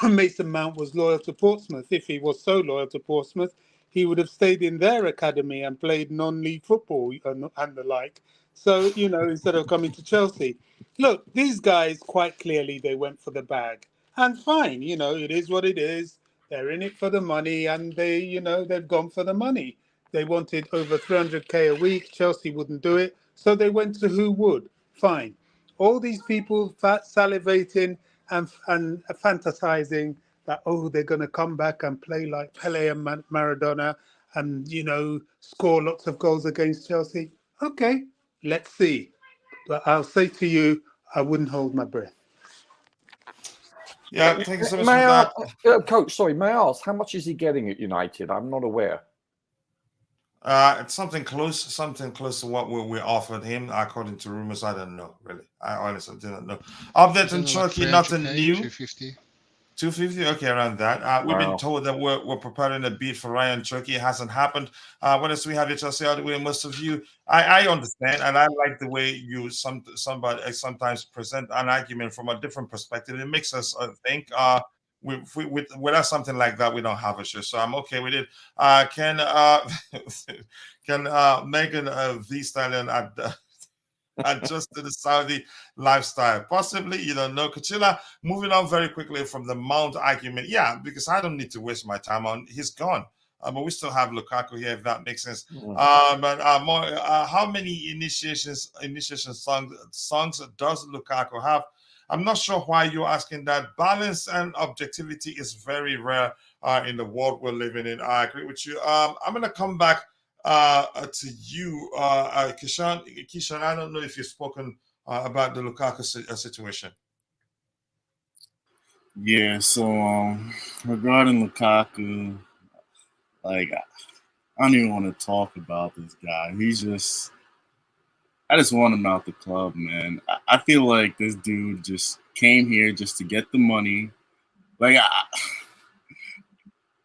S6: Mason Mount was loyal to Portsmouth. If he was so loyal to Portsmouth, he would have stayed in their academy and played non-league football and the like. So, instead of coming to Chelsea. Look, these guys, quite clearly, they went for the bag. And fine, it is what it is. They're in it for the money, and they've gone for the money. They wanted over 300k a week. Chelsea wouldn't do it. So they went to who would. Fine. All these people salivating and fantasizing that, they're going to come back and play like Pele and Maradona and, score lots of goals against Chelsea. Okay, let's see. But I'll say to you, I wouldn't hold my breath.
S1: Yeah, thank you so much for that.
S6: Coach,
S5: sorry, may I ask, how much is he getting at United? I'm not aware.
S1: It's something close to what we offered him, according to rumors. I don't know, really. I honestly didn't know. Update on Cherki, nothing new.
S4: 250.
S1: 250, okay, around that. We've been told that we're preparing a bid for Rayan Cherki. It hasn't happened. What else we have at Chelsea out the way? Most of you, I understand, and I like the way you somebody sometimes present an argument from a different perspective. It makes us think. Without something like that, we don't have a show, so I'm okay with it. Can Megan V Stallion adjust to the Saudi lifestyle? Possibly, you don't know. Kachila, moving on very quickly from the Mount argument. Yeah, because I don't need to waste my time on. He's gone. But we still have Lukaku here, if that makes sense. How many initiation songs does Lukaku have? I'm not sure why you're asking that. Balance and objectivity is very rare in the world we're living in. I agree with you. I'm going to come back to you, Kishan. I don't know if you've spoken about the Lukaku situation.
S7: Yeah, so regarding Lukaku, like, I don't even want to talk about this guy. I just want him out the club, man. I feel like this dude just came here just to get the money. Like,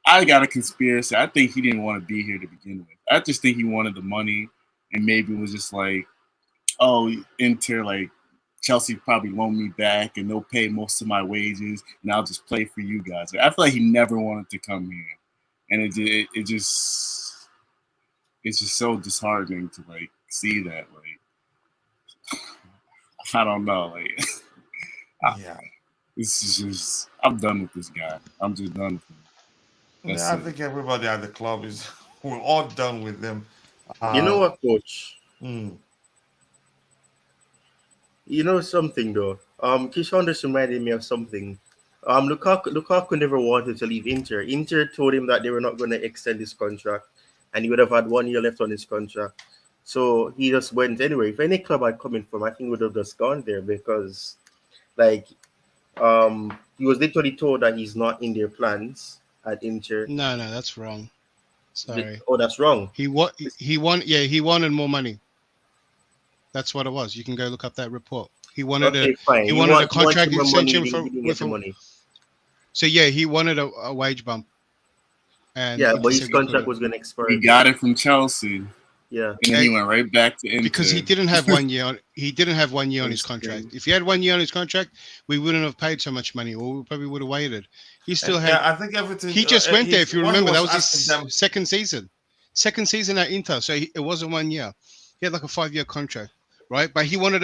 S7: I got a conspiracy. I think he didn't want to be here to begin with. I just think he wanted the money, and maybe it was just like, Inter, like, Chelsea probably loan me back, and they'll pay most of my wages, and I'll just play for you guys. Like, I feel like he never wanted to come here, and it's just so disheartening to like see that. Like, I don't know. Like, this is just. I'm done with this guy. I'm just done with him.
S1: I think everybody at the club we're all done with them.
S3: You know what, Coach?
S1: Mm.
S3: You know something though. Kishan just reminded me of something. Lukaku never wanted to leave Inter. Inter told him that they were not going to extend his contract, and he would have had 1 year left on his contract. So he just went anyway. If any club had come in from, I think he would have just gone there because, like, he was literally told that he's not in their plans at Inter.
S4: No, that's wrong. Sorry.
S3: That's wrong.
S4: He wanted more money. That's what it was. You can go look up that report. He wanted a contract extension with money. So yeah, he wanted a wage bump. And
S3: but his contract was going to expire.
S7: He got it from Chelsea.
S3: Yeah,
S7: and then he went right back to Inter
S4: because he didn't have 1 year. He didn't have 1 year on his contract. If he had 1 year on his contract, we wouldn't have paid so much money, or we probably would have waited. He still had.
S1: Yeah, I think everything.
S4: He just went there. If you remember, that was his second season. Second season at Inter, so it wasn't 1 year. He had like a 5 year contract, right? But he wanted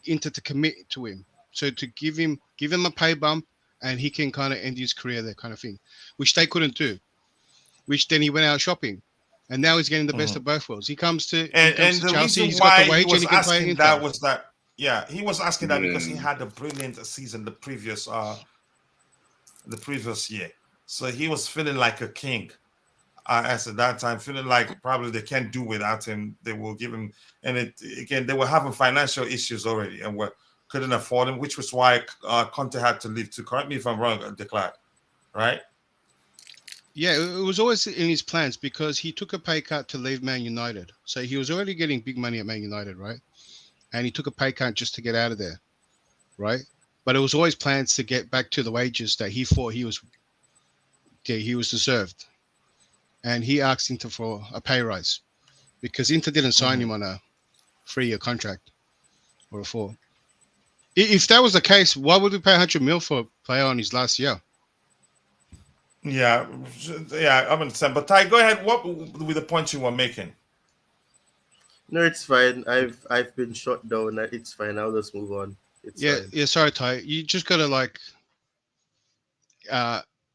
S4: Inter to commit to him, so to give him a pay bump, and he can kind of end his career there, kind of thing, which they couldn't do. Which then he went out shopping, and now he's getting the best of both worlds. He comes to Chelsea. He's got the wage, and he can play Inter.
S1: He was asking that because he had a brilliant season the previous year, so he was feeling like a king. As at that time, feeling like probably they can't do without him. They will give him, and they were having financial issues already, and couldn't afford him, which was why Conte had to leave. To correct me if I'm wrong, Declan, right?
S4: Yeah, it was always in his plans because he took a pay cut to leave Man United. So he was already getting big money at Man United, right? and he took a pay cut just to get out of there, right? But it was always plans to get back to the wages that he thought he was deserved, and he asked Inter for a pay rise because Inter didn't sign him on a 3-year contract or a 4. If that was the case, why would we pay 100 mil for a player on his last year?
S1: Yeah, I understand. But Ty, go ahead. What with the point you were making?
S3: No, it's fine. I've been shot down. It's fine. I'll just move on. It's fine.
S4: Yeah. Sorry, Ty. You just gotta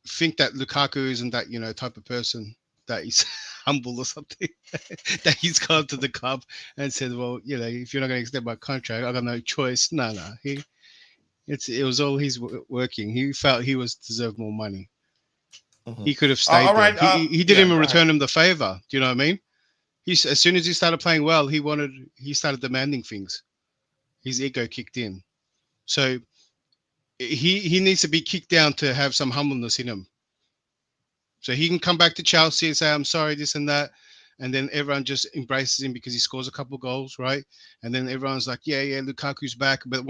S4: think that Lukaku isn't that type of person that he's humble or something. That he's gone to the club and said, "Well, if you're not going to extend my contract, I got no choice." No. It was all he's working. He felt he deserved more money. He could have stayed there. He didn't even return him the favor. Do you know what I mean? As soon as he started playing well, he started demanding things. His ego kicked in. So he needs to be kicked down to have some humbleness in him. So he can come back to Chelsea and say, "I'm sorry, this and that." And then everyone just embraces him because he scores a couple of goals, right? And then everyone's like, yeah, Lukaku's back. But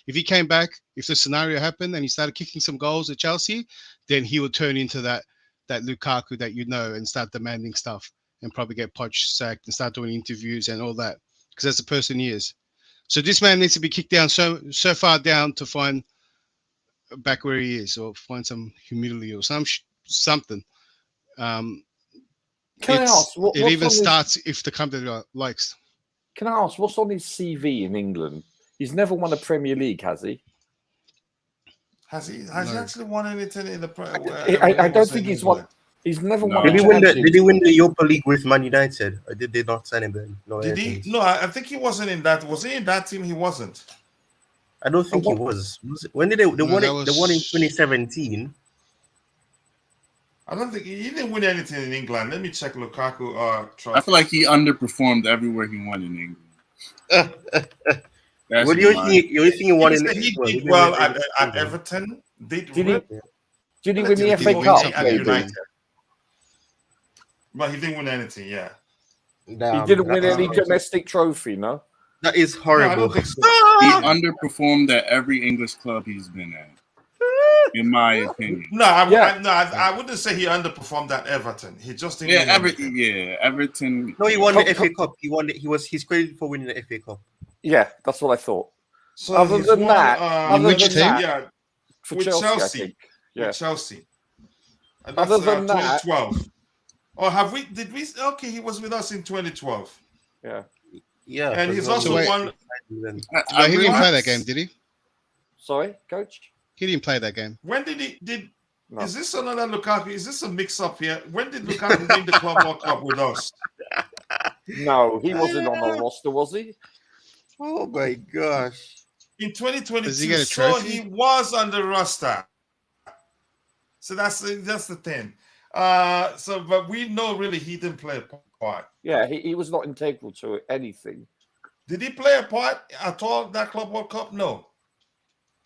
S4: if he came back, if the scenario happened and he started kicking some goals at Chelsea, then he would turn into that Lukaku that and start demanding stuff and probably get Poch sacked and start doing interviews and all that, because that's the person he is. So this man needs to be kicked down so far down to find back where he is, or find some humility or something.
S5: Can I ask?
S4: It even starts if the company likes.
S5: Can I ask what's on his CV in England? He's never won a Premier League, has he?
S1: Has he actually won anything in the
S5: I don't think he's won. He's never won.
S3: Did he win the Europa League with Man United, or did they not sign him then? No,
S1: did he? No, I think he wasn't in that. Was he in that team? He wasn't.
S3: I don't think he was. When did they won it? They won in 2017.
S1: I don't think he didn't win anything in England. Let me check Lukaku.
S7: I feel like he underperformed everywhere he won in England.
S3: What do you think? You think he won in England?
S1: He did well at Everton. Did he win
S5: the FA Cup
S1: at United? But he didn't win anything. Yeah.
S5: Damn, he didn't win any domestic trophy. No.
S3: That is horrible.
S1: No, I don't think so.
S7: He underperformed at every English club he's been at, in my opinion.
S1: No, I wouldn't say he underperformed at Everton. He just didn't.
S7: Everton.
S3: No, he won the FA Cup. He won it. He's credited for winning the FA Cup.
S5: Yeah, that's what I thought.
S1: So
S5: other than that,
S1: with Chelsea.
S5: Yeah,
S1: with Chelsea. And
S5: other than
S1: 2012. That, or have we? Did we? Okay, he was with us in 2012.
S5: Yeah.
S3: Yeah,
S1: and he's also won.
S4: He didn't play that game, did he?
S5: Sorry, coach.
S4: He didn't play that game.
S1: When did he? No. Is this another Lukaku? Is this a mix-up here? When did Lukaku win the Club World Cup with us?
S5: No, he wasn't on the roster, was he?
S3: Oh my gosh!
S1: In 2022, so he was on the roster. So that's the thing. But we know really he didn't play a part.
S5: Yeah, he was not integral to anything.
S1: Did he play a part at all that Club World Cup? No.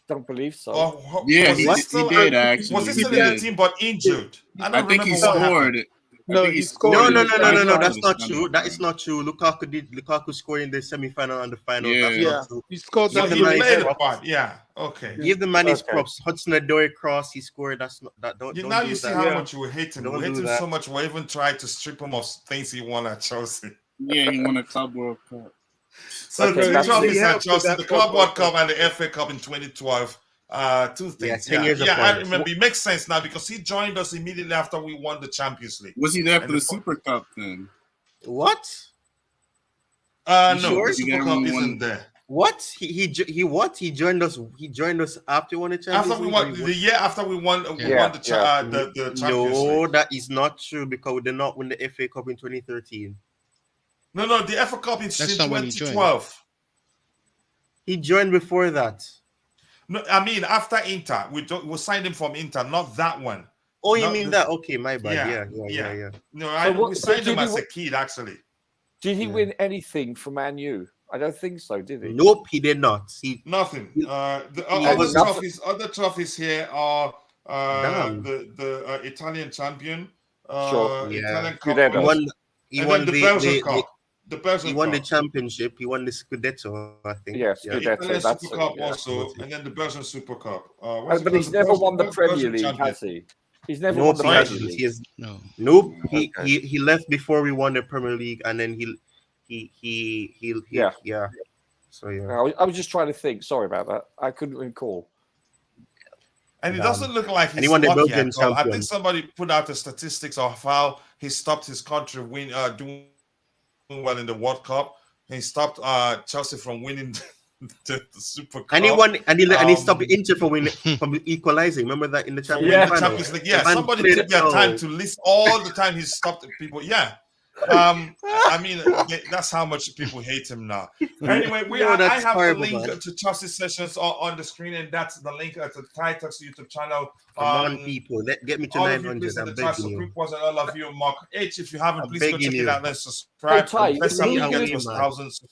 S5: Don't believe so.
S7: Yeah, he did actually.
S1: Was he still in the team but injured?
S7: I think he scored.
S6: No, he scored.
S3: No. That's not true. That is not true. Lukaku scored in the semi-final and the final.
S1: Yeah.
S6: He scored.
S1: So he played a part. Yeah. Okay.
S3: Give the man his props. Hudson-Odoi cross. He scored. That's not that. Don't.
S1: Now
S3: do
S1: you see
S3: that.
S1: how much you were hating.
S3: Don't
S1: We hate
S3: do
S1: him
S3: that.
S1: so much. We even tried to strip him of things he won at Chelsea.
S7: Yeah, he won a Club World Cup.
S1: So the two trophies at Chelsea, the Club World Cup and the FA Cup in 2012. Two things.
S3: 10 years apart.
S1: I remember. It makes sense now because he joined us immediately after we won the Champions League.
S7: Was he there for the Super Cup then?
S3: What?
S1: No,
S3: sure?
S1: the Super Cup isn't there.
S3: What? He joined us. He joined us after we won the Champions
S1: After we won
S3: League?
S1: the year after we won the Champions
S3: No,
S1: League.
S3: that is not true because we did not win the FA Cup in 2013.
S1: No, the FA Cup in 2012.
S3: He joined before that.
S1: No, I mean after Inter, we signed him from Inter, not that one.
S3: Oh, you mean that? Okay, my bad. Yeah.
S1: No, we signed him as a kid actually.
S5: Did he win anything for Man U? I don't think so. Did he?
S3: Nope, he did not.
S1: Nothing. The other trophies here are the Italian champion.
S5: Sure.
S1: Italian
S3: Cup. He won
S1: the Belgian Cup. The Belgian
S3: He won the
S1: Cup.
S3: championship. He won the Scudetto, I think.
S5: Yeah, Scudetto.
S1: Italian
S5: That's
S1: Super Cup
S5: yeah.
S1: also, and then the Belgian Super Cup.
S5: But he's never won the Premier League, has he? He's never won the Premier League.
S3: He has,
S4: No.
S3: Nope.
S5: Okay.
S3: He left before we won the Premier League, and then he
S5: Yeah.
S3: So yeah.
S5: I was just trying to think. Sorry about that. I couldn't recall.
S1: And it doesn't look like he's
S3: he won the
S1: lucky
S3: Belgian
S1: at all. I
S3: champion.
S1: think somebody put out the statistics of how he stopped his country doing well in the World Cup. He stopped Chelsea from winning the Super Cup.
S3: And he won, and he stopped Inter from equalizing. Remember that in the
S1: Champions League. Yeah, somebody took their time to list all the time he stopped people. Yeah. I mean, that's how much people hate him now. Anyway, I have the link to Chelsea's sessions on the screen, and that's the link to Thai Talks YouTube channel.
S3: Come on, people, get me to 900. I'm begging you.
S1: And all of you, Mark H. If you haven't, please go check it out and subscribe.
S3: Thousands.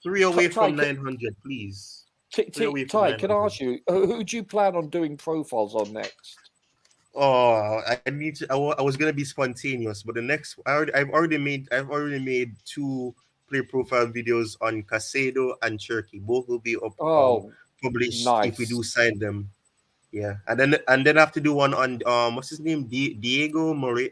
S3: 3 away from 900, please.
S5: Ty, can I ask you, who do you plan on doing profiles on next?
S3: Oh, I was gonna be spontaneous, but the next I've already made 2 play profile videos on Caicedo and Cherki. Both will be up published if we do sign them. Yeah, and then I have to do one on what's his name? Diego Morea.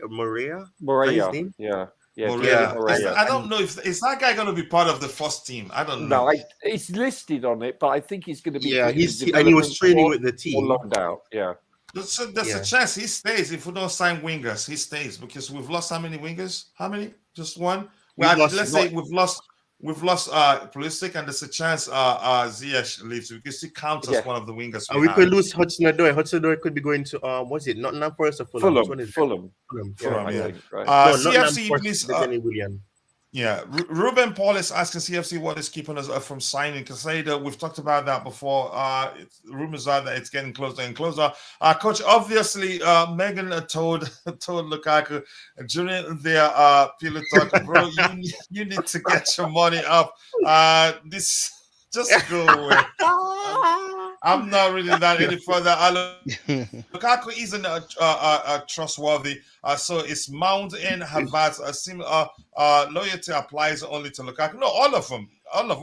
S5: Morea.
S3: Yeah.
S1: I don't know if is that guy going to be part of the first team. I don't know.
S5: No, it's listed on it, but I think he's going to be.
S3: Yeah, he was training with the team.
S5: Locked out. Yeah.
S1: There's a chance he stays if we don't sign wingers. He stays because we've lost how many wingers? How many? Just one. Let's say we've lost Pulisic, and there's a chance Ziyech leaves because he counts as one of the wingers.
S3: We could lose Hudson-Odoi. Hudson-Odoi could be going to was it Nottingham Forest or Fulham?
S5: Fulham.
S3: Yeah.
S1: CFC, please.
S3: William.
S1: Yeah, Ruben Paul is asking CFC what is keeping us from signing Caicedo. We've talked about that before. Rumors are that it's getting closer and closer. Coach, obviously, Megan told Lukaku during their pillow talk, bro, you need to get your money up. This just go away. I'm not reading that any further. Lukaku isn't trustworthy, so it's Mount and Havertz. Loyalty applies only to Lukaku. No, all of them.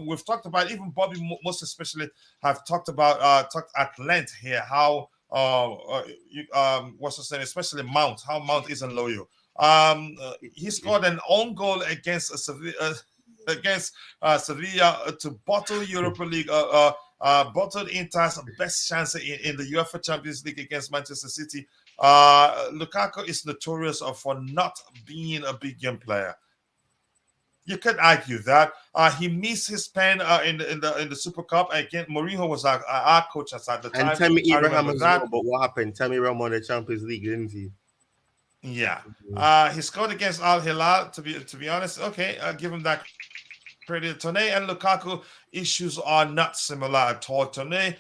S1: We've talked about, even Bobby, most especially, have talked at length here how what's the saying, especially Mount, how Mount isn't loyal. He scored an own goal against Sevilla to bottle Europa League. Bottled Inter's best chance in the UEFA Champions League against Manchester City. Lukaku is notorious for not being a big game player. You could argue that he missed his pen in the Super Cup again. Mourinho was our coach at the time.
S3: And Tammy Abraham as well. But what happened? Tammy Abraham won the Champions League, didn't he?
S1: Yeah. He scored against Al Hilal. To be honest, okay, give him that credit. Tone and Lukaku issues are not similar at all. Tone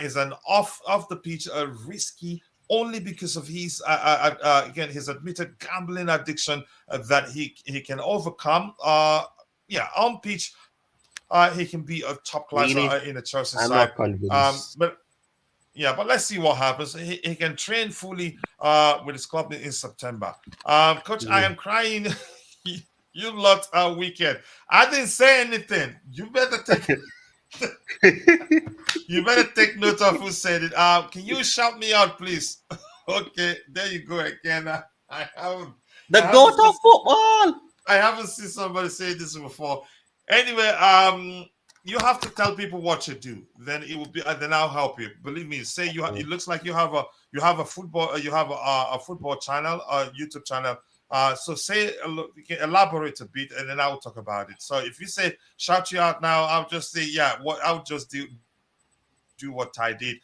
S1: is an off the pitch risky only because of his again his admitted gambling addiction that he can overcome. On pitch he can be a top class in a Chelsea side.
S3: Not convinced.
S1: But let's see what happens. He can train fully with his club in September. Coach, I am crying. You lot are wicked. I didn't say anything. You better take note of who said it. Can you shout me out, please? Okay, there you go again. I haven't.
S3: The goat of football.
S1: I haven't seen somebody say this before. Anyway, you have to tell people what you do. Then it will be. Then I'll help you. Believe me. Say you. It looks like you have a football. You have a football channel, a YouTube channel. So say, you can elaborate a bit, and then I will talk about it. So if you say shout you out now, I'll just say I'll just do what Ty did.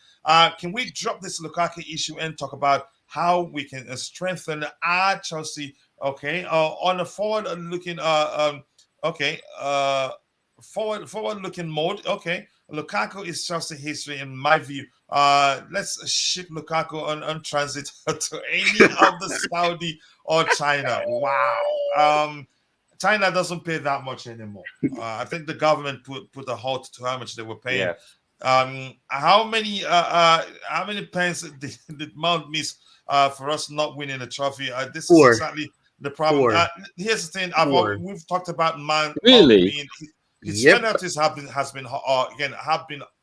S1: Can we drop this Lukaku issue and talk about how we can strengthen our Chelsea? Okay, on a forward-looking forward-looking mode. Okay, Lukaku is Chelsea history in my view. Let's ship Lukaku on transit to any of the Saudi or China. Wow. China doesn't pay that much anymore. I think the government put a halt to how much they were paying. Yeah. How many pence did Mount miss for us not winning a trophy? This is exactly the problem.
S3: 4.
S1: Here's the thing:
S3: 4.
S1: we've talked about Mount
S5: Really?
S1: being his
S3: Yep.
S1: penalties have been have been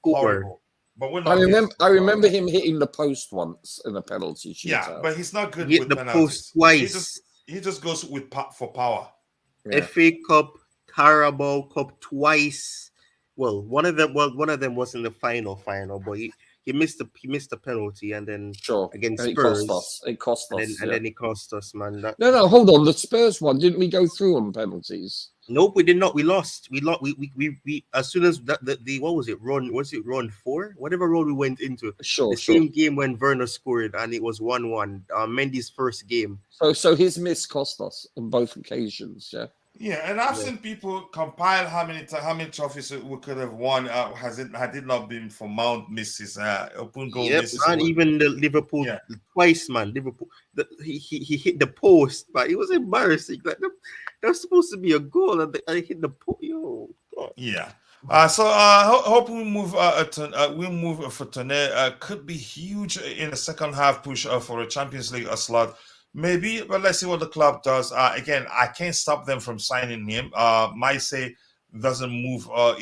S3: 4.
S1: horrible. But we're
S5: I
S1: not.
S5: remember him hitting the post once in a penalty shootout.
S1: Yeah, but he's not good
S3: Hit
S1: with
S3: the
S1: penalties.
S3: post twice.
S1: He just goes with for power.
S5: Yeah.
S3: FA Cup, Carabao Cup twice. Well, one of them was in the final, but he missed the penalty, and then against Spurs,
S5: it cost us.
S3: And then it cost us, man.
S5: No, hold on. The Spurs one, didn't we go through on penalties?
S3: Nope, we did not. We lost. We as soon as the what was it? Run 4? Whatever road we went into. Same game when Werner scored, and it was 1-1. Mendy's first game.
S5: So his miss cost us on both occasions. Yeah.
S1: Yeah, and I've seen people compile how many trophies we could have won had it not been for Mount misses, open goal misses.
S3: And even the Liverpool twice, man. Liverpool, he hit the post, but it was embarrassing. Like that's supposed to be a goal, and I hit the post. Yo, God.
S1: Yeah. So hope we move for Tonne. Could be huge in the second half push for a Champions League slot. Maybe, but let's see what the club does. Again, I can't stop them from signing him. Maise doesn't move a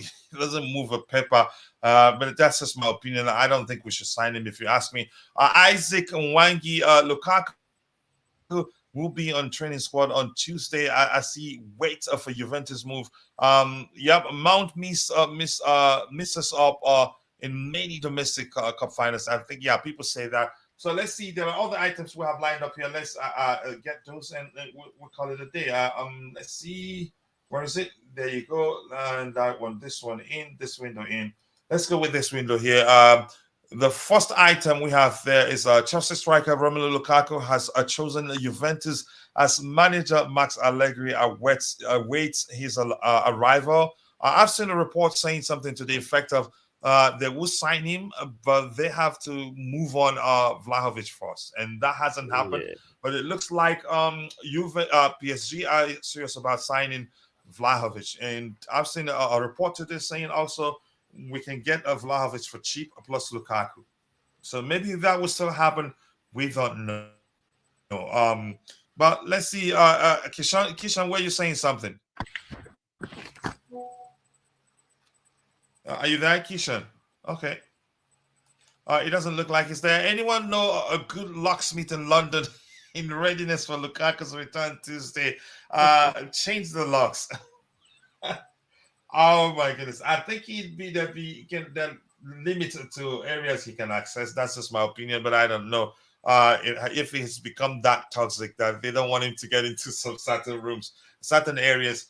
S1: paper, but that's just my opinion. I don't think we should sign him if you ask me. Isaac Nwangi, Lukaku will be on training squad on Tuesday. I see wait for Juventus move. Mount misses up in many domestic cup finals. I think people say that. So let's see. There are other items we have lined up here. Let's get those and we'll call it a day. Let's see. Where is it? There you go. And that one, this one in, this window in. Let's go with this window here. The first item we have there is Chelsea striker Romelu Lukaku has chosen Juventus as manager. Max Allegri awaits his arrival. I've seen a report saying something to the effect of they will sign him, but they have to move on Vlahovic first, and that hasn't happened. Yeah. But it looks like PSG are serious about signing Vlahovic, and I've seen a report to this saying also we can get a Vlahovic for cheap plus Lukaku. So maybe that will still happen. We don't know. But let's see. Kishan, where you saying something? Are you there, Kishan? Okay. It doesn't look like it's there. Anyone know a good locksmith in London in readiness for Lukaku's return Tuesday? Change the locks. Oh my goodness! I think he'd be limited to areas he can access. That's just my opinion, but I don't know if he's become that toxic that they don't want him to get into some certain rooms, certain areas.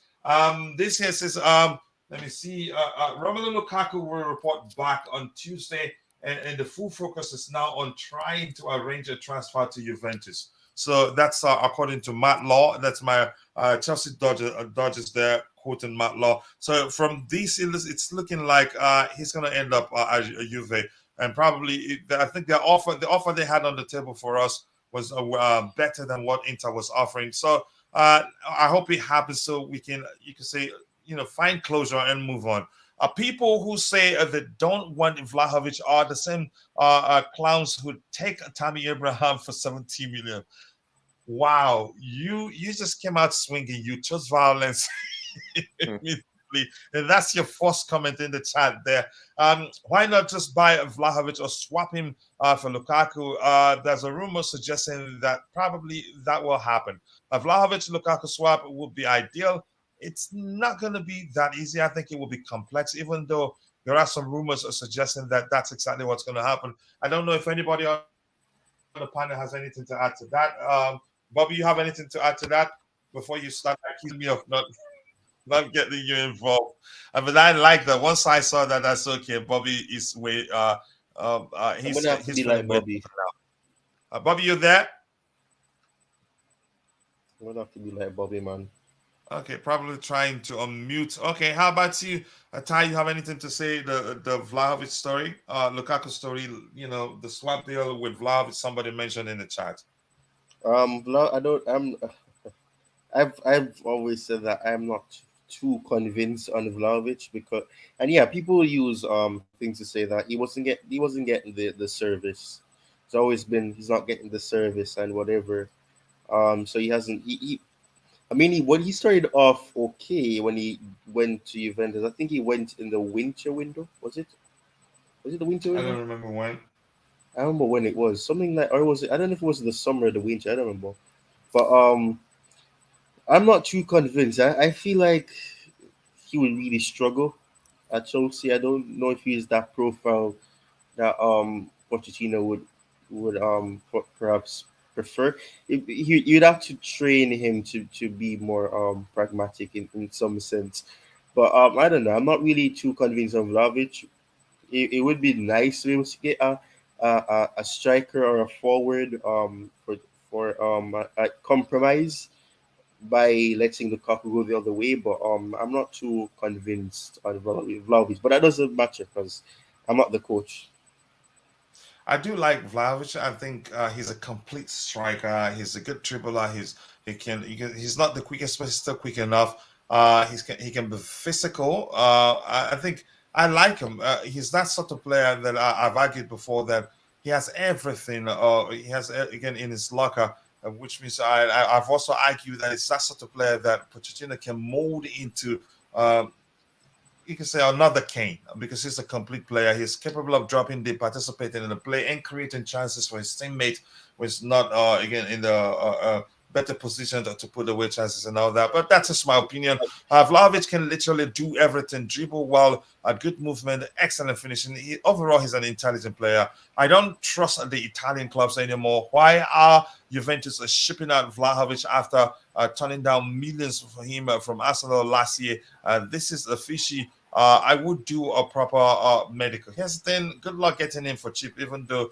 S1: This here says, let me see. Romelu Lukaku will report back on Tuesday, and the full focus is now on trying to arrange a transfer to Juventus. So that's according to Matt Law. That's my Chelsea Dodgers there, quoting Matt Law. So from this, it's looking like he's going to end up at Juve, and probably I think the offer they had on the table for us was better than what Inter was offering. So I hope it happens so you can say, find closure and move on. People who say they don't want Vlahovic are the same clowns who take Tammy Abraham for 70 million. Wow, you just came out swinging. You chose violence immediately, and that's your first comment in the chat there. Why not just buy Vlahovic or swap him for Lukaku? There's a rumor suggesting that probably that will happen. A Vlahovic-Lukaku swap would be ideal. It's not going to be that easy. I think it will be complex, even though there are some rumors suggesting that that's exactly what's going to happen. I don't know if anybody on the panel has anything to add to that. Bobby, you have anything to add to that before you start accusing me of not getting you involved? But I like that. Once I saw that, that's okay. Bobby is way. He's
S3: have to be like Bobby.
S1: Bobby, you there?
S3: I'm gonna have to be like Bobby, man.
S1: Okay, probably trying to unmute. Okay, how about you, Ty? You have anything to say? The Vlahovic story, Lukaku story. The swap deal with Vlahovic. Somebody mentioned in the chat.
S3: I've always said that I'm not too convinced on Vlahovic because, people use things to say that he wasn't getting the service. It's always been he's not getting the service and whatever. So he hasn't. I mean, when he started off okay, when he went to Juventus, I think he went in the winter window. Was it? Was it the winter
S1: I
S3: window?
S1: don't remember when.
S3: I remember when it was something like, or was it? I don't know if it was the summer or the winter. I don't remember. But I'm not too convinced. I feel like he would really struggle at Chelsea. I don't know if he's that profile that Pochettino would perhaps prefer. You'd have to train him to be more pragmatic in some sense. But I don't know. I'm not really too convinced of Vlahovic. It would be nice to be able to get a striker or a forward for a compromise by letting Lukaku go the other way, but I'm not too convinced on Vlahovic. But that doesn't matter because I'm not the coach.
S1: I do like Vlahovic. I think he's a complete striker. He's a good dribbler. He's not the quickest, but he's still quick enough. He can be physical. I think I like him. He's that sort of player that I've argued before that he has everything. He has again in his locker, which means I've also argued that it's that sort of player that Pochettino can mold into. You can say another Kane because he's a complete player. He's capable of dropping deep, participating in the play, and creating chances for his teammate, who is not again in the better position to put away chances and all that. But that's just my opinion. Vlahovic can literally do everything: dribble well, good movement, excellent finishing. Overall, he's an intelligent player. I don't trust the Italian clubs anymore. Why are Juventus shipping out Vlahovic after turning down millions for him from Arsenal last year? This is a fishy. I would do a proper medical. Here's the thing. Good luck getting him for cheap, even though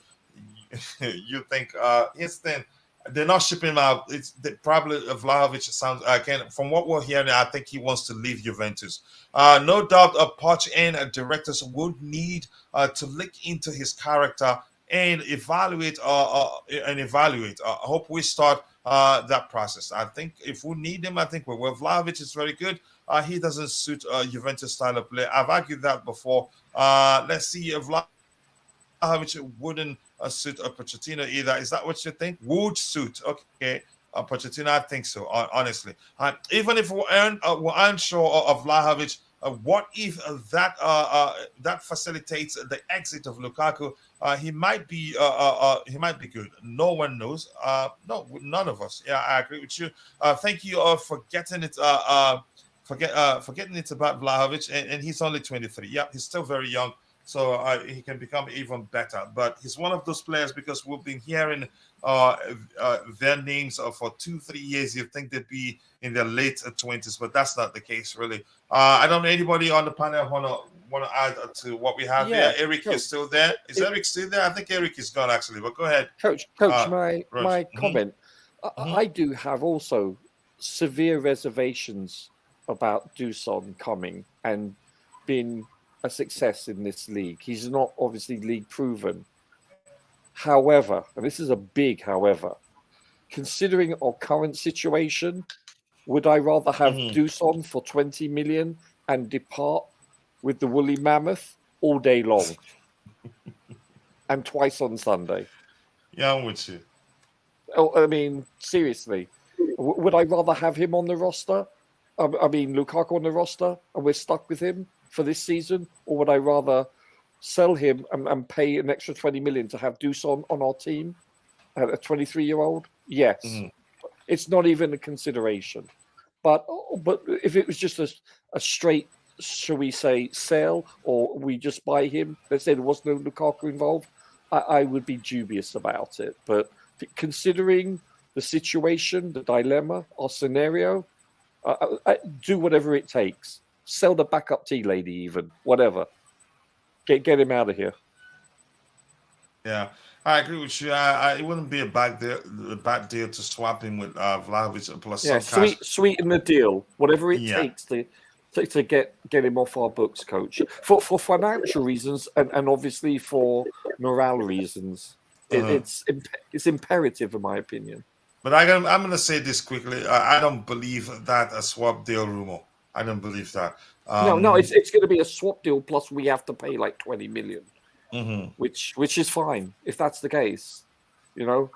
S1: you think. Here's the thing. They're not shipping him out. Probably Vlahovic sounds again from what we're hearing. I think he wants to leave Juventus. No doubt, Poch and directors would need to look into his character and evaluate. I hope we start that process. I think if we need him, I think we will. Vlahovic is very good. He doesn't suit Juventus style of play. I've argued that before. Let's see if Vlahovic wouldn't suit Pochettino either. Is that what you think? Would suit? Okay. Pochettino, I think so, honestly. Even if we're unsure of Vlahovic, what if that facilitates the exit of Lukaku? He might be good. No one knows. No, none of us. Yeah, I agree with you. Thank you for getting it. Forgetting it about Vlahovic, and he's only 23. Yeah, he's still very young, so he can become even better. But he's one of those players because we've been hearing their names for 2-3 years. You think they'd be in their late 20s, but that's not the case, really. I don't know anybody on the panel want to add to what we have here. Eric, Coach, is still there. Is Eric still there? I think Eric is gone actually, but go ahead,
S5: Coach. My comment. I do have also severe reservations about Dusan coming and being a success in this league. He's not obviously league proven. However, and this is a big however, considering our current situation, would I rather have Dusan for 20 million and depart with the woolly mammoth all day long and twice on Sunday?
S1: Yeah, I'm with you.
S5: Oh, I mean, seriously, would I rather have him on the roster? I mean, Lukaku on the roster, and we're stuck with him for this season, or would I rather sell him and pay an extra 20 million to have Dusan on our team, a 23-year-old? Yes, it's not even a consideration. But if it was just a straight, shall we say, sale, or we just buy him, let's say there was no Lukaku involved, I would be dubious about it. But considering the situation, the dilemma, our scenario, I do whatever it takes. Sell the backup tea lady, even whatever. Get him out of here.
S1: Yeah, I agree with you. It wouldn't be a bad deal to swap him with Vlahovic plus some cash.
S5: Sweeten the deal. Whatever it takes to get him off our books, Coach. For financial reasons and obviously for morale reasons, it's imperative, in my opinion.
S1: But I'm going to say this quickly. I don't believe that a swap deal rumor. I don't believe that.
S5: No, it's going to be a swap deal plus we have to pay like 20 million, which is fine if that's the case. You know,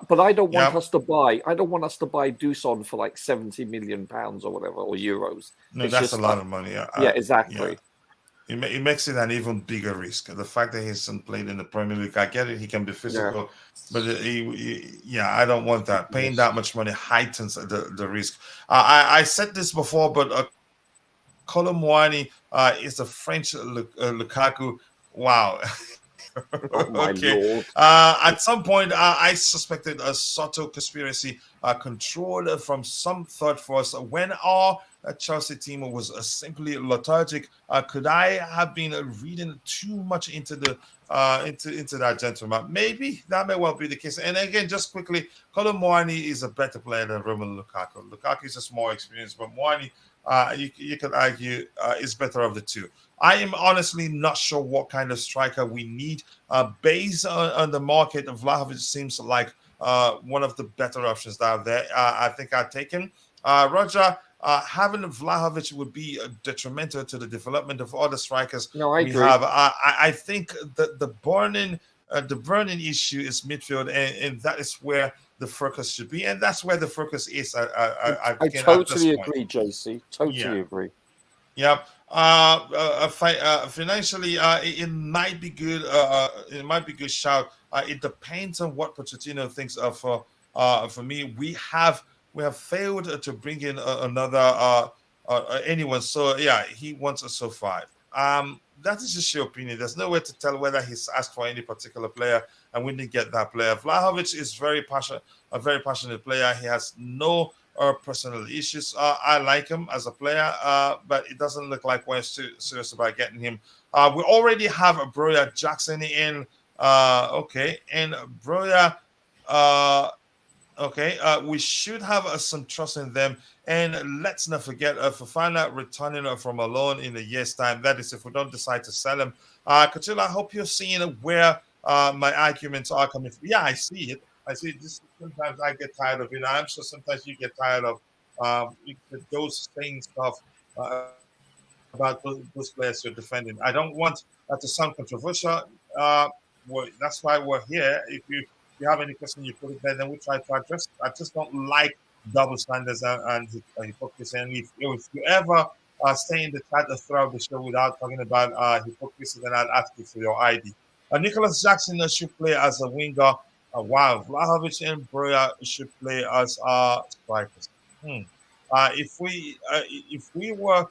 S5: But I don't want us to buy. I don't want us to buy Dusan for like 70 million pounds or whatever, or euros.
S1: No, that's a lot of money.
S5: Yeah, exactly.
S1: Yeah. It makes it an even bigger risk. The fact that he hasn't played in the Premier League, I get it. He can be physical, but I don't want that. Paying that much money heightens the risk. I said this before, but Colwell is the French Lukaku. Wow.
S5: Oh my Lord.
S1: At some point, I suspected a subtle conspiracy controlled from some third force when our Chelsea team was simply lethargic. Could I have been reading too much into the into that gentleman? Maybe that may well be the case. And again, just quickly, Colwell is a better player than Romelu Lukaku. Lukaku is just more experienced, but Moani, you could argue, is better of the two. I am honestly not sure what kind of striker we need. Based on the market, Vlahovic seems like one of the better options out there. I think I'd take him. Roger, having Vlahovic would be detrimental to the development of other strikers
S5: we agree.
S1: have. I think the burning issue is midfield, and that is where the focus should be, and that's where the focus is.
S5: I totally agree, JC. Totally agree.
S1: Yep. Financially, it might be good. It might be a good shout. It depends on what Pochettino thinks of. For me, we have failed to bring in another anyone. So yeah, he wants us so 5. That is just your opinion. There's no way to tell whether he's asked for any particular player, and we didn't get that player. Vlahovic is a very passionate player. He has no personal issues. I like him as a player, but it doesn't look like we're serious about getting him. We already have a Broya Jackson in. And Broya. We should have some trust in them. And let's not forget Fofana returning from a loan in a year's time. That is, if we don't decide to sell him. Coutinho, I hope you're seeing where my arguments are coming from. Yeah, I see it. Sometimes I get tired of it. I'm sure sometimes you get tired of those saying stuff about those players you're defending. I don't want that to sound controversial. That's why we're here. If you have any question, you put it there, then we try to address it. I just don't like double standards and hypocrisy. And if you ever stay in the chat throughout the show without talking about hypocrisy, then I'll ask you for your ID. Nicholas Jackson should play as a winger. Wow, Vlahovic and Broya should play as strikers. If we were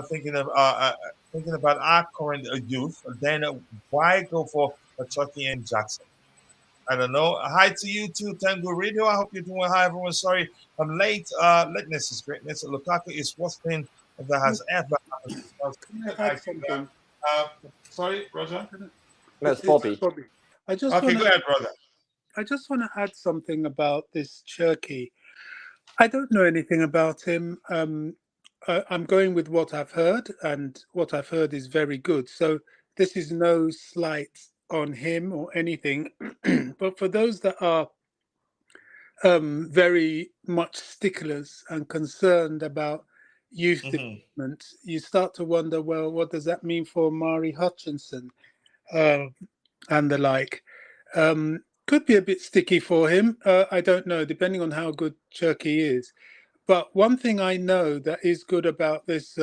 S1: thinking about our current youth, then why go for Cherki and Jackson? I don't know. Hi to you too, Tango Radio. I hope you're doing well. Hi, everyone. Sorry, I'm late. Lateness is greatness. Lukaku is worst thing that has ever happened. Sorry, Roger.
S5: That's Bobby.
S1: Go ahead, brother.
S6: I just want to add something about this Cherki. I don't know anything about him. I'm going with what I've heard, and what I've heard is very good. So this is no slight on him or anything. But for those that are very much sticklers and concerned about youth development, you start to wonder, well, what does that mean for Mari Hutchinson and the like? Could be a bit sticky for him. I don't know, depending on how good Cherki is. But one thing I know that is good about this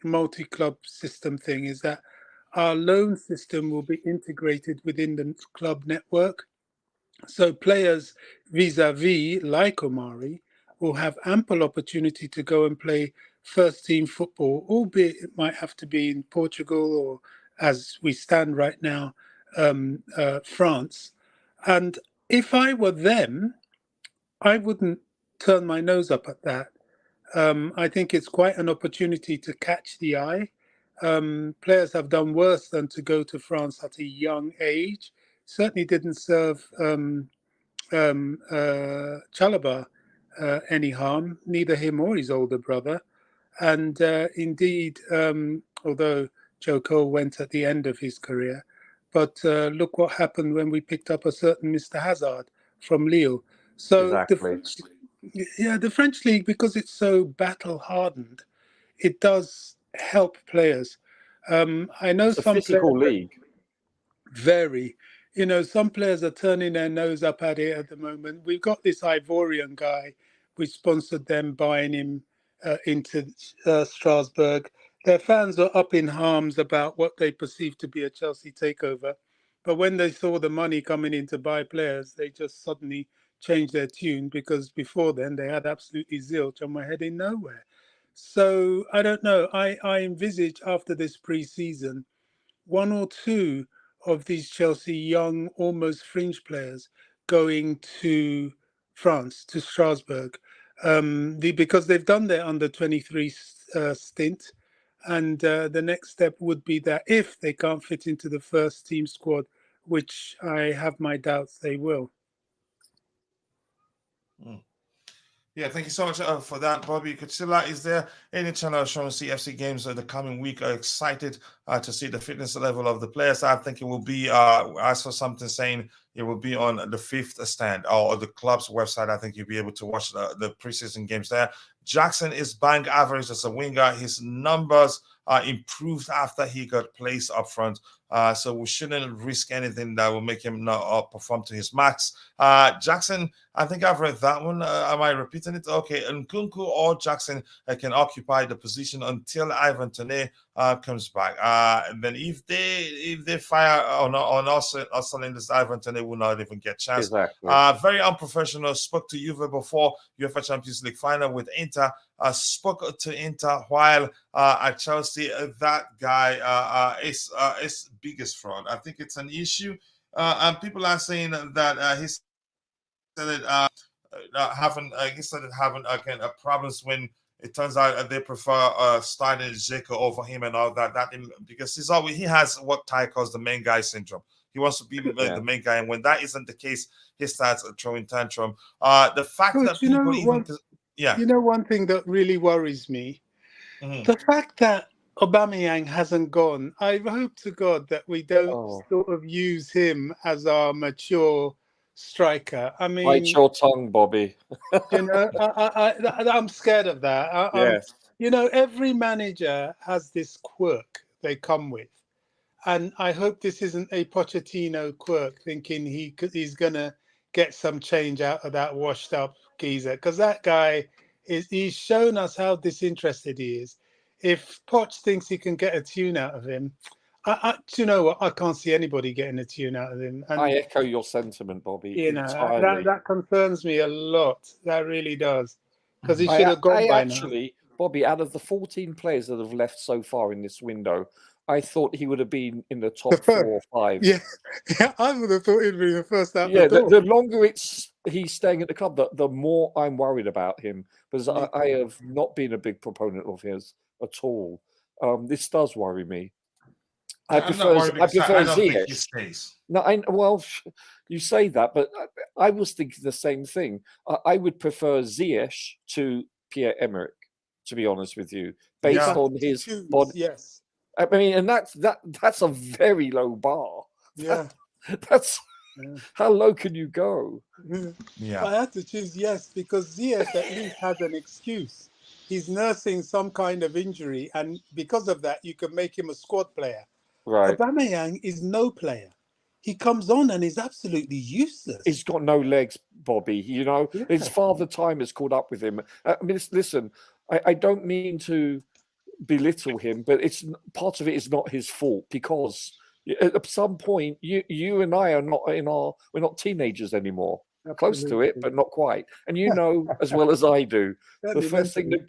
S6: multi-club system thing is that our loan system will be integrated within the club network. So players vis-a-vis, like Omari, will have ample opportunity to go and play first-team football, albeit it might have to be in Portugal or, as we stand right now, France. And if I were them, I wouldn't turn my nose up at that. I think it's quite an opportunity to catch the eye. Players have done worse than to go to France at a young age. Certainly didn't serve Chalobah any harm, neither him or his older brother. And indeed, although Joe Cole went at the end of his career, but look what happened when we picked up a certain Mr. Hazard from Lille. So
S5: exactly.
S6: The French league, because it's so battle-hardened, it does help players. I know
S5: it's
S6: some
S5: a physical
S6: players,
S5: league.
S6: Very. You know, some players are turning their nose up at it at the moment. We've got this Ivorian guy. We sponsored them buying him into Strasbourg. Their fans are up in arms about what they perceive to be a Chelsea takeover. But when they saw the money coming in to buy players, they just suddenly changed their tune, because before then they had absolutely zilch and were heading nowhere. So I don't know. I envisage after this pre-season, one or two of these Chelsea young, almost fringe players going to France, to Strasbourg, because they've done their under 23 stint. And the next step would be that if they can't fit into the first team squad, which I have my doubts they will.
S1: Yeah, thank you so much for that, Bobby Kutsila. Is there any channel showing CFC games in the coming week? Are excited to see the fitness level of the players? I think it will be, I saw something saying it will be on the 5th stand or the club's website. I think you'll be able to watch the preseason games there. Jackson is bang average as a winger. His numbers improved after he got placed up front. So we shouldn't risk anything that will make him not perform to his max. Jackson, I think I've read that one. Am I repeating it? Okay, Nkunku or Jackson can occupy the position until Ivan Toney comes back. And then if they fire on us cylinders, Ivan Toney will not even get a chance.
S5: Exactly.
S1: Very unprofessional. Spoke to Juve before UEFA Champions League final with Inter. Spoke to Inter while at Chelsea. That guy is biggest fraud. I think it's an issue, and people are saying that he started having problems when it turns out they prefer starting Dzeko over him and all that. Because he has what Ty calls the main guy syndrome. He wants to be the main guy, and when that isn't the case, he starts throwing tantrum. The fact
S6: Coach,
S1: that people
S6: you know, one thing that really worries me, the fact that Aubameyang hasn't gone. I hope to God that we don't sort of use him as our mature striker. I mean,
S5: bite your tongue, Bobby.
S6: You know, I'm scared of that.
S5: Yes.
S6: You know, every manager has this quirk they come with. And I hope this isn't a Pochettino quirk, thinking he's going to get some change out of that washed up geezer. Because that guy, he's shown us how disinterested he is. If Poch thinks he can get a tune out of him, you know what? I can't see anybody getting a tune out of him. And,
S5: I echo your sentiment, Bobby.
S6: You know, that concerns me a lot. That really does. Because he should have gone by now.
S5: Bobby, out of the 14 players that have left so far in this window, I thought he would have been in the top 4 or 5.
S6: Yeah, I would have thought he'd be the first out.
S5: Yeah, the longer he's staying at the club, the more I'm worried about him, because I have not been a big proponent of his at all. This does worry me. I prefer Ziyech. No, you say that, but I was thinking the same thing. I would prefer Ziyech to Pierre-Emerick, to be honest with you, based on his body.
S6: Yes.
S5: I mean, and that's a very low bar.
S6: Yeah.
S5: That's how low can you go?
S6: Yeah. I had to choose because Ziyech at least has an excuse. He's nursing some kind of injury, and because of that, you can make him a squad player.
S5: Right.
S6: Aubameyang is no player. He comes on and is absolutely useless.
S5: He's got no legs, Bobby. You know, his father time has caught up with him. I mean, listen, I don't mean to belittle him, but it's part of it is not his fault, because at some point you and I are not we're not teenagers anymore. Absolutely. Close to it, but not quite. And you know as well as I do, the first thing that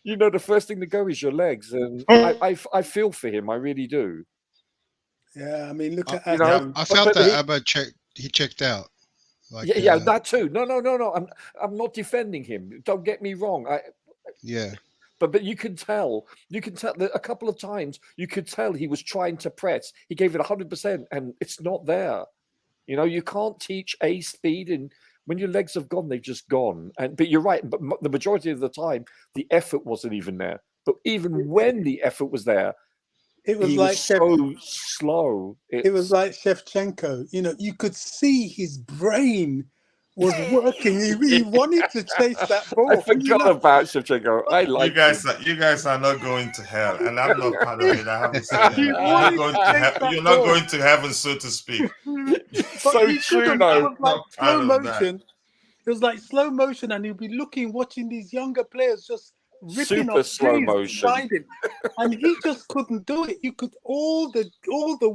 S5: the first thing to go is your legs, and I feel for him. I really do.
S6: Yeah, I mean, look at
S4: I felt that he checked out.
S5: Like, that too. No. I'm not defending him. Don't get me wrong. But you can tell that a couple of times you could tell he was trying to press. He gave it 100%, and it's not there. You know, you can't teach speed, and when your legs have gone, they've just gone. But you're right. But the majority of the time, the effort wasn't even there. But even when the effort was there,
S6: it was
S5: so slow.
S6: It was like Shevchenko. You know, you could see his brain was working. He wanted to chase that ball.
S5: I forgot about Shevchenko. I like
S1: you guys are not going to hell, and I'm not part of it. I haven't said
S6: He
S1: that.
S6: wanted to chase that
S1: You're not
S6: ball.
S1: going to heaven, so to speak.
S5: So true, though.
S6: It was like
S1: Not part
S6: slow
S1: of that.
S6: motion. It was like slow motion, and he'd be watching these younger players just ripping
S5: Super
S6: off
S5: slow
S6: plays
S5: motion.
S6: behind him, and he just couldn't do it. You could all the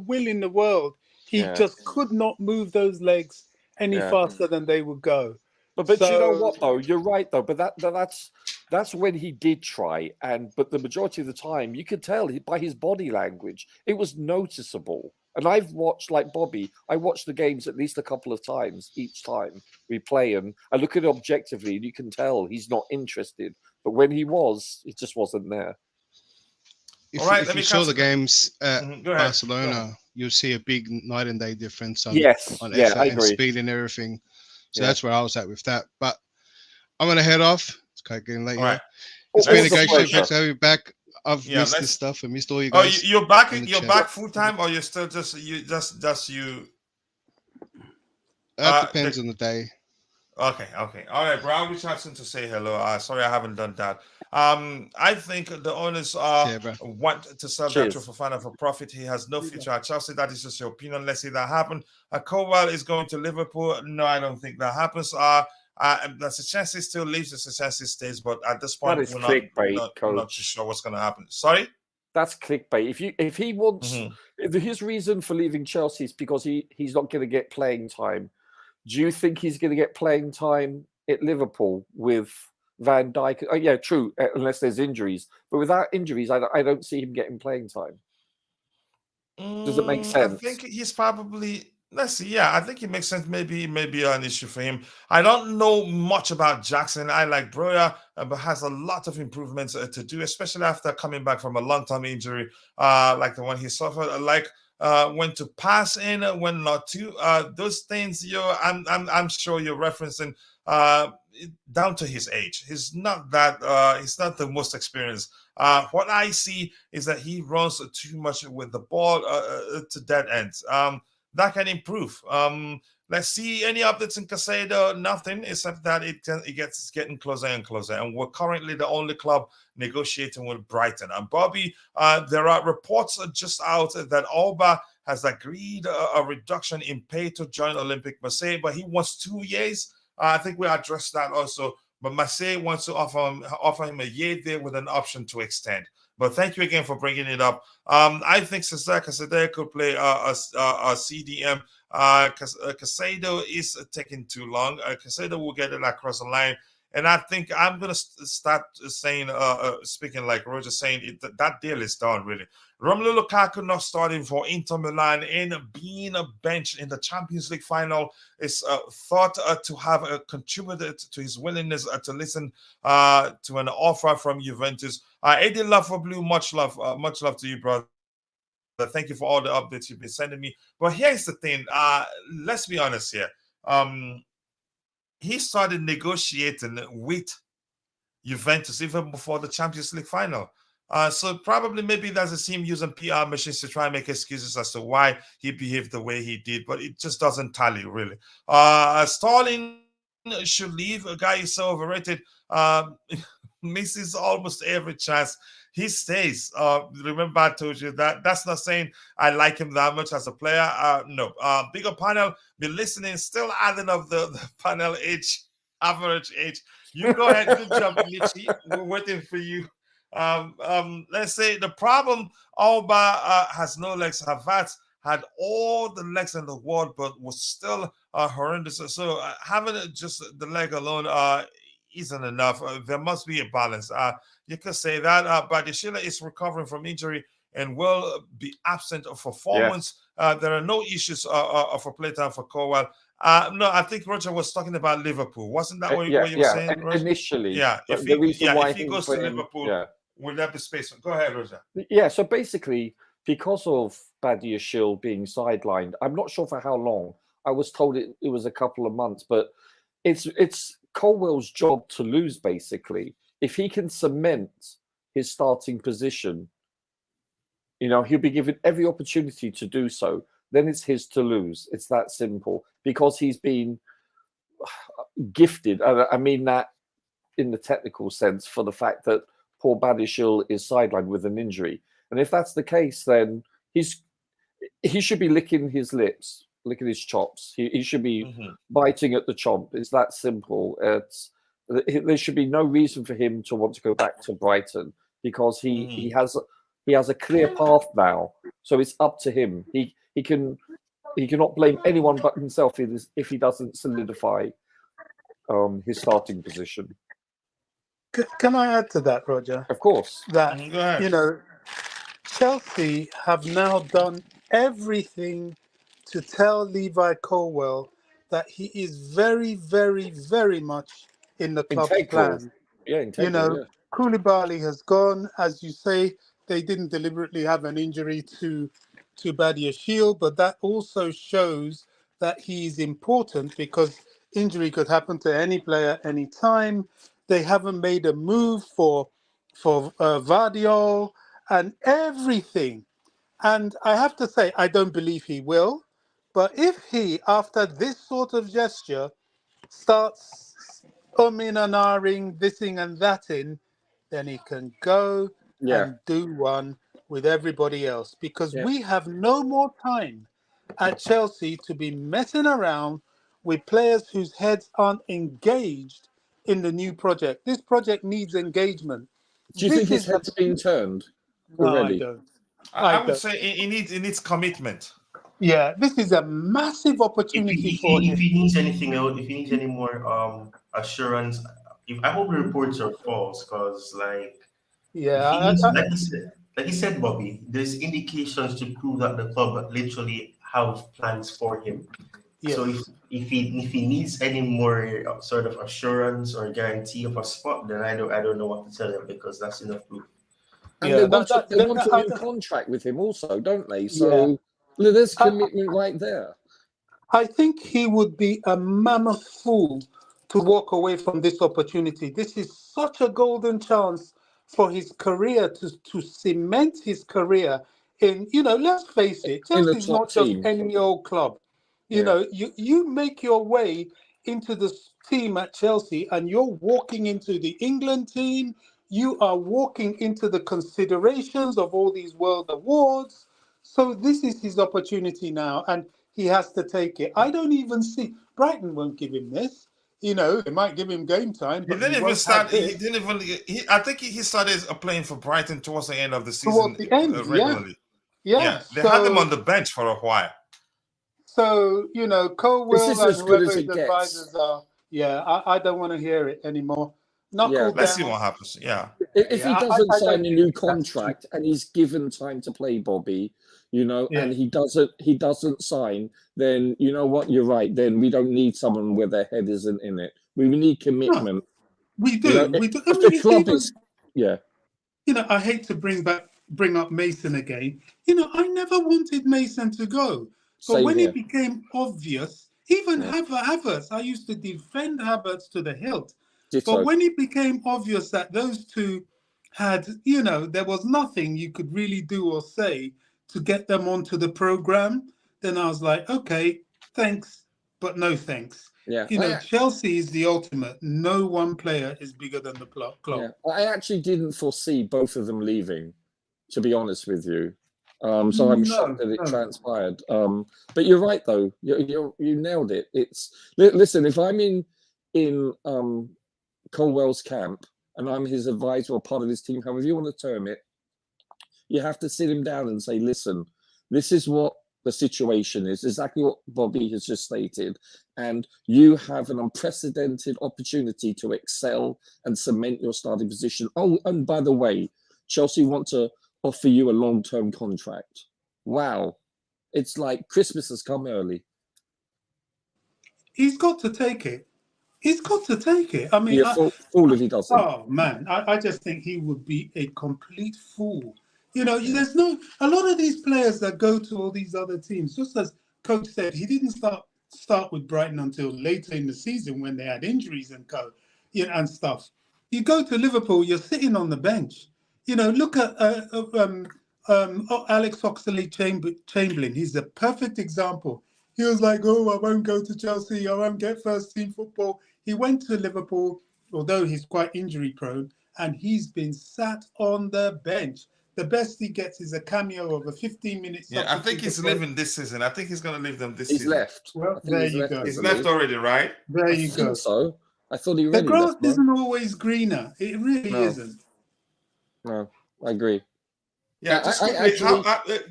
S6: will in the world. He just could not move those legs any faster than they would go.
S5: But you know what though? You're right though. But that's when he did try, but the majority of the time you could tell by his body language it was noticeable. And I've watched, like Bobby, I watched the games at least a couple of times each time we play, and I look at it objectively, and you can tell he's not interested. But when he was, it just wasn't there.
S4: If you saw the games at Barcelona, you'll see a big night and day difference on effort and speed and everything. So that's where I was at with that. But I'm going to head off. It's quite getting late. Right. It's been a great show. Thanks for having me back. I've missed this stuff. I missed all you guys.
S1: Oh, you're back. You're back full time, or you're still just you?
S4: That depends on the day.
S1: Okay. All right, bro. I wish I had something to say hello. Sorry, I haven't done that. I think the owners want to sell that for fun and for profit. He has no future at Chelsea. That is just your opinion. Let's see that happen. Colwell is going to Liverpool. No, I don't think that happens. There's a chance he still leaves. There's a chance he stays. But at this point, we're not too sure what's going to happen. Sorry?
S5: That's clickbait. If he wants, his reason for leaving Chelsea is because he's not going to get playing time. Do you think he's going to get playing time at Liverpool with Van Dijk? Oh, yeah, true, unless there's injuries. But without injuries, I don't see him getting playing time. Does it make sense?
S1: I think he's probably... Let's see. Yeah, I think it makes sense. Maybe an issue for him. I don't know much about Jackson. I like Broya, but has a lot of improvements to do, especially after coming back from a long-term injury, like the one he suffered. Like when to pass in, when not to. Those things, I'm sure you're referencing down to his age. He's not that. He's not the most experienced. What I see is that he runs too much with the ball to dead ends. That can improve. Let's see any updates in Caicedo. Nothing except that it's getting closer and closer. And we're currently the only club negotiating with Brighton. And Bobby, there are reports just out that Alba has agreed a reduction in pay to join Olympique Marseille, but he wants 2 years. I think we addressed that also. But Marseille wants to offer him a year there with an option to extend. But thank you again for bringing it up. I think Caicedo could play a CDM. Caicedo is taking too long. Caicedo will get it across the line. And I think I'm going to start saying, speaking like Roger saying, that deal is done, really. Romelu Lukaku not starting for Inter Milan and being a bench in the Champions League final is thought to have contributed to his willingness to listen to an offer from Juventus. Eddie Love for Blue, much love to you, brother. Thank you for all the updates you've been sending me. But here's the thing. Let's be honest here. He started negotiating with Juventus even before the Champions League final. So probably maybe there's a team using PR machines to try and make excuses as to why he behaved the way he did, but it just doesn't tally, really. Sterling should leave. A guy is so overrated. Misses almost every chance. He stays. Remember, I told you that. That's not saying I like him that much as a player. No. Bigger panel, be listening, still adding up the panel age, average age. You go ahead. Good job, Michi. We're waiting for you. Let's say the problem, Alba has no legs. Havertz had all the legs in the world, but was still horrendous. So having just the leg alone isn't enough. There must be a balance. You could say that Badiashile is recovering from injury and will be absent for 4 months. There are no issues for playtime for Colwell. No, I think Roger was talking about Liverpool. Wasn't that what you were saying, Roger?
S5: Initially.
S1: Yeah, if he goes to Liverpool, will there be space? Go ahead, Roger.
S5: Yeah, so basically, because of Badiashile being sidelined, I'm not sure for how long. I was told it was a couple of months, but it's Colwell's job to lose, basically. If he can cement his starting position, he'll be given every opportunity to do so. Then it's his to lose. It's that simple. Because he's been gifted. I mean that in the technical sense, for the fact that Paul Badiashile is sidelined with an injury. And if that's the case, then he should be licking his lips, licking his chops. He should be biting at the chomp. It's that simple. There should be no reason for him to want to go back to Brighton, because he has a clear path now. So it's up to him. He cannot blame anyone but himself if he doesn't solidify his starting position.
S6: Can I add to that, Roger?
S5: Of course.
S6: That, Chelsea have now done everything to tell Levi Colwell that he is very, very, very much in the club's plan.
S5: Yeah, integral,
S6: Koulibaly has gone. As you say, they didn't deliberately have an injury to Badiashile, but that also shows that he is important, because injury could happen to any player anytime. They haven't made a move for Vardiol and everything. And I have to say, I don't believe he will. But if he, after this sort of gesture, starts and ahhing, thising and thating, then he can go and do one with everybody else. Because we have no more time at Chelsea to be messing around with players whose heads aren't engaged in the new project. This project needs engagement.
S5: Do you think his head's been turned already?
S6: No, I don't.
S1: I would say it needs commitment.
S6: Yeah, this is a massive opportunity for him.
S3: If he needs anything else, if he needs any more assurance, I hope the reports are false, because like you said, Bobby, there's indications to prove that the club literally have plans for him. Yes. So if he needs any more sort of assurance or guarantee of a spot, then I don't know what to tell him, because that's enough proof.
S5: And they want a new contract with him also, don't they? So there's commitment right there.
S6: I think he would be a mammoth fool to walk away from this opportunity. This is such a golden chance for his career to cement his career in, let's face it, Chelsea's not just any old club. You know, you make your way into the team at Chelsea and you're walking into the England team. You are walking into the considerations of all these world awards. So this is his opportunity now, and he has to take it. I don't even see Brighton won't give him this. They might give him game time. But
S1: he didn't even start. I think he started playing for Brighton towards the end of the season.
S6: Towards the end,
S1: regularly.
S6: Yeah.
S1: They had him on the bench for a while.
S6: So Colwell and whoever his
S5: advisors
S6: are. Yeah, I don't want to hear it anymore.
S1: Let's see what happens. Yeah.
S5: If he doesn't sign a new contract and he's given time to play, Bobby, and he doesn't sign, then you know what? You're right. Then we don't need someone where their head isn't in it. We need commitment.
S6: No, we do. We do.
S5: If the club is,
S6: I hate to bring up Mason again. I never wanted Mason to go, but when it became obvious, even Havertz, I used to defend Havertz to the hilt. But when it became obvious that those two had, there was nothing you could really do or say to get them onto the program, then I was like, okay, thanks, but no thanks.
S5: Yeah.
S6: Chelsea is the ultimate. No one player is bigger than the club.
S5: Yeah. I actually didn't foresee both of them leaving, to be honest with you. So I'm shocked that it transpired. But you're right, though. You nailed it. Listen. If I'm in Colwell's camp and I'm his advisor or part of his team, however you want to term it, you have to sit him down and say, listen, this is what the situation is, exactly what Bobby has just stated, and you have an unprecedented opportunity to excel and cement your starting position. Oh, and by the way, Chelsea want to offer you a long-term contract. Wow. It's like Christmas has come early.
S6: He's got to take it. I mean,
S5: fool if he doesn't.
S6: Oh man, I just think he would be a complete fool. There's a lot of these players that go to all these other teams. Just as Coach said, he didn't start with Brighton until later in the season when they had injuries and and stuff. You go to Liverpool, you're sitting on the bench. Look at Alex Oxlade-Chamberlain. He's a perfect example. He was like, oh, I won't go to Chelsea. I won't get first team football. He went to Liverpool, although he's quite injury prone, and he's been sat on the bench. The best he gets is a cameo of a 15-minute.
S1: Yeah, I think he's leaving this season. I think he's going to leave them this season.
S5: He's left.
S6: Well, there you go.
S1: He's left already, right?
S6: There you go.
S5: So I thought he
S6: the
S5: really
S6: grass
S5: left,
S6: isn't always greener. It really isn't.
S5: No, I agree.
S1: Yeah,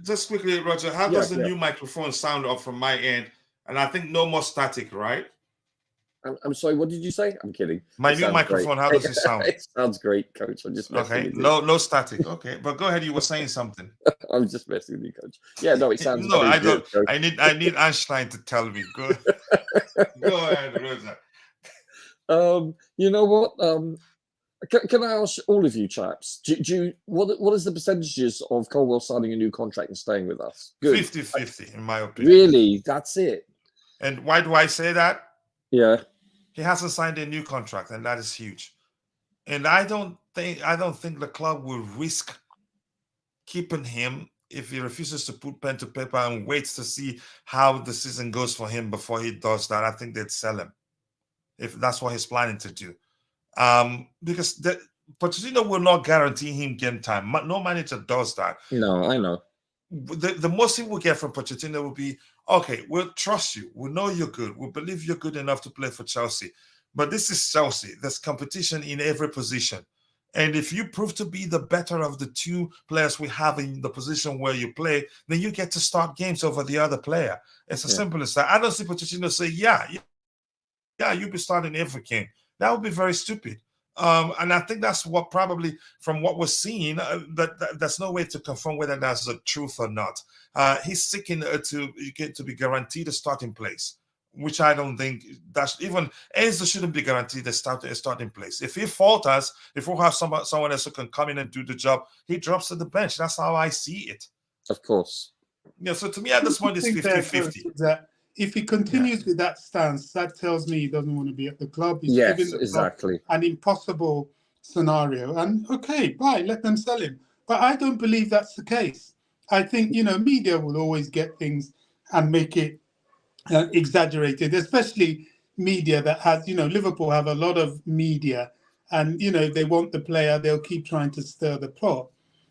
S1: just quickly, Roger, how does the new microphone sound off from my end? And I think no more static, right?
S5: I'm sorry, what did you say? I'm kidding.
S1: My new microphone, how does it sound?
S5: It sounds great, Coach. I'm just messing with you.
S1: No static. Okay, but go ahead. You were saying something.
S5: I'm just messing with you, Coach. Yeah, no, it sounds.
S1: No, I
S5: good,
S1: don't. I need Einstein to tell me. Go ahead, Roger.
S5: You know what? Can I ask all of you chaps? What is the percentages of Colwell signing a new contract and staying with us? Good.
S1: 50-50, in my opinion.
S5: Really? That's it.
S1: And why do I say that?
S5: Yeah.
S1: He hasn't signed a new contract, and that is huge. And I don't think the club will risk keeping him if he refuses to put pen to paper and waits to see how the season goes for him before he does that. I think they'd sell him if that's what he's planning to do. Because Pochettino will not guarantee him game time. No manager does that.
S5: No, I know.
S1: The most he will get from Pochettino will be, okay, we'll trust you. We know you're good. We believe you're good enough to play for Chelsea. But this is Chelsea. There's competition in every position. And if you prove to be the better of the two players we have in the position where you play, then you get to start games over the other player. It's as simple as that. I don't see Pochettino say, yeah, you'll be starting every game. That would be very stupid. And I think that's what probably, from what we're seeing, there's no way to confirm whether that's the truth or not. He's seeking to be guaranteed a starting place, which I don't think that's even Enzo shouldn't be guaranteed a starting place. If he falters, if we have someone else who can come in and do the job, he drops to the bench. That's how I see it.
S5: Of course.
S1: Yeah. So to me, at this point, it's 50-50.
S6: If he continues with that stance, that tells me he doesn't want to be at the club. He's
S5: yes, exactly.
S6: An impossible scenario. And okay, bye, let them sell him. But I don't believe that's the case. I think, media will always get things and make it exaggerated, especially media that has, Liverpool have a lot of media and, they want the player, they'll keep trying to stir the pot.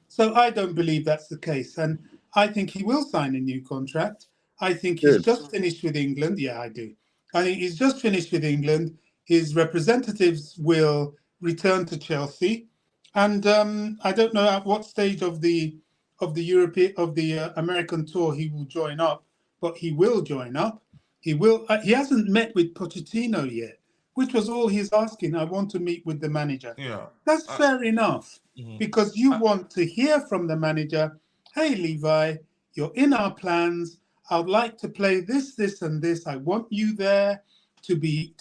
S6: So I don't believe that's the case. And I think he will sign a new contract. I think he's just finished with England. Yeah, I do. I think he's just finished with England. His representatives will return to Chelsea, and I don't know at what stage of the American tour he will join up, but he will join up. He will. He hasn't met with Pochettino yet, which was all he's asking. I want to meet with the manager.
S1: Yeah,
S6: that's fair enough, because you want to hear from the manager. Hey, Levi, you're in our plans. I'd like to play this, this, and this. I want you there to be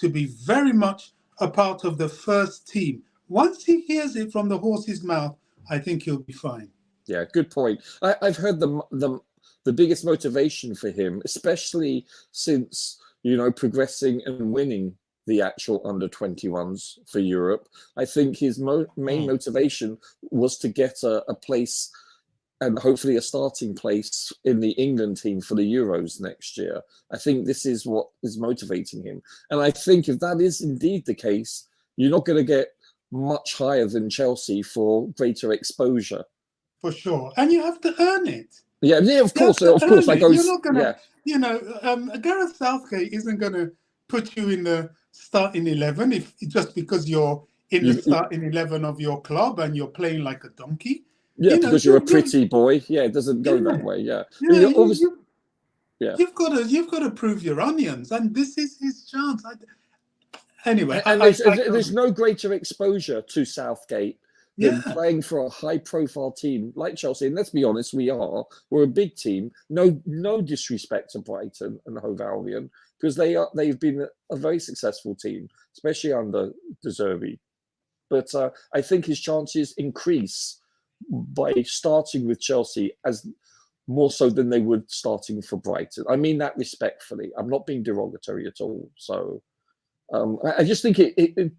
S6: very much a part of the first team. Once he hears it from the horse's mouth, I think he'll be fine.
S5: Yeah, good point. I've heard the biggest motivation for him, especially since progressing and winning the actual under-21s for Europe. I think his main motivation was to get a place and hopefully a starting place in the England team for the Euros next year. I think this is what is motivating him. And I think if that is indeed the case, you're not going to get much higher than Chelsea for greater exposure.
S6: For sure. And you have to earn it.
S5: Yeah, of course. Of course.
S6: You're not going to, Gareth Southgate isn't going to put you in the starting 11 just because you're in the starting 11 of your club and you're playing like a donkey.
S5: Yeah, because you're a pretty boy. Yeah, it doesn't go that way. Yeah,
S6: you've got to prove your onions, and this is his chance. Anyway,
S5: and there's no greater exposure to Southgate than playing for a high-profile team like Chelsea. And let's be honest, we're a big team. No disrespect to Brighton and Hove Albion, because they've been a very successful team, especially under De Zerbi. But I think his chances increase by starting with Chelsea as more so than they would starting for Brighton. I mean that respectfully. I'm not being derogatory at all. So I just think it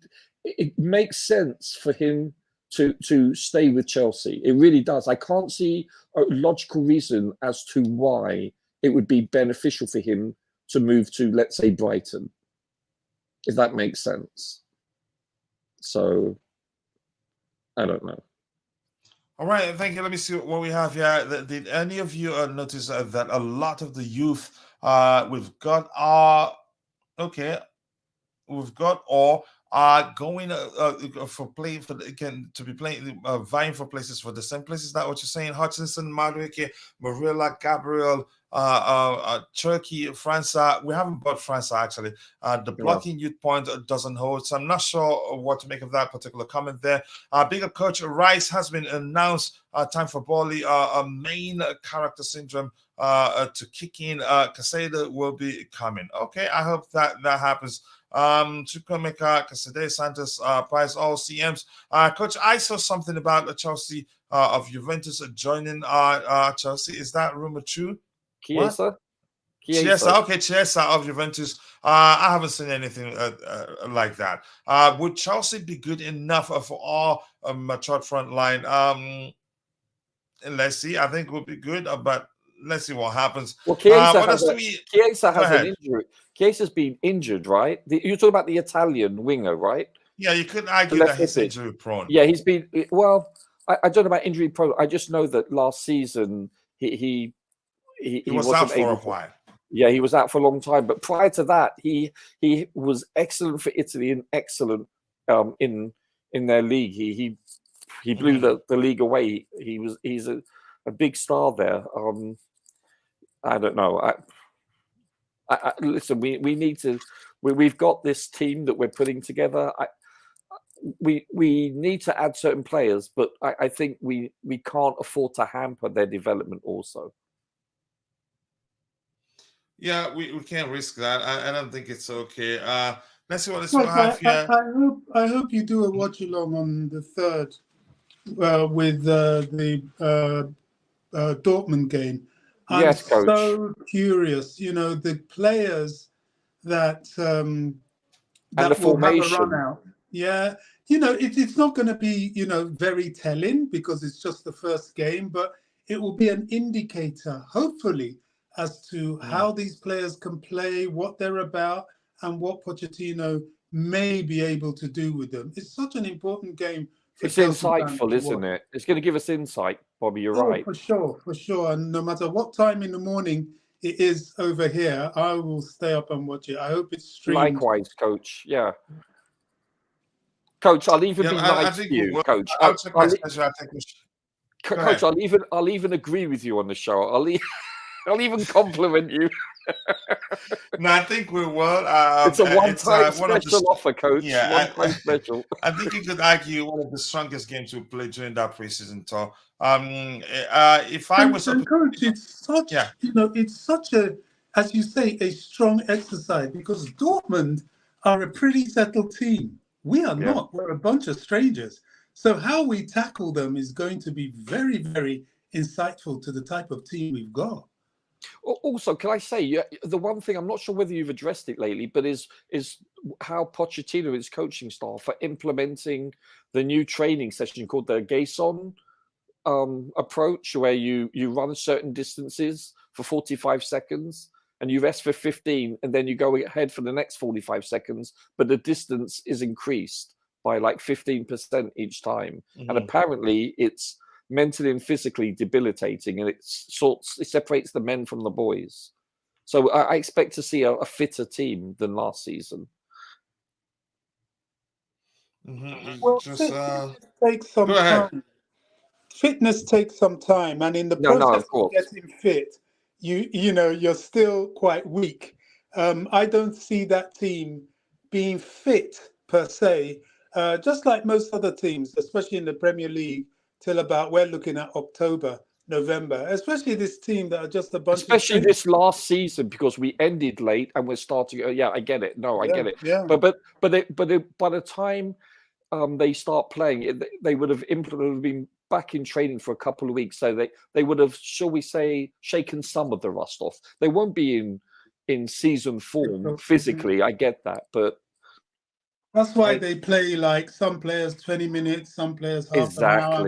S5: makes sense for him to stay with Chelsea. It really does. I can't see a logical reason as to why it would be beneficial for him to move to, let's say, Brighton, if that makes sense. So, I don't know.
S1: All right, thank you. Let me see what we have here. Did any of you notice that a lot of the youth we've got are going for playing for to be playing vying for places for the same places? Is that what you're saying? Hutchinson, Madueke, Marilla, Gabriel, Cherki, Franca. We haven't bought Franca actually. The blocking youth point doesn't hold, so I'm not sure what to make of that particular comment there. Bigger coach Rice has been announced. Time for Bali. A main character syndrome to kick in. Caicedo will be coming. Okay, I hope that happens. Chukwemeka, Caicedo, Santos, Price, all CMs. Coach, I saw something about Chelsea of Juventus joining Chelsea. Is that rumor true?
S5: Chiesa?
S1: Okay, Chiesa of Juventus. I haven't seen anything like that. Would Chelsea be good enough for our matured front line? Let's see. I think it would be good, but let's see what happens.
S5: Well, Chiesa has an injury. Chiesa's been injured, right? You're talking about the Italian winger, right?
S1: Yeah, you could argue that he's injury prone.
S5: Yeah, he's been. Well, I don't know about injury prone. I just know that last season he
S1: was out for a while.
S5: Yeah, he was out for a long time. But prior to that, he was excellent for Italy and excellent in their league. He blew the league away. He's a big star there. I don't know. Listen, we need to. We've got this team that we're putting together. We need to add certain players, but I think we can't afford to hamper their development also.
S1: Yeah, we can't risk that. I don't think it's okay. Let's see what we have here.
S6: I hope you do a watch along on the 3rd with the Dortmund game. I'm so curious. The players that
S5: and the formation.
S6: Have a run out. Yeah, it's not going to be very telling because it's just the first game, but it will be an indicator, hopefully, as to how these players can play, what they're about, and what Pochettino may be able to do with them. It's such an important game.
S5: It's insightful, isn't it? It's going to give us insight, Bobby. You're right.
S6: For sure. And no matter what time in the morning it is over here, I will stay up and watch it. I hope it's streamed.
S5: Likewise, Coach. Yeah. Coach, I'll even be nice to you, Coach. Coach, I'll even agree with you on the show. I'll even compliment you.
S1: No, I think we will.
S5: It's a one-time special offer, Coach.
S1: Yeah,
S5: one-time special.
S1: I think you could argue one of the strongest games we played during that preseason tour. If I was
S6: Coach, it's such it's such a, as you say, a strong exercise because Dortmund are a pretty settled team. We are not. We're a bunch of strangers. So how we tackle them is going to be very, very insightful to the type of team we've got.
S5: Also, can I say the one thing I'm not sure whether you've addressed it lately, but is how Pochettino is coaching staff for implementing the new training session called the Gason approach, where you run certain distances for 45 seconds and you rest for 15, and then you go ahead for the next 45 seconds, but the distance is increased by like 15% each time, and apparently it's mentally and physically debilitating, and it separates the men from the boys. So I expect to see a fitter team than last season.
S6: Well, fitness takes some time. Fitness takes some time, and in the process of getting fit, you're still quite weak. I don't see that team being fit per se, just like most other teams, especially in the Premier League. Till about, we're looking at October, November, especially this team that are just a bunch
S5: especially this last season, because we ended late and we're starting. I get it. No, I get it.
S6: Yeah.
S5: But by the time they start playing, they would have been back in training for a couple of weeks. So they would have, shall we say, shaken some of the rust off. They won't be in season form physically. I get that, but
S6: that's why they play like some players 20 minutes, some players half an hour,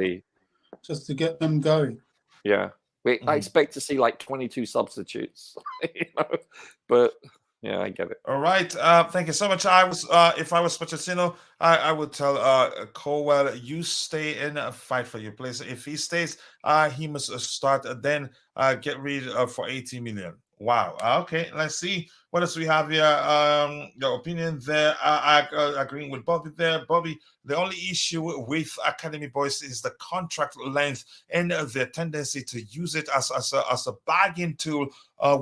S6: just to get them going.
S5: Yeah. I expect to see like 22 substitutes, but yeah, I get it.
S1: All right. Thank you so much. If I was Pochettino, I would tell Colwell, you stay in, fight for your place. If he stays, he must start. Then get rid for 80 million. Wow. Okay. Let's see what else we have here. Your opinion there. I agreeing with Bobby there. Bobby, the only issue with academy boys is the contract length and their tendency to use it as a bargain tool.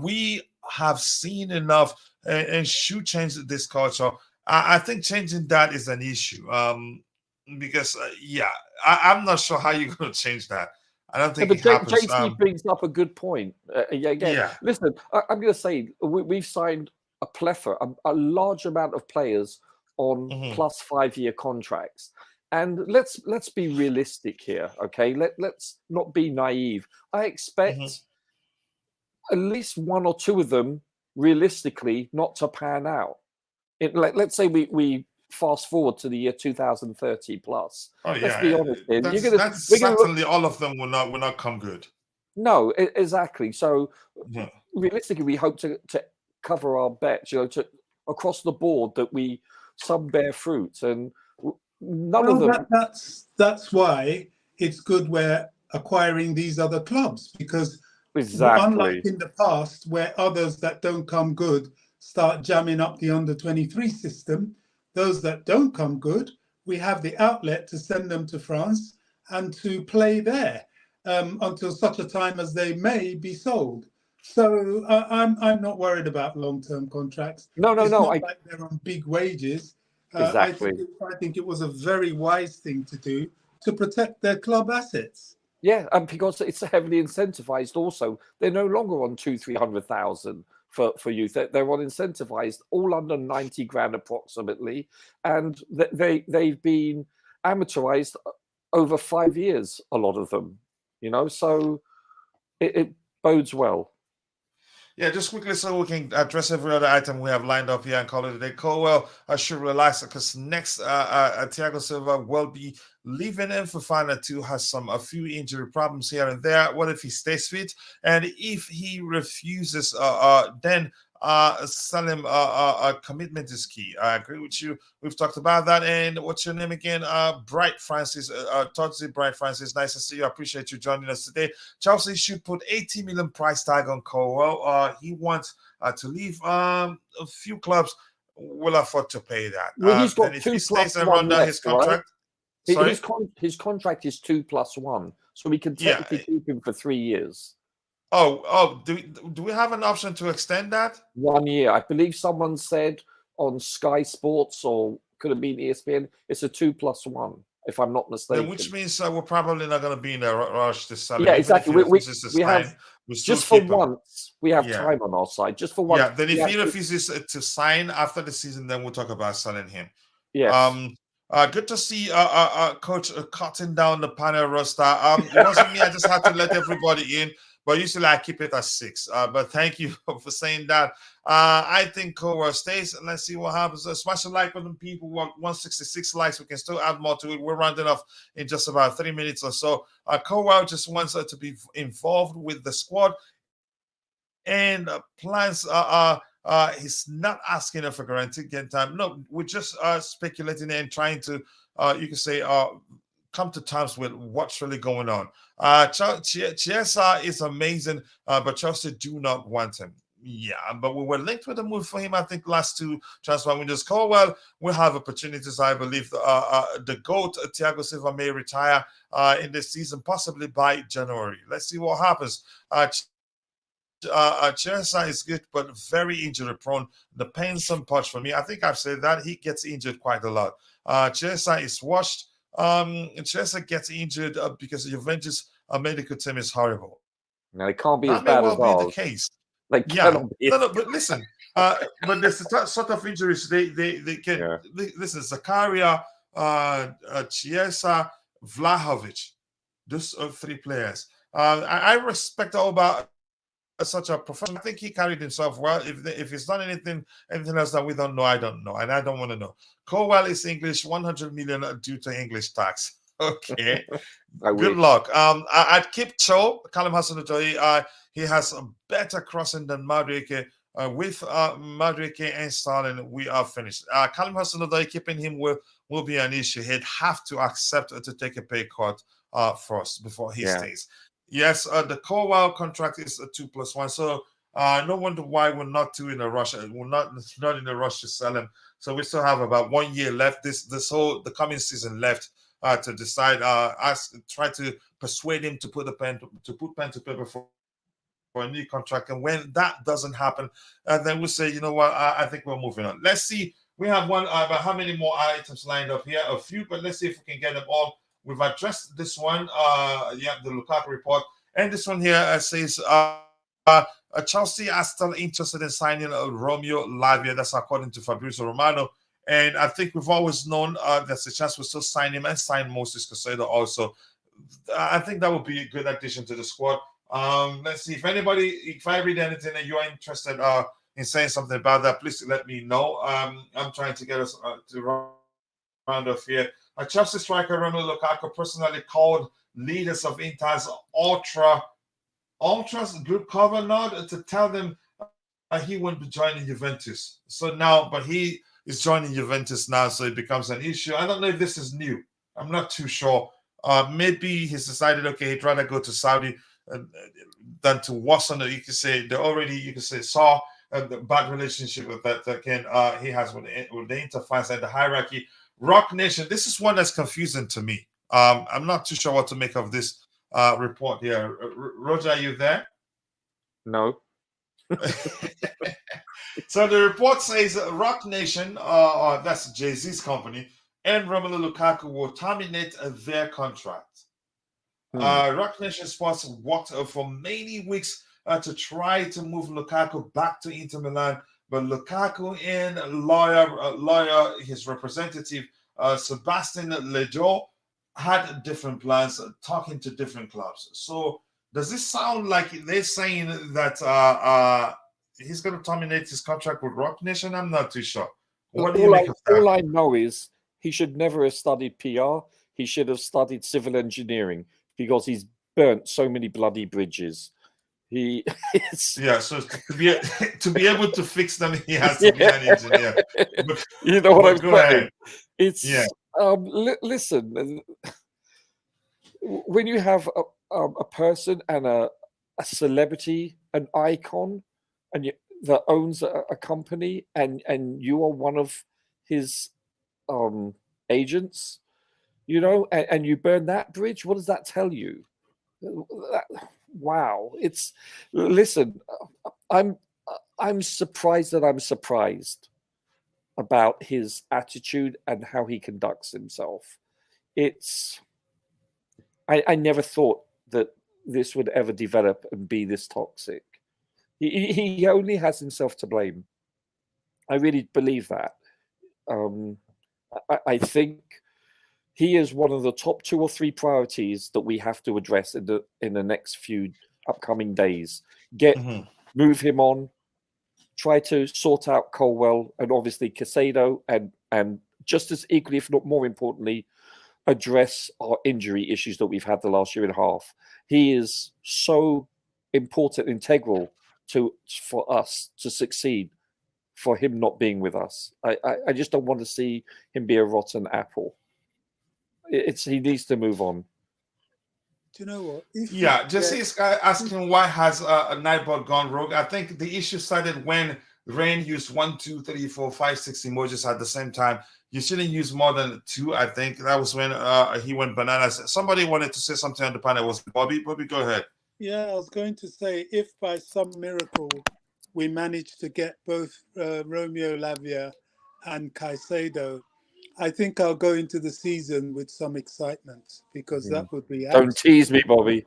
S1: We have seen enough and should change this culture. I think changing that is an issue. Because I'm not sure how you're going to change that. I don't think it happens.
S5: JC brings up a good point. Listen, I'm going to say we've signed a plethora, a large amount of players on plus 5-year contracts, and let's be realistic here, okay? Let's not be naive. I expect at least one or two of them, realistically, not to pan out. Let's say we fast forward to the year 2030 plus. Let's be honest.
S1: Certainly all of them will not come good.
S5: No, exactly. So realistically, we hope to cover our bets, to across the board that some bear fruit, and none of them.
S6: That's why it's good we're acquiring these other clubs, because unlike in the past where others that don't come good start jamming up the under-23 system, those that don't come good, we have the outlet to send them to France and to play there until such a time as they may be sold. So I'm not worried about long-term contracts.
S5: No.
S6: Like they're on big wages.
S5: Exactly.
S6: I think it was a very wise thing to do to protect their club assets.
S5: Yeah, and because it's heavily incentivized also. They're no longer on 200,000-300,000 for youth. They're on incentivized, all under 90 grand approximately. And they've been amateurized over 5 years, a lot of them, so it bodes well.
S1: Yeah, just quickly so we can address every other item we have lined up here and call it a day. Colwell, I should relax because next Thiago Silva will be leaving in for Fana 2, has a few injury problems here and there. What if he stays fit? And if he refuses, then sell him commitment is key. I agree with you. We've talked about that. And what's your name again? Bright Francis, Todzi Bright Francis. Nice to see you. I appreciate you joining us today. Chelsea should put 80 million price tag on Colwell. He wants to leave. A few clubs will afford to pay that.
S5: Well, he's got
S1: if
S5: 2
S1: he stays
S5: plus
S1: around
S5: 1
S1: his contract.
S5: Right? His contract is 2+1, so we can technically keep him for 3 years.
S1: Do we have an option to extend that?
S5: 1 year. I believe someone said on Sky Sports, or could have been ESPN, it's a 2+1, if I'm not mistaken.
S1: Then which means we're probably not going to be in a rush to sell.
S5: Yeah, exactly. We have just for once. We have time on our side. Just for once.
S1: Yeah. Then if he refuses to sign after the season, then we'll talk about selling him.
S5: Yes.
S1: Good to see Coach cutting down the panel roster. It wasn't me. I just had to let everybody in. But usually I keep it at 6. But thank you for saying that. I think Colwell stays. And let's see what happens. Smash a like button, people. 166 likes. We can still add more to it. We're rounding off in just about 3 minutes or so. Colwell just wants to be involved with the squad. And plans he's not asking for guaranteed game time. No, we're just speculating and trying to, you can say, come to terms with what's really going on. Chiesa is amazing, but Chelsea do not want him. Yeah, but we were linked with a move for him, I think, last 2 transfer windows. Colwell will have opportunities. I believe the GOAT, Thiago Silva, may retire in this season, possibly by January. Let's see what happens. Chiesa is good, but very injury prone. The pain some punch for me. I think I've said that he gets injured quite a lot. Chiesa is washed. Chiesa gets injured because the Juventus medical team is horrible.
S5: No, it can't be as bad as ours.
S1: The case.
S5: No,
S1: but listen, but there's the sort of injuries they can. Yeah. Listen, Zakaria, Chiesa, Vlahovic, those are 3 players. I respect all about such a professional. I think he carried himself well. If he's done anything else that we don't know, I don't know, and I don't want to know. Colwell is English, 100 million due to English tax. Okay.
S5: I
S1: Good
S5: wish.
S1: luck. I'd keep Cho, Callum Hudson-Odoi. He has a better crossing than Madueke. With Madueke and Sterling, we are finished. Callum Hudson-Odoi, keeping him will be an issue. He'd have to accept to take a pay cut first before he stays. Yes, the Colwell contract is a 2+1. So no wonder why we're not too in a rush. We're not in a rush to sell him. So we still have about 1 year left. The coming season left to decide. Try to persuade him to put pen to paper for a new contract. And when that doesn't happen, then we'll say, you know what, I think we're moving on. Let's see. We have one. About how many more items lined up here? A few, but let's see if we can get them all. We've addressed this one. The Lukaku report, and this one here says Chelsea are still interested in signing Romelu Lukaku. That's according to Fabrizio Romano. And I think we've always known there's a chance we'll still sign him and sign Moses Caicedo also. I think that would be a good addition to the squad. Let's see if I read anything and you are interested in saying something about that, please let me know. I'm trying to get us to round off here. A Chelsea striker, Romelu Lukaku, personally called leaders of Inter's Ultras group cover nod to tell them he won't be joining Juventus. So now, but he is joining Juventus now, so it becomes an issue. I don't know if this is new. I'm not too sure. Maybe he's decided, okay, he'd rather go to Saudi than to Watson. You can say saw the bad relationship with that he has with the Inter fans and the hierarchy. Rock Nation, this is one that's confusing to me. I'm not too sure what to make of this report here. Roger, are you there?
S5: No.
S1: So the report says Rock Nation, that's Jay-Z's company, and Romelu Lukaku will terminate their contract. Rock Nation Sports worked for many weeks to try to move Lukaku back to Inter Milan, but Lukaku and lawyer, his representative, Sebastian Lejo, had different plans, talking to different clubs. So does this sound like they're saying that he's going to terminate his contract with Rock Nation? I'm not too sure. What do you make of that?
S5: All I know is he should never have studied PR. He should have studied civil engineering because he's burnt so many bloody bridges.
S1: So to be able to fix them, he has to be an engineer.
S5: You know what I'm saying? Listen, when you have a person and a celebrity, an icon, and that owns a company, and you are one of his agents, you know, and you burn that bridge, what does that tell you? Wow, listen, I'm surprised that I'm surprised about his attitude and how he conducts himself. I never thought that this would ever develop and be this toxic. He only has himself to blame. I really believe that. I think he is one of the top 2 or 3 priorities that we have to address in the next few upcoming days. Move him on, try to sort out Colwell and obviously Caicedo, and just as equally, if not more importantly, address our injury issues that we've had the last year and a half. He is so important, integral for us to succeed. For him not being with us, I just don't want to see him be a rotten apple. He needs to move on.
S6: Do you know what?
S1: Jesse's asking why has Nightbot gone rogue. I think the issue started when Rain used 1, 2, 3, 4, 5, 6 emojis at the same time. You shouldn't use more than 2. I think that was when he went bananas. Somebody wanted to say something on the panel. It was Bobby. Bobby, go ahead.
S6: Yeah, I was going to say, if by some miracle we managed to get both Romeo Lavia and Caicedo, I think I'll go into the season with some excitement, because that would be...
S5: Don't tease me, Bobby.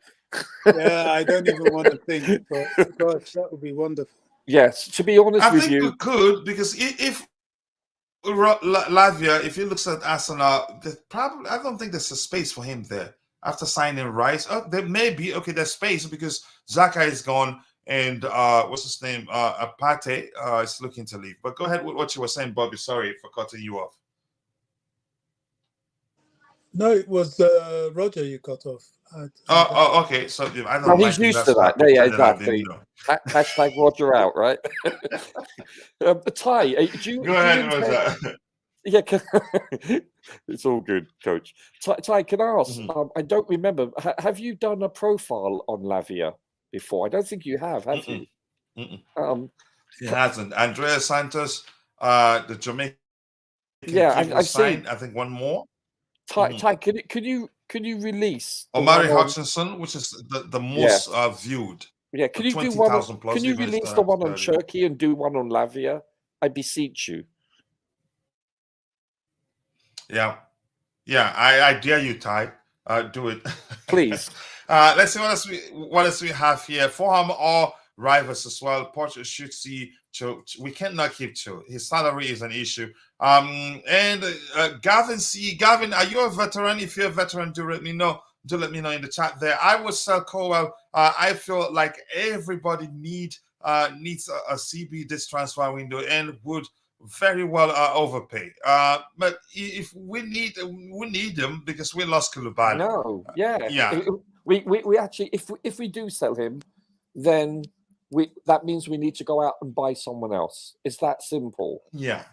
S6: Yeah, I don't even want to think, but gosh, that would be wonderful.
S5: Yes, to be honest with you...
S1: I think we could, because if Lavia, if he looks at Arsenal, I don't think there's a space for him there. After signing Rice, there may be, there's space because Xhaka is gone, and what's his name? Apate is looking to leave. But go ahead with what you were saying, Bobby. Sorry for cutting you off.
S6: No, it was Roger you cut off.
S1: Okay. So I don't
S5: he's used to that. Yeah, exactly. Hashtag Roger out, right? Ty, do you
S1: go ahead, Roger?
S5: Yeah, it's all good, Coach. Ty, can I ask? I don't remember. Have you done a profile on Lavia before? I don't think you have you?
S1: He hasn't. Andrea Santos, the Jamaican kid was signed. I think one more.
S5: Ty, can you release
S1: Omari Hutchinson, which is the most viewed?
S5: Yeah, can you do one? Can you release the one on Cherki and do one on Lavia? I beseech you.
S1: Yeah, I dare you, Ty. Do it,
S5: please.
S1: Let's see what else we have here. Fulham or rivals as well. Portugal should see Cho. We cannot keep Cho. His salary is an issue. And Gavin, are you a veteran? If you're a veteran, do let me know. Do let me know in the chat there. I would sell Colwell. I feel like everybody needs a CB this transfer window and would very well overpay. But if we need him because we lost Koulibaly.
S5: No, yeah. We actually, if we do sell him, then that means we need to go out and buy someone else. It's that simple.
S1: Yeah.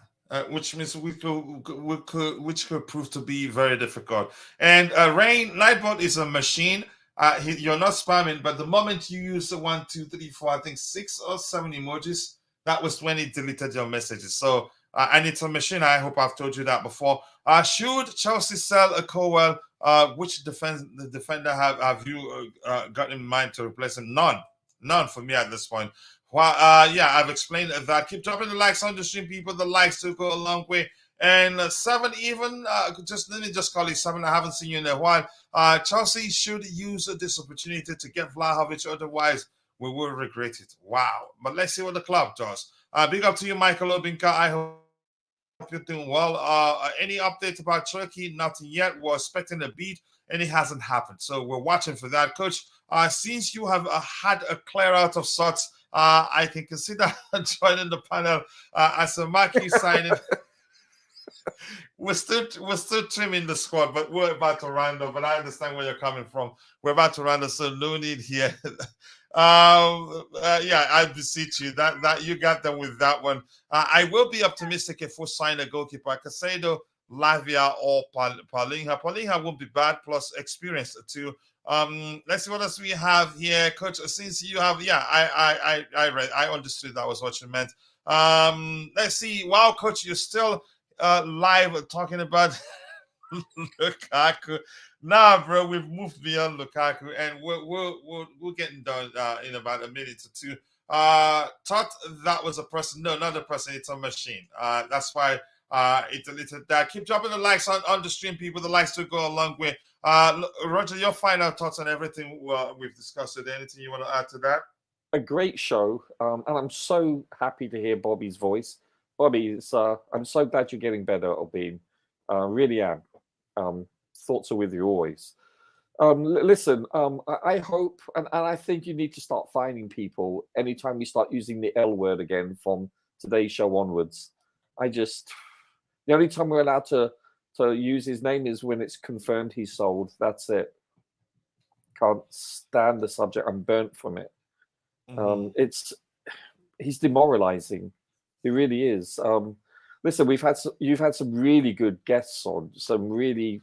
S1: Which means which could prove to be very difficult. And Rain Lightbot is a machine. You're not spamming, but the moment you use the 1, 2, 3, 4, I think 6 or 7 emojis, that was when it deleted your messages. So and it's a machine. I hope I've told you that before. Should Chelsea sell a Colwell? Which defender have you got in mind to replace him? None for me at this point. Well, I've explained that. Keep dropping the likes on the stream, people. The likes to go a long way. And 7 even, let me just call it 7. I haven't seen you in a while. Chelsea should use this opportunity to get Vlahovic. Otherwise, we will regret it. Wow. But let's see what the club does. Big up to you, Michael Obinka. I hope you're doing well. Any update about Cherki? Nothing yet. We're expecting a beat, and it hasn't happened. So we're watching for that. Coach, since you have had a clear out of sorts, I can consider joining the panel as a marquee signing. We're still trimming the squad, but we're about to round up. But I understand where you're coming from. We're about to round up, so no need here. I beseech you that you got them with that one. I will be optimistic if we sign a goalkeeper, Caicedo, Lavia, or Paulinha. Paulinha won't be bad, plus experience too. Let's see what else we have here, Coach. Since you have, I read, I understood that was what you meant. Let's see. Wow, Coach, you're still live talking about Lukaku. Nah, bro, we've moved beyond Lukaku, and we're getting done in about a minute or two. Thought that was a person. No, not a person. It's a machine. That's why it deleted that. Keep dropping the likes on the stream, people. The likes to go a long way. Roger, your final thoughts on everything we've discussed today. Anything you want to add to that?
S5: A great show, and I'm so happy to hear Bobby's voice. Bobby, I'm so glad you're getting better, Albin. Really am. Thoughts are with you always. Listen, I hope, and I think you need to start finding people anytime we start using the L word again from today's show onwards. The only time we're allowed to use his name is when it's confirmed he's sold. That's it. Can't stand the subject. I'm burnt from it. He's demoralizing. He really is. Listen, you've had some really good guests on, some really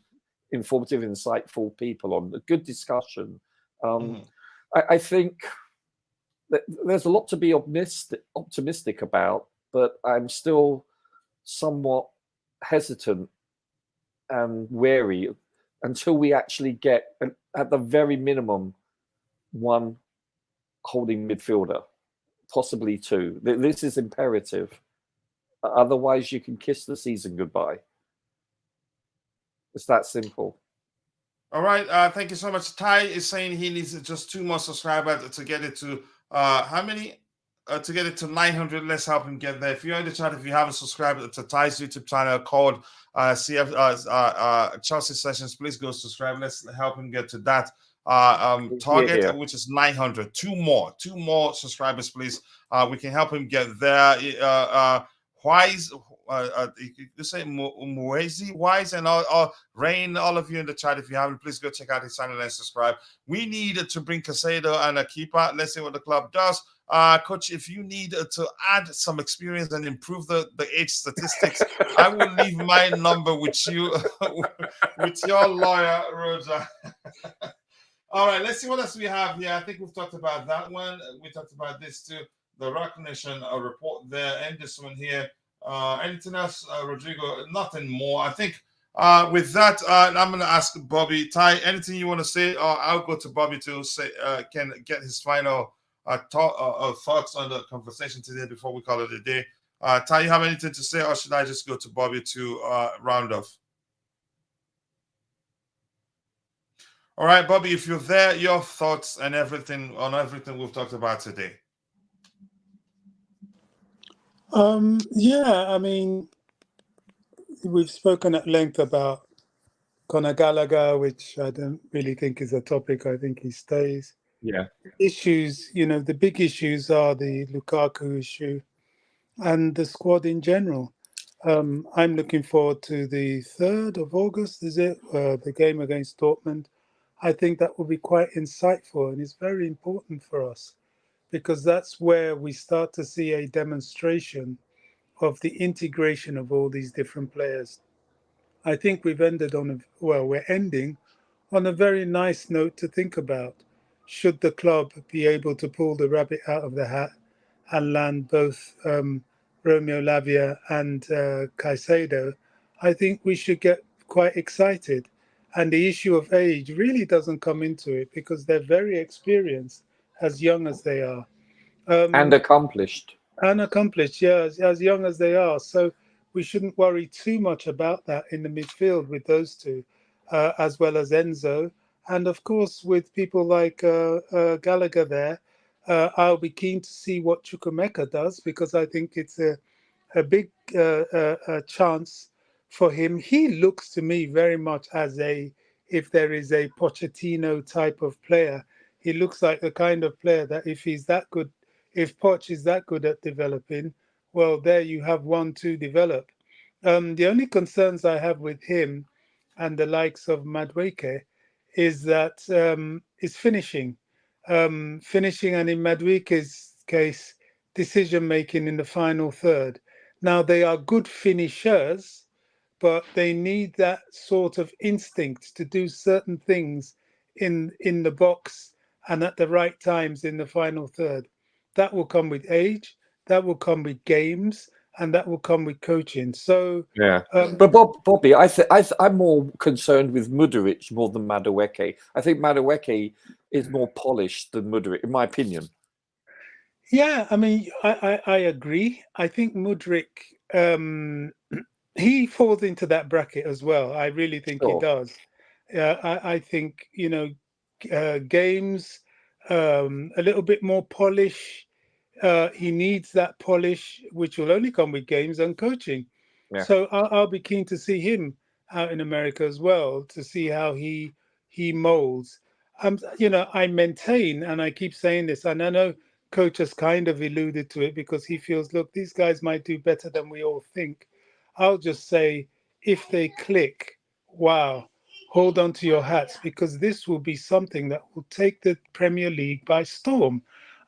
S5: informative, insightful people on, a good discussion. I think that there's a lot to be optimistic about, but I'm still somewhat hesitant and wary until we actually get, at the very minimum, one holding midfielder, possibly 2. This is imperative. Otherwise, you can kiss the season goodbye. It's that simple.
S1: All right. Thank you so much. Ty is saying he needs just 2 more subscribers to get it to how many? To get it to 900. Let's help him get there. If you're in the chat, if you haven't subscribed to Ty's YouTube channel called Chelsea Sessions, please go subscribe. Let's help him get to that target, which is 900. 2 more subscribers, please. We can help him get there. Wise, you say Muezi, Wise, and all Rain, all of you in the chat, if you haven't, please go check out his channel and subscribe. We need to bring Caicedo and a keeper. Let's see what the club does. Coach, if you need to add some experience and improve the age statistics, I will leave my number with you, with your lawyer, Roger. All right, let's see what else we have here. I think we've talked about that one. We talked about this too. The Rock Nation report there, and this one here. Anything else, Rodrigo? Nothing more. I think with that, I'm going to ask Bobby. Ty, anything you want to say? Or I'll go to Bobby to say, can get his final thoughts on the conversation today before we call it a day. Ty, you have anything to say, or should I just go to Bobby to round off? All right, Bobby, if you're there, your thoughts and everything on everything we've talked about today.
S6: Yeah, I mean, we've spoken at length about Conor Gallagher, which I don't really think is a topic. I think he stays.
S5: Yeah.
S6: Issues, the big issues are the Lukaku issue and the squad in general. I'm looking forward to the 3rd of August, is it? The game against Dortmund. I think that will be quite insightful, and it's very important for us because that's where we start to see a demonstration of the integration of all these different players. I think we've ended on we're ending on a very nice note to think about. Should the club be able to pull the rabbit out of the hat and land both Romeo Lavia and Caicedo, I think we should get quite excited. And the issue of age really doesn't come into it because they're very experienced, as young as they are.
S5: And accomplished.
S6: And accomplished, yeah, as young as they are. So we shouldn't worry too much about that in the midfield with those two, as well as Enzo. And of course, with people like Gallagher there, I'll be keen to see what Chukwuemeka does because I think it's a big chance for him. He looks to me very much as if there is a Pochettino type of player, he looks like the kind of player that if he's that good, if Poch is that good at developing, well, there you have one to develop. The only concerns I have with him and the likes of Madueke is that is finishing. Finishing, and in Madueke's case, decision-making in the final third. Now, they are good finishers, but they need that sort of instinct to do certain things in the box and at the right times in the final third. That will come with age, that will come with games, and that will come with coaching. So,
S5: yeah. But Bobby, I'm more concerned with Mudryk more than Madueke. I think Madueke is more polished than Mudryk, in my opinion.
S6: Yeah, I mean, I agree. I think Mudryk, he falls into that bracket as well. I really think he does. I think, games, a little bit more polish. He needs that polish, which will only come with games and coaching. Yeah. So I'll be keen to see him out in America as well, to see how he molds. I maintain, and I keep saying this, and I know coach has kind of alluded to it because he feels, look, these guys might do better than we all think. I'll just say, if they click, wow, hold on to your hats, because this will be something that will take the Premier League by storm.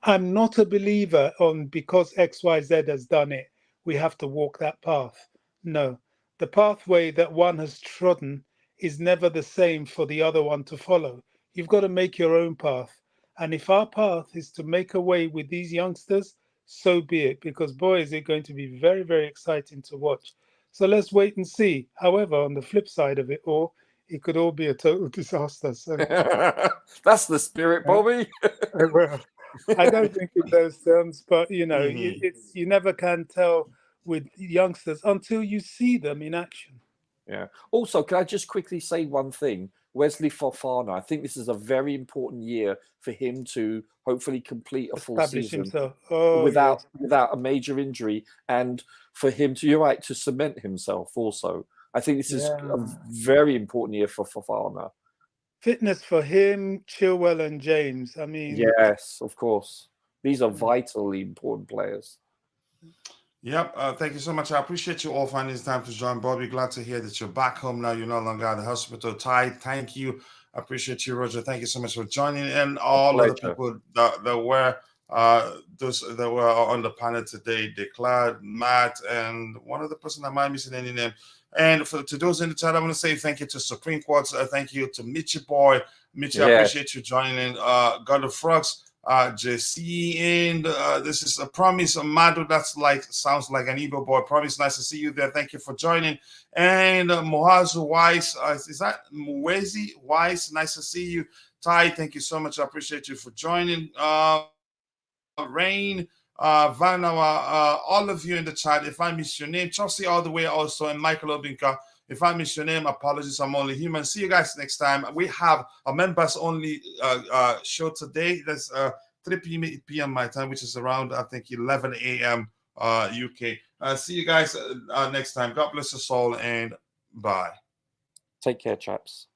S6: I'm not a believer on because XYZ has done it, we have to walk that path. No, the pathway that one has trodden is never the same for the other one to follow. You've got to make your own path. And if our path is to make a way with these youngsters, so be it, because boy, is it going to be very, very exciting to watch. So let's wait and see. However, on the flip side of it all, it could all be a total disaster. So
S5: that's the spirit, Bobby.
S6: Well, I don't think in those terms, but you never can tell with youngsters until you see them in action.
S5: Yeah. Also, can I just quickly say one thing? Wesley Fofana, I think this is a very important year for him to hopefully complete a full season without a major injury, and for him to, you're right, to cement himself also. I think this is a very important year for Fofana.
S6: Fitness for him, Chilwell and James. I mean,
S5: yes, of course. These are vitally important players.
S1: Yep. Thank you so much. I appreciate you all finding this time to join. Bobby, glad to hear that you're back home now. You're no longer at the hospital. Ty, thank you. I appreciate you, Roger. Thank you so much for joining. And all of the people that were those that were on the panel today, Declared, Matt, and one other person I might missing any name. And to those in the chat, I want to say thank you to Supreme Quartz. Thank you to Mitchie Boy. Mitchie, I appreciate you joining. God of Frogs. JC, and this is a Promise Madu. That's sounds like an Igbo boy. Promise, nice to see you there. Thank you for joining. And Mohazu Weiss, is that Mwezi Weiss? Nice to see you. Ty, thank you so much. I appreciate you for joining. Rain, Vanawa, all of you in the chat. If I miss your name, Chelsea all the way also, and Michael Obinka. If I miss your name, apologies. I'm only human. See you guys next time. We have a members only show today. That's 3 p.m. my time, which is around, I think, 11 a.m. UK. See you guys next time. God bless us all, and bye.
S5: Take care, chaps.